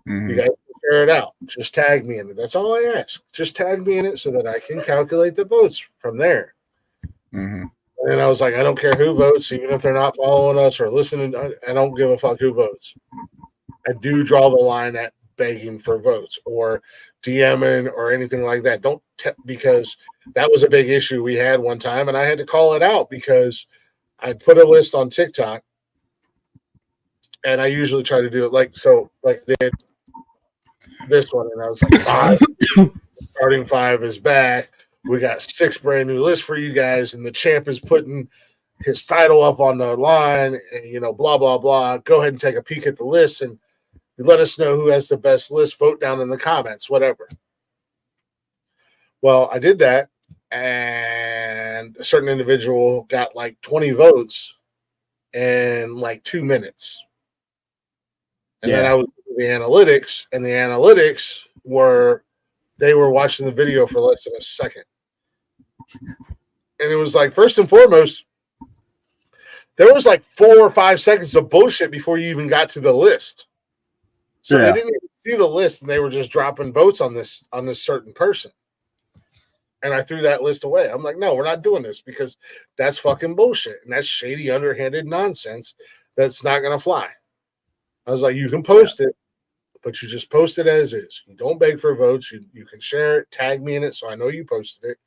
Speaker 6: Mm-hmm.
Speaker 1: You guys share it out. Just tag me in it. That's all I ask. Just tag me in it so that I can calculate the votes from there.
Speaker 6: Mm-hmm.
Speaker 1: And I was like, I don't care who votes, even if they're not following us or listening. I don't give a fuck who votes. I do draw the line at begging for votes or DMing or anything like that. Because that was a big issue we had one time, and I had to call it out because I'd put a list on TikTok, and I usually try to do it like I did this one, and I was like, 5, starting 5 is back. We got 6 brand new lists for you guys, and the champ is putting his title up on the line, and blah blah blah. Go ahead and take a peek at the list, and let us know who has the best list. Vote down in the comments, whatever. Well, I did that, and a certain individual got like 20 votes in like 2 minutes. And then I was the analytics, and the analytics they were watching the video for less than a second. And it was like, first and foremost, there was like 4 or 5 seconds of bullshit before you even got to the list. So they didn't even see the list, and they were just dropping votes on this certain person. And I threw that list away. I'm like, no, we're not doing this because that's fucking bullshit. And that's shady, underhanded nonsense that's not going to fly. I was like, you can post it, but you just post it as is. You don't beg for votes. You can share it, tag me in it so I know you posted it.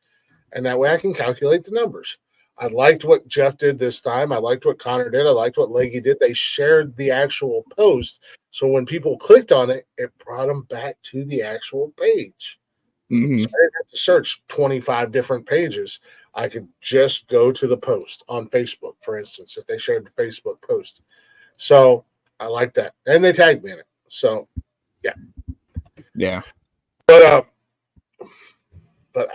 Speaker 1: And that way I can calculate the numbers. I liked what Jeff did this time. I liked what Connor did. I liked what Leggy did. They shared the actual post. So when people clicked on it, it brought them back to the actual page.
Speaker 6: Mm-hmm.
Speaker 1: So I didn't have to search 25 different pages. I could just go to the post on Facebook, for instance, if they shared the Facebook post. So I like that. And they tagged me in it. So, yeah.
Speaker 6: Yeah.
Speaker 1: But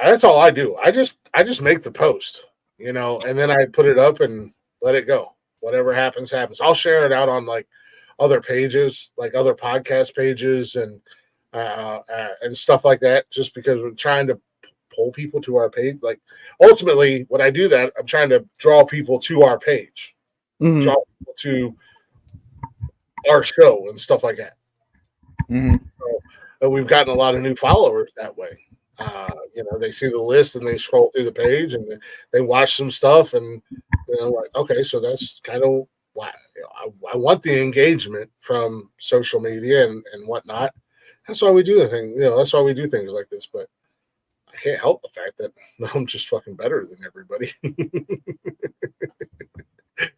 Speaker 1: that's all I do. I just make the post, and then I put it up and let it go. Whatever happens, happens. I'll share it out on like other pages, like other podcast pages and stuff like that, just because we're trying to pull people to our page. Like ultimately when I do that, I'm trying to draw people to our page,
Speaker 6: Mm-hmm.
Speaker 1: draw people to our show and stuff like that.
Speaker 6: Mm-hmm.
Speaker 1: So, we've gotten a lot of new followers that way. They see the list and they scroll through the page and they watch some stuff and they're like, okay, so that's kind of why I want the engagement from social media and whatnot. That's why we do the thing. That's why we do things like this. But I can't help the fact that I'm just fucking better than everybody.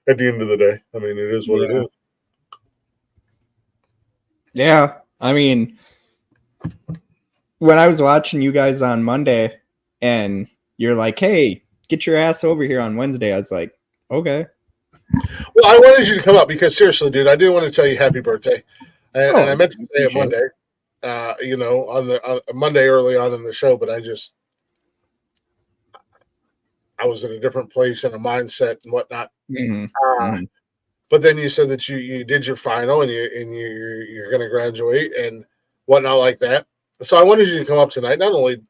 Speaker 1: At the end of the day, I mean, it is what it is.
Speaker 6: Yeah, I mean, when I was watching you guys on Monday and you're like, hey, get your ass over here on Wednesday, I was like, okay.
Speaker 1: Well, I wanted you to come up because seriously, dude, I did want to tell you happy birthday. And I meant to say it Monday, on the Monday early on in the show, but I was in a different place and a mindset and whatnot.
Speaker 6: Mm-hmm.
Speaker 1: But then you said that you did your final and you're going to graduate and whatnot like that. So I wanted you to come up tonight. Not only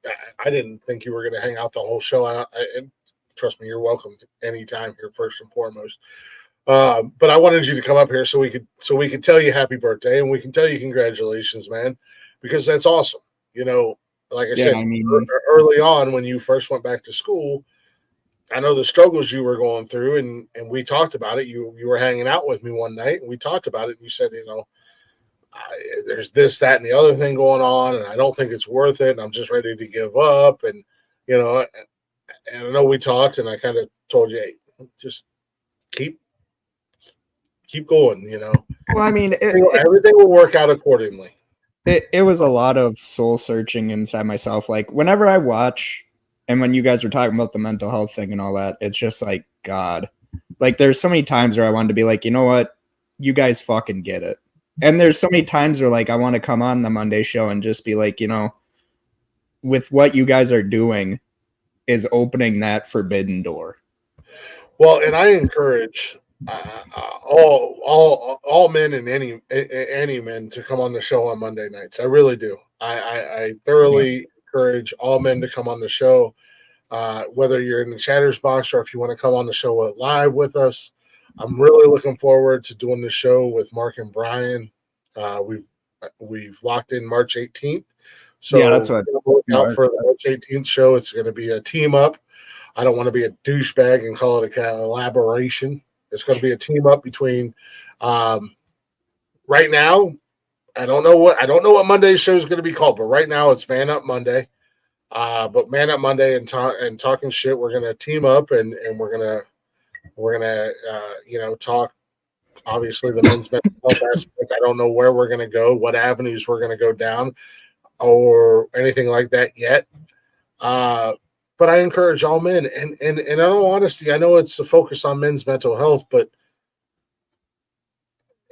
Speaker 1: I didn't think you were going to hang out the whole show. And trust me, you're welcome anytime here, first and foremost. But I wanted you to come up here so we could tell you happy birthday and we can tell you congratulations, man, because that's awesome. Like I said, early on when you first went back to school, I know the struggles you were going through, and we talked about it. You were hanging out with me one night, and we talked about it. And you said, there's this, that, and the other thing going on, and I don't think it's worth it. And I'm just ready to give up. And and I know we talked, and I kind of told you, hey, just keep going.
Speaker 6: Well, I mean,
Speaker 1: everything will work out accordingly.
Speaker 6: It was a lot of soul searching inside myself. Like whenever I watch. And when you guys were talking about the mental health thing and all that, it's just like, God, like there's so many times where I wanted to be like, you know what? You guys fucking get it. And there's so many times where like, I want to come on the Monday show and just be like, with what you guys are doing is opening that forbidden door.
Speaker 1: Well, and I encourage all men and any men to come on the show on Monday nights. I really do. I thoroughly encourage all men to come on the show, whether you're in the chatter's box or if you want to come on the show live with us. I'm really looking forward to doing the show with Mark and Brian. We've locked in March 18th. So
Speaker 6: yeah, that's what.
Speaker 1: Look out for the March 18th show. It's going to be a team up. I don't want to be a douchebag and call it a collaboration. It's going to be a team up between. Right now, I don't know what Monday's show is going to be called, but right now it's Man Up Monday. But Man Up Monday and talking shit, we're gonna team up and we're gonna talk. Obviously, the men's mental health aspect. I don't know where we're gonna go, what avenues we're gonna go down, or anything like that yet. But I encourage all men, and in all honesty, I know it's a focus on men's mental health, but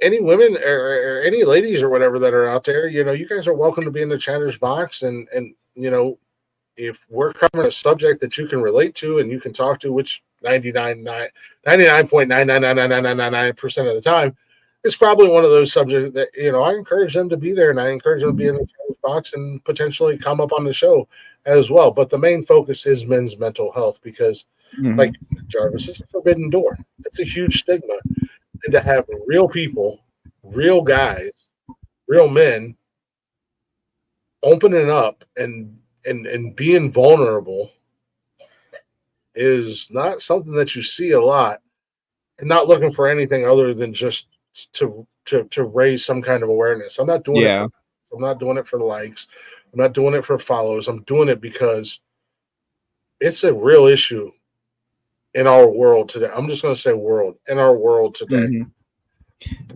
Speaker 1: any women or any ladies or whatever that are out there, you guys are welcome to be in the chatter's box, and if we're covering a subject that you can relate to and you can talk to, which 99.9999999% of the time, it's probably one of those subjects that, I encourage them to be there, and I encourage them to be in the chatter's box and potentially come up on the show as well. But the main focus is men's mental health because, like Jarvis, it's a forbidden door. It's a huge stigma. And to have real people, real guys, real men opening up and being vulnerable is not something that you see a lot, and not looking for anything other than just to raise some kind of awareness. I'm not doing it. I'm not doing it for likes. I'm not doing it for follows. I'm doing it because it's a real issue in our world today. I'm just going to say in our world today.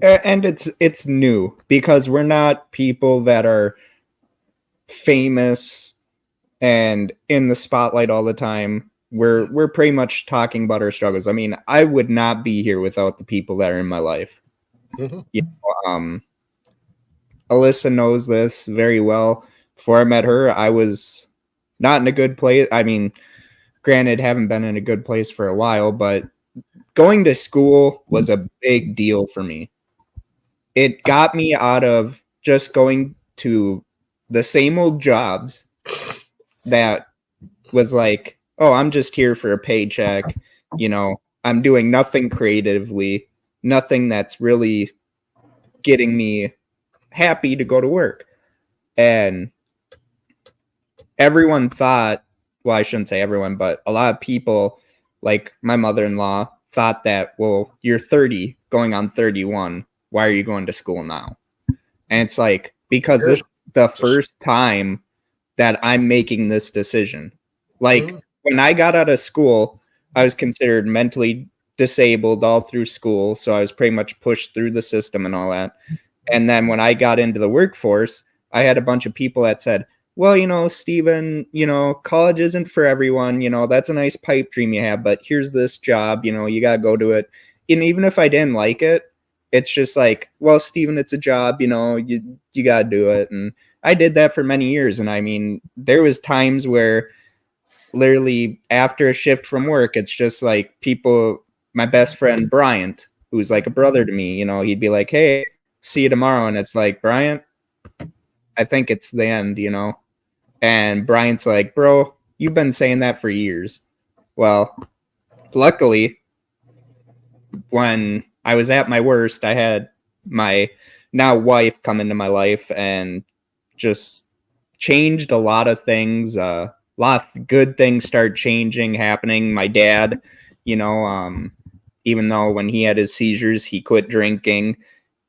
Speaker 6: And it's new because we're not people that are famous and in the spotlight all the time. We're pretty much talking about our struggles. I mean, I would not be here without the people that are in my life. Alyssa knows this very well. Before I met her, I was not in a good place. I mean, granted, haven't been in a good place for a while, but going to school was a big deal for me. It got me out of just going to the same old jobs that was like, oh, I'm just here for a paycheck. I'm doing nothing creatively, nothing that's really getting me happy to go to work. And everyone thought, well, I shouldn't say everyone, but a lot of people, like my mother-in-law, thought that, well, you're 30 going on 31. Why are you going to school now? And it's like, because this is the first time that I'm making this decision. Like when I got out of school, I was considered mentally disabled all through school. So I was pretty much pushed through the system and all that. And then when I got into the workforce, I had a bunch of people that said, well, Steven, college isn't for everyone. That's a nice pipe dream you have, but here's this job, you got to go to it. And even if I didn't like it, it's just like, well, Steven, it's a job, you got to do it. And I did that for many years. And I mean, there was times where literally after a shift from work, it's just like people, my best friend, Bryant, who's like a brother to me, he'd be like, hey, see you tomorrow. And it's like, Bryant, I think it's the end, And Bryant's like, bro, you've been saying that for years. Well, luckily, when I was at my worst, I had my now wife come into my life and just changed a lot of things. A lot of good things start happening. My dad, even though when he had his seizures, he quit drinking,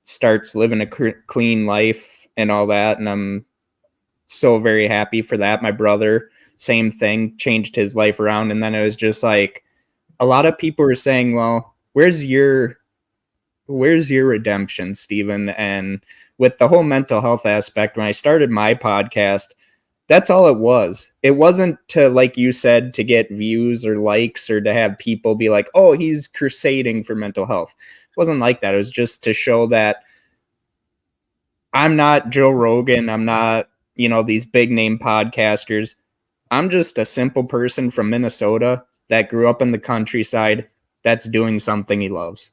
Speaker 6: starts living a clean life and all that. And I'm so very happy for that. My brother, same thing, changed his life around. And then it was just like a lot of people were saying, well, where's your redemption, Steven? And with the whole mental health aspect, when I started my podcast, that's all it was. It wasn't to, like you said, to get views or likes or to have people be like, oh, he's crusading for mental health. It wasn't like that. It was just to show that I'm not Joe Rogan. I'm not, these big name podcasters. I'm just a simple person from Minnesota that grew up in the countryside that's doing something he loves.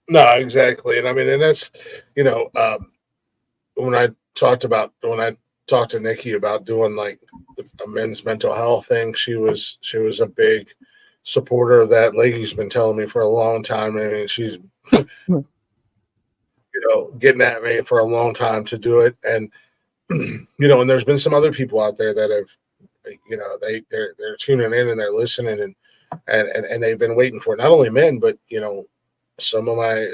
Speaker 1: No, exactly. And I mean, and that's, when I talked to Nikki about doing like a men's mental health thing, she was a big supporter of that. Lady's been telling me for a long time. I mean, she's, getting at me for a long time to do it. And, and there's been some other people out there that have, they're tuning in and they're listening and they've been waiting for it. Not only men, but, some of my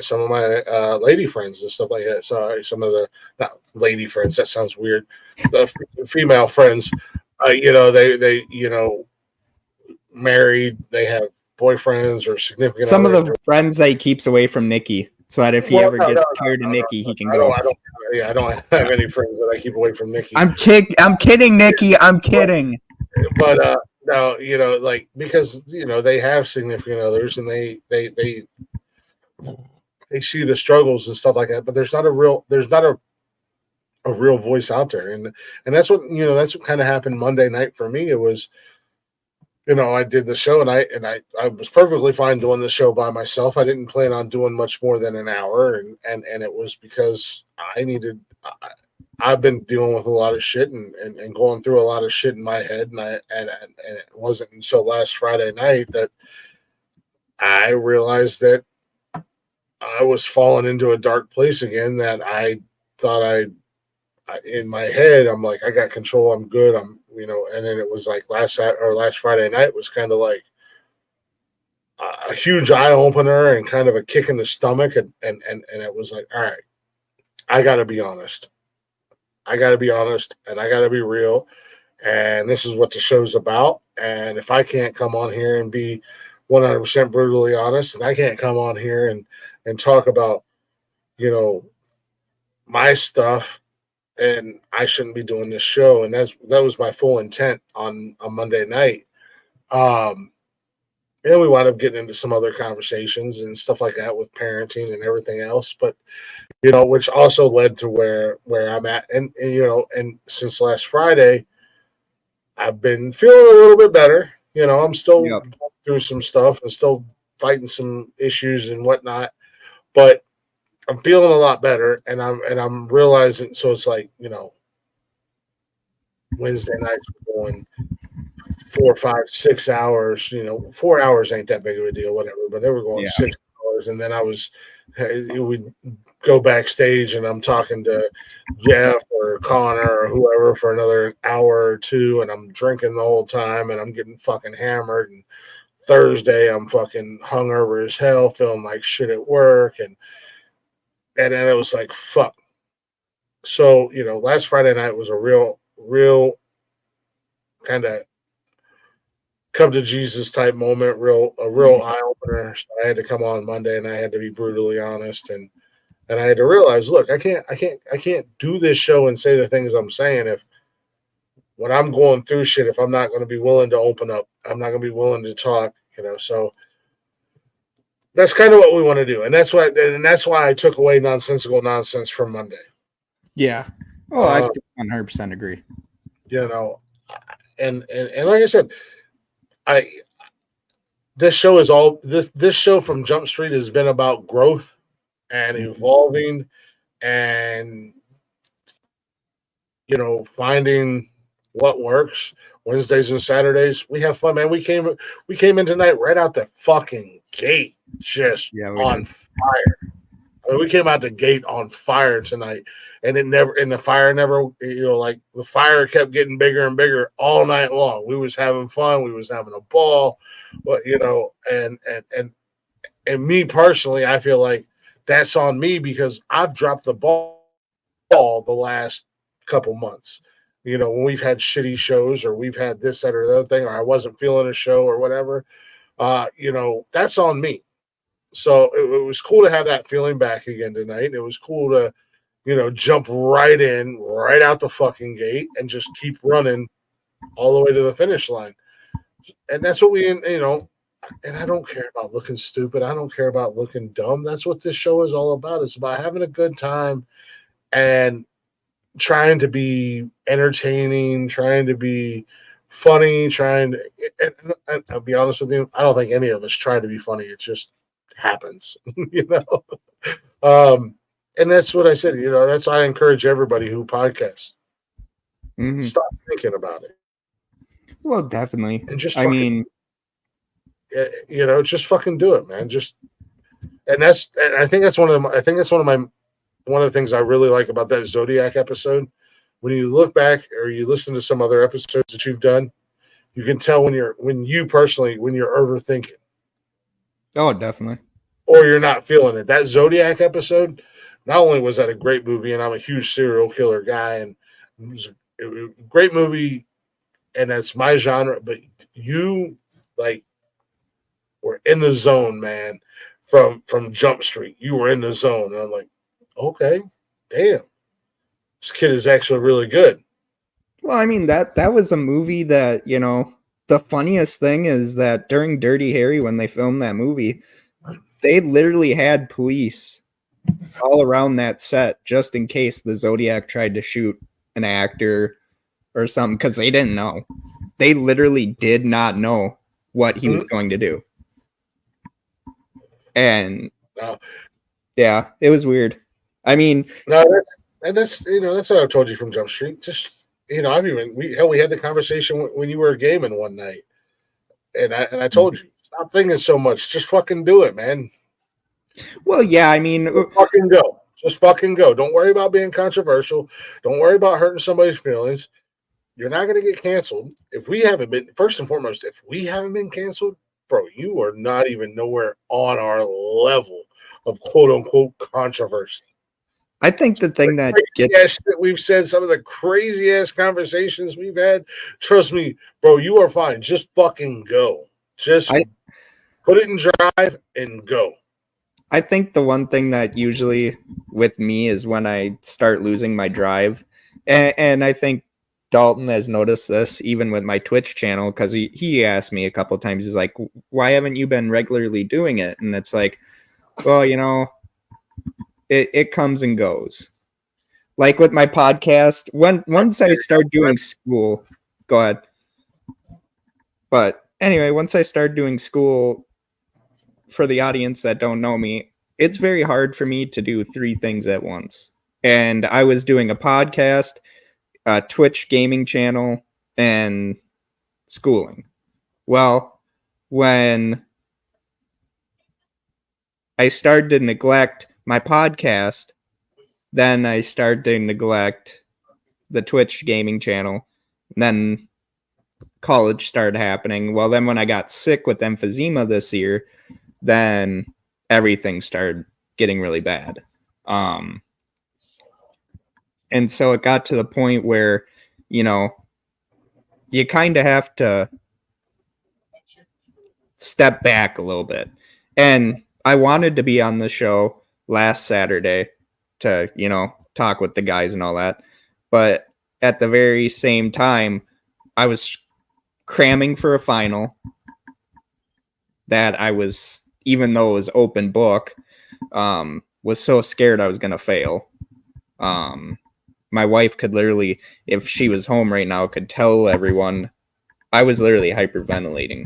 Speaker 1: lady friends and stuff like that. Sorry, some of the not lady friends. That sounds weird. The female friends, they married. They have boyfriends or significant.
Speaker 6: Some of the friends that he keeps away from Nikki, so that if he ever gets tired of Nikki, he can go.
Speaker 1: I don't have any friends that I keep away from Nikki.
Speaker 6: I'm kidding, Nikki. I'm kidding.
Speaker 1: But no, like because they have significant others and they see the struggles and stuff like that. But there's not a real voice out there, and that's what kind of happened Monday night for me. It was. I did the show and I was perfectly fine doing the show by myself. I didn't plan on doing much more than an hour, and it was because I've been dealing with a lot of shit and going through a lot of shit in my head, and it wasn't until last Friday night that I realized that I was falling into a dark place again. That I thought in my head, I'm like, I got control. I'm good. And then it was like last Friday night was kind of like a huge eye opener and kind of a kick in the stomach. And it was like, all right, I got to be honest. And I got to be real. And this is what the show's about. And if I can't come on here and be 100% brutally honest, and I can't come on here and talk about, my stuff, and I shouldn't be doing this show. And that was my full intent on Monday night. And we wound up getting into some other conversations and stuff like that with parenting and everything else. But, which also led to where I'm at. And since last Friday, I've been feeling a little bit better. I'm still going through some stuff and still fighting some issues and whatnot. But I'm feeling a lot better, and I'm realizing. So it's like Wednesday nights we're going 4, 5, 6 hours. 4 hours ain't that big of a deal, whatever. But they were going 6 hours, and then we'd go backstage, and I'm talking to Jeff or Connor or whoever for another hour or two, and I'm drinking the whole time, and I'm getting fucking hammered. And Thursday I'm fucking hungover as hell, feeling like shit at work, and then it was like, fuck. So, last Friday night was a real kind of come to Jesus type moment, a real eye opener. So I had to come on Monday and I had to be brutally honest. And I had to realize, look, I can't do this show and say the things I'm saying if when I'm going through shit, if I'm not going to be willing to open up, I'm not going to be willing to talk, so that's kind of what we want to do, and that's why I took away nonsensical nonsense from Monday.
Speaker 6: Yeah. Oh, I 100% agree.
Speaker 1: And like I said, this show is all this show from Jump Street has been about growth and evolving, and finding what works. Wednesdays and Saturdays, we have fun, man. We came in tonight right out the fucking gate. Just on fire. I mean, we came out the gate on fire tonight, and the fire never, like the fire kept getting bigger and bigger all night long. We was having fun, we was having a ball, but and me personally, I feel like that's on me because I've dropped the ball the last couple months. When we've had shitty shows or we've had this, that, or the other thing, or I wasn't feeling a show or whatever, that's on me. So it was cool to have that feeling back again tonight. It was cool to, jump right out the fucking gate and just keep running all the way to the finish line. And that's what and I don't care about looking stupid. I don't care about looking dumb. That's what this show is all about. It's about having a good time and trying to be entertaining, trying to be funny, and I'll be honest with you, I don't think any of us try to be funny. It just happens, and that's what I said, that's why I encourage everybody who podcasts. Stop thinking about it.
Speaker 6: Well, definitely.
Speaker 1: And just just fucking do it, man. And I think that's one of the things I really like about that Zodiac episode. When you look back or you listen to some other episodes that you've done, you can tell when you're overthinking.
Speaker 6: Oh, definitely.
Speaker 1: or you're not feeling it. That Zodiac episode, not only was that a great movie, and I'm a huge serial killer guy, and it was a great movie, and that's my genre, but you like were in the zone, man. From Jump Street, you were in the zone, and I'm like, okay, damn, this kid is actually really good.
Speaker 6: Well, I mean, that was a movie that, you know, the funniest thing is that during Dirty Harry, when they filmed that movie, they literally had police all around that set just in case the Zodiac tried to shoot an actor or something, because they didn't know. They literally did not know what he was going to do. And yeah, it was weird. I mean,
Speaker 1: that's that's what I told you from Jump Street. Just we had the conversation when you were gaming one night, and I told you, stop thinking so much. Just fucking do it, man.
Speaker 6: Well, yeah, I mean,
Speaker 1: just fucking go. Just fucking go. Don't worry about being controversial. Don't worry about hurting somebody's feelings. You're not going to get canceled. If we haven't been, first and foremost, if we haven't been canceled, bro, you are not even nowhere on our level of quote unquote controversy.
Speaker 6: I think the thing that
Speaker 1: we've said, some of the crazy ass conversations we've had, trust me, bro, you are fine. Just fucking go. Just put it in drive and go.
Speaker 6: I think the one thing that usually with me is when I start losing my drive, and I think Dalton has noticed this even with my Twitch channel, because he asked me a couple of times, he's like, why haven't you been regularly doing it? And it's like, well, you know, it comes and goes. Like with my podcast, once I start doing school, go ahead. But anyway, once I start doing school, for the audience that don't know me, it's very hard for me to do 3 things at once. And I was doing a podcast, a Twitch gaming channel, and schooling. Well, when I started to neglect my podcast, then I started to neglect the Twitch gaming channel. And then college started happening. Well, then when I got sick with emphysema this year, then everything started getting really bad. And so it got to the point where, you know, you kind of have to step back a little bit. And I wanted to be on the show last Saturday to, you know, talk with the guys and all that. But at the very same time, I was cramming for a final that I was, even though it was open book, was so scared I was going to fail. My wife could literally, if she was home right now, could tell everyone I was literally hyperventilating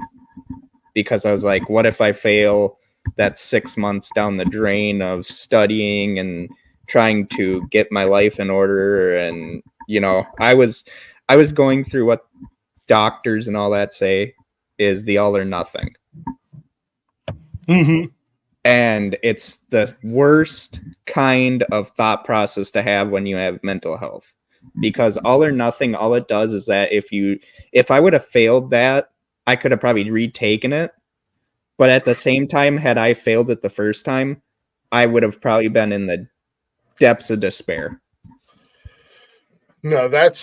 Speaker 6: because I was like, what if I fail? That's 6 months down the drain of studying and trying to get my life in order. And, you know, I was going through what doctors and all that say is the all or nothing.
Speaker 3: Mm-hmm.
Speaker 6: And it's the worst kind of thought process to have when you have mental health, because all or nothing, all it does is that if I would have failed that, I could have probably retaken it. But at the same time, had I failed it the first time, I would have probably been in the depths of despair.
Speaker 1: No, that's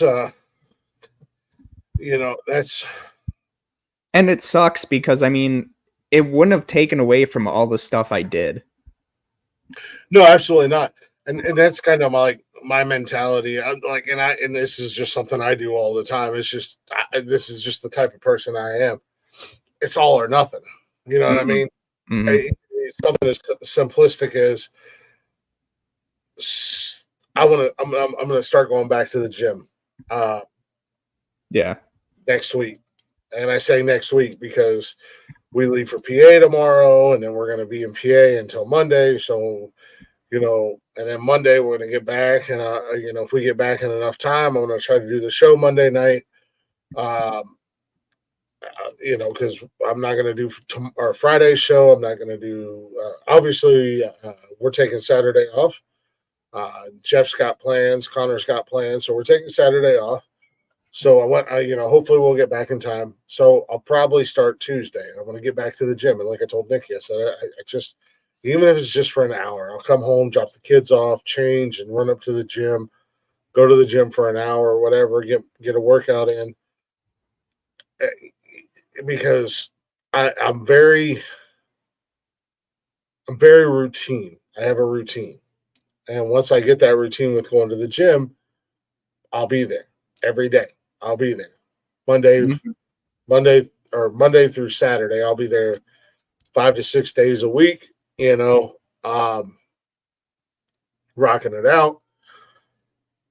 Speaker 1: that's,
Speaker 6: and it sucks because I mean, it wouldn't have taken away from all the stuff I did.
Speaker 1: No, absolutely not. And that's kind of my mentality. And this is just something I do all the time. It's just, this is just the type of person I am. It's all or nothing. You know what I mean?
Speaker 6: Mm-hmm.
Speaker 1: It's something as simplistic as I'm going to start going back to the gym.
Speaker 6: Yeah.
Speaker 1: Next week. And I say next week because we leave for PA tomorrow, and then we're going to be in PA until Monday. So, you know, and then Monday we're going to get back. And, you know, if we get back in enough time, I'm going to try to do the show Monday night. You know, because I'm not going to do our Friday show. I'm not going to do, obviously, we're taking Saturday off. Jeff's got plans. Connor's got plans. So we're taking Saturday off. So you know, hopefully we'll get back in time. So I'll probably start Tuesday. I want to get back to the gym. And like I told Nick yesterday, I just, even if it's just for an hour. I'll come home, drop the kids off, change, and run up to the gym. Go to the gym for an hour or whatever. Get a workout in, because I'm very routine. I have a routine, and once I get that routine with going to the gym, I'll be there every day. I'll be there Monday through Saturday. I'll be there 5 to 6 days a week. Rocking it out.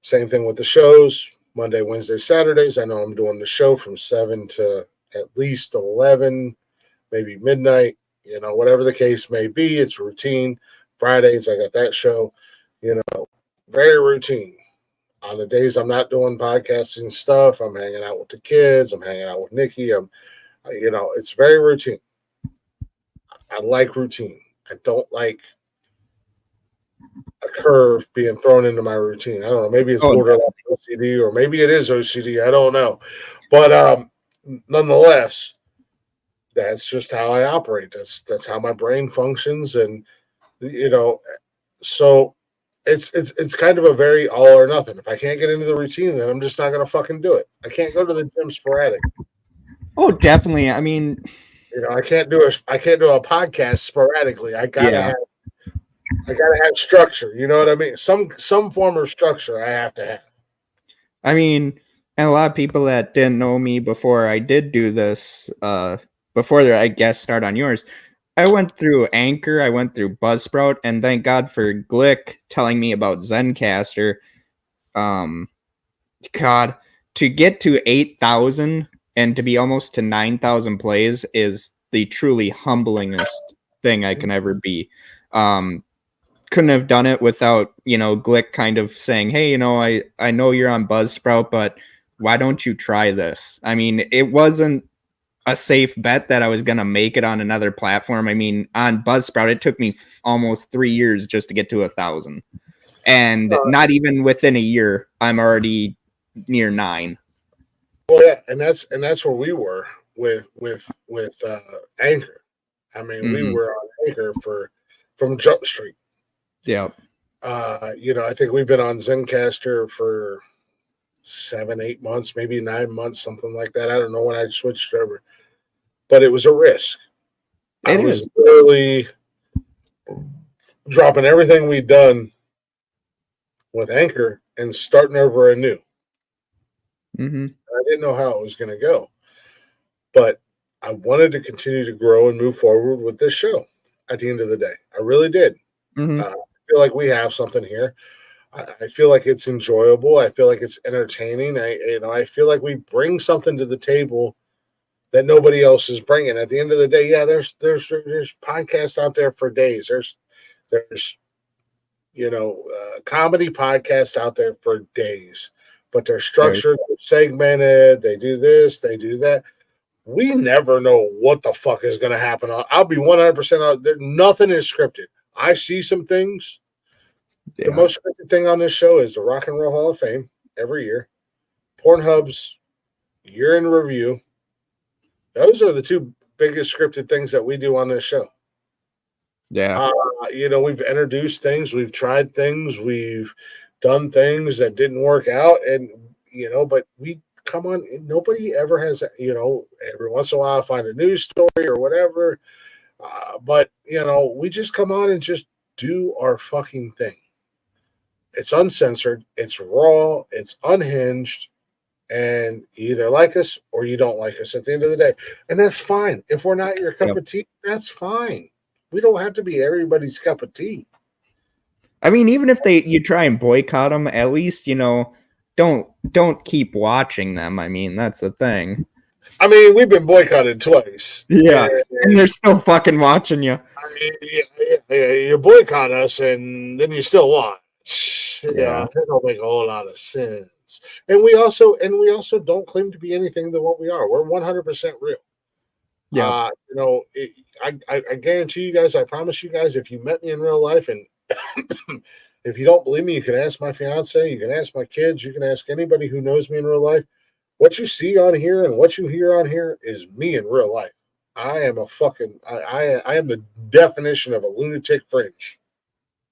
Speaker 1: Same thing with the shows. Monday, Wednesday, Saturdays. I know I'm doing the show from 7 to at least 11, maybe midnight. Whatever the case may be, it's routine. Fridays, I got that show. Very routine. On the days I'm not doing podcasting stuff, I'm hanging out with the kids. I'm hanging out with Nikki. It's very routine. I like routine. I don't like a curve being thrown into my routine. I don't know. Maybe it's borderline OCD, or maybe it is OCD. I don't know. But nonetheless, that's just how I operate. That's how my brain functions. And, so it's kind of a very all or nothing. If I can't get into the routine, then I'm just not going to fucking do it. I can't go to the gym sporadic.
Speaker 6: Oh, definitely. I mean,
Speaker 1: I can't do a podcast sporadically. I gotta have structure. You know what I mean? Some form of structure I have to have.
Speaker 6: I mean, and a lot of people that didn't know me before I did do this, before I guess start on yours, I went through Anchor, I went through Buzzsprout, and thank God for Glick telling me about Zencaster. God, to get to 8,000 and to be almost to 9,000 plays is the truly humblingest thing I can ever be. Couldn't have done it without, Glick kind of saying, hey, I know you're on Buzzsprout, but why don't you try this? I mean, it wasn't a safe bet that I was going to make it on another platform. I mean, on Buzzsprout, it took me almost 3 years just to get to 1,000. And not even within a year, I'm already near 9.
Speaker 1: Well, yeah, and that's where we were with Anchor. I mean, we were on Anchor from Jump Street.
Speaker 6: Yeah.
Speaker 1: I think we've been on Zencaster for 7-8 months, maybe 9 months, something like that. I don't know when I switched over, but it was a risk. I was literally dropping everything we'd done with Anchor and starting over anew. I didn't know how it was going to go, but I wanted to continue to grow and move forward with this show. At the end of the day, I really did. I feel like we have something here. I feel like it's enjoyable. I feel like it's entertaining. I feel like we bring something to the table that nobody else is bringing. At the end of the day, yeah, there's podcasts out there for days. There's comedy podcasts out there for days, but they're structured, they're segmented. They do this, they do that. We never know what the fuck is going to happen. I'll be 100% out there. Nothing is scripted. I see some things. Yeah. The most scripted thing on this show is the Rock and Roll Hall of Fame every year. Pornhub's year in review. Those are the two biggest scripted things that we do on this show.
Speaker 6: Yeah.
Speaker 1: We've introduced things, we've tried things, we've done things that didn't work out, and but we come on. Nobody ever has, every once in a while I find a news story or whatever, but we just come on and just do our fucking thing. It's uncensored, it's raw, it's unhinged, and you either like us or you don't like us at the end of the day. And that's fine. If we're not your cup of tea, that's fine. We don't have to be everybody's cup of tea.
Speaker 6: I mean, even if you try and boycott them, at least, don't keep watching them. I mean, that's the thing.
Speaker 1: I mean, we've been boycotted twice.
Speaker 6: Yeah, and they're still fucking watching you.
Speaker 1: I mean, you boycott us and then you still watch. Yeah, that don't make a whole lot of sense. And we also don't claim to be anything than what we are. We're 100% real.
Speaker 6: Yeah.
Speaker 1: I guarantee you guys, I promise you guys, if you met me in real life, and if you don't believe me, you can ask my fiance, you can ask my kids, you can ask anybody who knows me in real life. What you see on here and what you hear on here is me in real life. I am a fucking I am the definition of a lunatic fringe.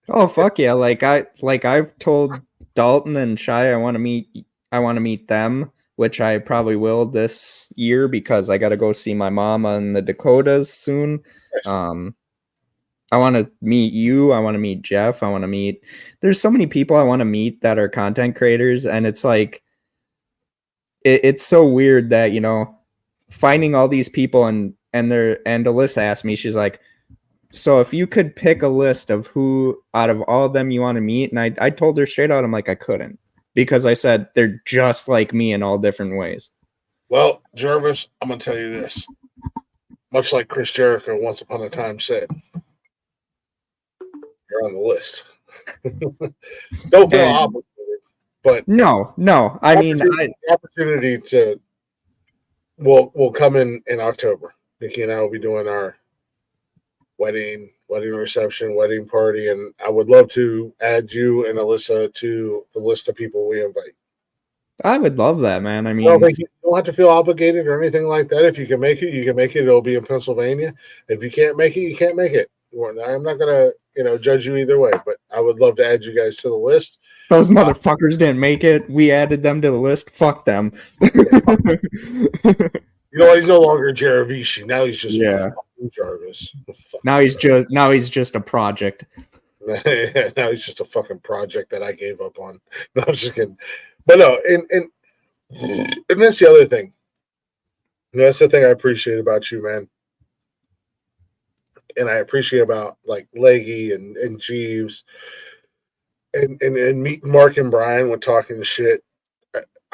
Speaker 6: Oh fuck yeah! I've told Dalton and Shy I want to meet them, which I probably will this year because I got to go see my mom on the Dakotas soon. I want to meet you. I want to meet Jeff. I want to meet. There's so many people I want to meet that are content creators, and it's like it's so weird that finding all these people and Alyssa asked me, she's like, so if you could pick a list of who out of all of them you want to meet, and I told her straight out, I'm like, I couldn't, because I said they're just like me in all different ways.
Speaker 1: Well, Jarvis, I'm gonna tell you this. Much like Chris Jericho once upon a time said, you're on the list. Don't feel obligated, but
Speaker 6: no. I mean,
Speaker 1: the opportunity to will come in October. Nikki and I will be doing our wedding reception, wedding party, and I would love to add you and Alyssa to the list of people we invite.
Speaker 6: I would love that, man. I mean,
Speaker 1: you don't have to feel obligated or anything like that. If you can make it, you can make it. It'll be in Pennsylvania. If you can't make it, you can't make it. I'm not gonna, judge you either way. But I would love to add you guys to the list.
Speaker 6: Those motherfuckers didn't make it. We added them to the list. Fuck them.
Speaker 1: You know what? He's no longer Jaravici. Now he's just Jarvis.
Speaker 6: Now he's just a project.
Speaker 1: Now he's just a fucking project that I gave up on. No, I'm just kidding. But no, and that's the other thing. That's the thing I appreciate about you, man. And I appreciate about like Leggy and Jeeves and meeting Mark and Brian when talking shit.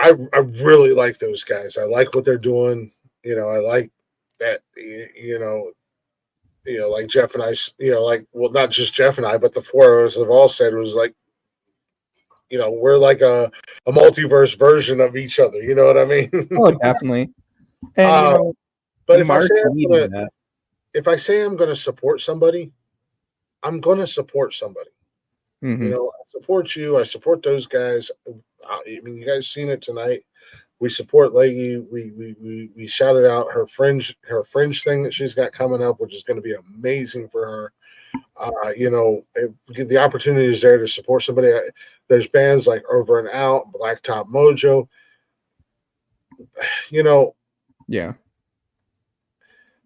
Speaker 1: I really like those guys. I like what they're doing. I like that, like Jeff and I, not just Jeff and I, but the four of us have all said was like, we're like a multiverse version of each other. You know what I mean?
Speaker 6: Oh, definitely. And,
Speaker 1: but if I say I'm going to support somebody, I'm going to support somebody.
Speaker 6: Mm-hmm.
Speaker 1: I support you. I support those guys. I mean, you guys seen it tonight. We support Leggy. We shouted out her fringe thing that she's got coming up, which is going to be amazing for her. The opportunity is there to support somebody. There's bands like Over and Out, Blacktop Mojo.
Speaker 6: Yeah.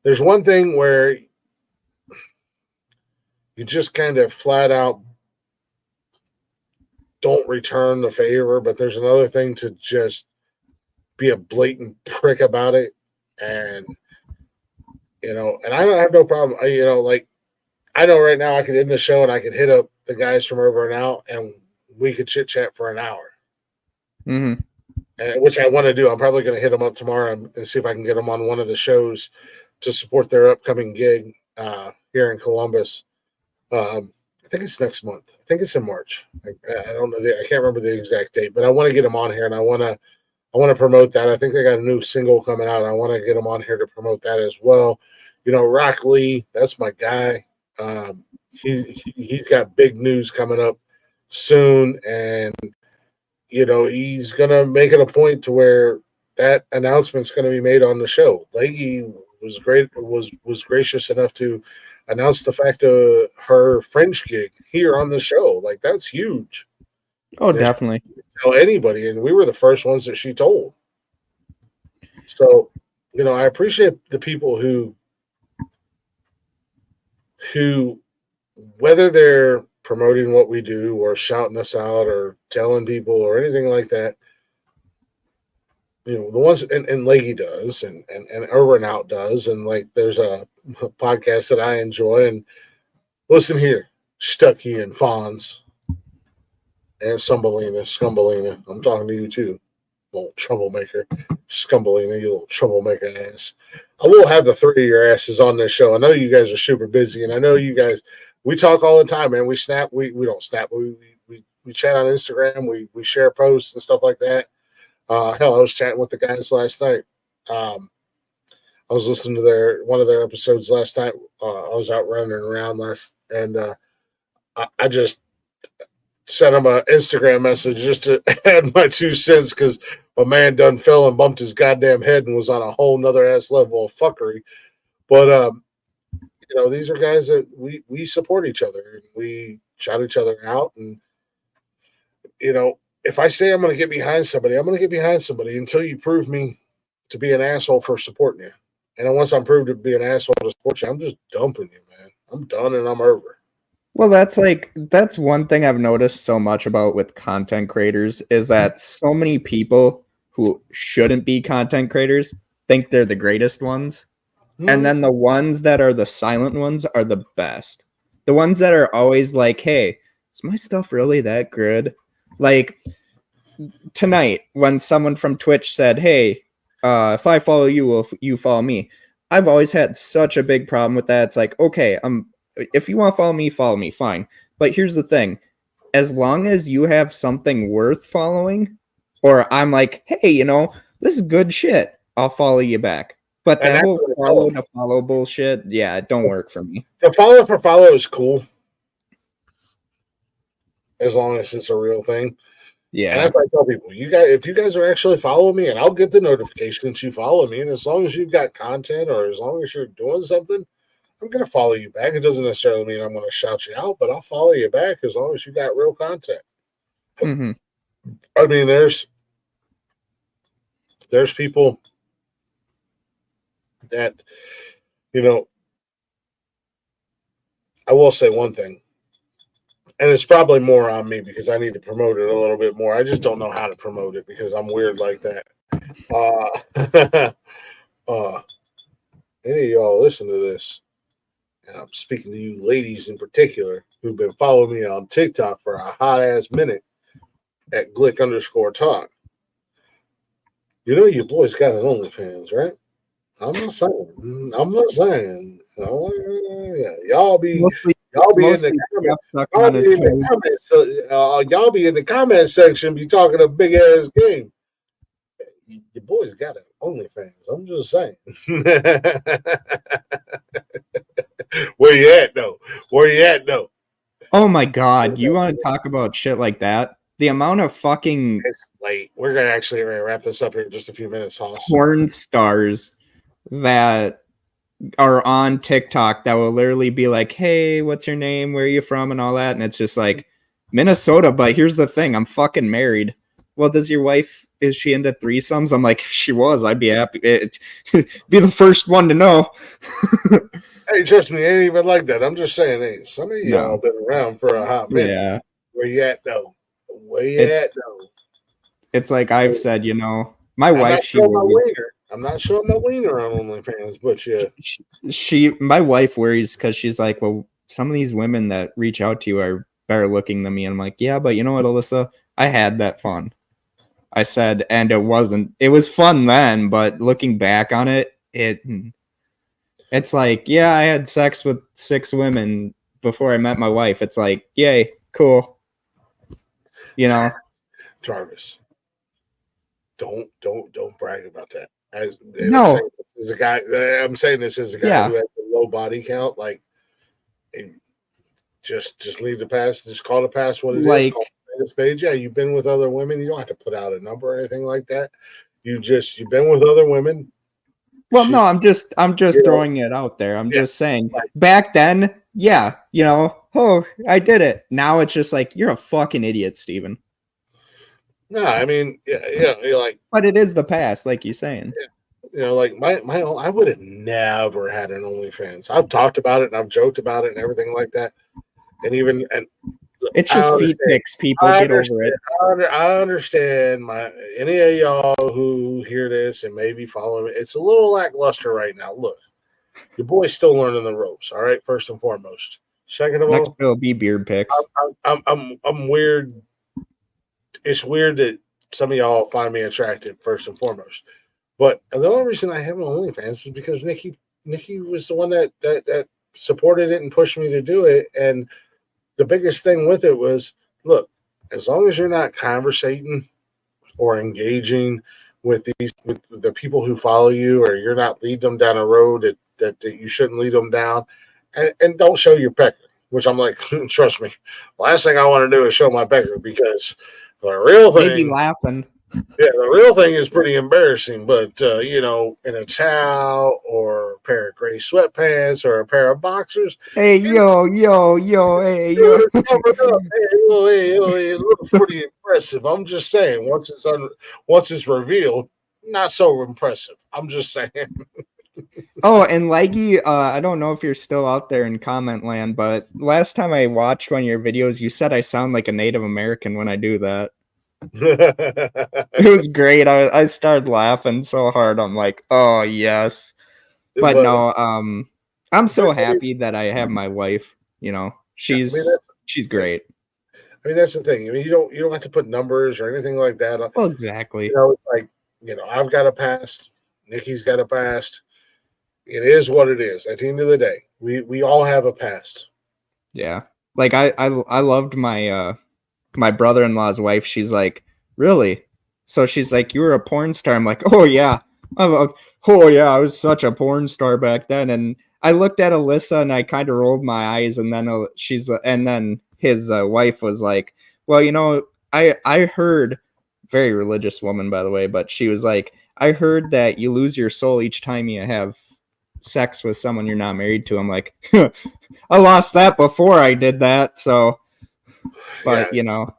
Speaker 1: There's one thing where you just kind of flat out don't return the favor, but there's another thing to just be a blatant prick about it. And and I don't have no problem. I know right now I could end the show and I could hit up the guys from Over and Out and we could chit chat for an hour.
Speaker 6: Mm-hmm.
Speaker 1: Which I want to do. I'm probably going to hit them up tomorrow and see if I can get them on one of the shows to support their upcoming gig here in Columbus. I think it's next month. I think it's in March. I don't know. I can't remember the exact date, but I want to get them on here and I want to promote that. I think they got a new single coming out. I want to get them on here to promote that as well. Rock Lee, that's my guy. He's got big news coming up soon, and he's gonna make it a point to where that announcement's going to be made on the show. Leggy was gracious enough to announce the fact of her French gig here on the show. Like, that's huge.
Speaker 6: Oh, definitely.
Speaker 1: Tell anybody, and we were the first ones that she told. So, I appreciate the people who whether they're promoting what we do or shouting us out or telling people or anything like that, the ones and Leggy does and Over and Out does, and like there's a podcast that I enjoy, and listen here, Stucky and Fonz and Scumbelina. I'm talking to you too, little troublemaker. Scumbelina, you little troublemaker ass. I will have the three of your asses on this show. I know you guys are super busy, and I know you guys, we talk all the time, man. We snap, we don't snap, we chat on Instagram, we share posts and stuff like that. Hell, I was chatting with the guys last night. I was listening to one of their episodes last night. I was out running around and I just sent him an Instagram message just to add my 2 cents because my man done fell and bumped his goddamn head and was on a whole nother ass level of fuckery. But these are guys that we support each other and we shout each other out. And if I say I'm going to get behind somebody, I'm going to get behind somebody until you prove me to be an asshole for supporting you. And then once I'm proved to be an asshole to support you, I'm just dumping you, man. I'm done and I'm over.
Speaker 6: Well, that's one thing I've noticed so much about with content creators is that so many people who shouldn't be content creators think they're the greatest ones. And then the ones that are the silent ones are the best. The ones that are always like, hey, is my stuff really that good? Like tonight, when someone from Twitch said, hey, if I follow you, will you follow me? I've always had such a big problem with that. It's like, okay, if you want to follow me, fine. But here's the thing. As long as you have something worth following, or I'm like, hey, this is good shit, I'll follow you back. But that whole follow to follow bullshit, yeah, it don't work for me.
Speaker 1: The follow for follow is cool. As long as it's a real thing.
Speaker 6: Yeah.
Speaker 1: And that's what I tell people. If you guys are actually following me, and I'll get the notification that you follow me, and as long as you've got content or as long as you're doing something, I'm going to follow you back. It doesn't necessarily mean I'm going to shout you out, but I'll follow you back as long as you got real content.
Speaker 6: Mm-hmm.
Speaker 1: I mean, there's people that, I will say one thing, and it's probably more on me because I need to promote it a little bit more. I just don't know how to promote it because I'm weird like that. Any of y'all listen to this, and I'm speaking to you ladies in particular who've been following me on TikTok for a hot ass minute at Glick_talk. You boys got an OnlyFans, right? I'm not saying. Yeah, y'all be in the comments. Y'all be in the comment section, be talking a big ass game. Your boys got an OnlyFans. I'm just saying. Where you at though?
Speaker 6: Oh my god, you want to talk about shit like that? The amount of fucking
Speaker 1: it's late. We're gonna actually wrap this up here in just a few minutes, Hoss.
Speaker 6: Porn stars that are on TikTok that will literally be like, hey, what's your name? Where are you from? And all that. And it's just like Minnesota. But here's the thing. I'm fucking married. Well, is she into threesomes? I'm like, if she was, I'd be happy. Be the first one to know.
Speaker 1: Hey, trust me, it ain't even like that. I'm just saying, hey, some of y'all been around for a hot minute.
Speaker 6: Yeah.
Speaker 1: Where you at though?
Speaker 6: It's like I've said, my wife,
Speaker 1: I'm not showing my wiener on OnlyFans, but yeah.
Speaker 6: My wife worries because she's like, well, some of these women that reach out to you are better looking than me. And I'm like, yeah, but you know what, Alyssa? I had that fun. I said, and it was fun then, but looking back on it, it's like, yeah, I had sex with 6 women before I met my wife. It's like, yay, cool.
Speaker 1: Jarvis, don't brag about that.
Speaker 6: No.
Speaker 1: I'm saying this as a guy who has a low body count. Like, just leave the past. Just call the past what it is. Call this page. Yeah, you've been with other women. You don't have to put out a number or anything like that. You've been with other women.
Speaker 6: Well, no, I'm just throwing it out there. I'm just saying. Back then, I did it. Now it's just like, you're a fucking idiot, Steven.
Speaker 1: No, I mean, you're like.
Speaker 6: But it is the past, like you're saying.
Speaker 1: Yeah. Like I would have never had an OnlyFans. I've talked about it and I've joked about it and everything like that. And
Speaker 6: it's just feed pics. People get over it.
Speaker 1: I understand any of y'all who hear this and maybe follow me. It's a little lackluster right now. Look, your boy's still learning the ropes. All right, first and foremost. Second of all,
Speaker 6: next will be beard pics.
Speaker 1: I'm weird. It's weird that some of y'all find me attractive first and foremost. But the only reason I have an OnlyFans is because Nikki was the one that supported it and pushed me to do it. And the biggest thing with it was, look, as long as you're not conversating or engaging with the people who follow you, or you're not leading them down a road that you shouldn't lead them down, and don't show your pecker, which I'm like, trust me, last thing I want to do is show my pecker because the real thing.
Speaker 6: Maybe laughing.
Speaker 1: Yeah, the real thing is pretty embarrassing, but you know, in a towel or a pair of gray sweatpants or a pair of boxers,
Speaker 6: Hey, yo, hey, yo.
Speaker 1: it's covered up. It looks pretty impressive. I'm just saying, once it's revealed, not so impressive. I'm just saying.
Speaker 6: Oh, and Leggy, I don't know if you're still out there in comment land, but last time I watched one of your videos, you said I sound like a Native American when I do that. It was great. I started laughing so hard. I'm like, oh yes. But no, I'm so happy that I have my wife. You know, she's great.
Speaker 1: I mean, that's the thing. I mean, you don't have to put numbers or anything like that.
Speaker 6: Well, exactly.
Speaker 1: You know, it's like, you know, I've got a past. Nikki's got a past. It is what it is. At the end of the day, we all have a past.
Speaker 6: Yeah, like I loved my my brother-in-law's wife. She's like, really? So she's like, you were a porn star. I'm like, oh yeah, oh yeah, I was such a porn star back then. And I looked at Alyssa and I kind of rolled my eyes, and then and then his wife was like, well, you know, I heard, very religious woman by the way, but she was like, I heard that you lose your soul each time you have sex with someone you're not married to. I'm like, I lost that before I did that. So, but you know,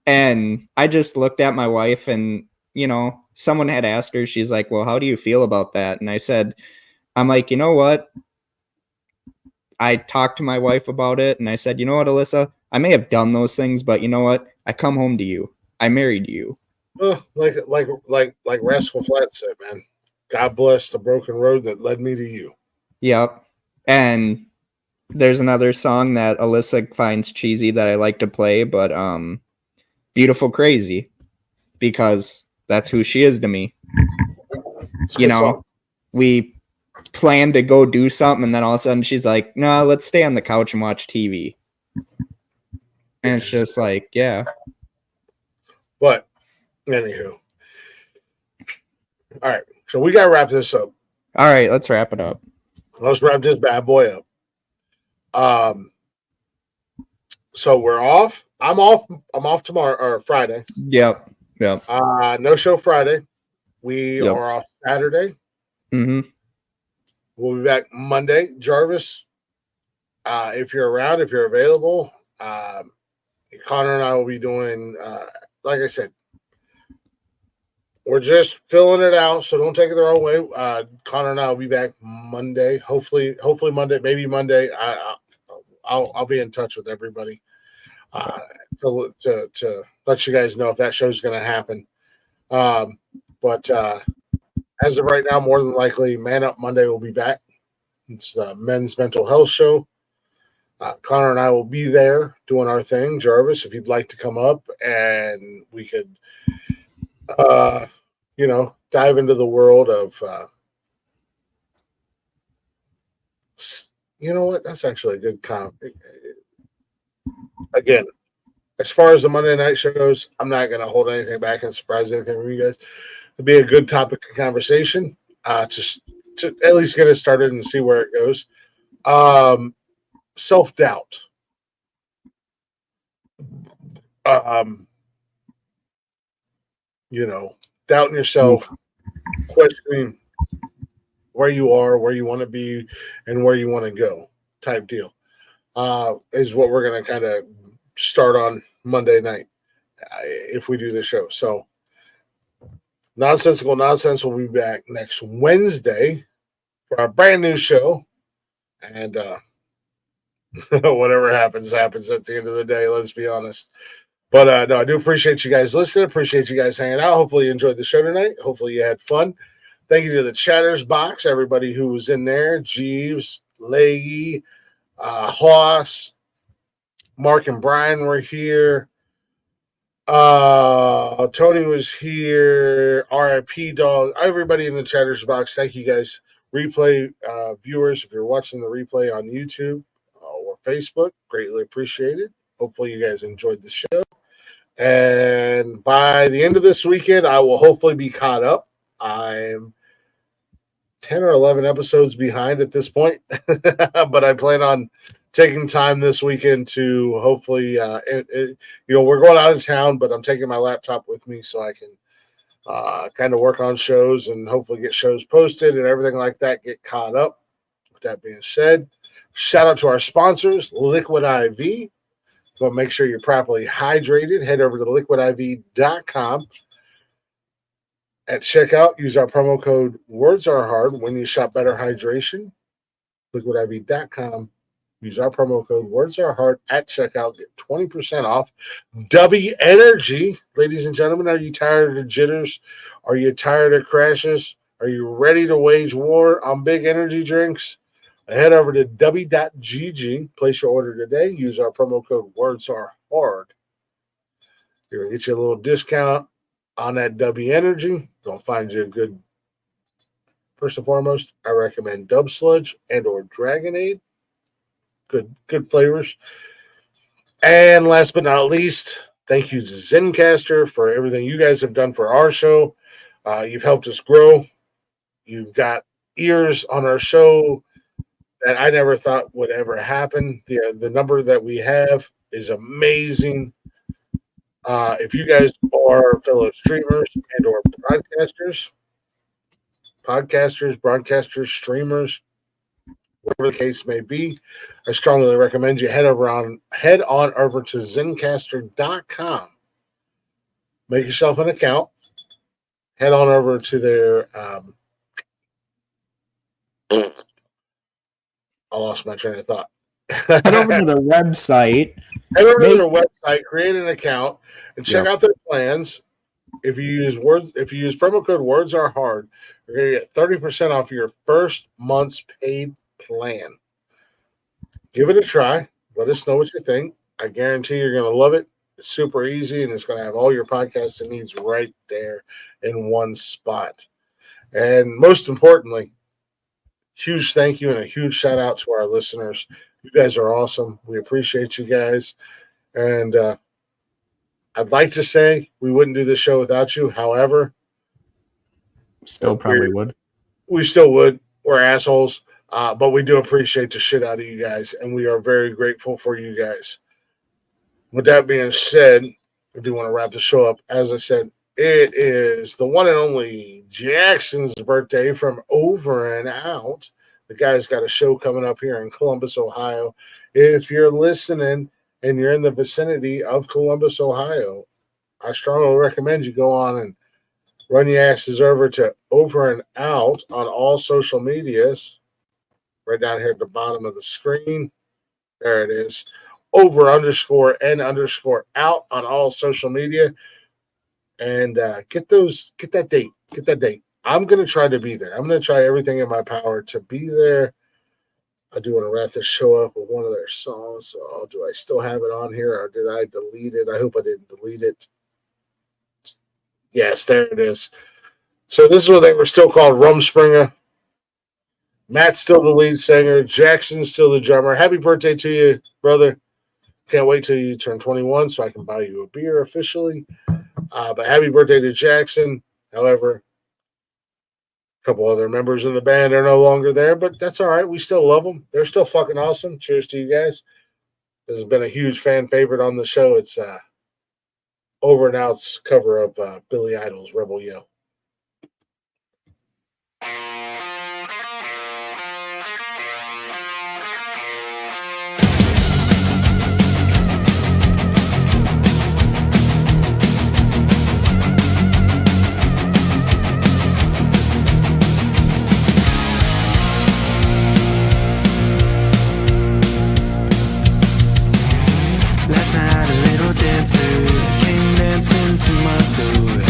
Speaker 6: and I just looked at my wife, and you know, someone had asked her, she's like, well, how do you feel about that? And I said, I'm like, you know what? I talked to my wife about it, and I said, you know what, Alyssa, I may have done those things, but you know what? I come home to you. I married you.
Speaker 1: Oh, like Rascal Flatts said, man. God bless the broken road that led me to you.
Speaker 6: Yep. And there's another song that Alyssa finds cheesy that I like to play, but Beautiful Crazy, because that's who she is to me. You know, song. We planned to go do something, and then all of a sudden she's like, no, let's stay on the couch and watch TV. And it's just like, yeah.
Speaker 1: But anywho. All right. So we gotta wrap this up.
Speaker 6: All right, let's wrap it up.
Speaker 1: Let's wrap this bad boy up. So we're off. I'm off tomorrow or Friday.
Speaker 6: Yep.
Speaker 1: No show Friday. We are off Saturday.
Speaker 6: Mm-hmm.
Speaker 1: We'll be back Monday. Jarvis, if you're around, if you're available, Connor and I will be doing, like I said, we're just filling it out, so don't take it the wrong way. Connor and I will be back Monday. Hopefully Monday, maybe Monday. I'll be in touch with everybody to let you guys know if that show's going to happen. But as of right now, more than likely, Man Up Monday will be back. It's the men's mental health show. Connor and I will be there doing our thing. Jarvis, if you'd like to come up and we could, dive into the world of, you know what? That's actually a good comment. Again, as far as the Monday night shows, I'm not going to hold anything back and surprise anything from you guys. It'd be a good topic of conversation to at least get it started and see where it goes. Self-doubt. Doubting yourself, questioning where you are, where you want to be, and where you want to go type deal is what we're going to kind of start on Monday night if we do the show. So Nonsensical Nonsense will be back next Wednesday for our brand new show. And whatever happens at the end of the day, let's be honest. But no, I do appreciate you guys listening. Appreciate you guys hanging out. Hopefully you enjoyed the show tonight. Hopefully you had fun. Thank you to the chatters box, everybody who was in there. Jeeves, Leggy, Haas, Mark and Brian were here. Tony was here. RIP Dog. Everybody in the chatters box. Thank you guys. Replay viewers, if you're watching the replay on YouTube or Facebook, greatly appreciated. Hopefully you guys enjoyed the show. And by the end of this weekend, I will hopefully be caught up. I'm 10 or 11 episodes behind at this point, but I plan on taking time this weekend to hopefully, we're going out of town, but I'm taking my laptop with me so I can kind of work on shows and hopefully get shows posted and everything like that, get caught up. With that being said, shout out to our sponsors, Liquid IV. So make sure you're properly hydrated. Head over to liquidiv.com. At checkout, use our promo code Words Are Hard when you shop Better Hydration. Liquidiv.com. Use our promo code Words Are Hard at checkout. Get 20% off. W Energy. Ladies and gentlemen, are you tired of the jitters? Are you tired of crashes? Are you ready to wage war on big energy drinks? Head over to w.gg. Place your order today. Use our promo code Words Are Hard. You're going to get you a little discount on that W Energy. Don't find you a good. First and foremost, I recommend Dub Sludge and or Dragonade. Good flavors. And last but not least, thank you to Zencastr for everything you guys have done for our show. You've helped us grow. You've got ears on our show that I never thought would ever happen. The number that we have is amazing. If you guys are fellow streamers and or broadcasters, streamers, whatever the case may be, I strongly recommend you head on over to Zencastr.com. Make yourself an account. Head on over to their I lost my train of thought.
Speaker 6: Head over to their website.
Speaker 1: Head over to their website, create an account, and check out their plans. If you use promo code Words Are Hard, you're going to get 30% off your first month's paid plan. Give it a try. Let us know what you think. I guarantee you're going to love it. It's super easy, and it's going to have all your podcasting needs right there in one spot. And most importantly, huge thank you and a huge shout out to our listeners. You guys are awesome. We appreciate you guys. And I'd like to say we wouldn't do this show without you. However,
Speaker 6: still probably would.
Speaker 1: We still would. We're assholes. But we do appreciate the shit out of you guys. And we are very grateful for you guys. With that being said, I do want to wrap the show up. As I said, it is the one and only Jackson's birthday from Over and Out. The guy's got a show coming up here in Columbus, Ohio. If you're listening and you're in the vicinity of Columbus, Ohio, I strongly recommend you go on and run your asses over to Over and Out on all social medias. Right down here at the bottom of the screen. There it is. Over_and_out on all social media. And get that date. I'm going to try to be there. I'm going to try everything in my power to be there. I do want to wrap this show up with one of their songs. So do I still have it on here or did I delete it? I hope I didn't delete it. Yes, there it is. So this is what they were still called, Rumspringa. Matt's still the lead singer. Jackson's still the drummer. Happy birthday to you, brother. Can't wait till you turn 21 so I can buy you a beer officially. But happy birthday to Jackson. However, a couple other members in the band are no longer there, but that's all right. We still love them. They're still fucking awesome. Cheers to you guys. This has been a huge fan favorite on the show. It's Over and Out's cover of Billy Idol's Rebel Yell.
Speaker 5: Last night a little dancer came dancing to my door.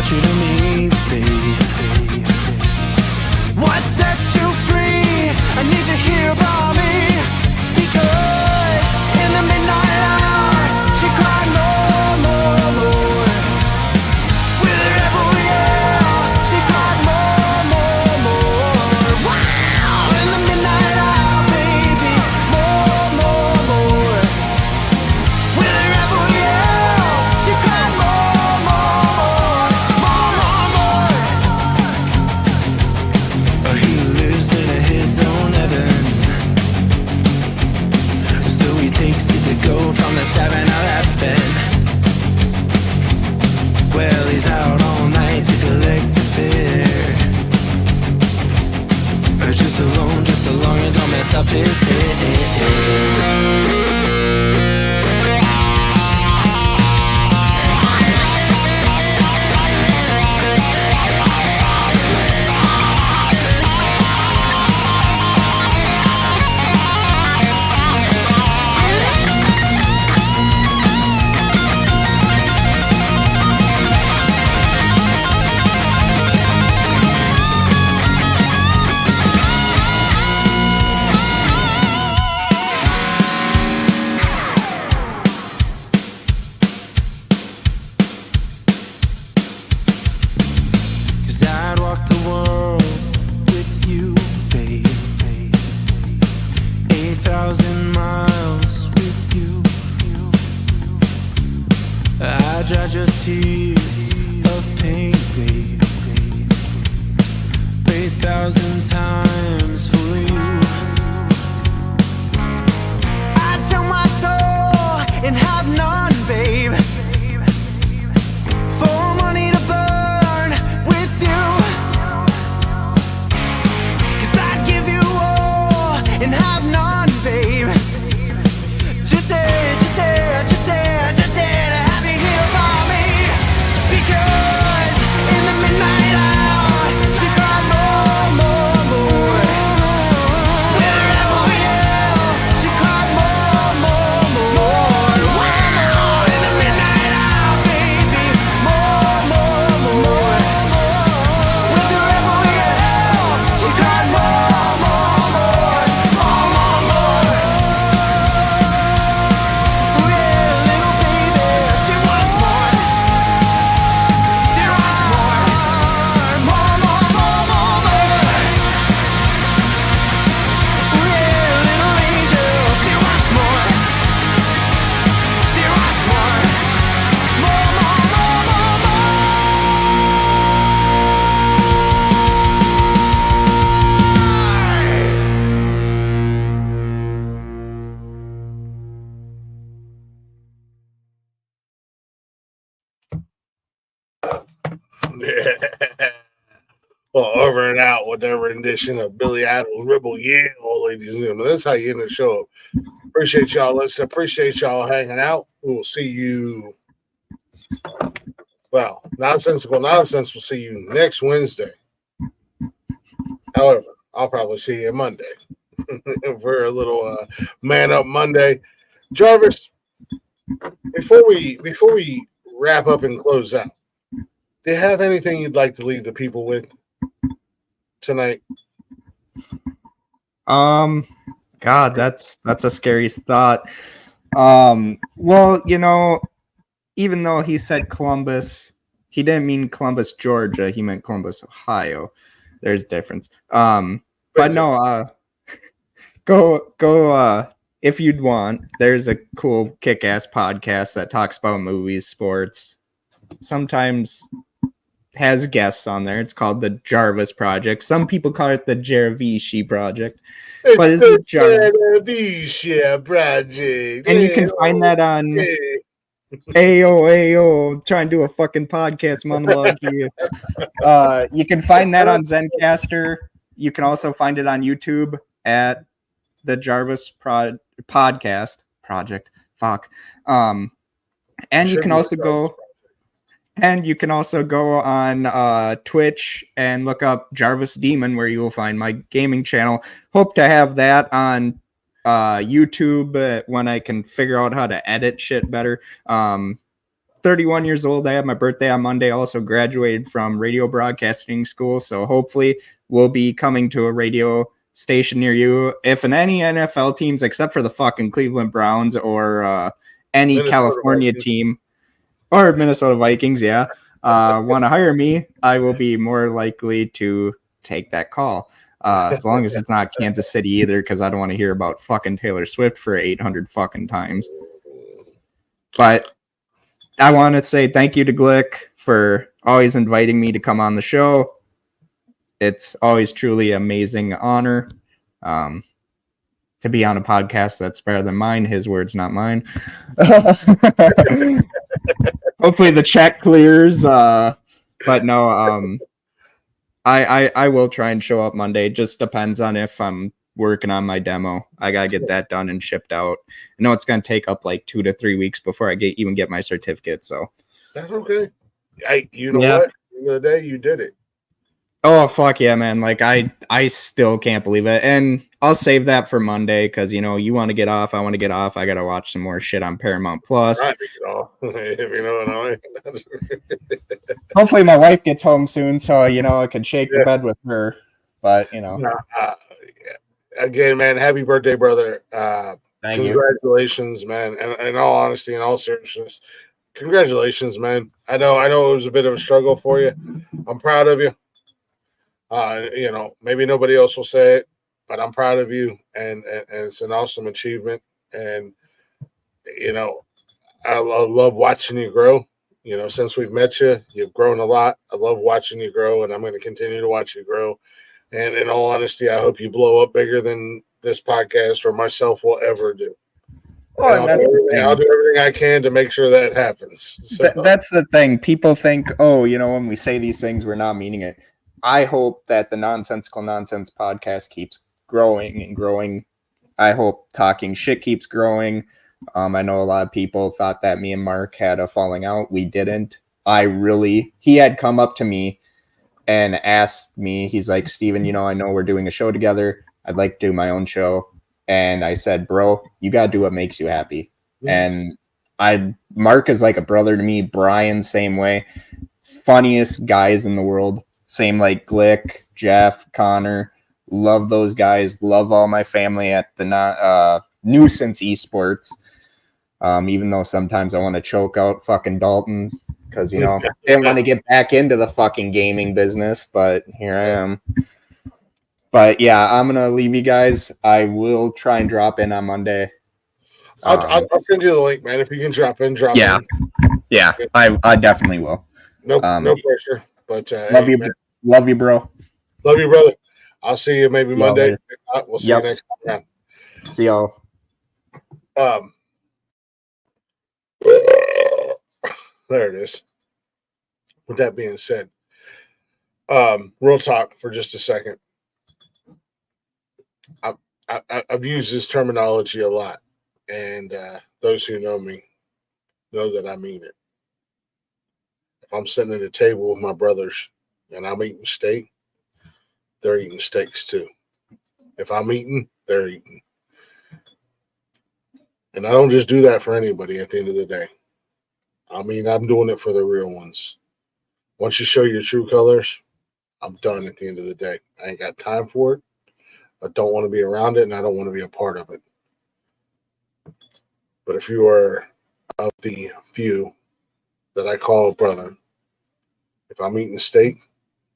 Speaker 14: brought you to me, baby. What sets you free? I need to hear about me. Because in the midnight hour, she cried more, more, more. With her every yell, she cried more, more, more. Wow! In the midnight hour, baby, more, more, more. With her every yell, she cried more, more, more, more, more. He lives in his own heaven. So he takes it to go from the 7-Eleven. Well, he's out all night to collect a fare. Just alone, just along and don't mess up his head. Cause I'd walk the world with you, babe. 8,000 miles with you. I dried your tears of pain, babe. 8,000 times for you. I'd sell my soul and have none, babe. For money to burn with you. Cause I'd give you all and have none, babe. Just there, just there, just there, just there to have you here by me. Because in the midnight hour, she cried more, more, more. With her every yell, she cried more, more, more. Wow, in the midnight hour, baby, more, more, more. With her every yell, she cried more, more, more, more, more, more. Ooh, yeah, little baby, she wants more. She wants more, more, more, more, more, more. Ooh, yeah, little angel, she wants more. She wants more, more, more, more, more,
Speaker 1: Well, over and out with their rendition of Billy Idol's Rebel Yell, ladies and gentlemen. That's how you end the show. Appreciate y'all listening. Appreciate y'all hanging out. We will see you. Well, Nonsensical Nonsense will see you next Wednesday. However, I'll probably see you Monday for a little Man Up Monday. Jarvis, before we wrap up and close out, do you have anything you'd like to leave the people with tonight?
Speaker 6: God, that's a scary thought. Well, you know, even though he said Columbus, he didn't mean Columbus, Georgia. He meant Columbus, Ohio. There's a difference. But no, go if you'd want. There's a cool kick-ass podcast that talks about movies, sports. Sometimes has guests on there. It's called the Jarvis Project. Some people call it the Jaravishi Project. But it's the
Speaker 1: Jaravishi Project.
Speaker 6: And you can find that on Ayo, trying to do a fucking podcast monologue here. You can find that on Zencaster. You can also find it on YouTube at the Jarvis Podcast Project. Fuck. And you can also go on Twitch and look up Jarvis Demon, where you will find my gaming channel. Hope to have that on YouTube when I can figure out how to edit shit better. The 31 years old. I had my birthday on Monday. Also graduated from radio broadcasting school. So hopefully we'll be coming to a radio station near you. If in any NFL teams, except for the fucking Cleveland Browns or any
Speaker 1: Minnesota
Speaker 6: California
Speaker 1: Vikings.
Speaker 6: team or Minnesota Vikings, want to hire me, I will be more likely to take that call. As long as it's not Kansas City either, because I don't want to hear about fucking Taylor Swift for 800 fucking times. But I want to say thank you to Glick for always inviting me to come on the show. It's always truly amazing honor to be on a podcast that's better than mine. His words, not mine. Hopefully the check clears. But no, I will try and show up Monday. Just depends on if I'm working on my demo. I gotta get that done and shipped out. I know it's gonna take up like 2 to 3 weeks before I even get my certificate. So
Speaker 1: that's okay. You know what? At the end of the day, you did it.
Speaker 6: Oh fuck yeah, man! Like I still can't believe it, and I'll save that for Monday because you want to get off. I want to get off. I gotta watch some more shit on Paramount Plus.
Speaker 1: Right, if you know what I mean.
Speaker 6: Hopefully, my wife gets home soon, so I can shake the bed with her. But
Speaker 1: again, man, happy birthday, brother!
Speaker 6: Thank you.
Speaker 1: Congratulations, man! And in all honesty, in all seriousness, congratulations, man! I know it was a bit of a struggle for you. I'm proud of you. Maybe nobody else will say it, but I'm proud of you, and it's an awesome achievement. And I love watching you grow. Since we've met you, you've grown a lot. I love watching you grow, and I'm going to continue to watch you grow. And in all honesty, I hope you blow up bigger than this podcast or myself will ever do. I'll do everything I can to make sure that happens. So.
Speaker 6: That's the thing. People think, when we say these things, we're not meaning it. I hope that the Nonsensical Nonsense podcast keeps growing and growing. I hope Talking Shit keeps growing. I know a lot of people thought that me and Mark had a falling out. We didn't. He had come up to me and asked me, he's like, Steven, I know we're doing a show together. I'd like to do my own show. And I said, bro, you got to do what makes you happy. And Mark is like a brother to me. Brian, same way. Funniest guys in the world. Same like Glick, Jeff, Connor. Love those guys. Love all my family at the Nuisance Esports. Even though sometimes I want to choke out fucking Dalton because, didn't want to get back into the fucking gaming business, but here I am. But yeah, I'm going to leave you guys. I will try and drop in on Monday.
Speaker 1: I'll send you the link, man. If you can drop in.
Speaker 6: Yeah, I definitely will.
Speaker 1: No pressure. But
Speaker 6: love you, bro.
Speaker 1: Love you, brother. I'll see you maybe Monday. If not, we'll see you next time around.
Speaker 6: See y'all.
Speaker 1: There it is. With that being said, real talk for just a second. I've used this terminology a lot, and those who know me know that I mean it. If I'm sitting at a table with my brothers and I'm eating steak, they're eating steaks too. If I'm eating, they're eating. And I don't just do that for anybody at the end of the day. I'm doing it for the real ones. Once you show your true colors, I'm done at the end of the day. I ain't got time for it. I don't want to be around it, and I don't want to be a part of it. But if you are of the few that I call a brother, if I'm eating steak,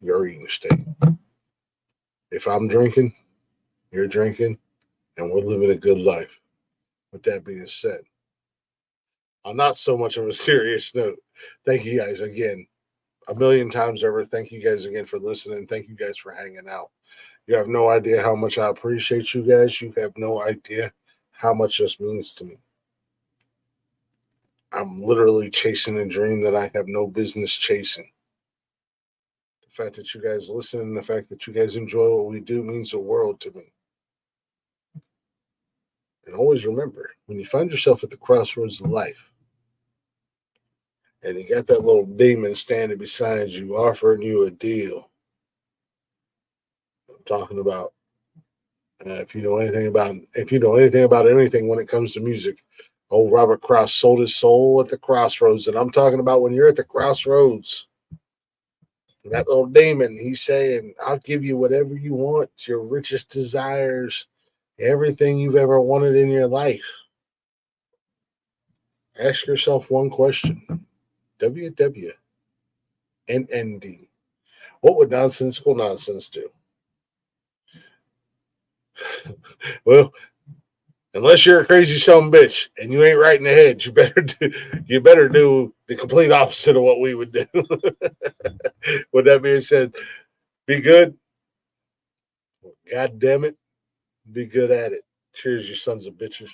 Speaker 1: you're eating steak. If I'm drinking, you're drinking, and we're living a good life. With that being said, on not so much of a serious note, thank you guys again. A million times over, thank you guys again for listening. Thank you guys for hanging out. You have no idea how much I appreciate you guys. You have no idea how much this means to me. I'm literally chasing a dream that I have no business chasing. The fact that you guys listen and the fact that you guys enjoy what we do means the world to me. And always remember, when you find yourself at the crossroads of life, and you got that little demon standing beside you offering you a deal, I'm talking about if you know anything about anything when it comes to music, Old Robert Cross sold his soul at the crossroads. And I'm talking about when you're at the crossroads. And that little demon, he's saying, I'll give you whatever you want, your richest desires, everything you've ever wanted in your life. Ask yourself one question. WWNND. What would nonsensical nonsense do? Well, unless you're a crazy son of a bitch and you ain't right in the head, you better do the complete opposite of what we would do. With that being said, be good. God damn it. Be good at it. Cheers, you sons of bitches.